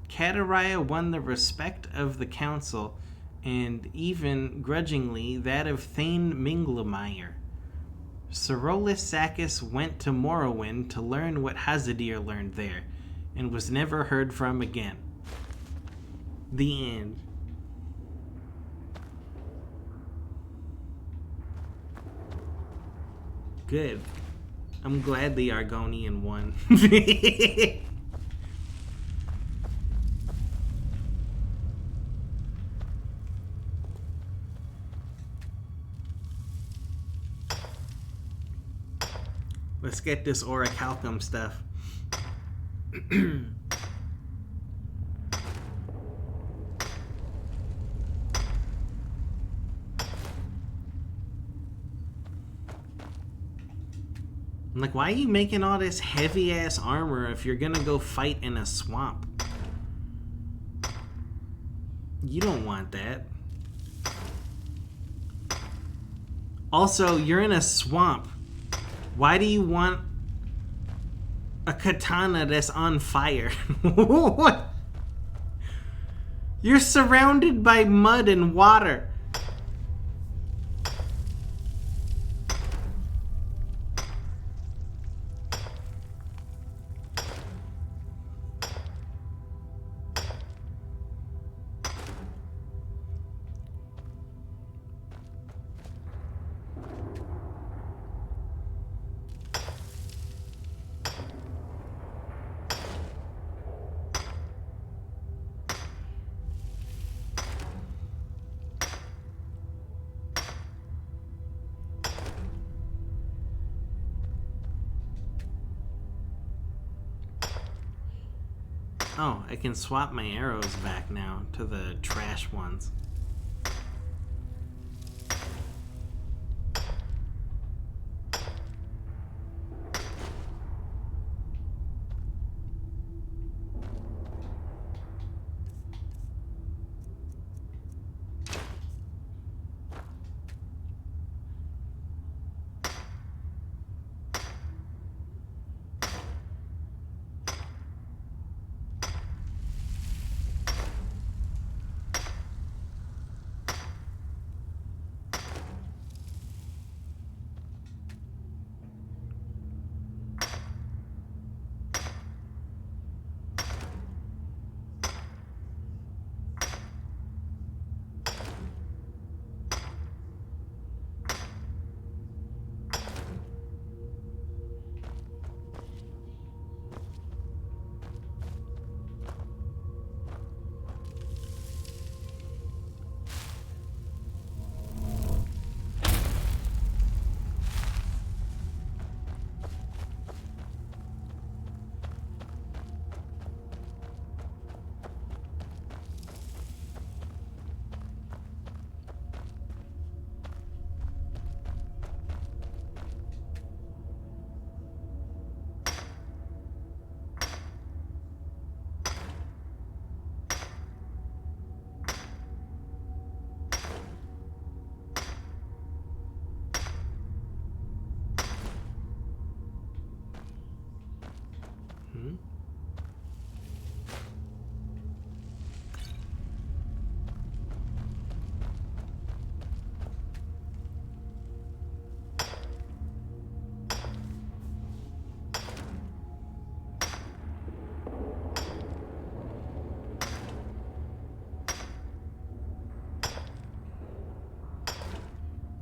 Kataraya won the respect of the council, and even grudgingly that of Thane Minglemeyer. Sorolus Sakis went to Morrowind to learn what Hazadir learned there, and was never heard from again. The end. Good. I'm glad the Argonian won. Let's get this orichalcum stuff. I'm like, why are you making all this heavy-ass armor if you're gonna go fight in a swamp? You don't want that. Also, you're in a swamp. Why do you want a katana that's on fire? What? You're surrounded by mud and water. Oh, I can swap my arrows back now to the trash ones.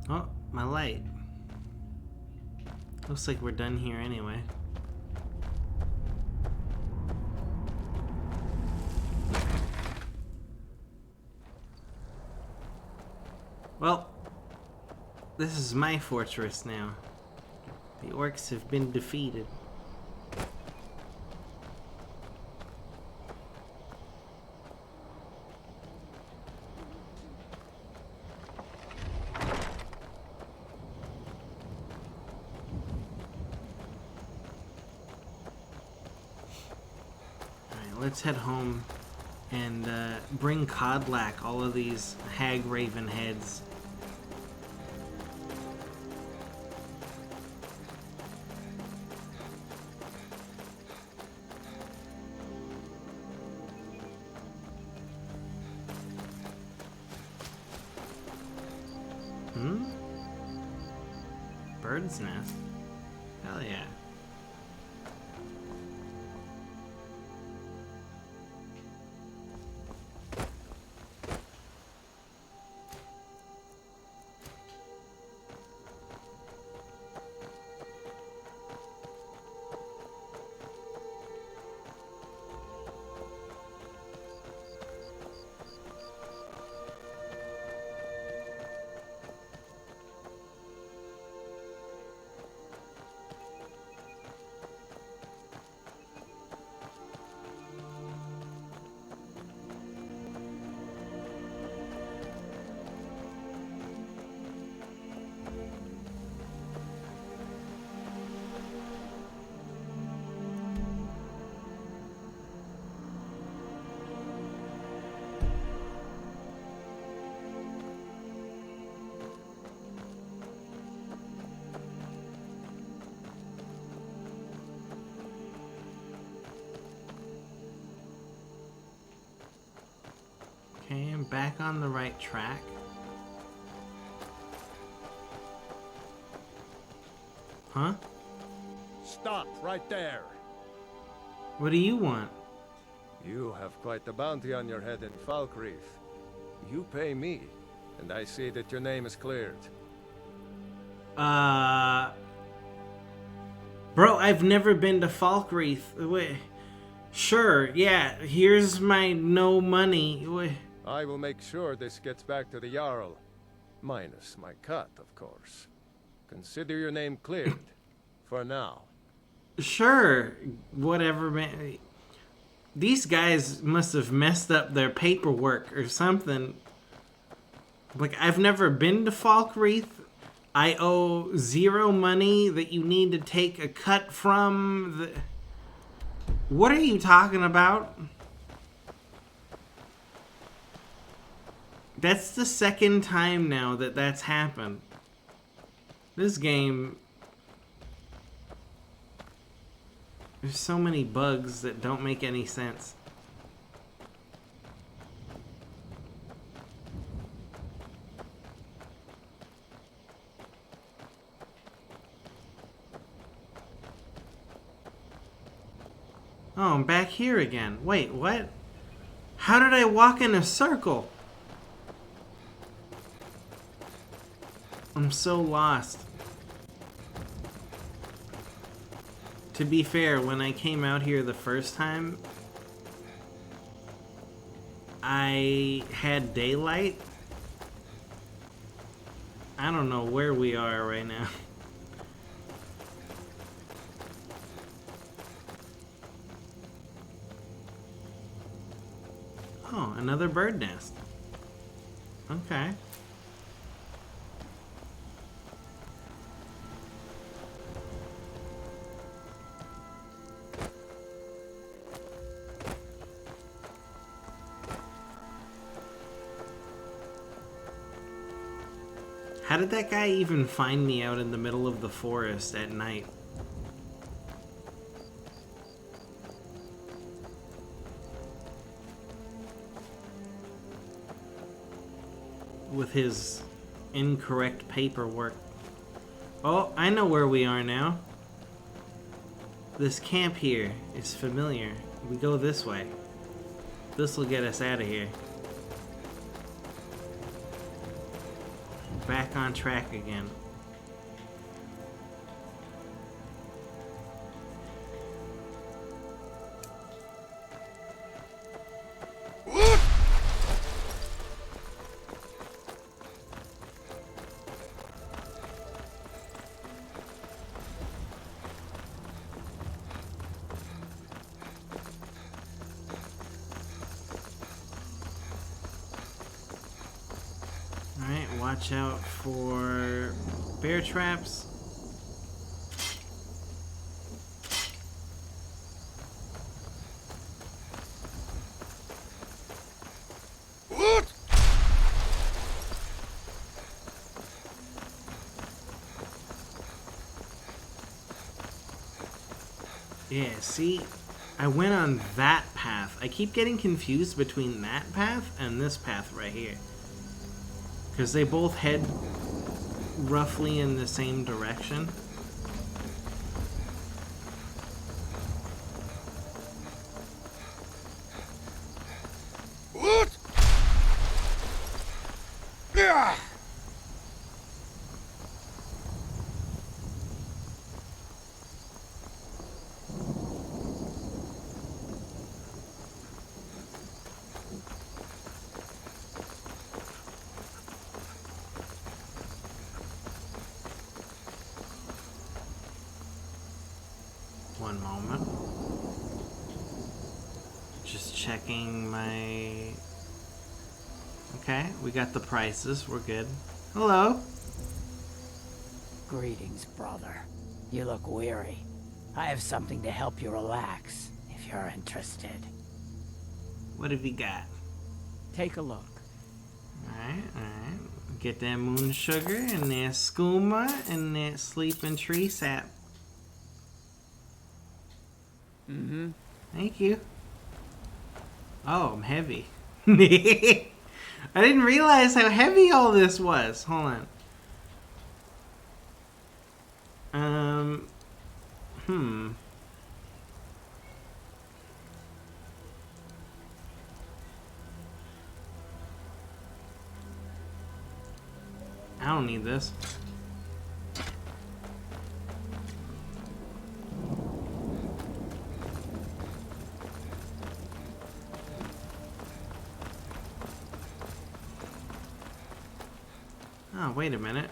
Oh, my light. Looks like we're done here anyway. Well, this is my fortress now. The orcs have been defeated. Let's head home and bring Codlack all of these hag raven heads. Bird's nest? Hell yeah. Okay, I'm back on the right track. Huh? Stop right there. What do you want? You have quite the bounty on your head in Falkreath. You pay me, and I see that your name is cleared. Bro, I've never been to Falkreath. Wait. Sure, yeah, here's my no money. Wait. I will make sure this gets back to the Jarl. Minus my cut, of course. Consider your name cleared. For now. Sure, whatever, man. These guys must have messed up their paperwork or something. Like, I've never been to Falkreath. I owe 0 money that you need to take a cut from. What are you talking about? That's the second time now that that's happened. This game... There's so many bugs that don't make any sense. Oh, I'm back here again. Wait, what? How did I walk in a circle? I'm so lost. To be fair, when I came out here the first time, I had daylight. I don't know where we are right now. Oh, another bird nest. Okay. How did that guy even find me out in the middle of the forest at night? With his incorrect paperwork. Oh, I know where we are now. This camp here is familiar. We go this way. This will get us out of here. Back on track again. Watch out for bear traps. Yeah, see? I went on that path. I keep getting confused between that path and this path right here. Because they both head roughly in the same direction. One moment. Just checking my... Okay, we got the prices. We're good. Hello. Greetings, brother. You look weary. I have something to help you relax, if you're interested. What have you got? Take a look. Alright, alright. Get that moon sugar and that skooma and that sleeping tree sap. Mm-hmm. Thank you. Oh, I'm heavy. I didn't realize how heavy all this was. Hold on. I don't need this. Oh, wait a minute.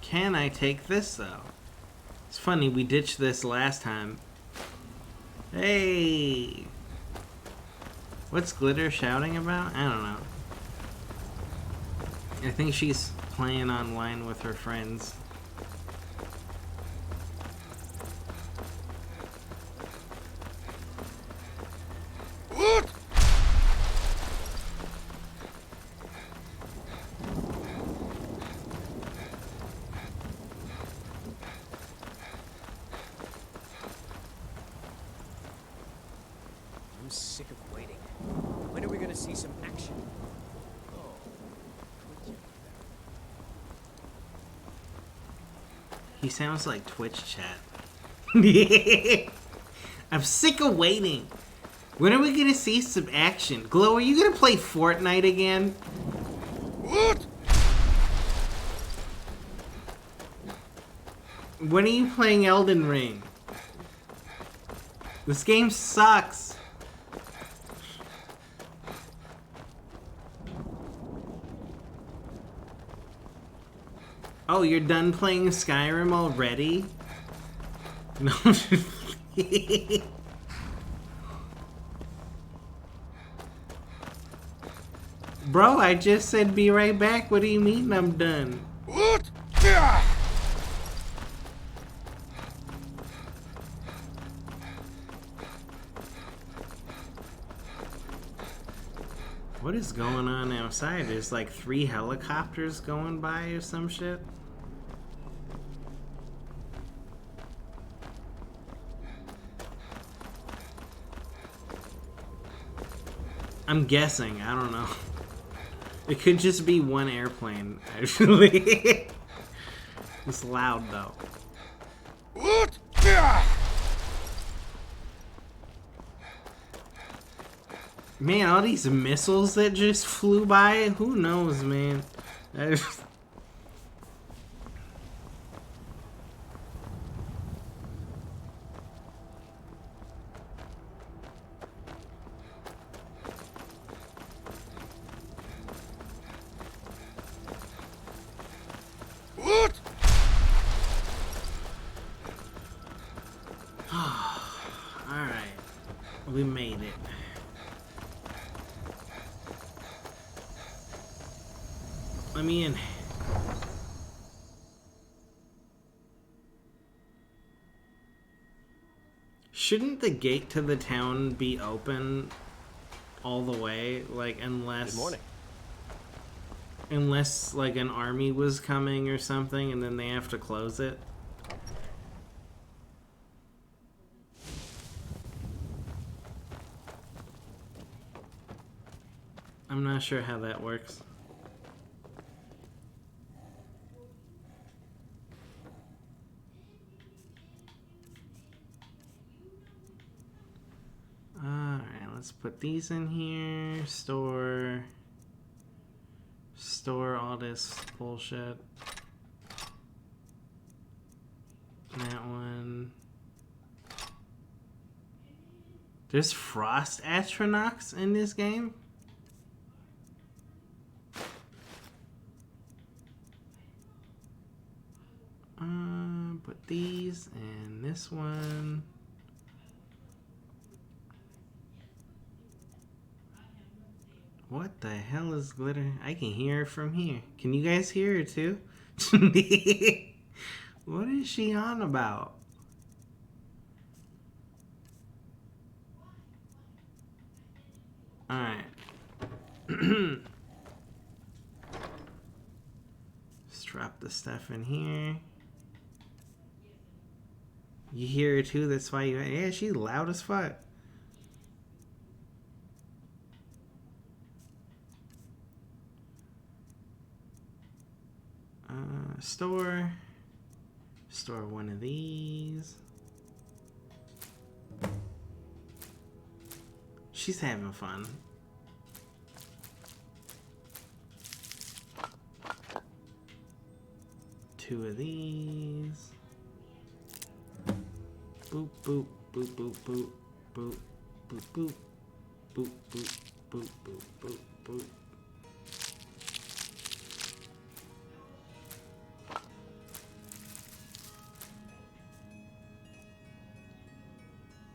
Can I take this, though? It's funny, we ditched this last time. Hey! What's Glitter shouting about? I don't know. I think she's playing online with her friends. I'm sick of waiting. When are we gonna see some action? Oh, He sounds like Twitch chat. I'm sick of waiting. When are we gonna see some action? Glow, are you gonna play Fortnite again? What? When are you playing Elden Ring? This game sucks. Oh, you're done playing Skyrim already? No. Bro, I just said be right back. What do you mean I'm done? What? What is going on outside? There's like 3 helicopters going by or some shit. I'm guessing. I don't know. It could just be one airplane, actually. It's loud, though. What? Man, all these missiles that just flew by, who knows, man? What? Alright. We made it. Let me in. Shouldn't the gate to the town be open all the way? Like, unless... Good morning. Unless, like, an army was coming or something, and then they have to close it? I'm not sure how that works. Alright, let's put these in here. Store all this bullshit. That one. There's frost astronauts in this game? Put these and this one. What the hell is Glitter? I can hear her from here. Can you guys hear her too? What is she on about? Alright. Let's drop the stuff in here. You hear her too? That's why you... Yeah, she's loud as fuck. Store one of these. She's having fun. Two of these. Boop, boop, boop, boop, boop, boop, boop, boop, boop, boop, boop, boop, boop, boop.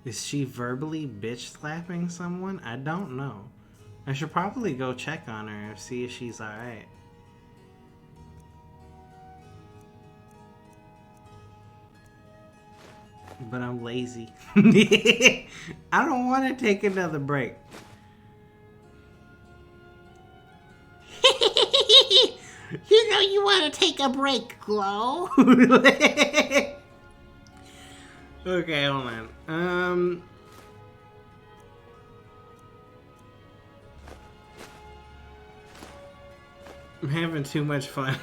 Is she verbally bitch slapping someone? I don't know. I should probably go check on her, see if she's alright. But I'm lazy. I don't want to take another break. You know you want to take a break, Glow. Okay, hold on. I'm having too much fun.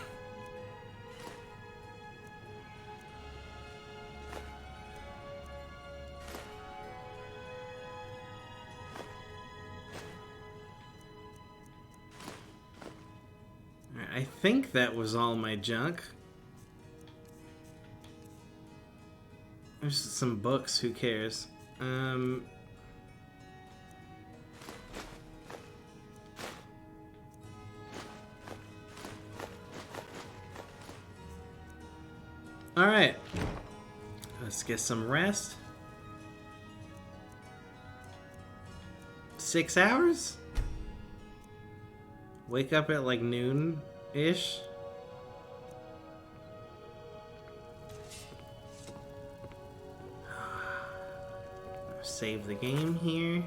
I think that was all my junk. There's some books, who cares? Alright. Let's get some rest. 6 hours? Wake up at like noon-ish? Save the game here.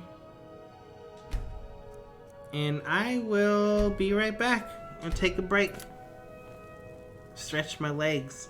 And I will be right back and take a break. Stretch my legs.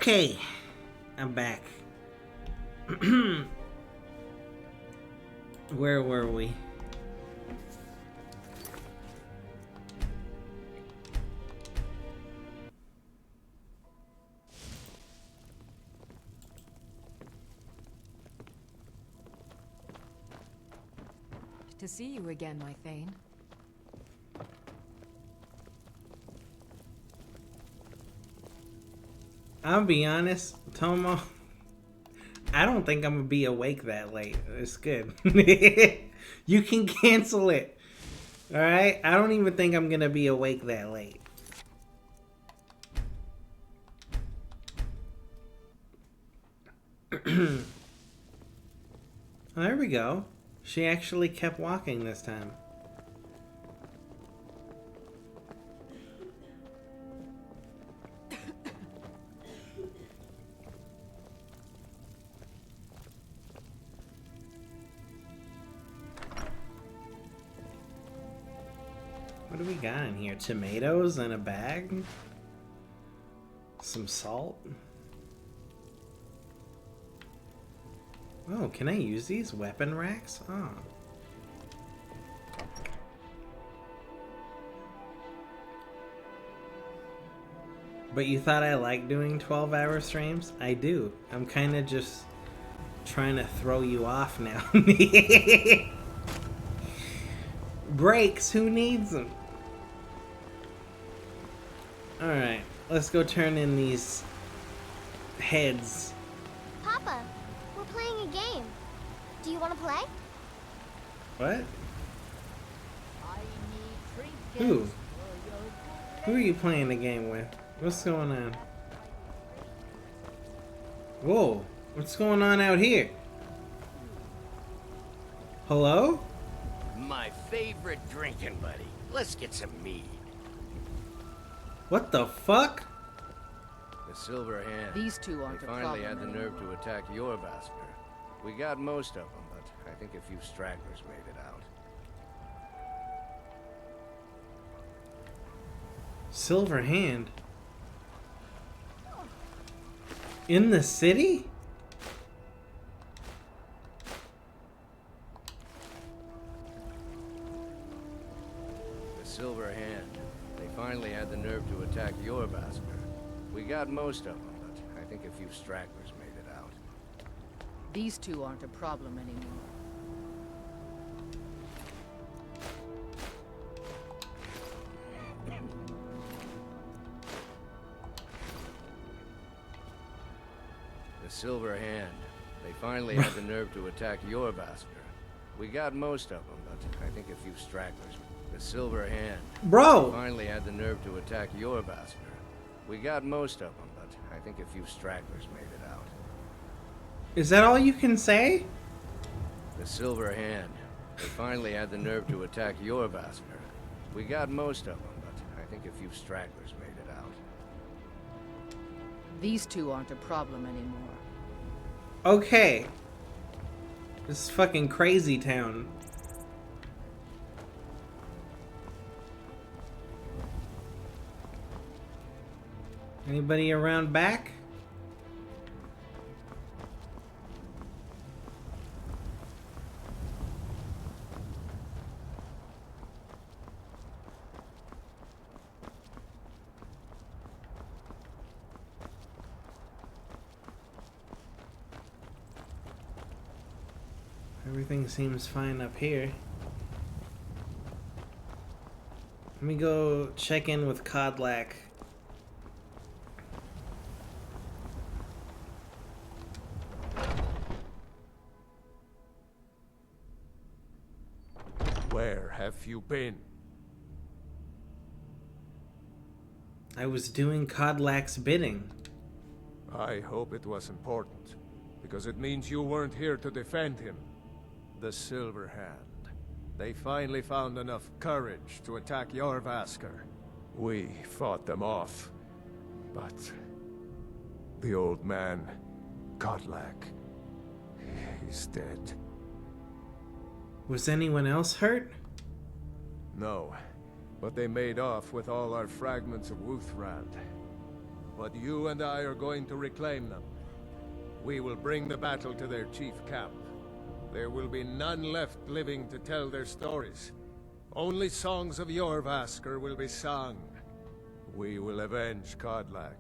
Okay, I'm back. Where were we? To see you again, my Thane. I'll be honest, Tomo. I don't think I'm gonna be awake that late. It's good. You can cancel it. Alright? I don't even think I'm gonna be awake that late. There we go. She actually kept walking this time. What do we got in here? Tomatoes in a bag? Some salt? Oh, can I use these weapon racks? Oh. But you thought I liked doing 12-hour streams? I do. I'm kind of just trying to throw you off now. Breaks, who needs them? Alright, let's go turn in these heads. Papa, we're playing a game. Do you want to play? What? Who? Who are you playing the game with? What's going on? Whoa, what's going on out here? Hello? My favorite drinking buddy. Let's get some mead. What the fuck? The Silver Hand. These two aren't They a finally problem had the nerve anymore. to attack your Vasker. We got most of them, but I think a few stragglers made it out. Silver Hand? In the city? The Silver Hand. They finally had the nerve to attack your Vasker. We got most of them, but I think a few stragglers made it out. These two aren't a problem anymore. The Silver Hand. They finally had the nerve to attack your Vasker. We got most of them, but I think a few stragglers. The Silver Hand. Bro! They finally had the nerve to attack your Vasker. We got most of them, but I think a few stragglers made it out. Is that all you can say? The Silver Hand. They finally had the nerve to attack your Vasker. We got most of them, but I think a few stragglers made it out. These two aren't a problem anymore. Okay. This is fucking crazy town. Anybody around back? Everything seems fine up here. Let me go check in with Codlack. Where have you been? I was doing Codlack's bidding. I hope it was important, because it means you weren't here to defend him. The Silver Hand. They finally found enough courage to attack your Vasker. We fought them off, but the old man, Godlack, he's dead. Was anyone else hurt? No, but they made off with all our fragments of Wuthrad. But you and I are going to reclaim them. We will bring the battle to their chief camp. There will be none left living to tell their stories. Only songs of Jorvaskr will be sung. We will avenge Kodlak,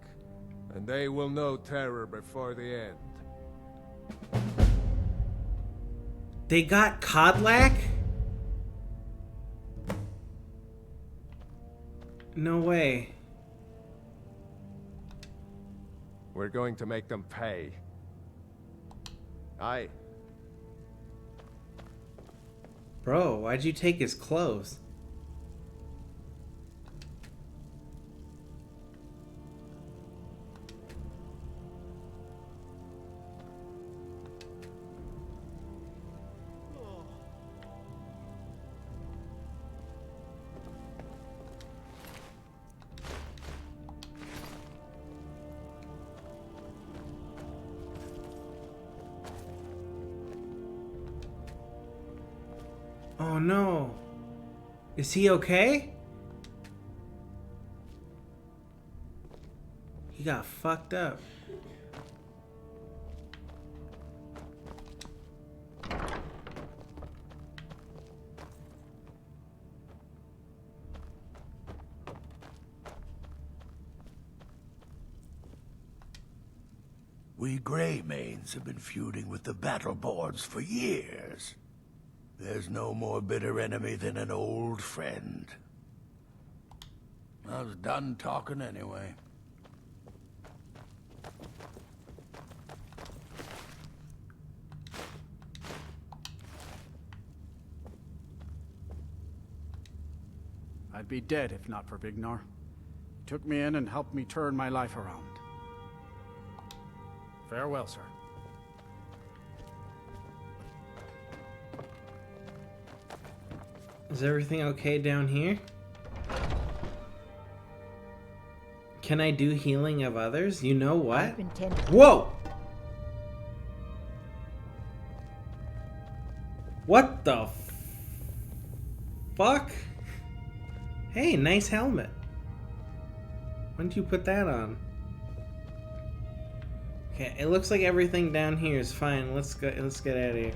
and they will know terror before the end. They got Kodlak? No way. We're going to make them pay. Aye. Bro, why'd you take his clothes? Oh no. Is he okay? He got fucked up. We Greymanes have been feuding with the Battleborns for years. There's no more bitter enemy than an old friend. I was done talking anyway. I'd be dead if not for Vignar. He took me in and helped me turn my life around. Farewell, sir. Is everything okay down here? Can I do healing of others? You know what? Whoa! What the fuck? Hey, nice helmet. When did you put that on? Okay, it looks like everything down here is fine. Let's go. Let's get out of here.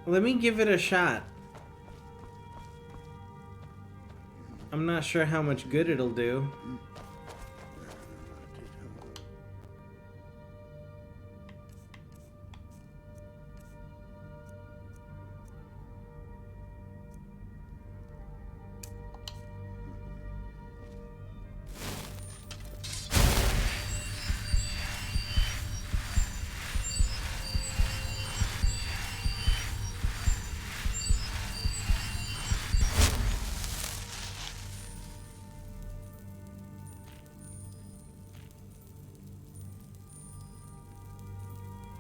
Let me give it a shot. I'm not sure how much good it'll do.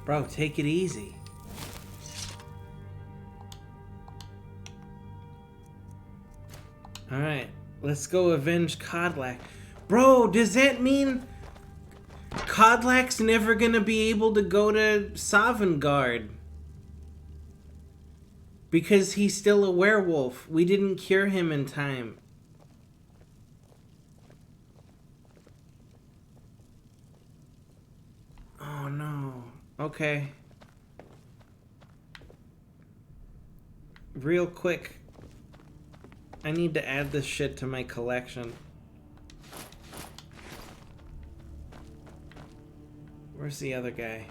Bro, take it easy. Alright, let's go avenge Kodlak. Bro, does that mean Kodlak's never gonna be able to go to Sovngarde? Because he's still a werewolf. We didn't cure him in time. Oh no. Okay. Real quick. I need to add this shit to my collection. Where's the other guy?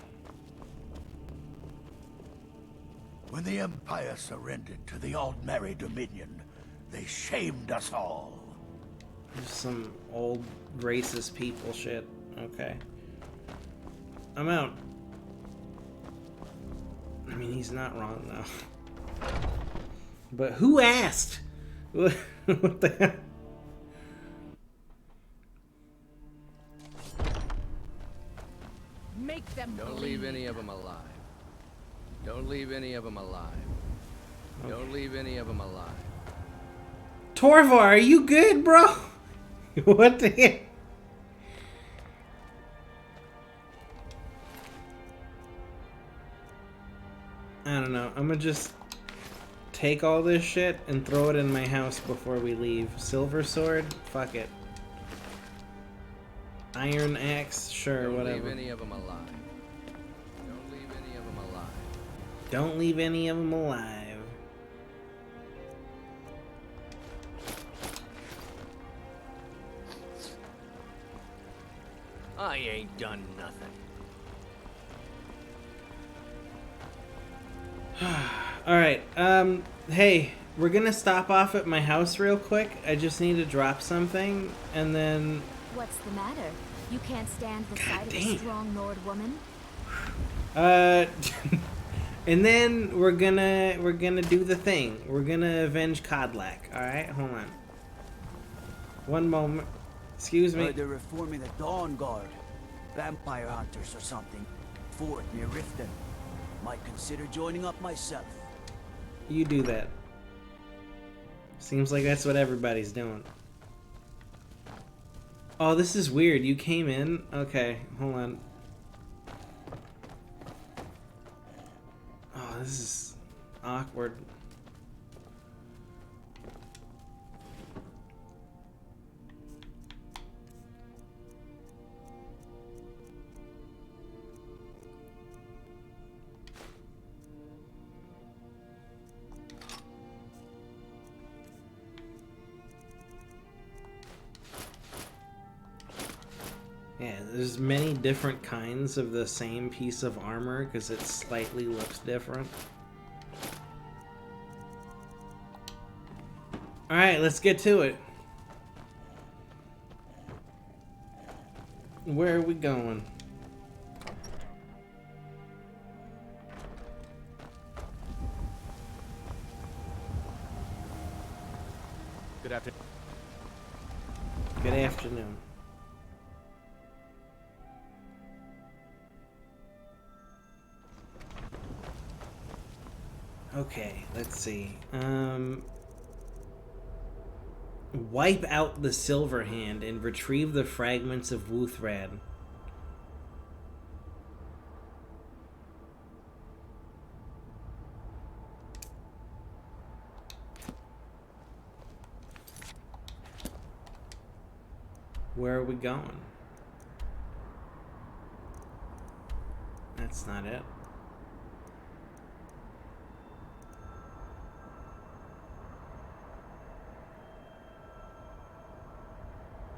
When the Empire surrendered to the Aldmeri Dominion, they shamed us all. There's some old racist people shit. Okay. I'm out. I mean, he's not wrong, though. But who asked? What the hell? Make them Don't leave any of them alive. Don't leave any of them alive. Okay. Don't leave any of them alive. Torvar, are you good, bro? What the heck? I don't know. I'm gonna just take all this shit and throw it in my house before we leave. Silver sword? Fuck it. Iron axe? Sure, Don't whatever. leave any of them alive. Don't leave any of them alive. Don't leave any of them alive. I ain't done nothing. Alright, hey, we're gonna stop off at my house real quick. I just need to drop something, and then... What's the matter? You can't stand the sight of a damn. strong Nord woman? And then we're gonna do the thing. We're gonna avenge Kodlak, alright? Hold on. One moment. Excuse me. They're reforming the Dawn Guard. Vampire hunters or something. Fort near Riften. Might consider joining up myself. You do that. Seems like that's what everybody's doing. Oh, this is weird. You came in? Okay, hold on. Oh, this is awkward. Yeah, there's many different kinds of the same piece of armor because it slightly looks different. Alright, let's get to it. Where are we going? Good afternoon. Good afternoon. Okay, let's see. Wipe out the Silver Hand and retrieve the fragments of Wuthrad. Where are we going? That's not it.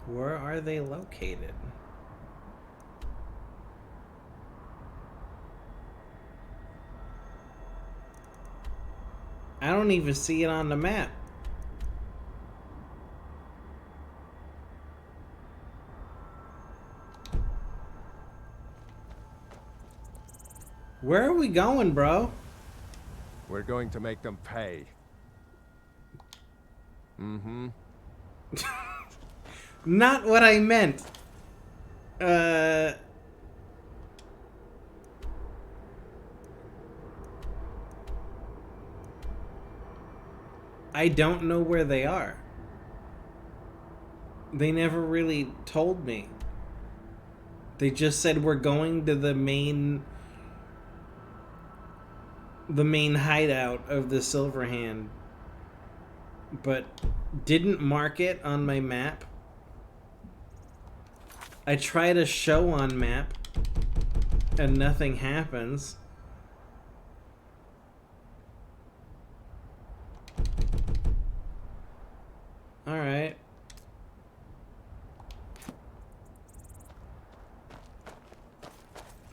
Where are they located? I don't even see it on the map. Where are we going, bro? We're going to make them pay. Mm-hmm. Not what I meant. I don't know where they are. They never really told me. They just said we're going to the main hideout of the Silver Hand, but didn't mark it on my map. I try to show on map and nothing happens. Alright.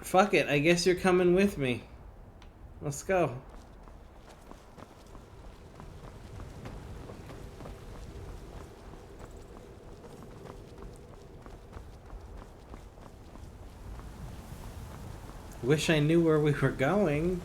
Fuck it, I guess you're coming with me. Let's go. Wish I knew where we were going.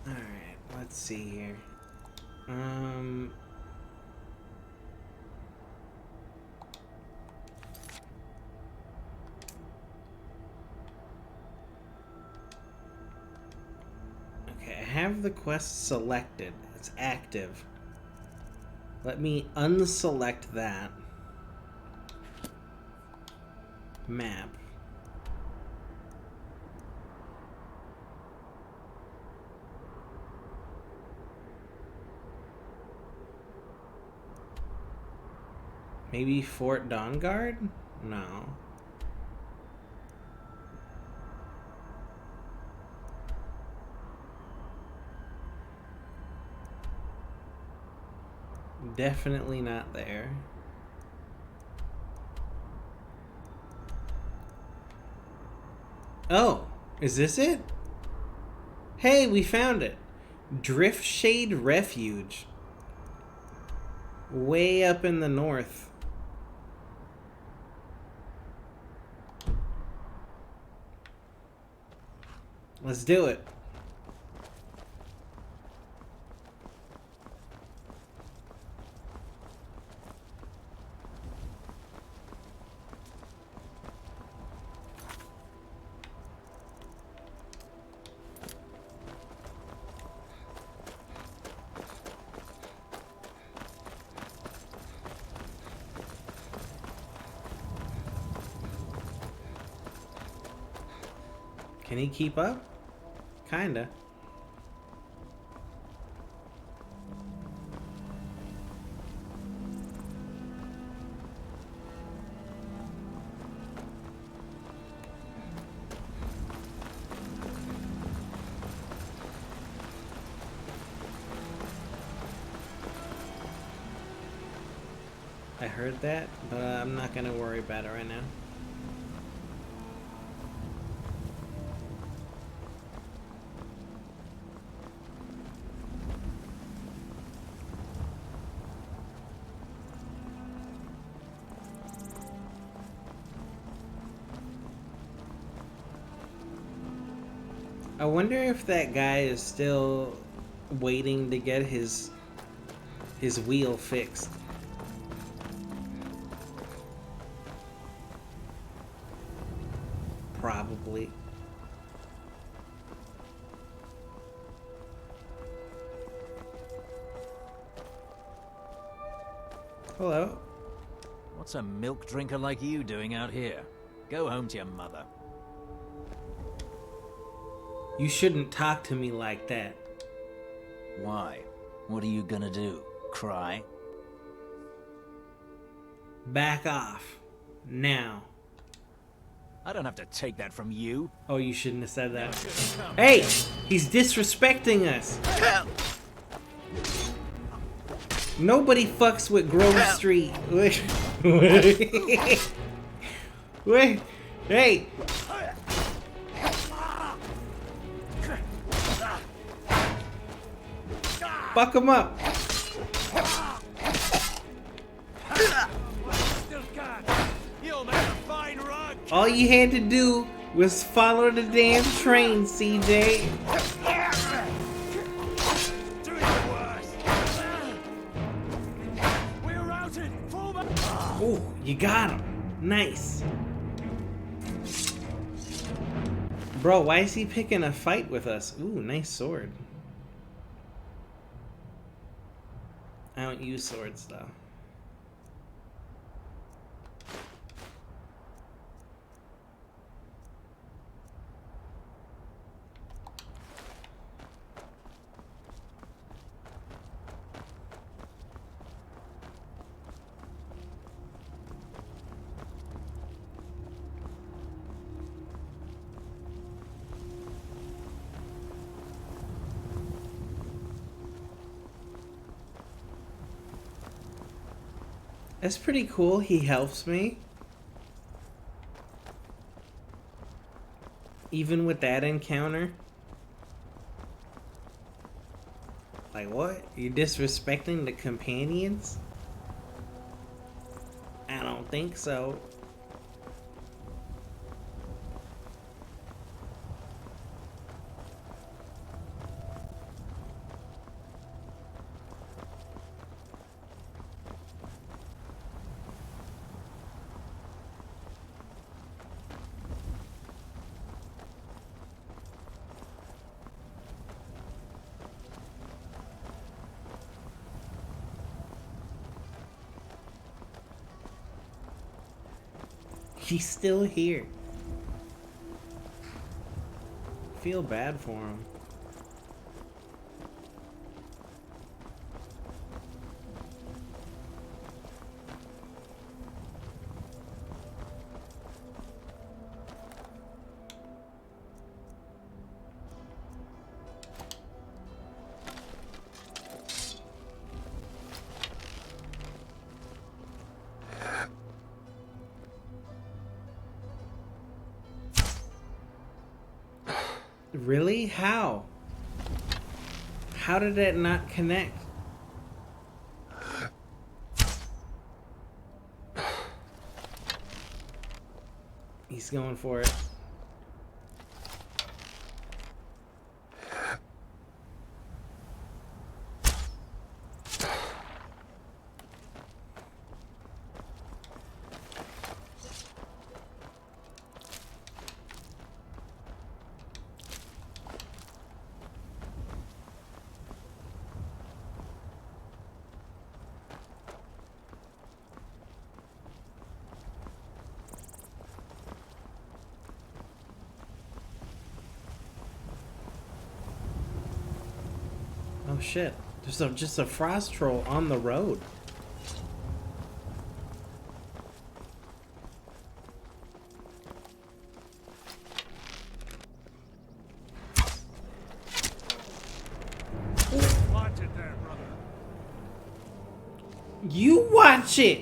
Alright, let's see here. have the quest selected. It's active. Let me unselect that. Map. Maybe Fort Dawnguard? No. Definitely not there. Oh, is this it? Hey, we found it. Driftshade Refuge. Way up in the north. Let's do it. Can he keep up? Kinda. I heard that, but I'm not gonna worry about it right now. I wonder if that guy is still waiting to get his wheel fixed. Probably. Hello. What's a milk drinker like you doing out here? Go home to your mother. You shouldn't talk to me like that. Why? What are you gonna do? Cry? Back off. Now. I don't have to take that from you. Oh, you shouldn't have said that. Hey! He's disrespecting us. Nobody fucks with Grove Street. Wait. Hey! Fuck him up. All you had to do was follow the damn train, CJ. Oh, you got him. Nice. Bro, why is he picking a fight with us? Ooh, nice sword. I don't use swords, though. That's pretty cool. He helps me. Even with that encounter. Like, what? You disrespecting the companions? I don't think so. He's still here. Feel bad for him. Really? How? How did it not connect? He's going for it. Oh shit. There's just a frost troll on the road. Watch it there, brother. You watch it!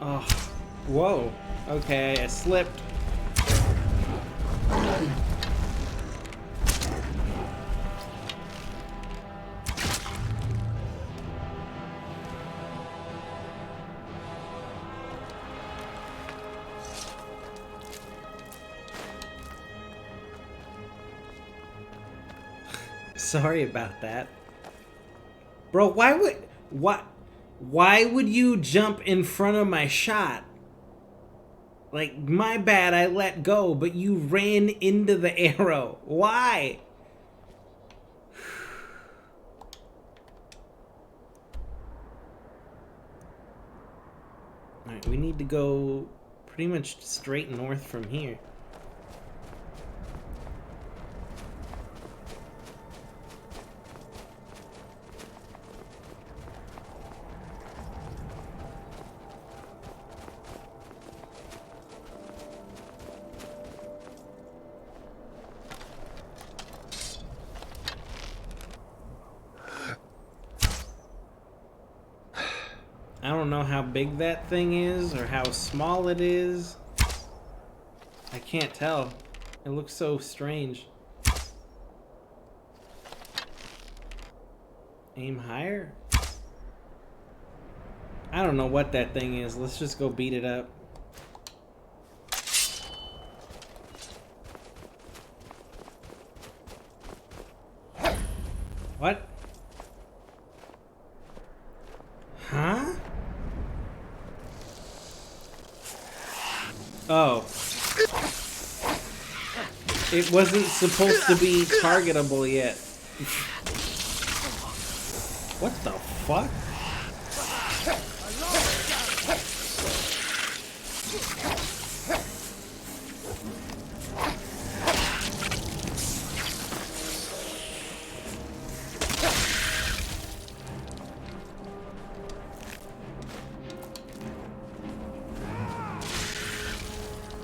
Oh, whoa. Okay, I slipped. Sorry about that. Bro, why would you jump in front of my shot? Like, my bad, I let go, but you ran into the arrow. Why? Alright, we need to go pretty much straight north from here. I don't know how big that thing is or how small it is. I can't tell. It looks so strange. Aim higher? I don't know what that thing is. Let's just go beat it up. What? Huh? Oh. It wasn't supposed to be targetable yet. What the fuck?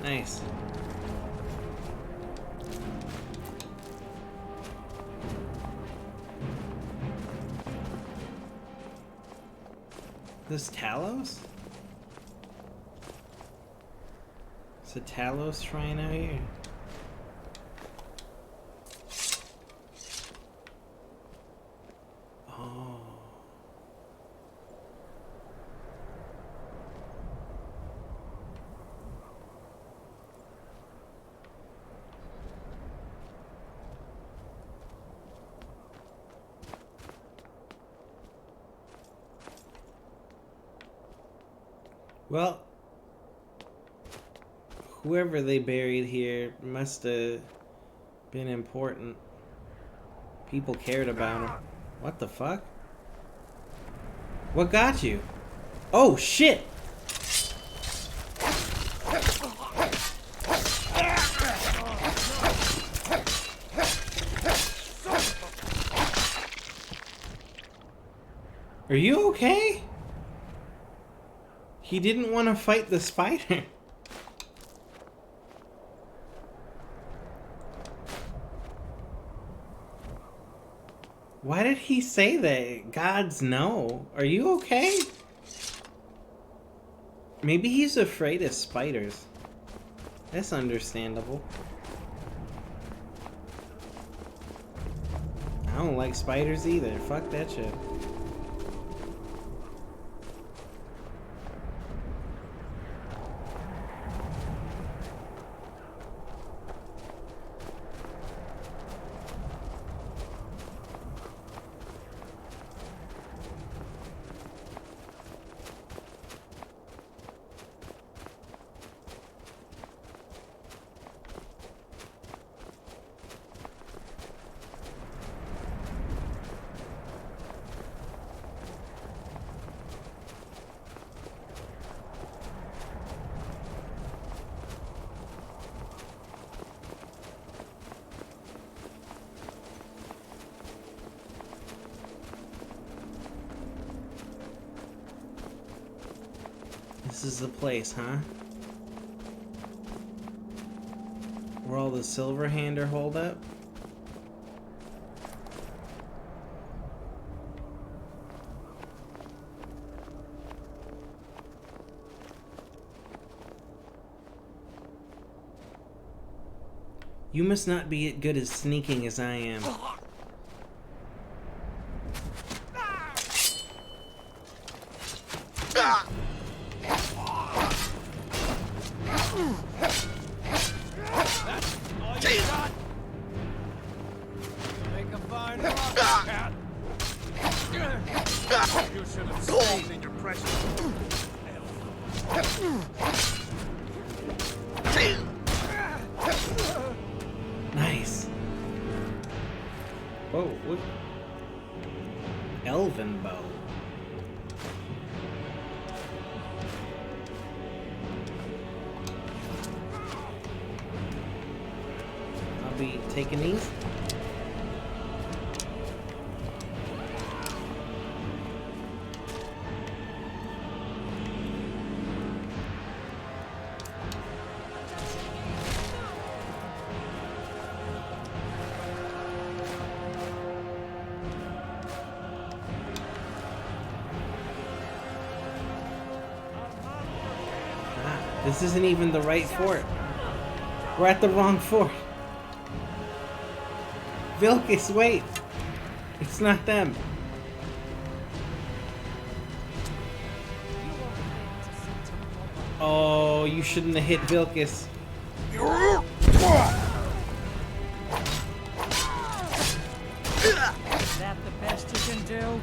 Nice. This Talos? It's a Talos shrine out here. Oh. Well, whoever they buried here must have been important. People cared about him. What the fuck? What got you? Oh, shit! Are you okay? He didn't want to fight the spider. Why did he say that? Gods, no. Are you okay? Maybe he's afraid of spiders. That's understandable. I don't like spiders either. Fuck that shit. This is the place, huh? Where all the Silverhand are holed up? You must not be as good at sneaking as I am. Make a fine cat. You should have stayed in your precious. Nice. Whoa, what? Elven bow. I'll be taking these. This isn't even the right fort. We're at the wrong fort. Vilkis, wait. It's not them. Oh, you shouldn't have hit Vilkis. Is that the best you can do?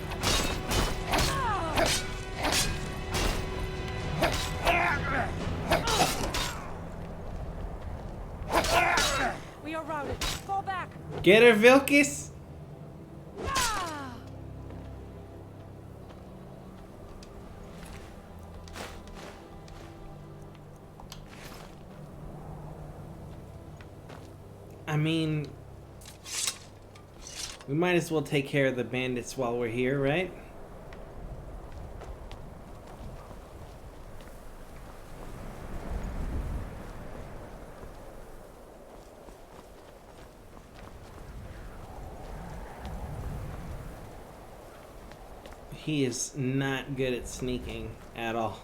We are routed. Fall back. Get her, Vilkis. I mean, we might as well take care of the bandits while we're here, right? He is not good at sneaking at all.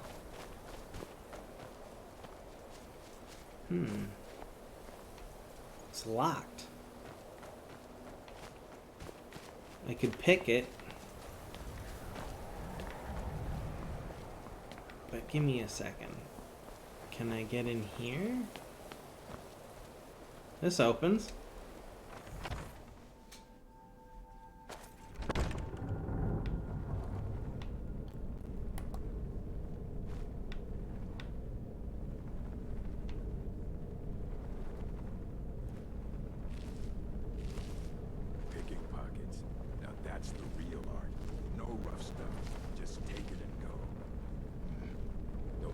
It's locked. I could pick it. But give me a second. Can I get in here? This opens.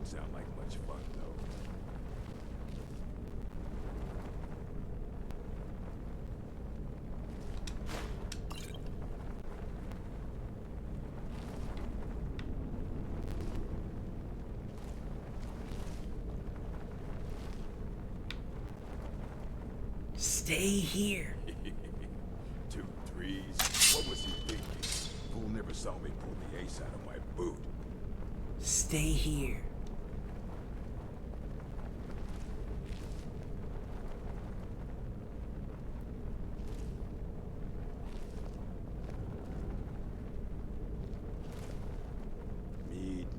Don't sound like much fun, though. Stay here. 2 3s. What was he thinking? Fool never saw me pull the ace out of my boot. Stay here.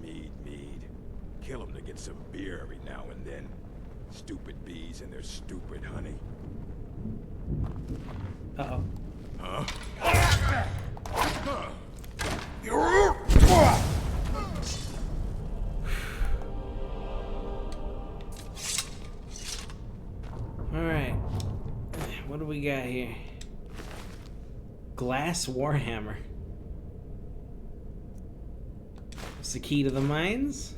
Mead. Kill him to get some beer every now and then. Stupid bees and their stupid honey. Uh-oh. Huh? Alright. What do we got here? Glass Warhammer. It's the key to the mines.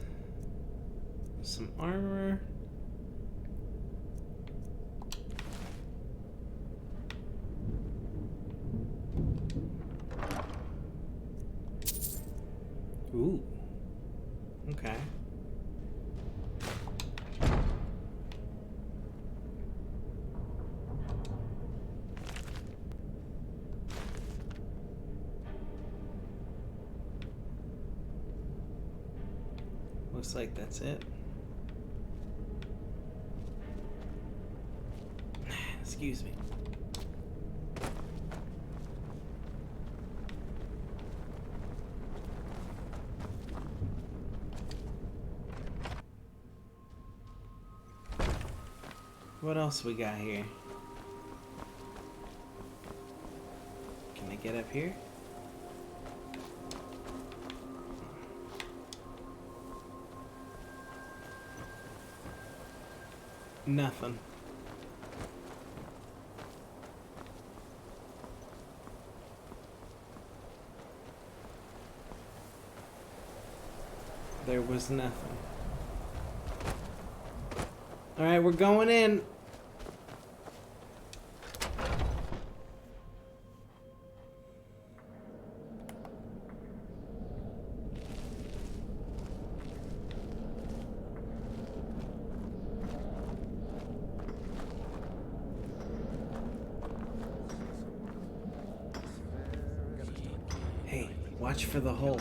Some armor. Ooh. Okay. Looks like that's it. Excuse me. What else we got here? Can I get up here? Nothing. There was nothing. All right, we're going in. Hey, watch for the hole.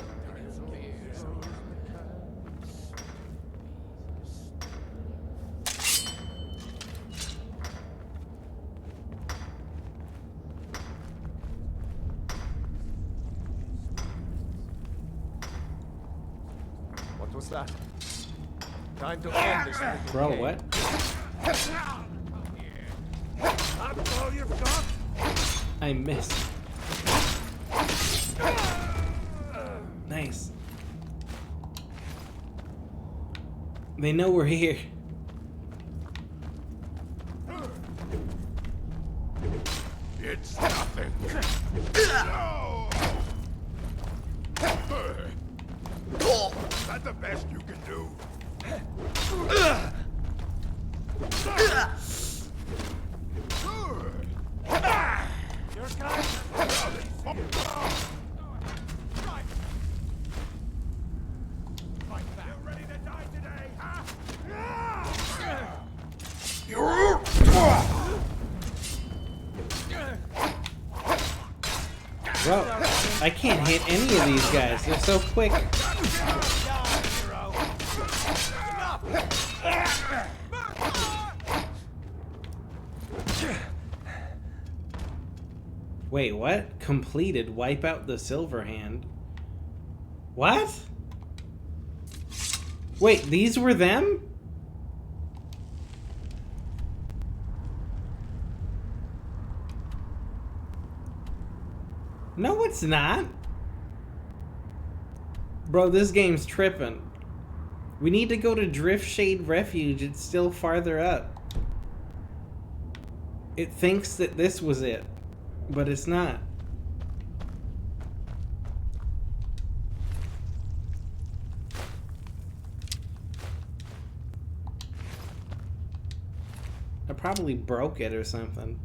What was that? Time to end this little Bro, game. what? That's all you've got? I missed. Nice. They know we're here. It's nothing. No! Is that the best you can do? Your guy. Ready to die today, huh? Bro, I can't hit any of these guys. They're so quick. Wait, what? Completed. Wipe out the silver hand. What? Wait, these were them? No, it's not. Bro, this game's tripping. We need to go to Driftshade Refuge. It's still farther up. It thinks that this was it, but it's not. probably broke it or something.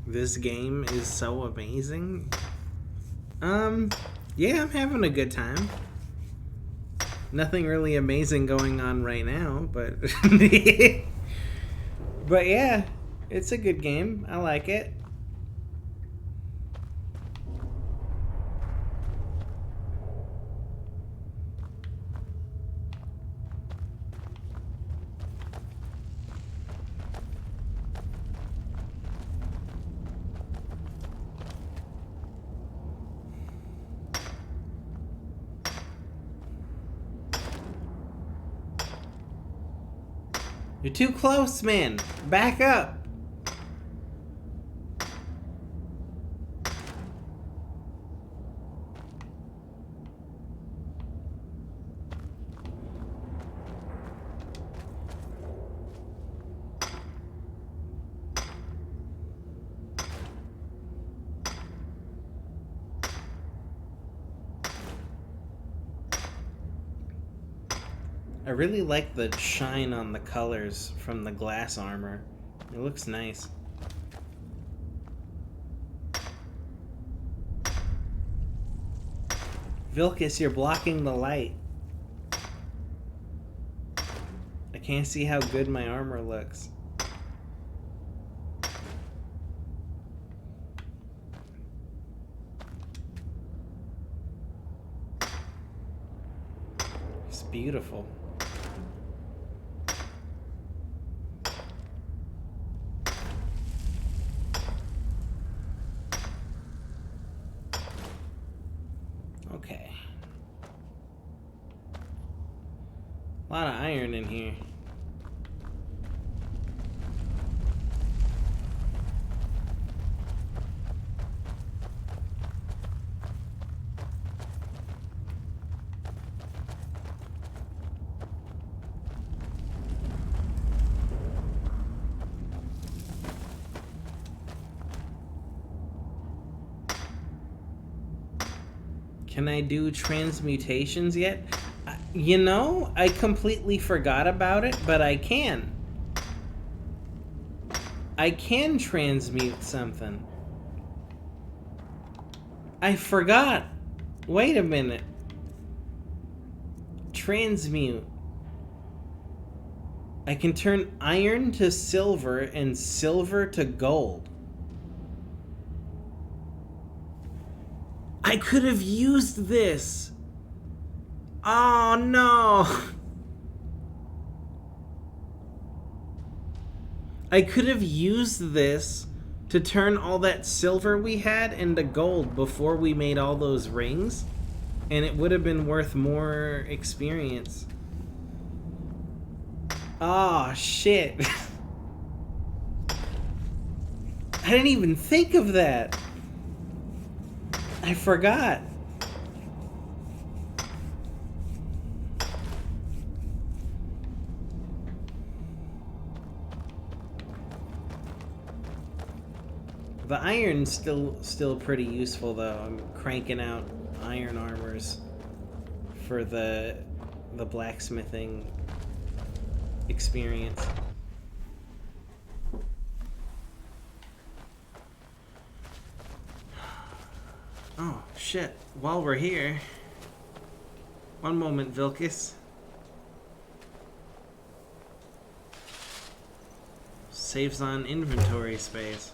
This game is so amazing. Yeah, I'm having a good time. Nothing really amazing going on right now, but but yeah, it's a good game. I like it. You're too close, man. Back up. I really like the shine on the colors from the glass armor. It looks nice. Vilcus, you're blocking the light. I can't see how good my armor looks. It's beautiful. Okay. A lot of iron in here. Can I do transmutations yet? You know, I completely forgot about it, but I can. I can transmute something. I forgot. Wait a minute. Transmute. I can turn iron to silver and silver to gold. I could have used this. Oh no. I could have used this to turn all that silver we had into gold before we made all those rings, and it would have been worth more experience. Oh shit. I didn't even think of that. I forgot. The iron's still pretty useful though. I'm cranking out iron armors for the blacksmithing experience. Oh, shit. While we're here... One moment, Vilcus. Saves on inventory space.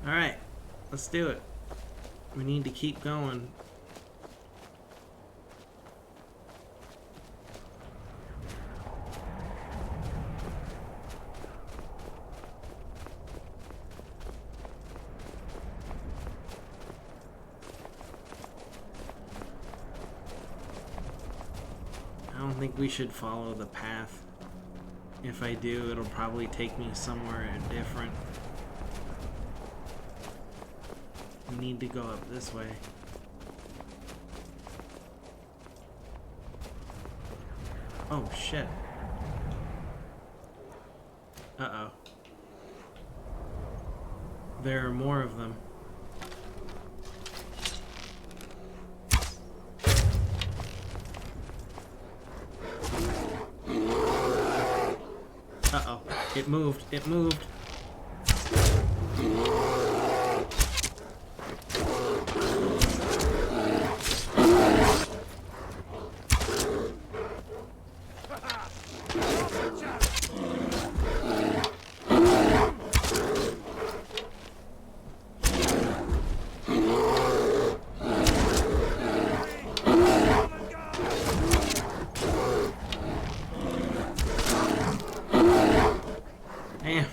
Alright, let's do it. We need to keep going. I don't think we should follow the path. If I do, it'll probably take me somewhere different. We need to go up this way. Oh shit. Uh-oh. There are more of them. Uh-oh. It moved. It moved. Damn.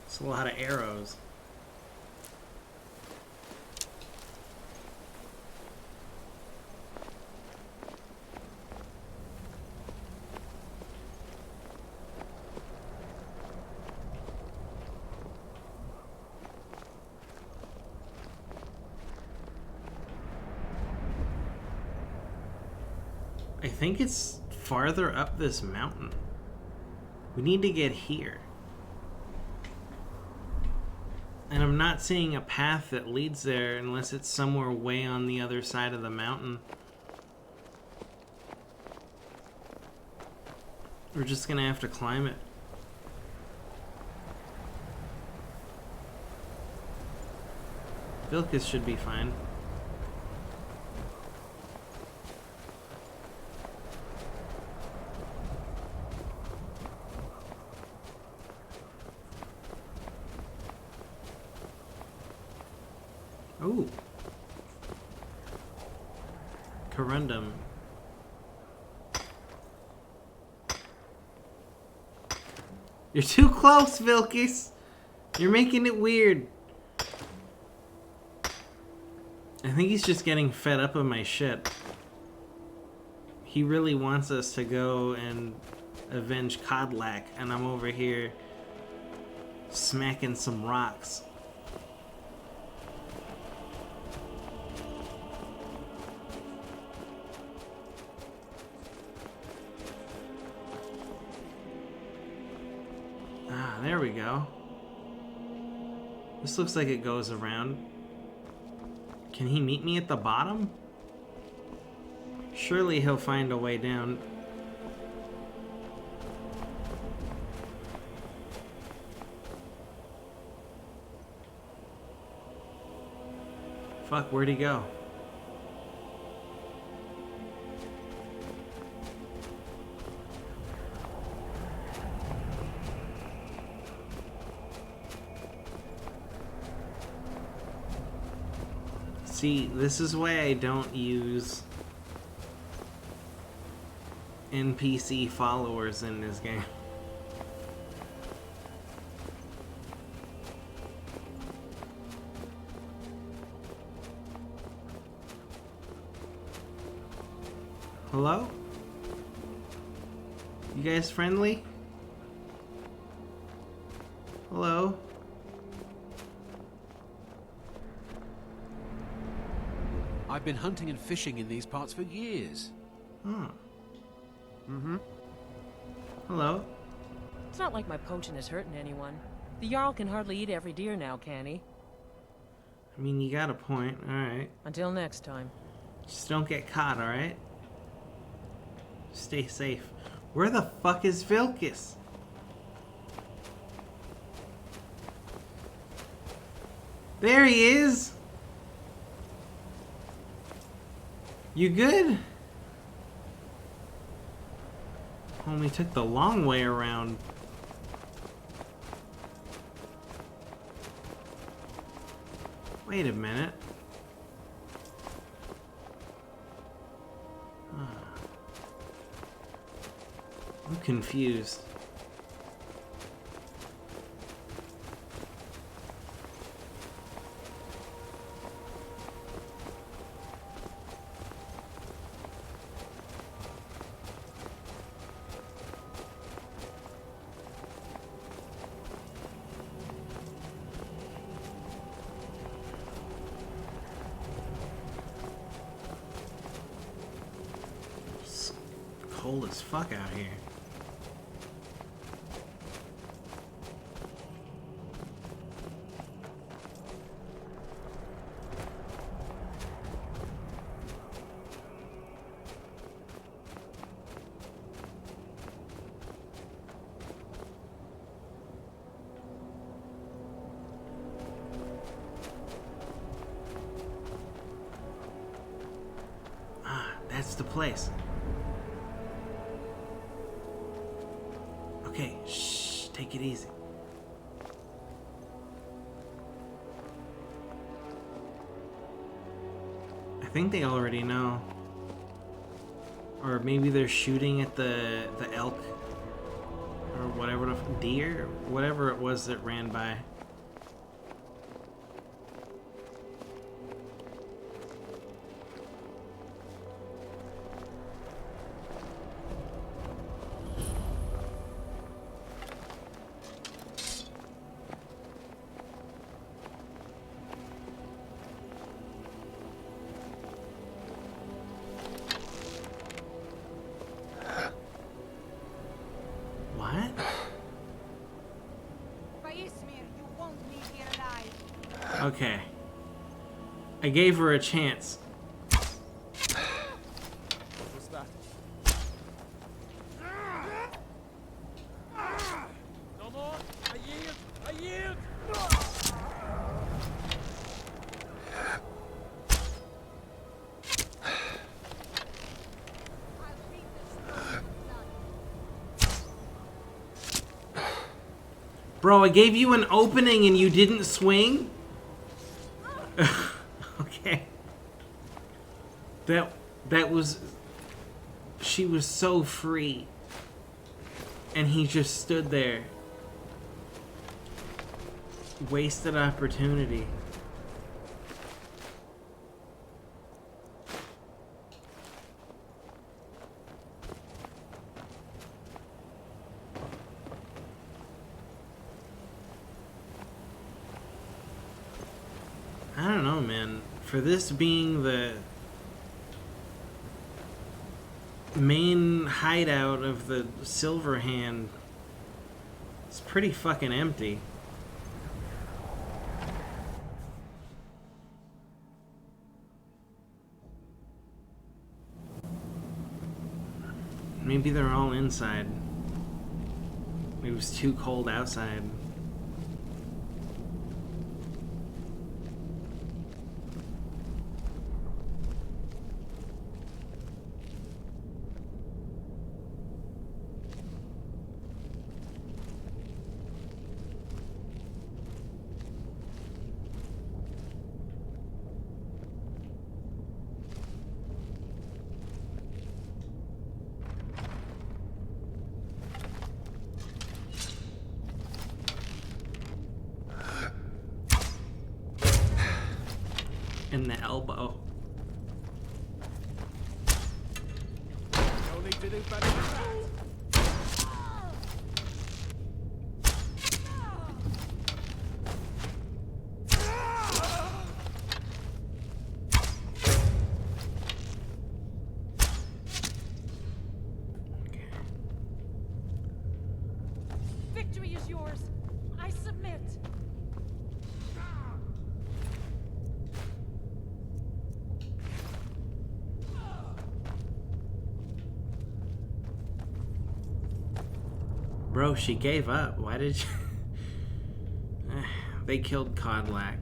It's a lot of arrows. I think it's farther up this mountain. We need to get here. And I'm not seeing a path that leads there unless it's somewhere way on the other side of the mountain. We're just gonna have to climb it. Vilcus should be fine. Ooh. Corundum. You're too close, Vilcus. You're making it weird. I think he's just getting fed up of my shit. He really wants us to go and avenge Codlac, and I'm over here smacking some rocks. Ah, there we go. This looks like it goes around. Can he meet me at the bottom? Surely he'll find a way down. Fuck, where'd he go? See, this is why I don't use NPC followers in this game. Hello? You guys friendly? Hello? I've been hunting and fishing in these parts for years. Huh. Mm-hmm. Hello? It's not like my poaching is hurting anyone. The Jarl can hardly eat every deer now, can he? I mean, you got a point. Alright. Until next time. Just don't get caught, alright? Stay safe. Where the fuck is Vilkis? There he is! You good? Homie took the long way around. Wait a minute. I'm confused. It's cold as fuck out here. That's the place. Okay, shh, take it easy. I think they already know. Or maybe they're shooting at the elk. Or whatever, the deer? Whatever it was that ran by. Okay. I gave her a chance. What's that? No more! I yield! I yield! Bro, I gave you an opening and you didn't swing? Okay. That was... She was so free. And he just stood there. Wasted opportunity. I don't know, man. For this being the main hideout of the Silver Hand, it's pretty fucking empty. Maybe they're all inside. It was too cold outside. In the elbow. No need to do better than that. Victory is yours. I submit. Bro, she gave up. Why did she... They killed Codlac.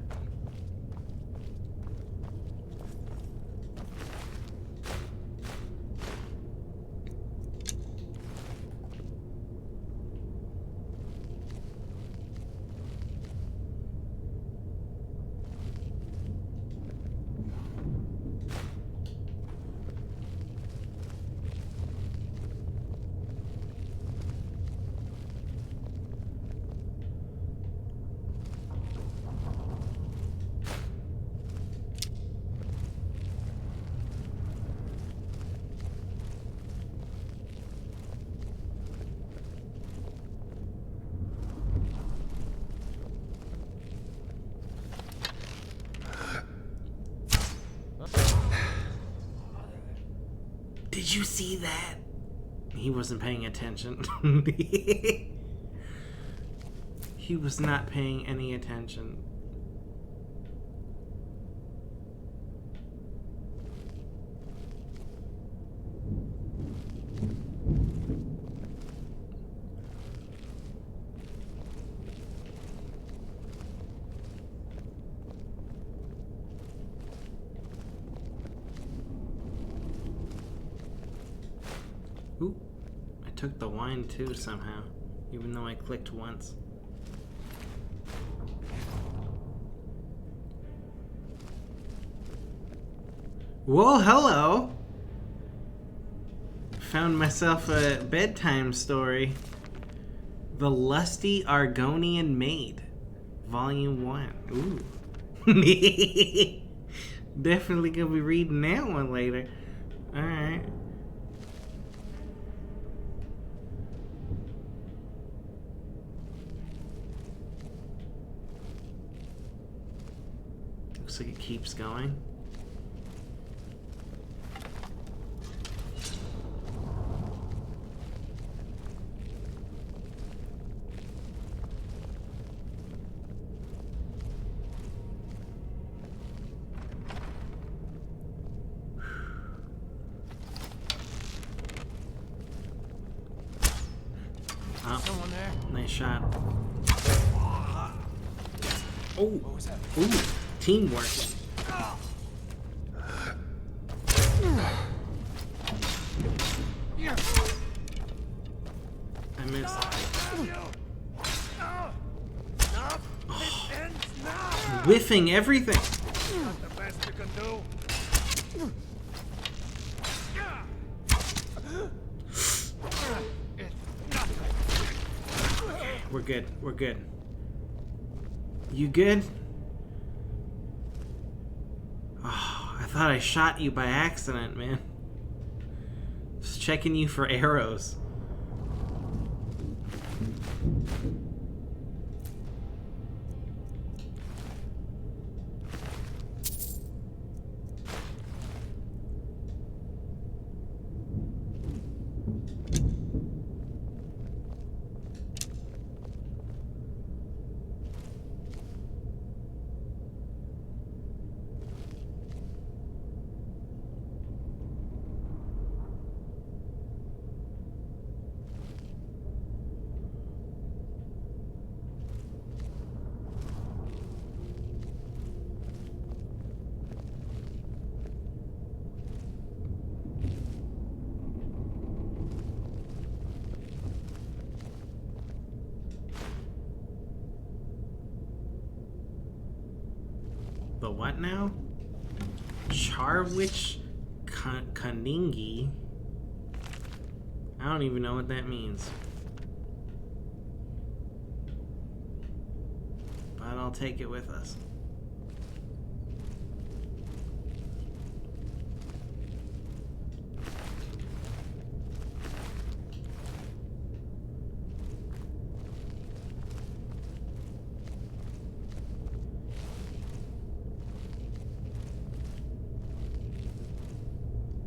Did you see that? He wasn't paying attention. He was not paying any attention. Ooh, I took the wine too somehow, even though I clicked once. Whoa, hello! Found myself a bedtime story. The Lusty Argonian Maid, Volume 1. Ooh. Definitely gonna be reading that one later. Alright. Looks like it keeps going. Oh, Someone there? nice shot. Oh, ooh, teamwork. I missed. Whiffing everything. Not the best you can do. We're good. We're good. You good? Oh, I thought I shot you by accident, man. Just checking you for arrows. The what now? Charwich Kaningi. I don't even know what that means. But I'll take it with us.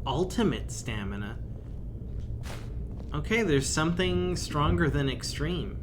Ultimate stamina. Okay, there's something stronger than extreme.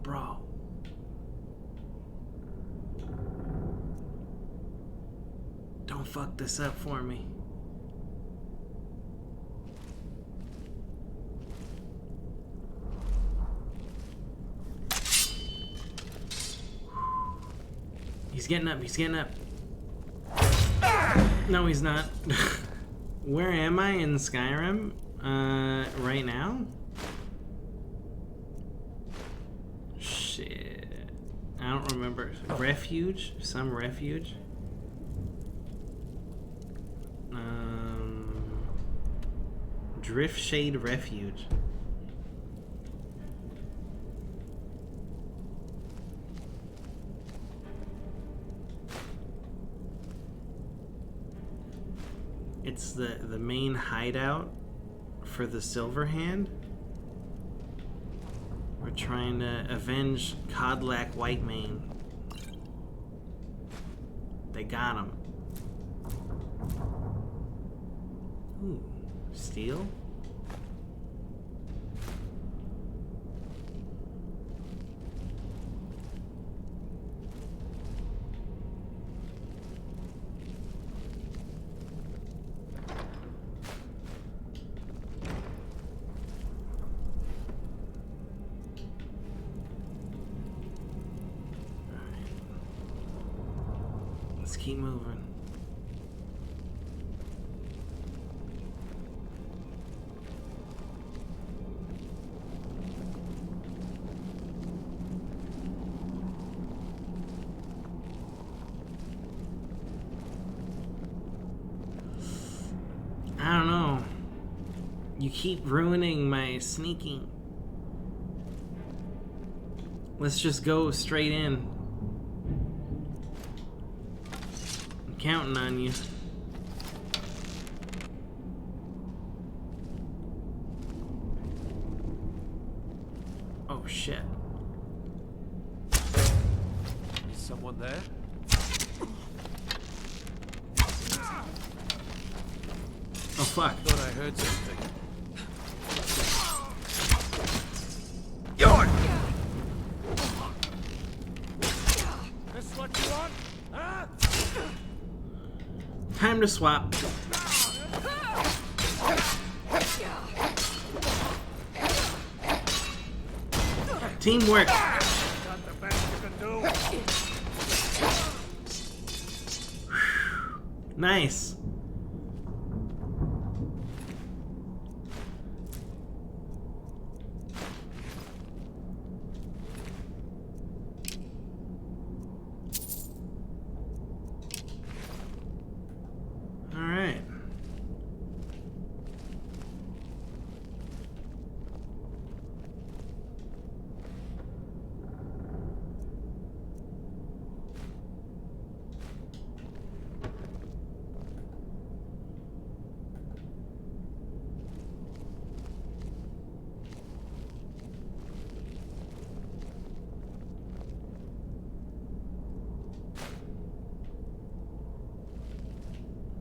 bro. Don't fuck this up for me. He's getting up, he's getting up. No, he's not. Where am I in Skyrim? Right now? Shit. I don't remember. Refuge? Some refuge? Driftshade Refuge. It's the main hideout for the Silverhand. We're trying to avenge Codlac Whitemane. They got him. Ooh, steel? Let's keep moving. I don't know. You keep ruining my sneaking. Let's just go straight in. I'm counting on you. Oh shit. Is someone there? Oh fuck. Thought I heard something. York! This what you want? Huh? Time to swap. Teamwork. Done the best you can do. Nice. All right.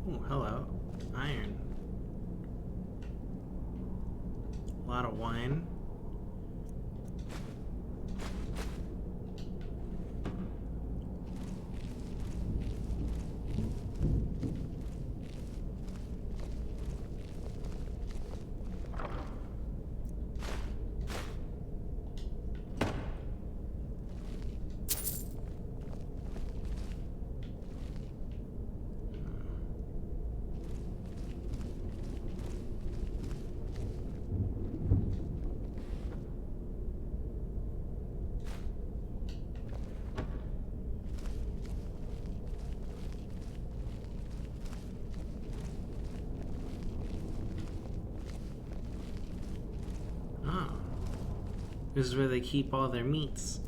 Oh, hello. Iron. A lot of wine. Oh. This is where they keep all their meats.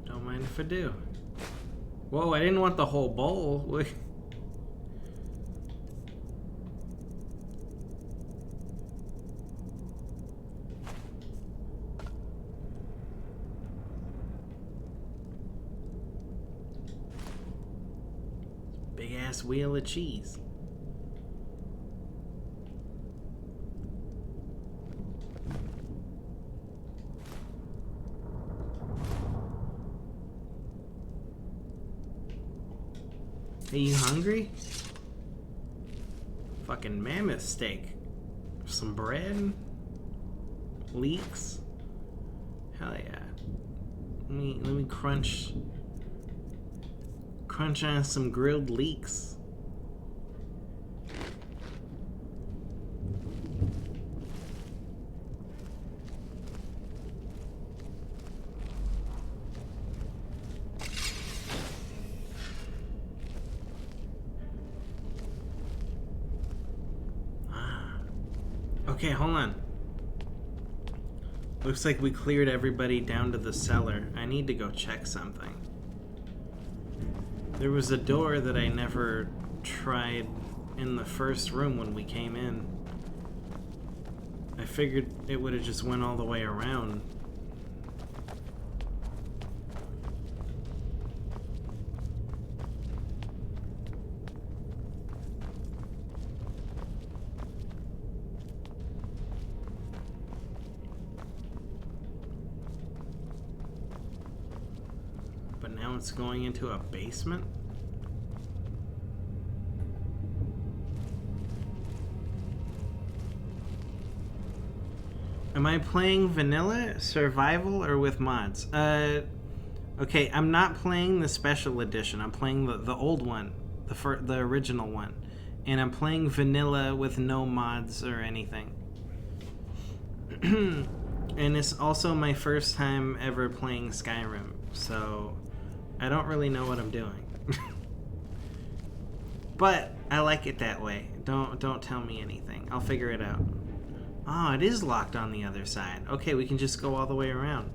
Don't mind if I do. Whoa, I didn't want the whole bowl. Wait. Big ass wheel of cheese. Are you hungry? Fucking mammoth steak. Some bread. Leeks. Hell yeah. Let me crunch on some grilled leeks. Okay, hold on. Looks like we cleared everybody down to the cellar. I need to go check something. There was a door that I never tried in the first room when we came in. I figured it would have just went all the way around. Now it's going into a basement? Am I playing vanilla, survival, or with mods? Okay, I'm not playing the special edition. I'm playing the old one, the original one. And I'm playing vanilla with no mods or anything. And it's also my first time ever playing Skyrim, so I don't really know what I'm doing. But I like it that way. Don't tell me anything. I'll figure it out. Oh, it is locked on the other side. Okay, we can just go all the way around.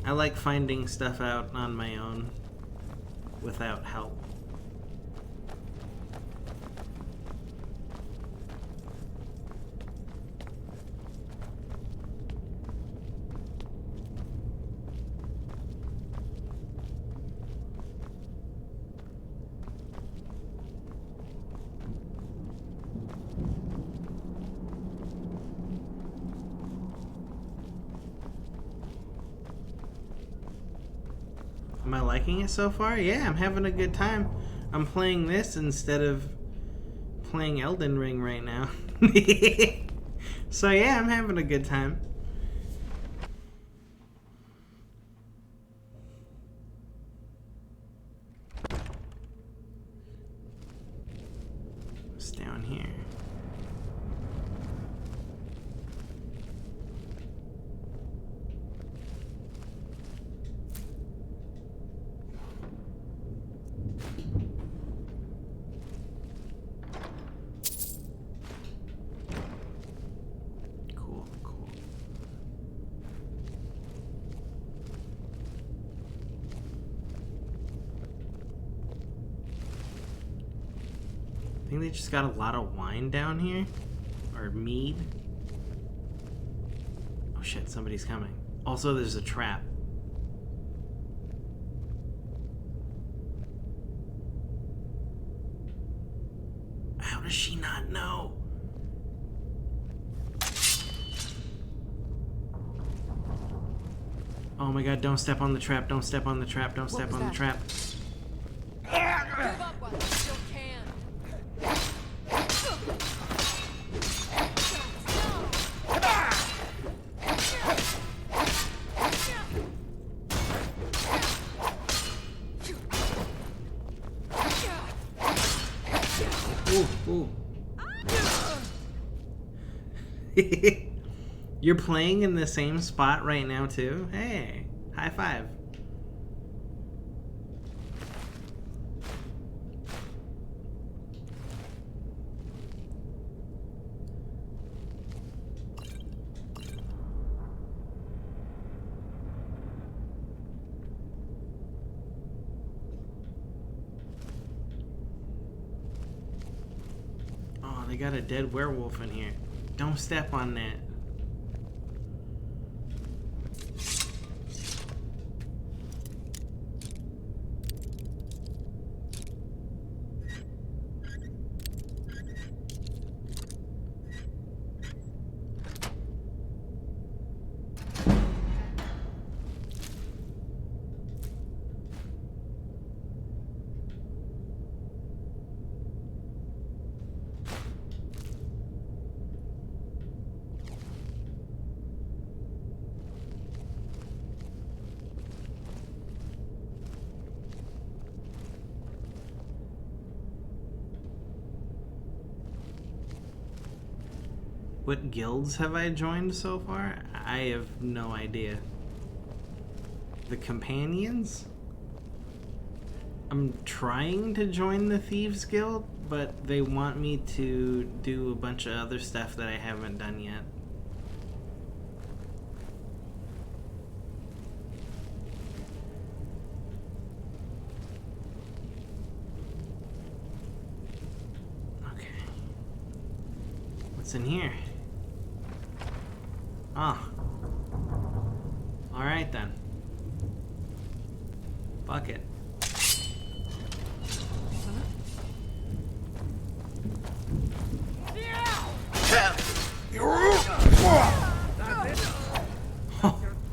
I like finding stuff out on my own without help. Am I liking it so far? Yeah, I'm having a good time. I'm playing this instead of playing Elden Ring right now. So yeah, I'm having a good time. What's down here? I think they just got a lot of wine down here. Or mead. Oh shit, somebody's coming. Also, there's a trap. How does she not know? Oh my god, don't step on the trap, don't step on the trap, don't step on the trap. Give up while you still can. Ooh. You're playing in the same spot right now too? Hey, high five. Oh, they got a dead werewolf in here. Don't step on that. What guilds have I joined so far? I have no idea. The Companions? I'm trying to join the Thieves Guild, but they want me to do a bunch of other stuff that I haven't done yet. Okay. What's in here? Oh. Alright then. Fuck it.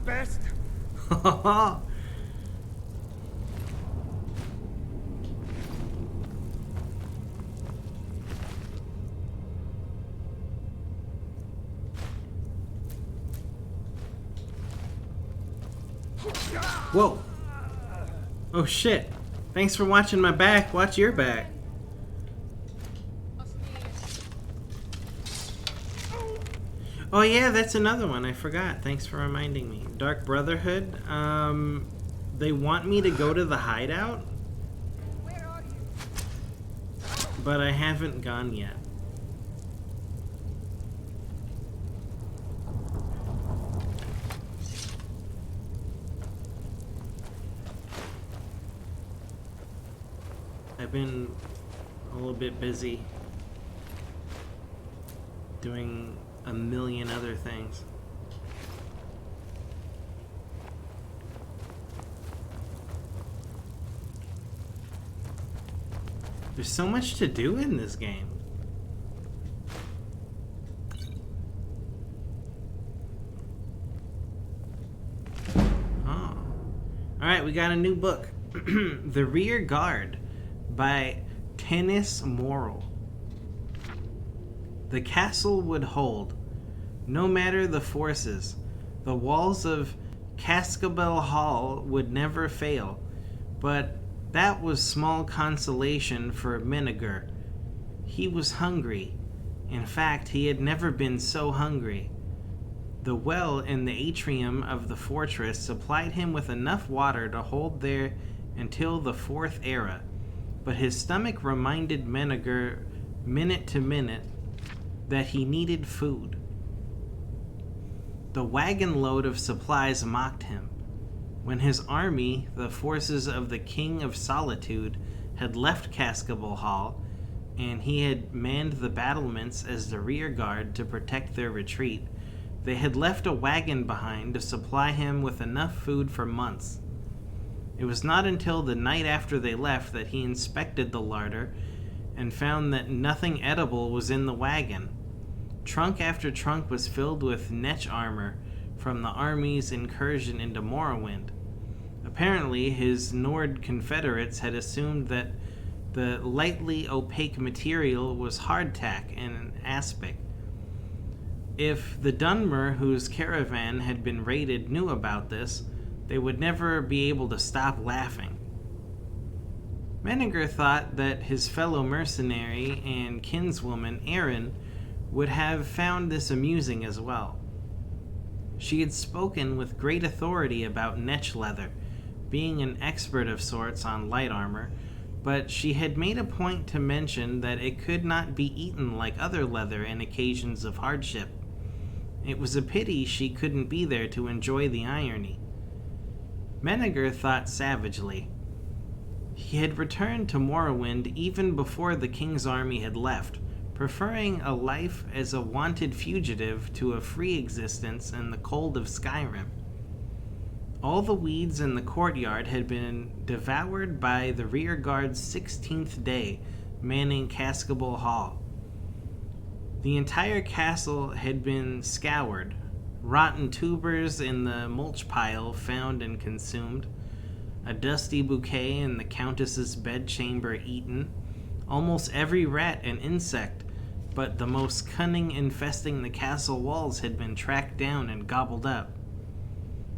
Best. Whoa. Oh shit. Thanks for watching my back. Watch your back. Oh yeah, that's another one. I forgot. Thanks for reminding me. Dark Brotherhood. They want me to go to the hideout, but I haven't gone yet. I've been a little bit busy doing a million other things. There's so much to do in this game. Oh. Alright, we got a new book. The Rear Guard by Tennis Moral. The castle would hold, no matter the forces. The walls of Cascabel Hall would never fail, but that was small consolation for Menegur. He was hungry. In fact, he had never been so hungry. The well in the atrium of the fortress supplied him with enough water to hold there until the Fourth Era, but his stomach reminded Menegur, minute to minute, that he needed food. The wagon load of supplies mocked him. When his army, the forces of the King of Solitude, had left Cascabel Hall, and he had manned the battlements as the rear guard to protect their retreat, they had left a wagon behind to supply him with enough food for months. It was not until the night after they left that he inspected the larder and found that nothing edible was in the wagon. Trunk after trunk was filled with netch armor from the army's incursion into Morrowind. Apparently, his Nord confederates had assumed that the lightly opaque material was hardtack and aspic. If the Dunmer whose caravan had been raided knew about this, they would never be able to stop laughing. Menegur thought that his fellow mercenary and kinswoman, Erin, would have found this amusing as well. She had spoken with great authority about netch leather, being an expert of sorts on light armor, but she had made a point to mention that it could not be eaten like other leather in occasions of hardship. It was a pity she couldn't be there to enjoy the irony. Menegur thought savagely. He had returned to Morrowind even before the king's army had left, preferring a life as a wanted fugitive to a free existence in the cold of Skyrim. All the weeds in the courtyard had been devoured by the rear guard's 16th day, manning Cascabel Hall. The entire castle had been scoured, rotten tubers in the mulch pile found and consumed, a dusty bouquet in the countess's bedchamber eaten, almost every rat and insect but the most cunning infesting the castle walls had been tracked down and gobbled up.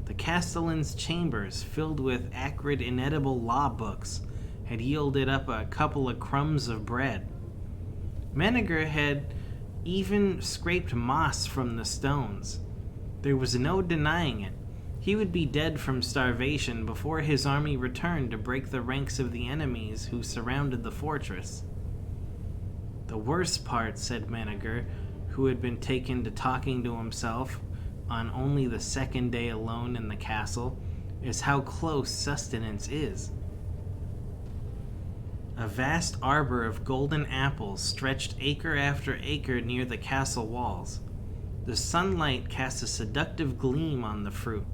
The castellan's chambers, filled with acrid, inedible law books, had yielded up a couple of crumbs of bread. Menegur had even scraped moss from the stones. There was no denying it. He would be dead from starvation before his army returned to break the ranks of the enemies who surrounded the fortress. The worst part, said Menegar, who had been taken to talking to himself on only the second day alone in the castle, is how close sustenance is. A vast arbor of golden apples stretched acre after acre near the castle walls. The sunlight cast a seductive gleam on the fruit,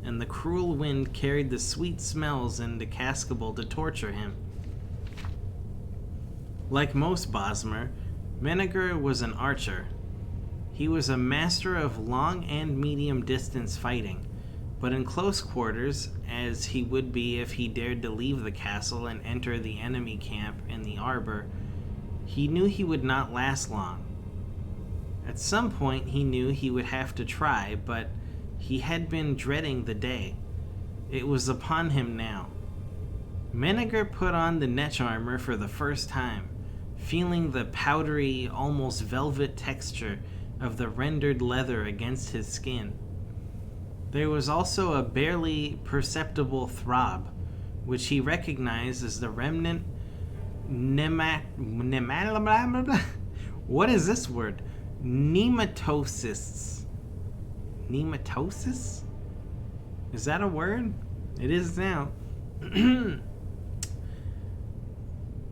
and the cruel wind carried the sweet smells into Cascable to torture him. Like most Bosmer, Menegar was an archer. He was a master of long and medium distance fighting, but in close quarters, as he would be if he dared to leave the castle and enter the enemy camp in the arbor, he knew he would not last long. At some point he knew he would have to try, but he had been dreading the day. It was upon him now. Menegar put on the netch armor for the first time, feeling the powdery, almost velvet texture of the rendered leather against his skin. There was also a barely perceptible throb, which he recognized as the remnant what is this word? Nematocysts. Nematocysts? Is that a word? It is now.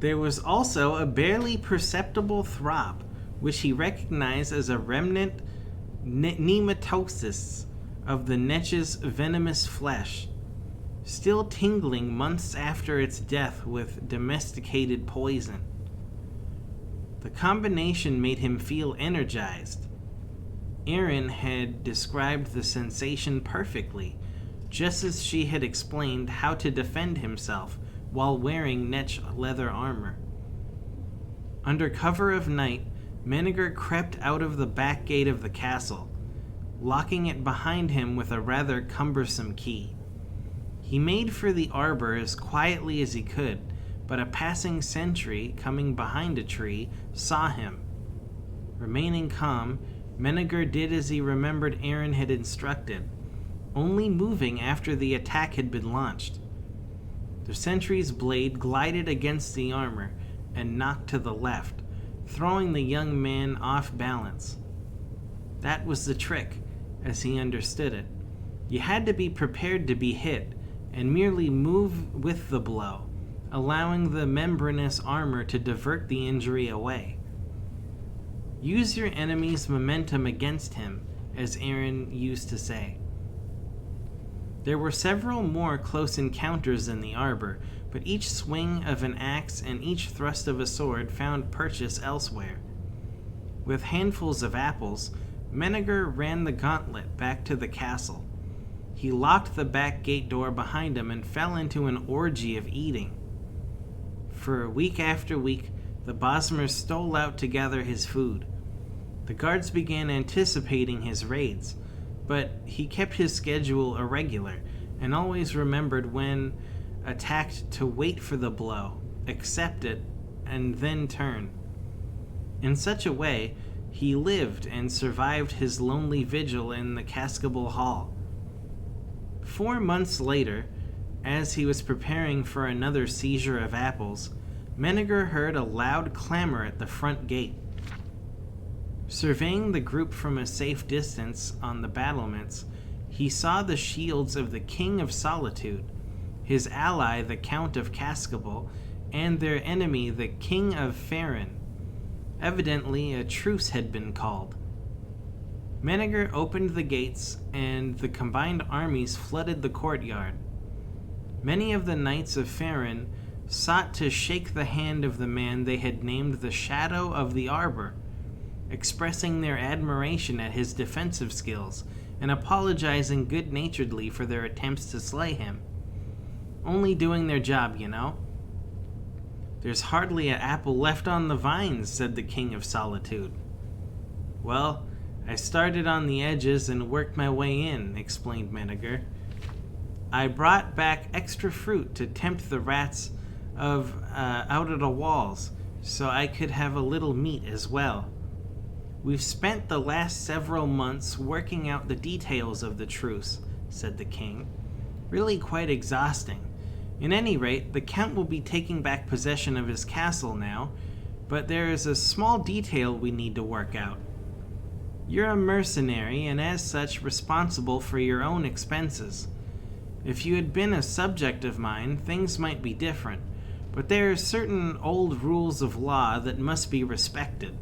There was also a barely perceptible throb, which he recognized as a remnant nematocysts of the netch's venomous flesh, still tingling months after its death with domesticated poison. The combination made him feel energized. Erin had described the sensation perfectly, just as she had explained how to defend himself while wearing netch leather armor. Under cover of night, Menegar crept out of the back gate of the castle, locking it behind him with a rather cumbersome key. He made for the arbor as quietly as he could, but a passing sentry coming behind a tree saw him. Remaining calm, Menegar did as he remembered Erin had instructed, only moving after the attack had been launched. The sentry's blade glided against the armor and knocked to the left, throwing the young man off balance. That was the trick, as he understood it. You had to be prepared to be hit, and merely move with the blow, allowing the membranous armor to divert the injury away. Use your enemy's momentum against him, as Erin used to say. There were several more close encounters in the arbor, but each swing of an axe and each thrust of a sword found purchase elsewhere. With handfuls of apples, Menegar ran the gauntlet back to the castle. He locked the back gate door behind him and fell into an orgy of eating. For week after week, the Bosmer stole out to gather his food. The guards began anticipating his raids, but he kept his schedule irregular and always remembered when attacked to wait for the blow, accept it, and then turn. In such a way, he lived and survived his lonely vigil in the Cascable Hall. 4 months later, as he was preparing for another seizure of apples, Menegar heard a loud clamor at the front gate. Surveying the group from a safe distance on the battlements, he saw the shields of the King of Solitude, his ally the Count of Cascable, and their enemy the King of Farron. Evidently, a truce had been called. Menegar opened the gates, and the combined armies flooded the courtyard. Many of the knights of Farron sought to shake the hand of the man they had named the Shadow of the Arbor, expressing their admiration at his defensive skills and apologizing good-naturedly for their attempts to slay him. Only doing their job, you know. "There's hardly an apple left on the vines," said the King of Solitude. "Well, I started on the edges and worked my way in," explained Menegar. "I brought back extra fruit to tempt the rats out of the walls, so I could have a little meat as well. We've spent the last several months working out the details of the truce, said the king. Really quite exhausting. In any rate, the Count will be taking back possession of his castle now, but there is a small detail we need to work out. You're a mercenary, and as such responsible for your own expenses. If you had been a subject of mine, things might be different, but there are certain old rules of law that must be respected.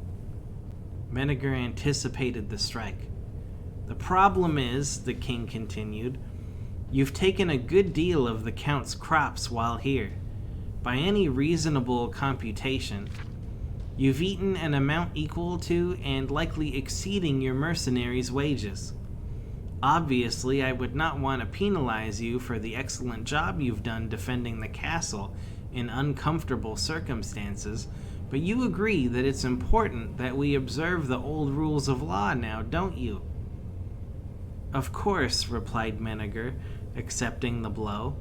Menegar anticipated the strike. The problem is, the king continued, you've taken a good deal of the Count's crops while here. By any reasonable computation, you've eaten an amount equal to and likely exceeding your mercenaries' wages. Obviously, I would not want to penalize you for the excellent job you've done defending the castle in uncomfortable circumstances, but you agree that it's important that we observe the old rules of law now, don't you? Of course, replied Menegar, accepting the blow.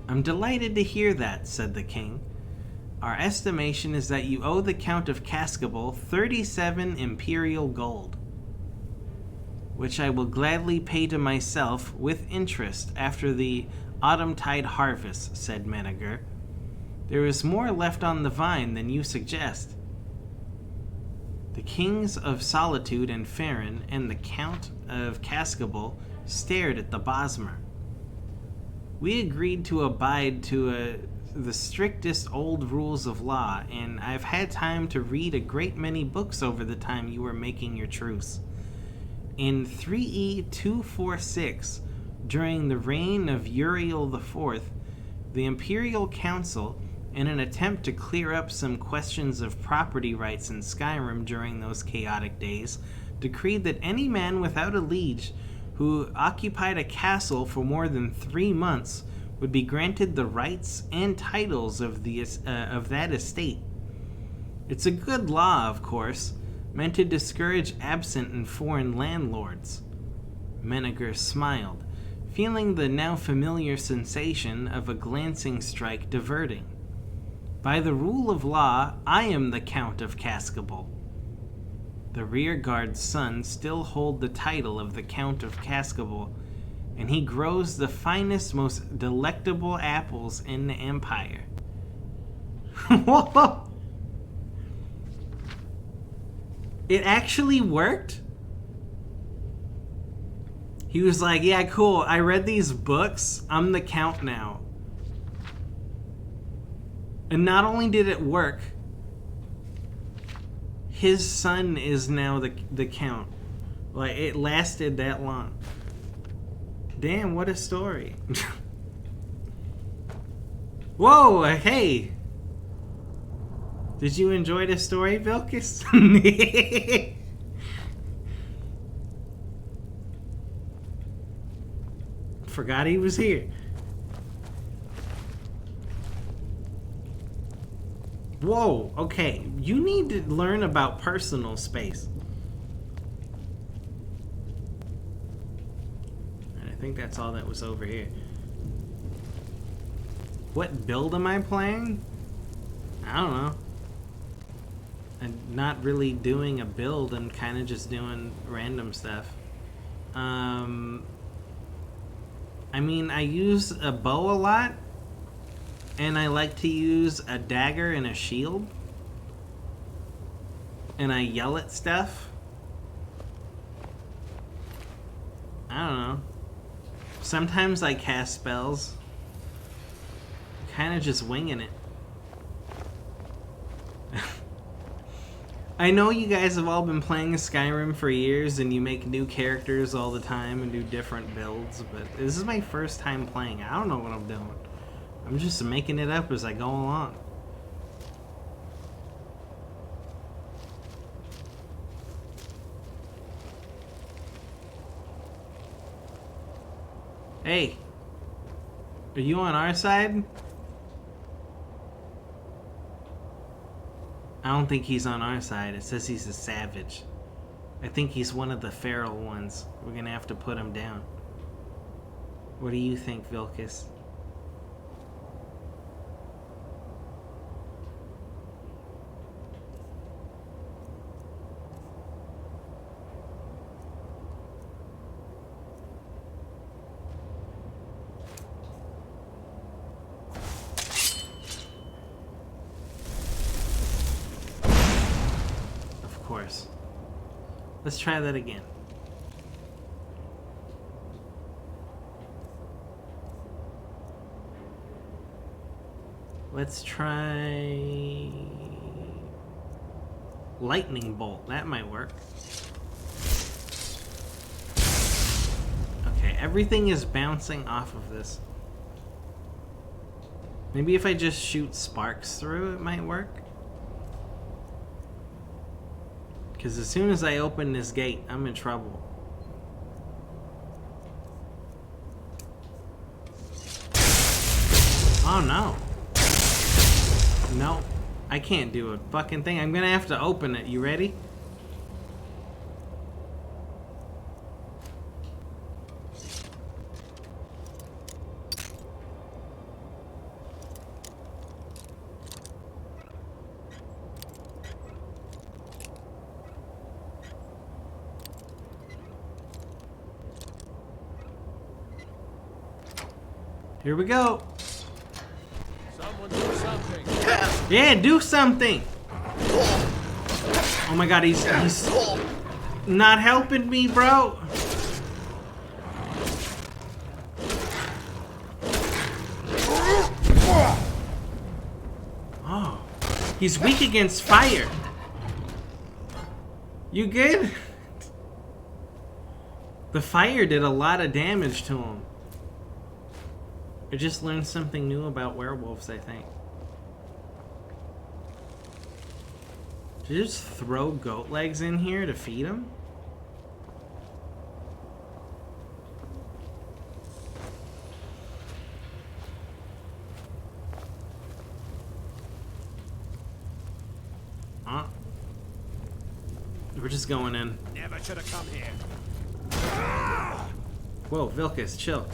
I'm delighted to hear that, said the king. Our estimation is that you owe the Count of Cascable 37 imperial gold, which I will gladly pay to myself with interest after the autumn-tide harvest, said Menegar. There is more left on the vine than you suggest. The kings of Solitude and Farron and the Count of Cascable stared at the Bosmer. We agreed to abide to the strictest old rules of law, and I've had time to read a great many books over the time you were making your truce. In 3E246, during the reign of Uriel IV, the Imperial Council, in an attempt to clear up some questions of property rights in Skyrim during those chaotic days, decreed that any man without a liege who occupied a castle for more than 3 months would be granted the rights and titles of that estate. It's a good law, of course, meant to discourage absent and foreign landlords. Menegar smiled, feeling the now familiar sensation of a glancing strike diverting. By the rule of law, I am the Count of Cascable. The rearguard's sons still hold the title of the Count of Cascable, and he grows the finest, most delectable apples in the Empire. Whoa! It actually worked? He was like, yeah, cool, I read these books, I'm the Count now. And not only did it work, his son is now the Count. Like, it lasted that long. Damn, what a story. Whoa, hey! Did you enjoy the story, Vilkis? Forgot he was here. Whoa, okay. You need to learn about personal space. I think that's all that was over here. What build am I playing? I don't know. I'm not really doing a build. I'm kind of just doing random stuff. I mean, I use a bow a lot. And I like to use a dagger and a shield. And I yell at stuff. I don't know. Sometimes I cast spells. Kind of just winging it. I know you guys have all been playing Skyrim for years and you make new characters all the time and do different builds, but this is my first time playing. I don't know what I'm doing. I'm just making it up as I go along. Hey, are you on our side? I don't think he's on our side. It says he's a savage. I think he's one of the feral ones. We're gonna have to put him down. What do you think, Vilkis? worse. Let's try that again. Let's try lightning bolt. That might work. Okay, everything is bouncing off of this. Maybe if I just shoot sparks through, it might work. Because as soon as I open this gate, I'm in trouble. Oh no. No, I can't do a fucking thing. I'm gonna have to open it. You ready? Here we go. Someone do something. Yeah, do something. Oh my god, he's not helping me, bro. Oh, he's weak against fire. You good? The fire did a lot of damage to him. I just learned something new about werewolves, I think. Did you just throw goat legs in here to feed them? Huh? We're just going in. Never should have come here. Whoa, Vilcus, chill.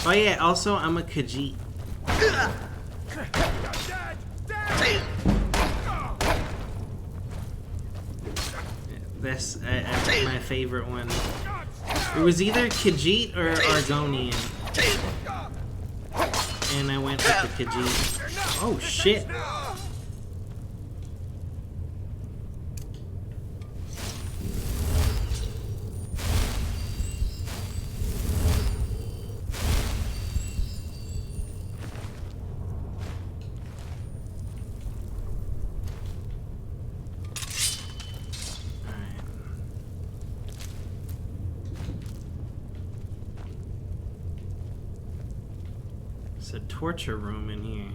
Oh yeah, also I'm a Khajiit. This my favorite one. It was either Khajiit or Argonian. And I went with the Khajiit. Oh shit. It's a torture room in here.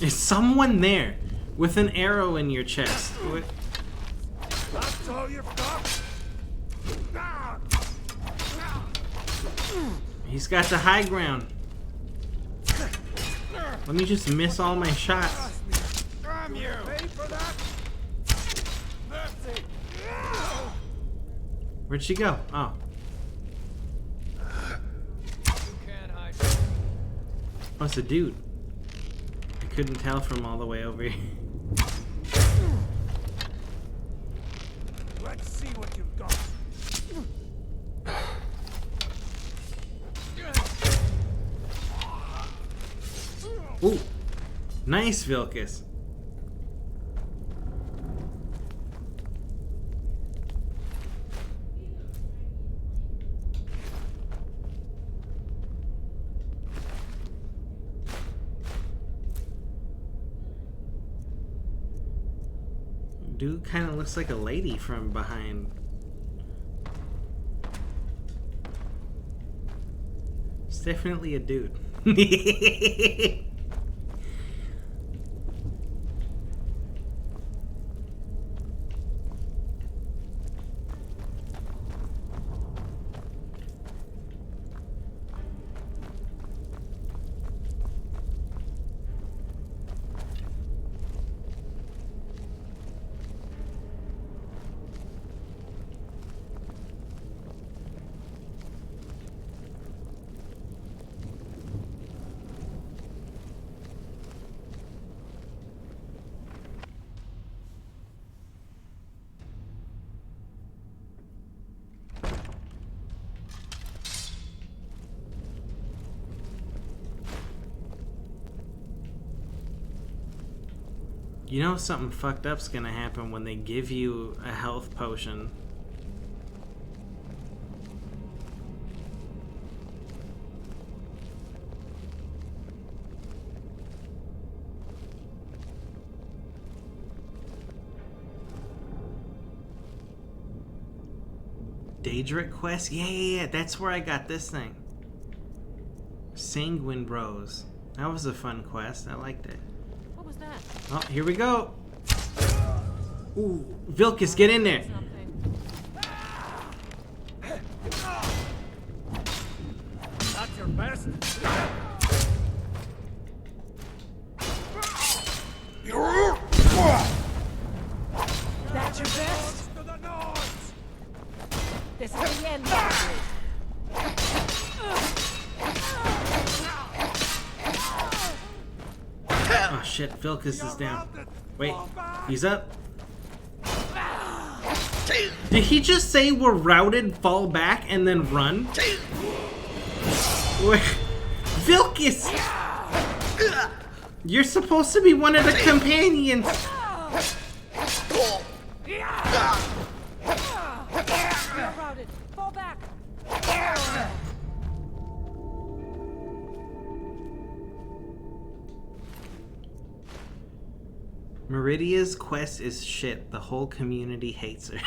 Is someone there with an arrow in your chest? That's all you've got? He's got the high ground. Let me just miss all my shots. Damn you! Pay for that? Mercy! Where'd she go? Oh. Oh, it's a dude. I couldn't tell from all the way over here. Let's see what you've got. Ooh. Nice, Vilcus. Dude kind of looks like a lady from behind. It's definitely a dude. You know something fucked up's gonna happen when they give you a health potion. Daedric quest? Yeah, that's where I got this thing. Sanguine Rose. That was a fun quest. I liked it. What was that? Oh, here we go. Ooh, Vilcus, get in there. That's your best. That's your best? This is the end, Marjorie. Oh shit, Vilcus is down. Wait, he's up. Did he just say we're routed, fall back, and then run? Wait, Vilcus! You're supposed to be one of the companions! You're routed. Fall back. Meridia's quest is shit. The whole community hates her.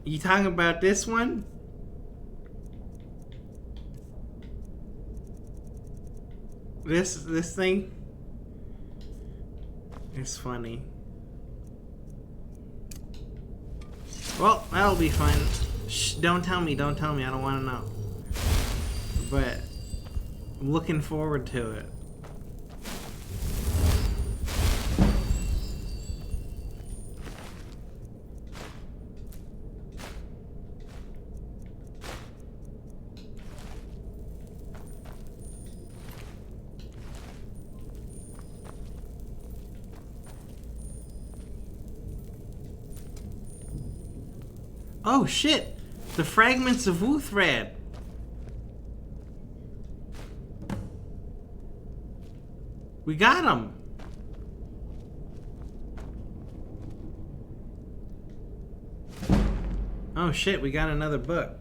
You talking about this one? This thing? It's funny. Well, that'll be fun. Shh, don't tell me, I don't want to know. But I'm looking forward to it. Oh shit! The fragments of Wuthrad! We got them! Oh shit, we got another book.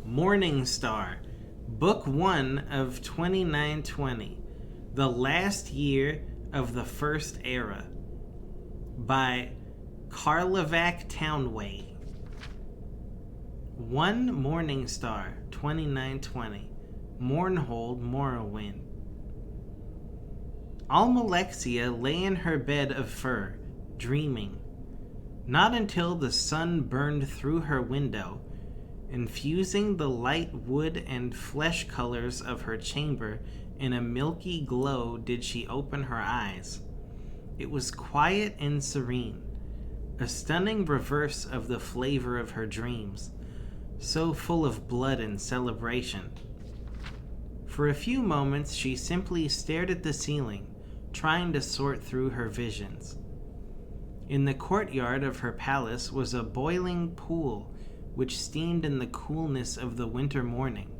Morning Star. Book 1 of 2920. The Last Year of the First Era. By Karlovac Townway. 1 Morning Star, 2920. Mournhold, Morrowind. Almalexia lay in her bed of fur, dreaming. Not until the sun burned through her window, infusing the light wood and flesh colors of her chamber in a milky glow, did she open her eyes. It was quiet and serene. A stunning reverse of the flavor of her dreams, so full of blood and celebration. For a few moments, she simply stared at the ceiling, trying to sort through her visions. In the courtyard of her palace was a boiling pool, which steamed in the coolness of the winter morning.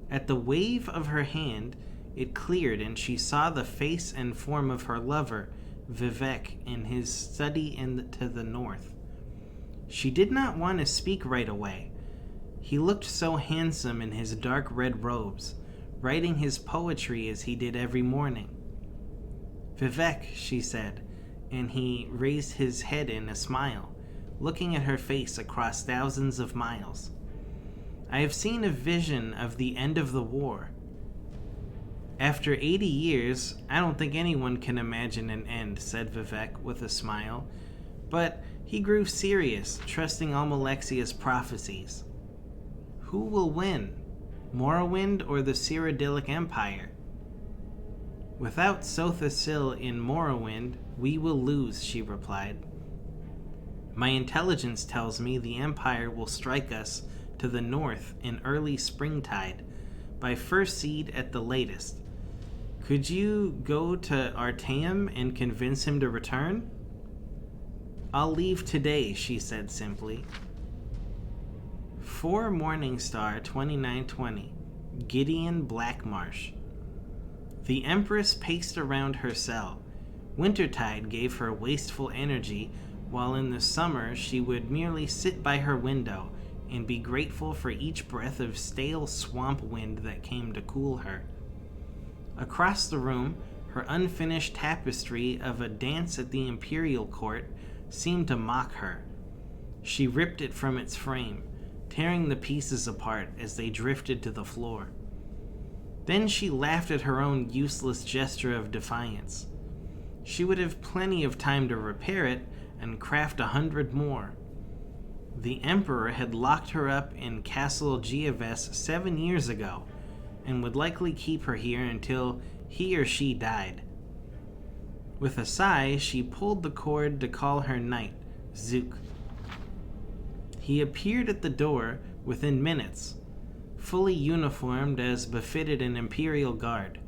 At the wave of her hand, it cleared, and she saw the face and form of her lover, Vivek, in his study to the north. She did not want to speak right away. He looked so handsome in his dark red robes, writing his poetry as he did every morning. Vivek, she said, and he raised his head in a smile, looking at her face across thousands of miles. I have seen a vision of the end of the war. After 80 years, I don't think anyone can imagine an end, said Vivek with a smile. But he grew serious, trusting Almalexia's prophecies. Who will win, Morrowind or the Cyrodiilic Empire? Without Sothasil in Morrowind, we will lose, she replied. My intelligence tells me the Empire will strike us to the north in early springtide, by first seed at the latest. Could you go to Artaeum and convince him to return? I'll leave today, she said simply. 4 Morningstar 2920. Gideon Blackmarsh. The Empress paced around her cell. Wintertide gave her wasteful energy, while in the summer she would merely sit by her window and be grateful for each breath of stale swamp wind that came to cool her. Across the room, her unfinished tapestry of a dance at the Imperial Court seemed to mock her. She ripped it from its frame, tearing the pieces apart as they drifted to the floor. Then she laughed at her own useless gesture of defiance. She would have plenty of time to repair it and craft 100 more. The Emperor had locked her up in Castle Gioves 7 years ago, and would likely keep her here until he or she died. With a sigh, she pulled the cord to call her knight, Zook. He appeared at the door within minutes, fully uniformed as befitted an Imperial Guard.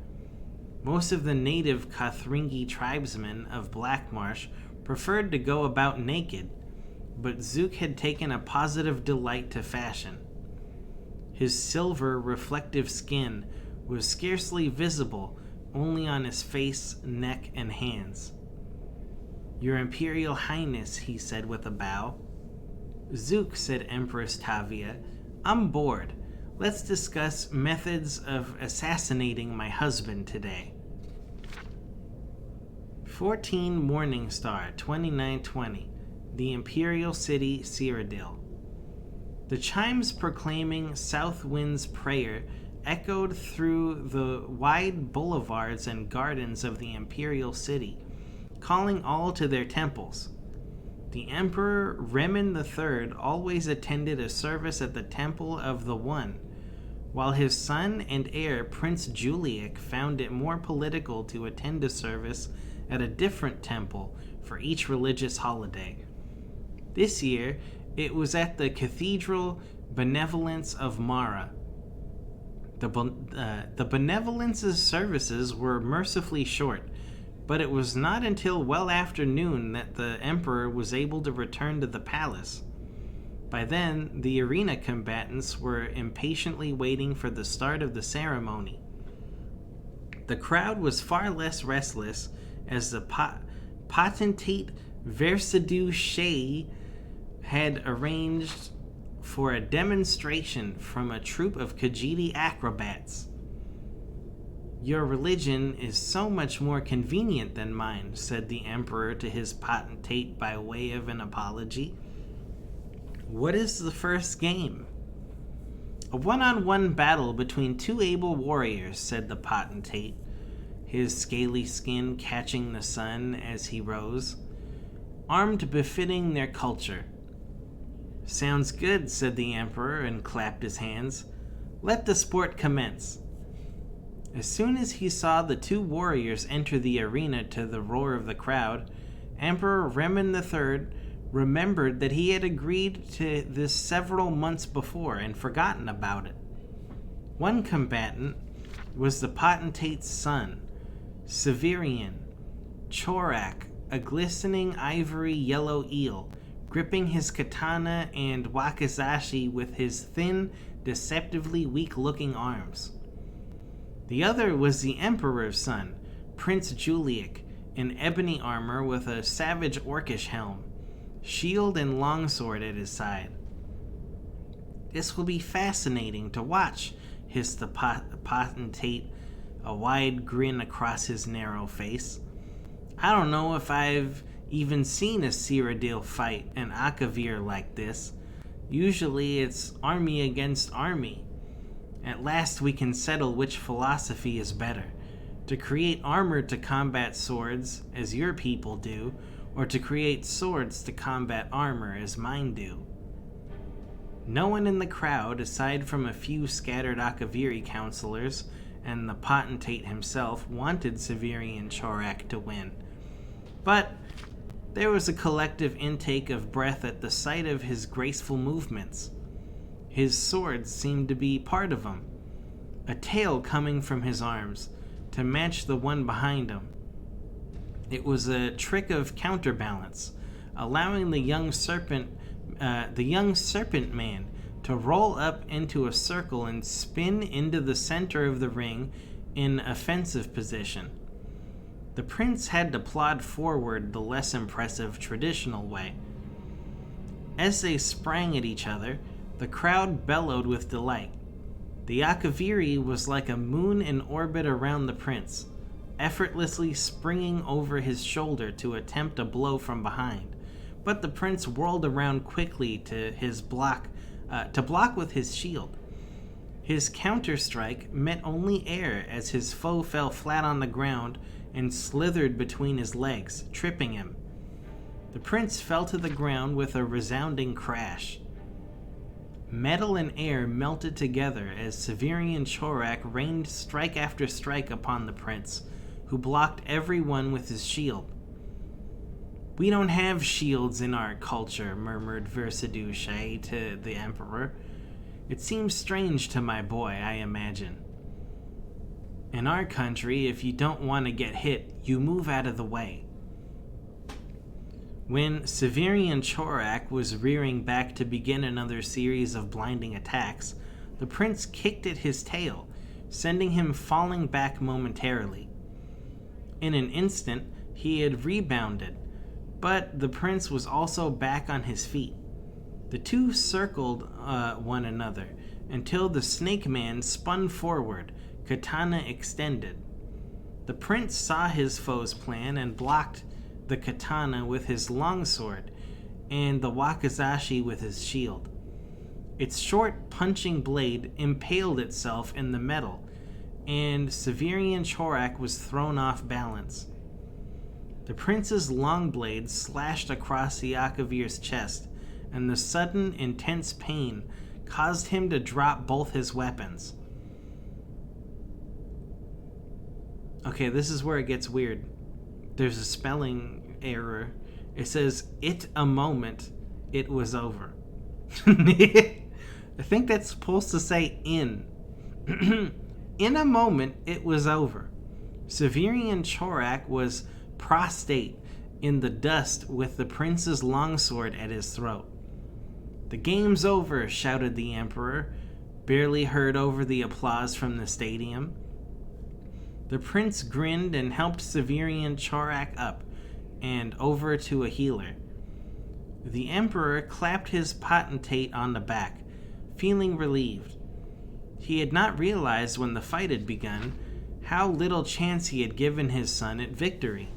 Most of the native Kothringi tribesmen of Blackmarsh preferred to go about naked, but Zook had taken a positive delight to fashion. His silver, reflective skin was scarcely visible, only on his face, neck, and hands. "Your Imperial Highness," he said with a bow. "Zook," said Empress Tavia, "I'm bored. Let's discuss methods of assassinating my husband today." 14 Morningstar, 2920, the Imperial City, Cyrodiil. The chimes proclaiming Southwind's prayer echoed through the wide boulevards and gardens of the Imperial City, calling all to their temples. The Emperor Remen III always attended a service at the Temple of the One, while his son and heir Prince Juliek found it more political to attend a service at a different temple for each religious holiday. This year, it was at the Cathedral Benevolence of Mara. The Benevolence's services were mercifully short, but it was not until well after noon that the Emperor was able to return to the palace. By then, the arena combatants were impatiently waiting for the start of the ceremony. The crowd was far less restless as the potentate Versidou Shea had arranged for a demonstration from a troupe of Khajiit acrobats. "Your religion is so much more convenient than mine," said the Emperor to his potentate by way of an apology. "What is the first game?" "A one-on-one battle between two able warriors," said the potentate, his scaly skin catching the sun as he rose, "armed befitting their culture." "Sounds good," said the Emperor and clapped his hands. "Let the sport commence." As soon as he saw the two warriors enter the arena to the roar of the crowd, Emperor Remen III remembered that he had agreed to this several months before and forgotten about it. One combatant was the potentate's son, Severian Chorak, a glistening ivory yellow eel, gripping his katana and wakizashi with his thin, deceptively weak-looking arms. The other was the Emperor's son, Prince Juliek, in ebony armor with a savage orcish helm, shield and longsword at his side. "This will be fascinating to watch," hissed the potentate, a wide grin across his narrow face. "I don't know if I've even seen a Cyrodiil fight an Akavir like this. Usually it's army against army. At last we can settle which philosophy is better, to create armor to combat swords, as your people do, or to create swords to combat armor, as mine do." No one in the crowd, aside from a few scattered Akaviri counselors and the potentate himself, wanted Severian Chorak to win. But there was a collective intake of breath at the sight of his graceful movements. His sword seemed to be part of him, a tail coming from his arms to match the one behind him. It was a trick of counterbalance, allowing the young serpent man to roll up into a circle and spin into the center of the ring in offensive position. The prince had to plod forward the less impressive traditional way. As they sprang at each other, the crowd bellowed with delight. The Akaviri was like a moon in orbit around the prince, effortlessly springing over his shoulder to attempt a blow from behind. But the prince whirled around quickly to block with his shield. His counter-strike met only air as his foe fell flat on the ground and slithered between his legs, tripping him. The prince fell to the ground with a resounding crash. Metal and air melted together as Severian Chorak rained strike after strike upon the prince, who blocked every one with his shield. "We don't have shields in our culture," murmured Versaduce to the emperor. "It seems strange to my boy, I imagine. In our country, if you don't want to get hit, you move out of the way." When Severian Chorak was rearing back to begin another series of blinding attacks, the prince kicked at his tail, sending him falling back momentarily. In an instant, he had rebounded, but the prince was also back on his feet. The two circled one another until the snake man spun forward, katana extended. The prince saw his foe's plan and blocked the katana with his longsword and the wakizashi with his shield. Its short punching blade impaled itself in the metal, and Severian Chorak was thrown off balance. The prince's long blade slashed across the Akavir's chest, and the sudden, intense pain caused him to drop both his weapons. Okay, this is where it gets weird. There's a spelling error. It says, "It a moment, it was over." I think that's supposed to say in. In a moment, it was over. Severian Chorak was prostrate in the dust with the prince's longsword at his throat. "The game's over," shouted the emperor, barely heard over the applause from the stadium. The prince grinned and helped Severian Chorak up and over to a healer. The emperor clapped his potentate on the back, feeling relieved. He had not realized when the fight had begun how little chance he had given his son at victory.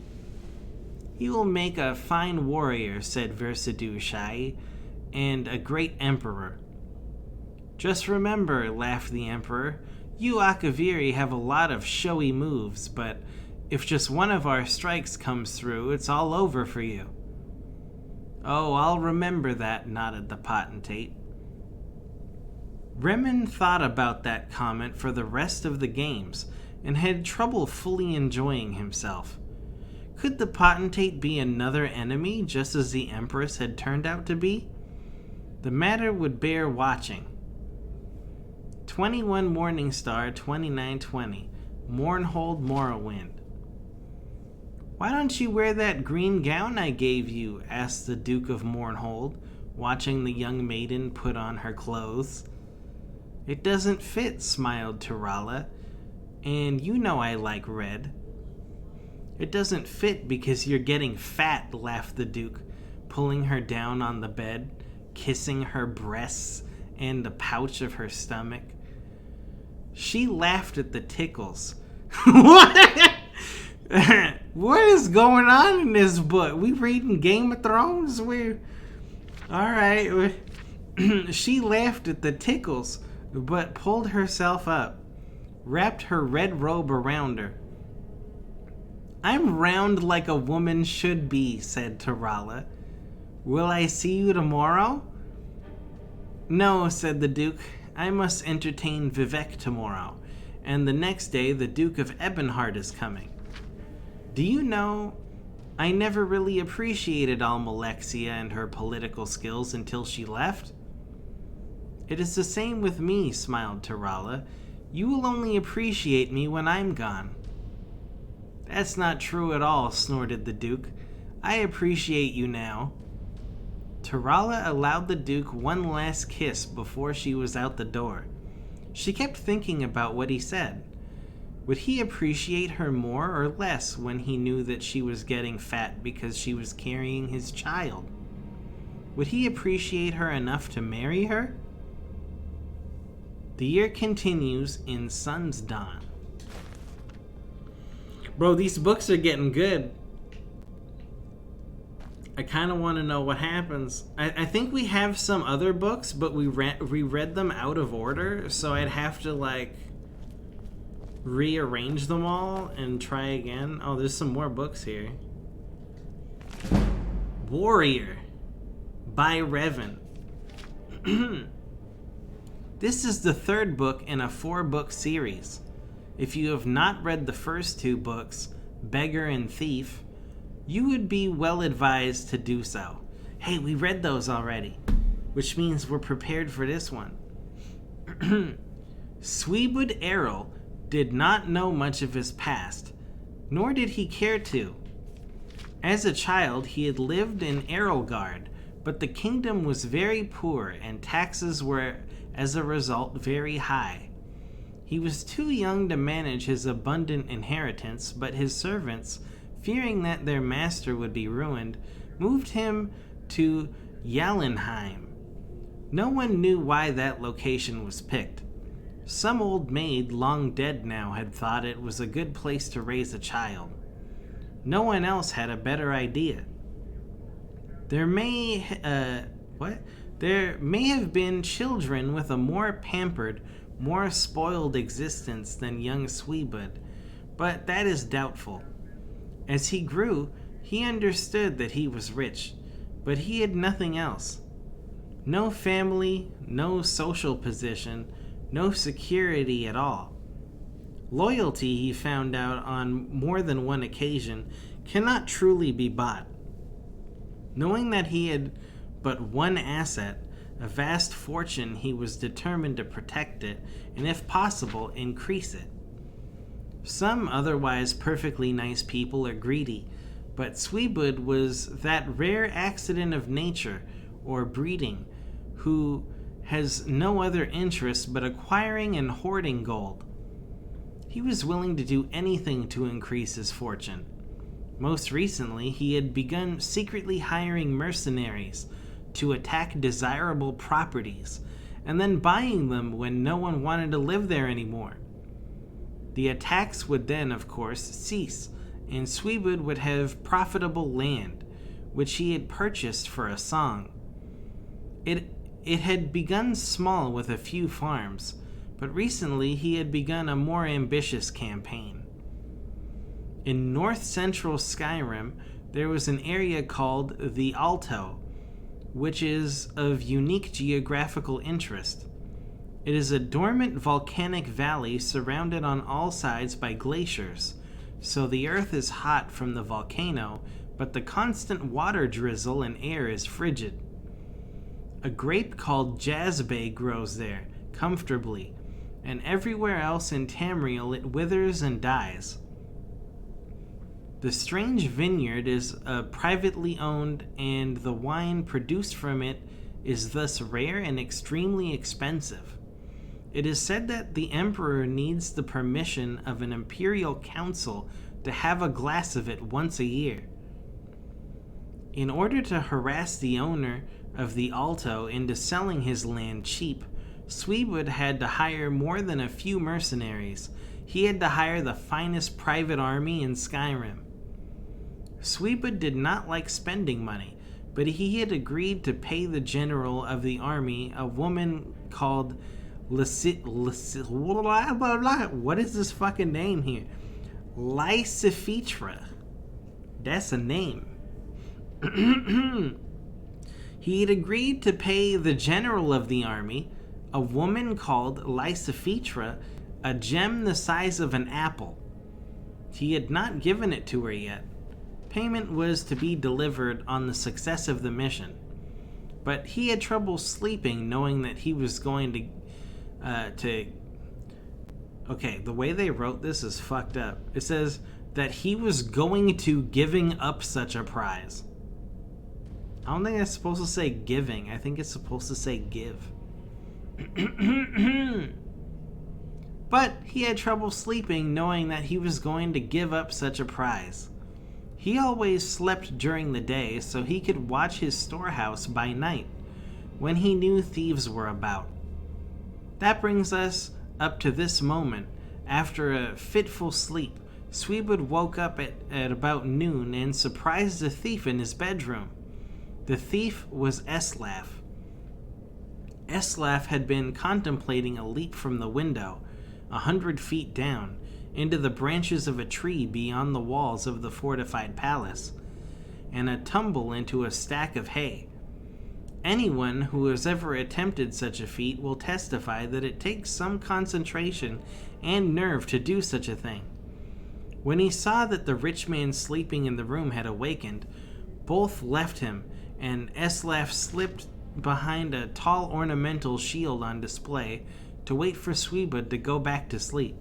"He will make a fine warrior," said Versaduce, "and a great emperor." "Just remember," laughed the emperor, "you Akaviri have a lot of showy moves, but if just one of our strikes comes through, it's all over for you." "Oh, I'll remember that," nodded the potentate. Remen thought about that comment for the rest of the games and had trouble fully enjoying himself. Could the potentate be another enemy, just as the Empress had turned out to be? The matter would bear watching. 21 Morningstar 2920, Mournhold Morrowind. "Why don't you wear that green gown I gave you?" asked the Duke of Mournhold, watching the young maiden put on her clothes. "It doesn't fit," smiled Turala, "and you know I like red." "It doesn't fit because you're getting fat," laughed the Duke, pulling her down on the bed, kissing her breasts and the pouch of her stomach. She laughed at the tickles. What? What is going on in this book? We reading Game of Thrones? Alright. She laughed at the tickles, but pulled herself up, wrapped her red robe around her. "I'm round like a woman should be," said Turala. "Will I see you tomorrow?" "No," said the Duke. "I must entertain Vivek tomorrow, and the next day the Duke of Ebonheart is coming. Do you know, I never really appreciated Almalexia and her political skills until she left." "It is the same with me," smiled Turala. "You will only appreciate me when I'm gone." "That's not true at all," snorted the Duke. "I appreciate you now." Turala allowed the Duke one last kiss before she was out the door. She kept thinking about what he said. Would he appreciate her more or less when he knew that she was getting fat because she was carrying his child? Would he appreciate her enough to marry her? The year continues in Sun's Dawn. Bro, these books are getting good. I kind of want to know what happens. I think we have some other books, but we read them out of order, so I'd have to, like, rearrange them all and try again. Oh, there's some more books here. Warrior by Revan. This is the third book in a 4-book series. If you have not read the first 2 books, Beggar and Thief, you would be well advised to do so. Hey, we read those already, which means we're prepared for this one. Sweebud Errol did not know much of his past, nor did he care to. As a child, he had lived in Errolgard, but the kingdom was very poor and taxes were, as a result, very high. He was too young to manage his abundant inheritance, but his servants, fearing that their master would be ruined, moved him to Jallenheim. No one knew why that location was picked. Some old maid, long dead now, had thought it was a good place to raise a child. No one else had a better idea. There may have been children with a more pampered, more spoiled existence than young Sweebud, but that is doubtful. As he grew, he understood that he was rich, but he had nothing else. No family, no social position, no security at all. Loyalty, he found out on more than one occasion, cannot truly be bought. Knowing that he had but one asset, a vast fortune, he was determined to protect it, and if possible, increase it. Some otherwise perfectly nice people are greedy, but Sweebud was that rare accident of nature or breeding who has no other interest but acquiring and hoarding gold. He was willing to do anything to increase his fortune. Most recently, he had begun secretly hiring mercenaries to attack desirable properties and then buying them when no one wanted to live there anymore. The attacks would then, of course, cease, and Sweebud would have profitable land, which he had purchased for a song. It had begun small with a few farms, but recently he had begun a more ambitious campaign. In north-central Skyrim, there was an area called the Alto, which is of unique geographical interest. It is a dormant volcanic valley surrounded on all sides by glaciers, so the earth is hot from the volcano, but the constant water drizzle and air is frigid. A grape called Jazbay grows there, comfortably, and everywhere else in Tamriel it withers and dies. The strange vineyard is privately owned, and the wine produced from it is thus rare and extremely expensive. It is said that the Emperor needs the permission of an imperial council to have a glass of it once a year. In order to harass the owner of the Alto into selling his land cheap, Sweebud had to hire more than a few mercenaries. He had to hire the finest private army in Skyrim. Sweebud did not like spending money, but he had agreed to pay the general of the army, a woman called what is this fucking name here? Lysifetra. That's a name. He had agreed to pay the general of the army, a woman called Lysifetra, a gem the size of an apple. He had not given it to her yet. Payment was to be delivered on the success of the mission. But he had trouble sleeping knowing that he was going to... Okay, the way they wrote this is fucked up. It says that he was going to giving up such a prize. I don't think it's supposed to say giving. I think it's supposed to say give. But he had trouble sleeping knowing that he was going to give up such a prize. He always slept during the day so he could watch his storehouse by night, when he knew thieves were about. That brings us up to this moment. After a fitful sleep, Sweetwood woke up at about noon and surprised a thief in his bedroom. The thief was Eslaf. Eslaf had been contemplating a leap from the window, 100 feet down, into the branches of a tree beyond the walls of the fortified palace, and a tumble into a stack of hay. Anyone who has ever attempted such a feat will testify that it takes some concentration and nerve to do such a thing. When he saw that the rich man sleeping in the room had awakened, both left him, and Eslaf slipped behind a tall ornamental shield on display to wait for Sweetwood to go back to sleep.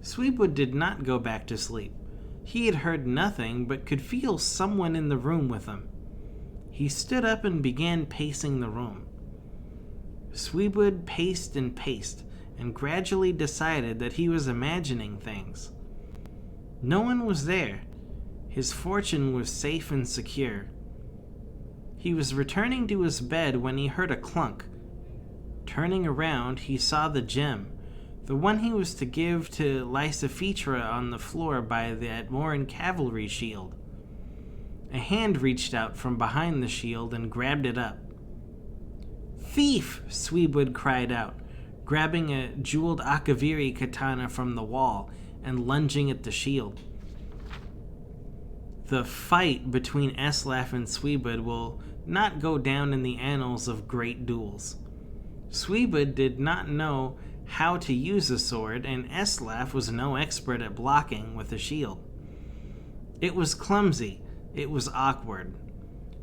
Sweetwood did not go back to sleep. He had heard nothing, but could feel someone in the room with him. He stood up and began pacing the room. Sweetwood paced and gradually decided that he was imagining things. No one was there. His fortune was safe and secure. He was returning to his bed when he heard a clunk. Turning around, he saw the gem, the one he was to give to Lysophetra, on the floor by the Atmoran cavalry shield. A hand reached out from behind the shield and grabbed it up. "Thief!" Sweetwood cried out, grabbing a jeweled Akaviri katana from the wall and lunging at the shield. The fight between Eslaf and Sweetwood will not go down in the annals of great duels. Sweetwood did not know how to use a sword, and Eslaf was no expert at blocking with a shield. It was clumsy. It was awkward.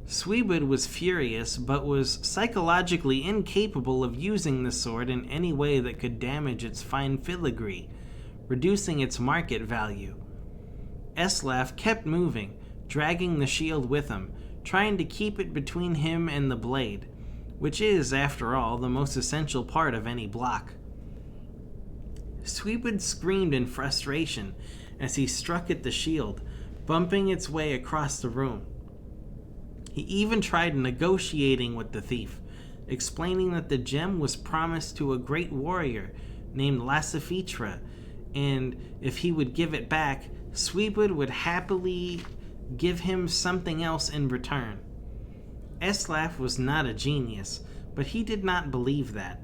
Sweetwood was furious, but was psychologically incapable of using the sword in any way that could damage its fine filigree, reducing its market value. Eslaf kept moving, dragging the shield with him, trying to keep it between him and the blade, which is, after all, the most essential part of any block. Sweetwood screamed in frustration as he struck at the shield, bumping its way across the room. He even tried negotiating with the thief, explaining that the gem was promised to a great warrior named Lysophetra, and if he would give it back, Sweetwood would happily give him something else in return. Eslaf was not a genius, but he did not believe that.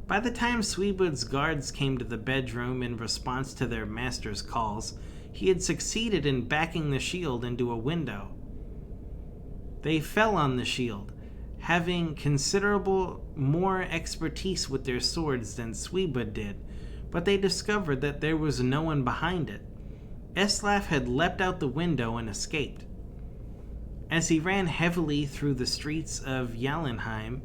By the time Sweetwood's guards came to the bedroom in response to their master's calls, he had succeeded in backing the shield into a window. They fell on the shield, having considerable more expertise with their swords than Sweetwood did, but they discovered that there was no one behind it. Eslaf had leapt out the window and escaped. As he ran heavily through the streets of Jalenheim,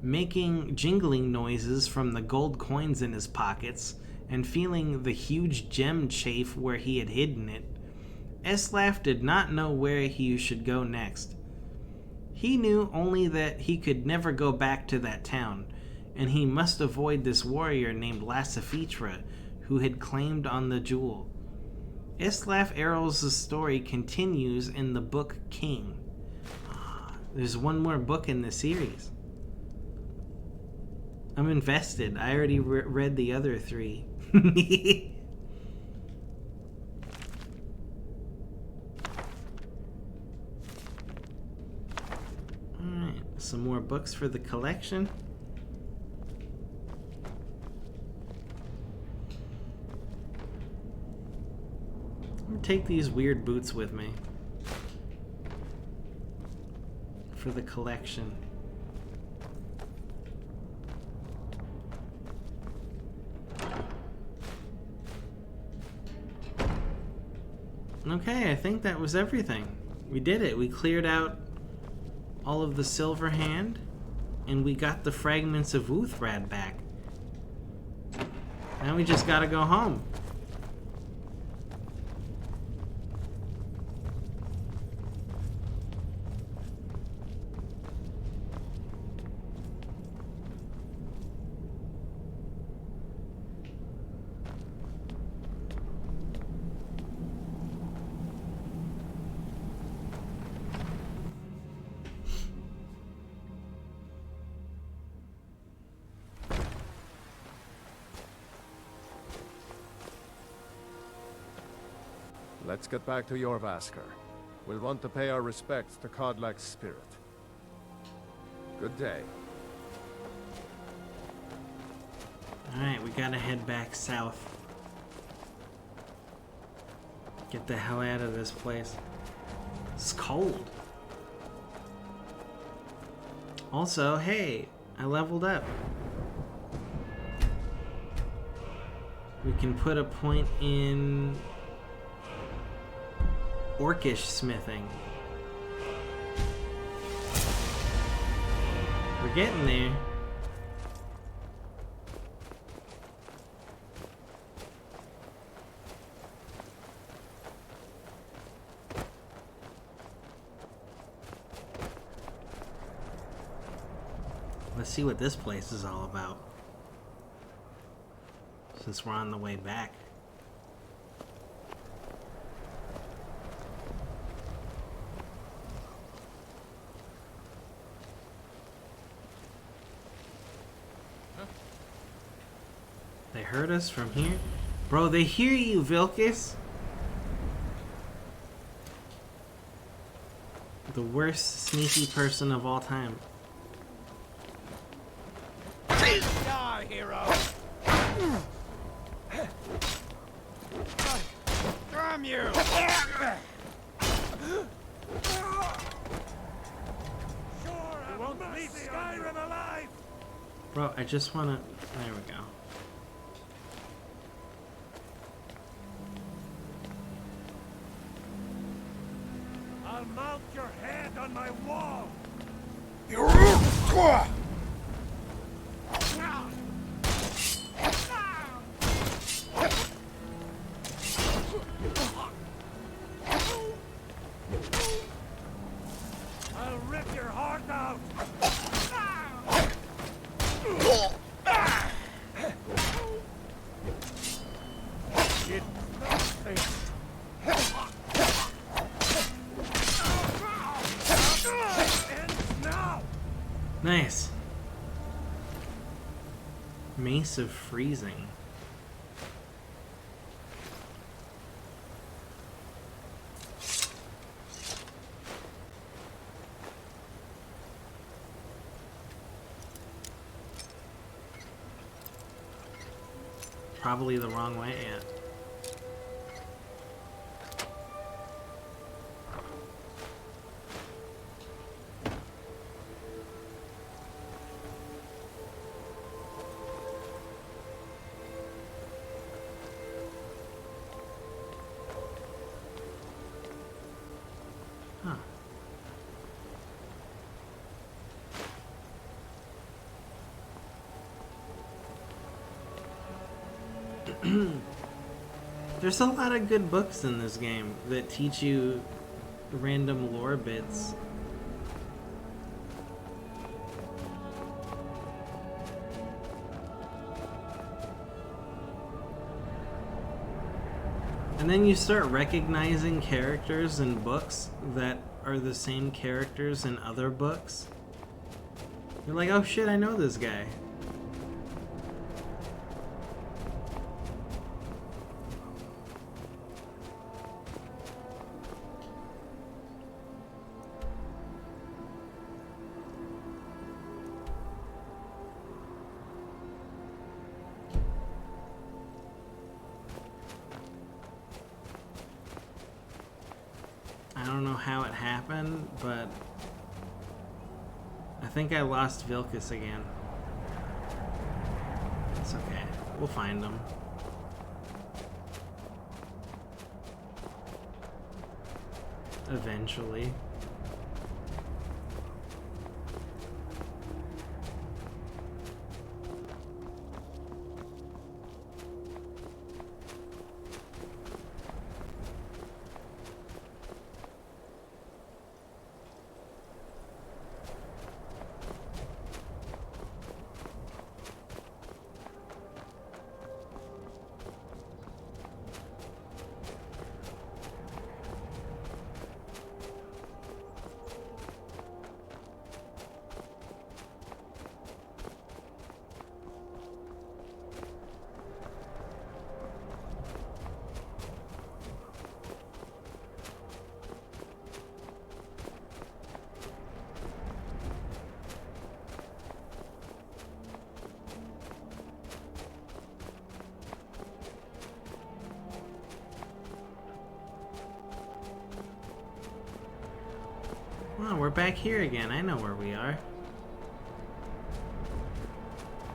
making jingling noises from the gold coins in his pockets and feeling the huge gem chafe where he had hidden it, Eslaf did not know where he should go next. He knew only that he could never go back to that town, and he must avoid this warrior named Lysophetra, who had claimed on the jewel. Eslaf Errol's story continues in the book King. There's one more book in the series. I'm invested. I already read the other 3. Alright, some more books for the collection. I'm gonna take these weird boots with me for the collection. Okay, I think that was everything. We did it. We cleared out all of the Silver Hand, and we got the fragments of Uthrad back. Now we just gotta go home. Let's get back to Jorvaskr. We'll want to pay our respects to Kodlak's spirit. Good day. Alright, we gotta head back south. Get the hell out of this place. It's cold. Also, hey, I leveled up. We can put a point in orcish smithing. We're getting there. Let's see what this place is all about. Since we're on the way back. They heard us from here? Bro, they hear you, Vilkis! The worst sneaky person of all time. Die, hero! Damn you! We won't leave Skyrim alive! Bro, I just wanna... There we go. I'll mount your head on my wall! I'll rip your heart out! Get nothing! Nice. Mace of Freezing. Probably the wrong way, yeah. Huh. There's a lot of good books in this game that teach you random lore bits. And then you start recognizing characters in books that are the same characters in other books. You're like, oh shit, I know this guy. I don't know how it happened, but I think I lost Vilkis again. It's okay. We'll find him. Eventually. Oh, we're back here again. I know where we are.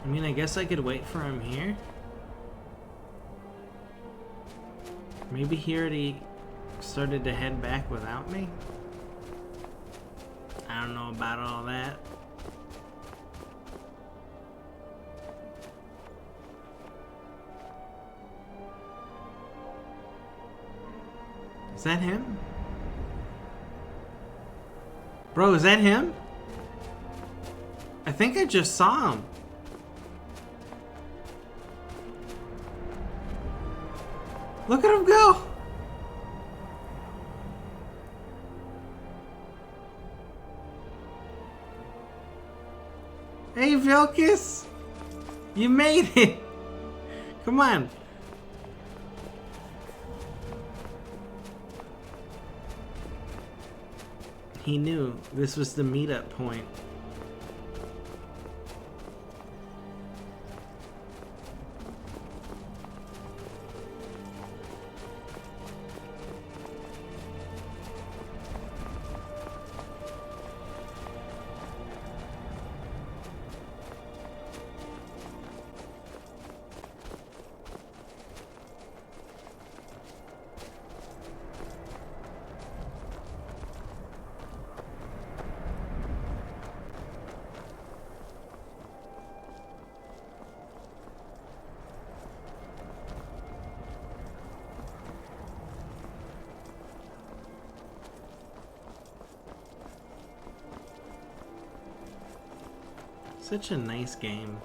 I mean, I guess I could wait for him here. Maybe he already started to head back without me. I don't know about all that. Is that him? Bro, is that him? I think I just saw him. Look at him go! Hey, Vilcus! You made it! Come on. He knew this was the meetup point. Such a nice game.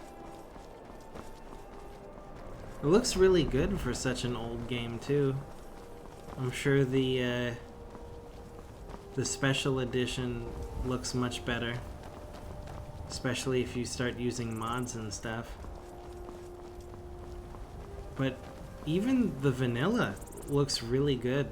It looks really good for such an old game too. I'm sure the special edition looks much better, especially if you start using mods and stuff. But even the vanilla looks really good.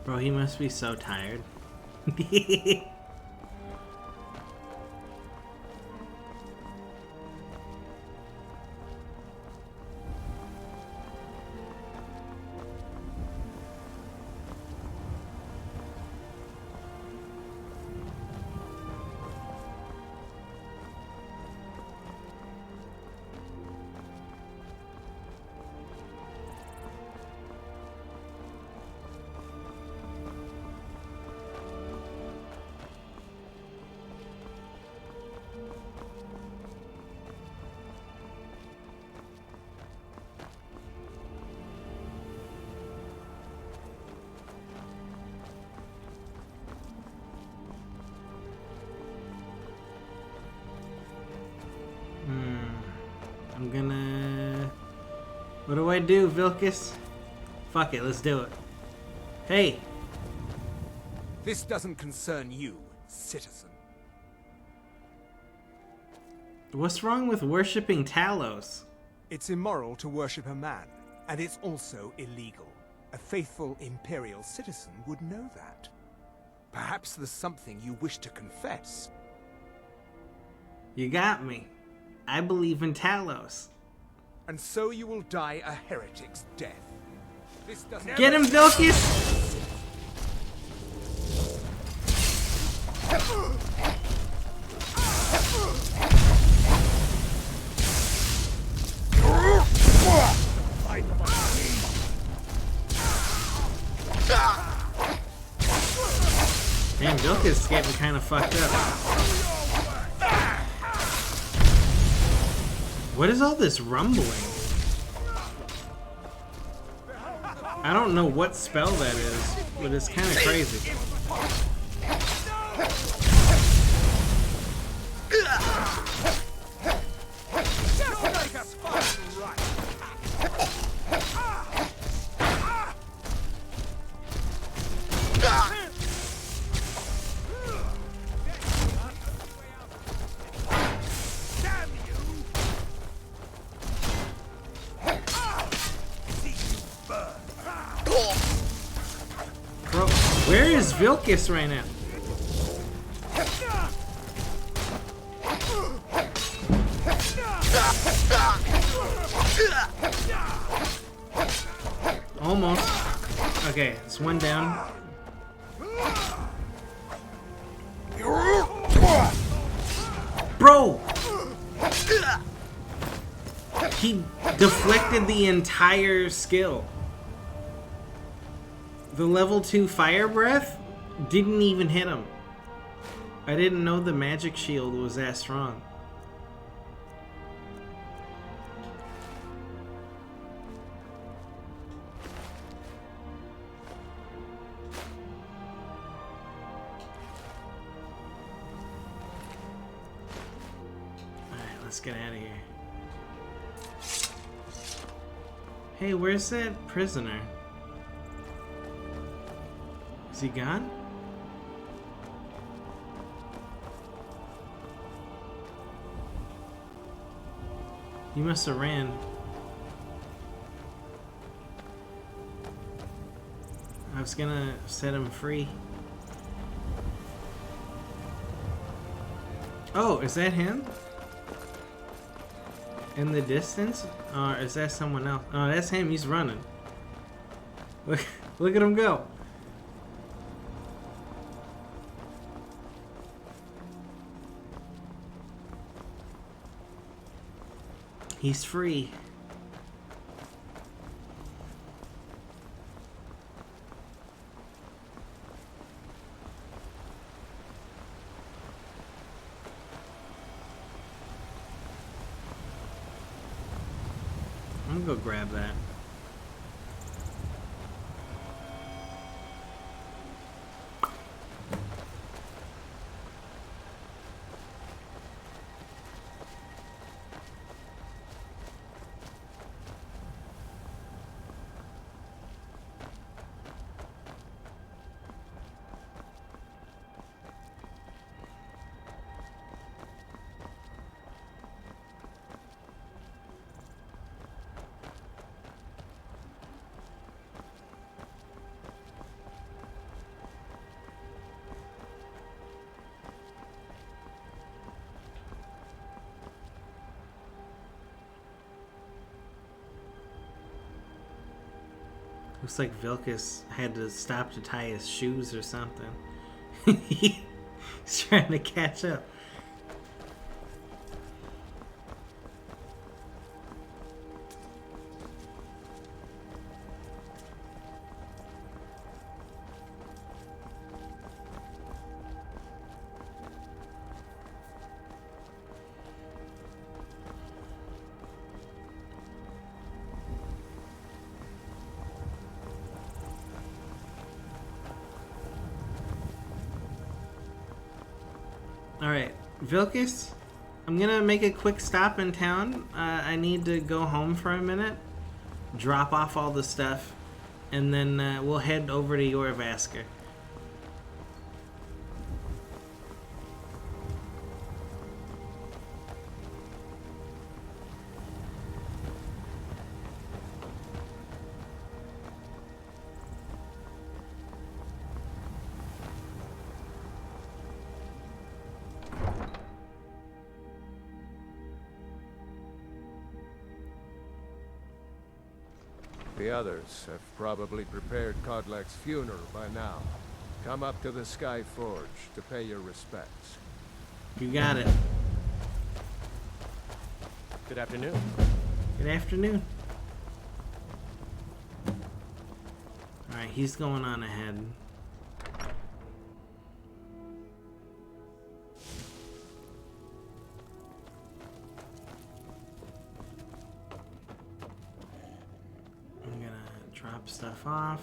Bro, he must be so tired. I'm gonna... What do I do, Vilcus? Fuck it, let's do it. Hey! This doesn't concern you, citizen. What's wrong with worshipping Talos? It's immoral to worship a man, and it's also illegal. A faithful Imperial citizen would know that. Perhaps there's something you wish to confess. You got me. I believe in Talos. And so you will die a heretic's death. This doesn't... Get him, Vilcus! Damn, Vilcus is getting kind of fucked up. What is all this rumbling? I don't know what spell that is, but it's kind of crazy. Where is Vilcus right now? Almost. Okay, it's one down. Bro! He deflected the entire skill. The level 2 fire breath didn't even hit him. I didn't know the magic shield was that strong. Let's get out of here. Hey, where's that prisoner? Is he gone? He must have ran. I was gonna set him free. Oh, is that him? In the distance? Or is that someone else? Oh, that's him. He's running. Look at him go. He's free. I'm gonna go grab that. Looks like Vilcus had to stop to tie his shoes or something. He's trying to catch up. Alright, Vilcus, I'm gonna make a quick stop in town. I need to go home for a minute, drop off all the stuff, and then we'll head over to Yorvasker. The others have probably prepared Kodlak's funeral by now. Come up to the Sky Forge to pay your respects. You got it. Good afternoon. Good afternoon. Alright, he's going on ahead. Drop stuff off.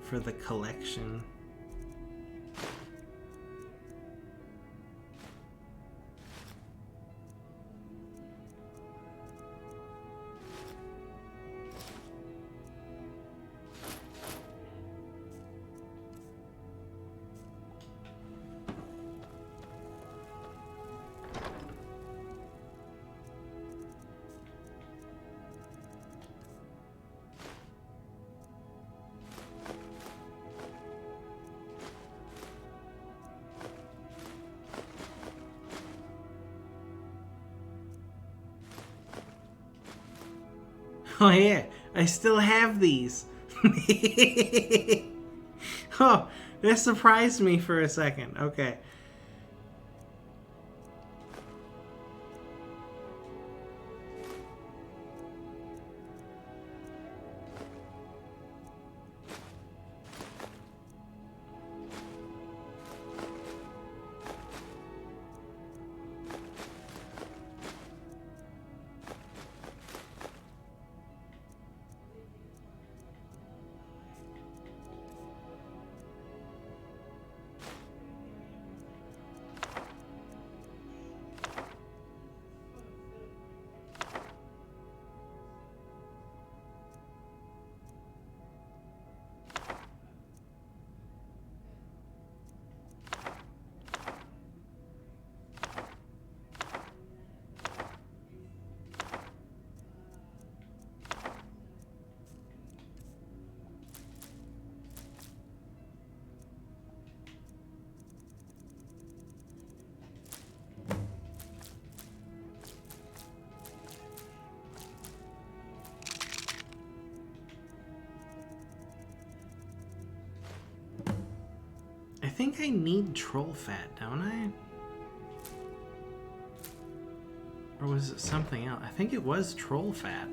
For the collection. Oh yeah, I still have these. Oh, that surprised me for a second. Okay. I think I need troll fat, don't I? Or was it something else? I think it was troll fat.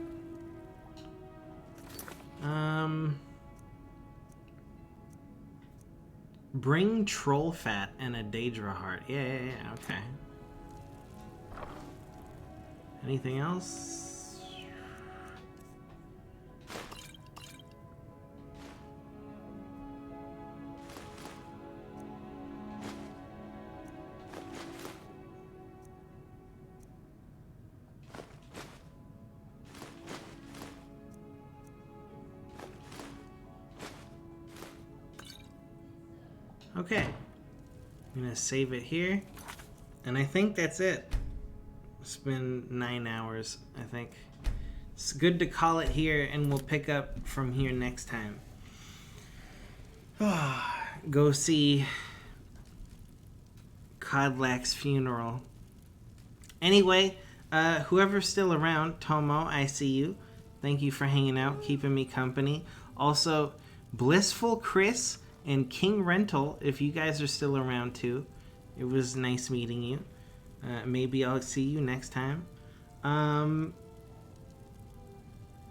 Bring troll fat and a Daedra heart. Yeah, okay. Anything else? Okay, I'm gonna save it here, and I think that's it. It's been 9 hours, I think. It's good to call it here, and we'll pick up from here next time. Go see Kodlak's funeral. Anyway, whoever's still around, Tomo, I see you. Thank you for hanging out, keeping me company. Also, Blissful Chris and King Rental, if you guys are still around too. It was nice meeting you. Maybe I'll see you next time.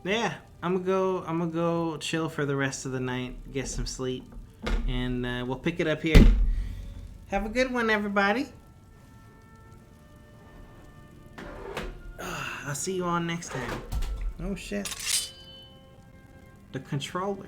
Yeah, I'm gonna go chill for the rest of the night, get some sleep, and we'll pick it up here. Have a good one, everybody. I'll see you all next time. Oh shit. The controller.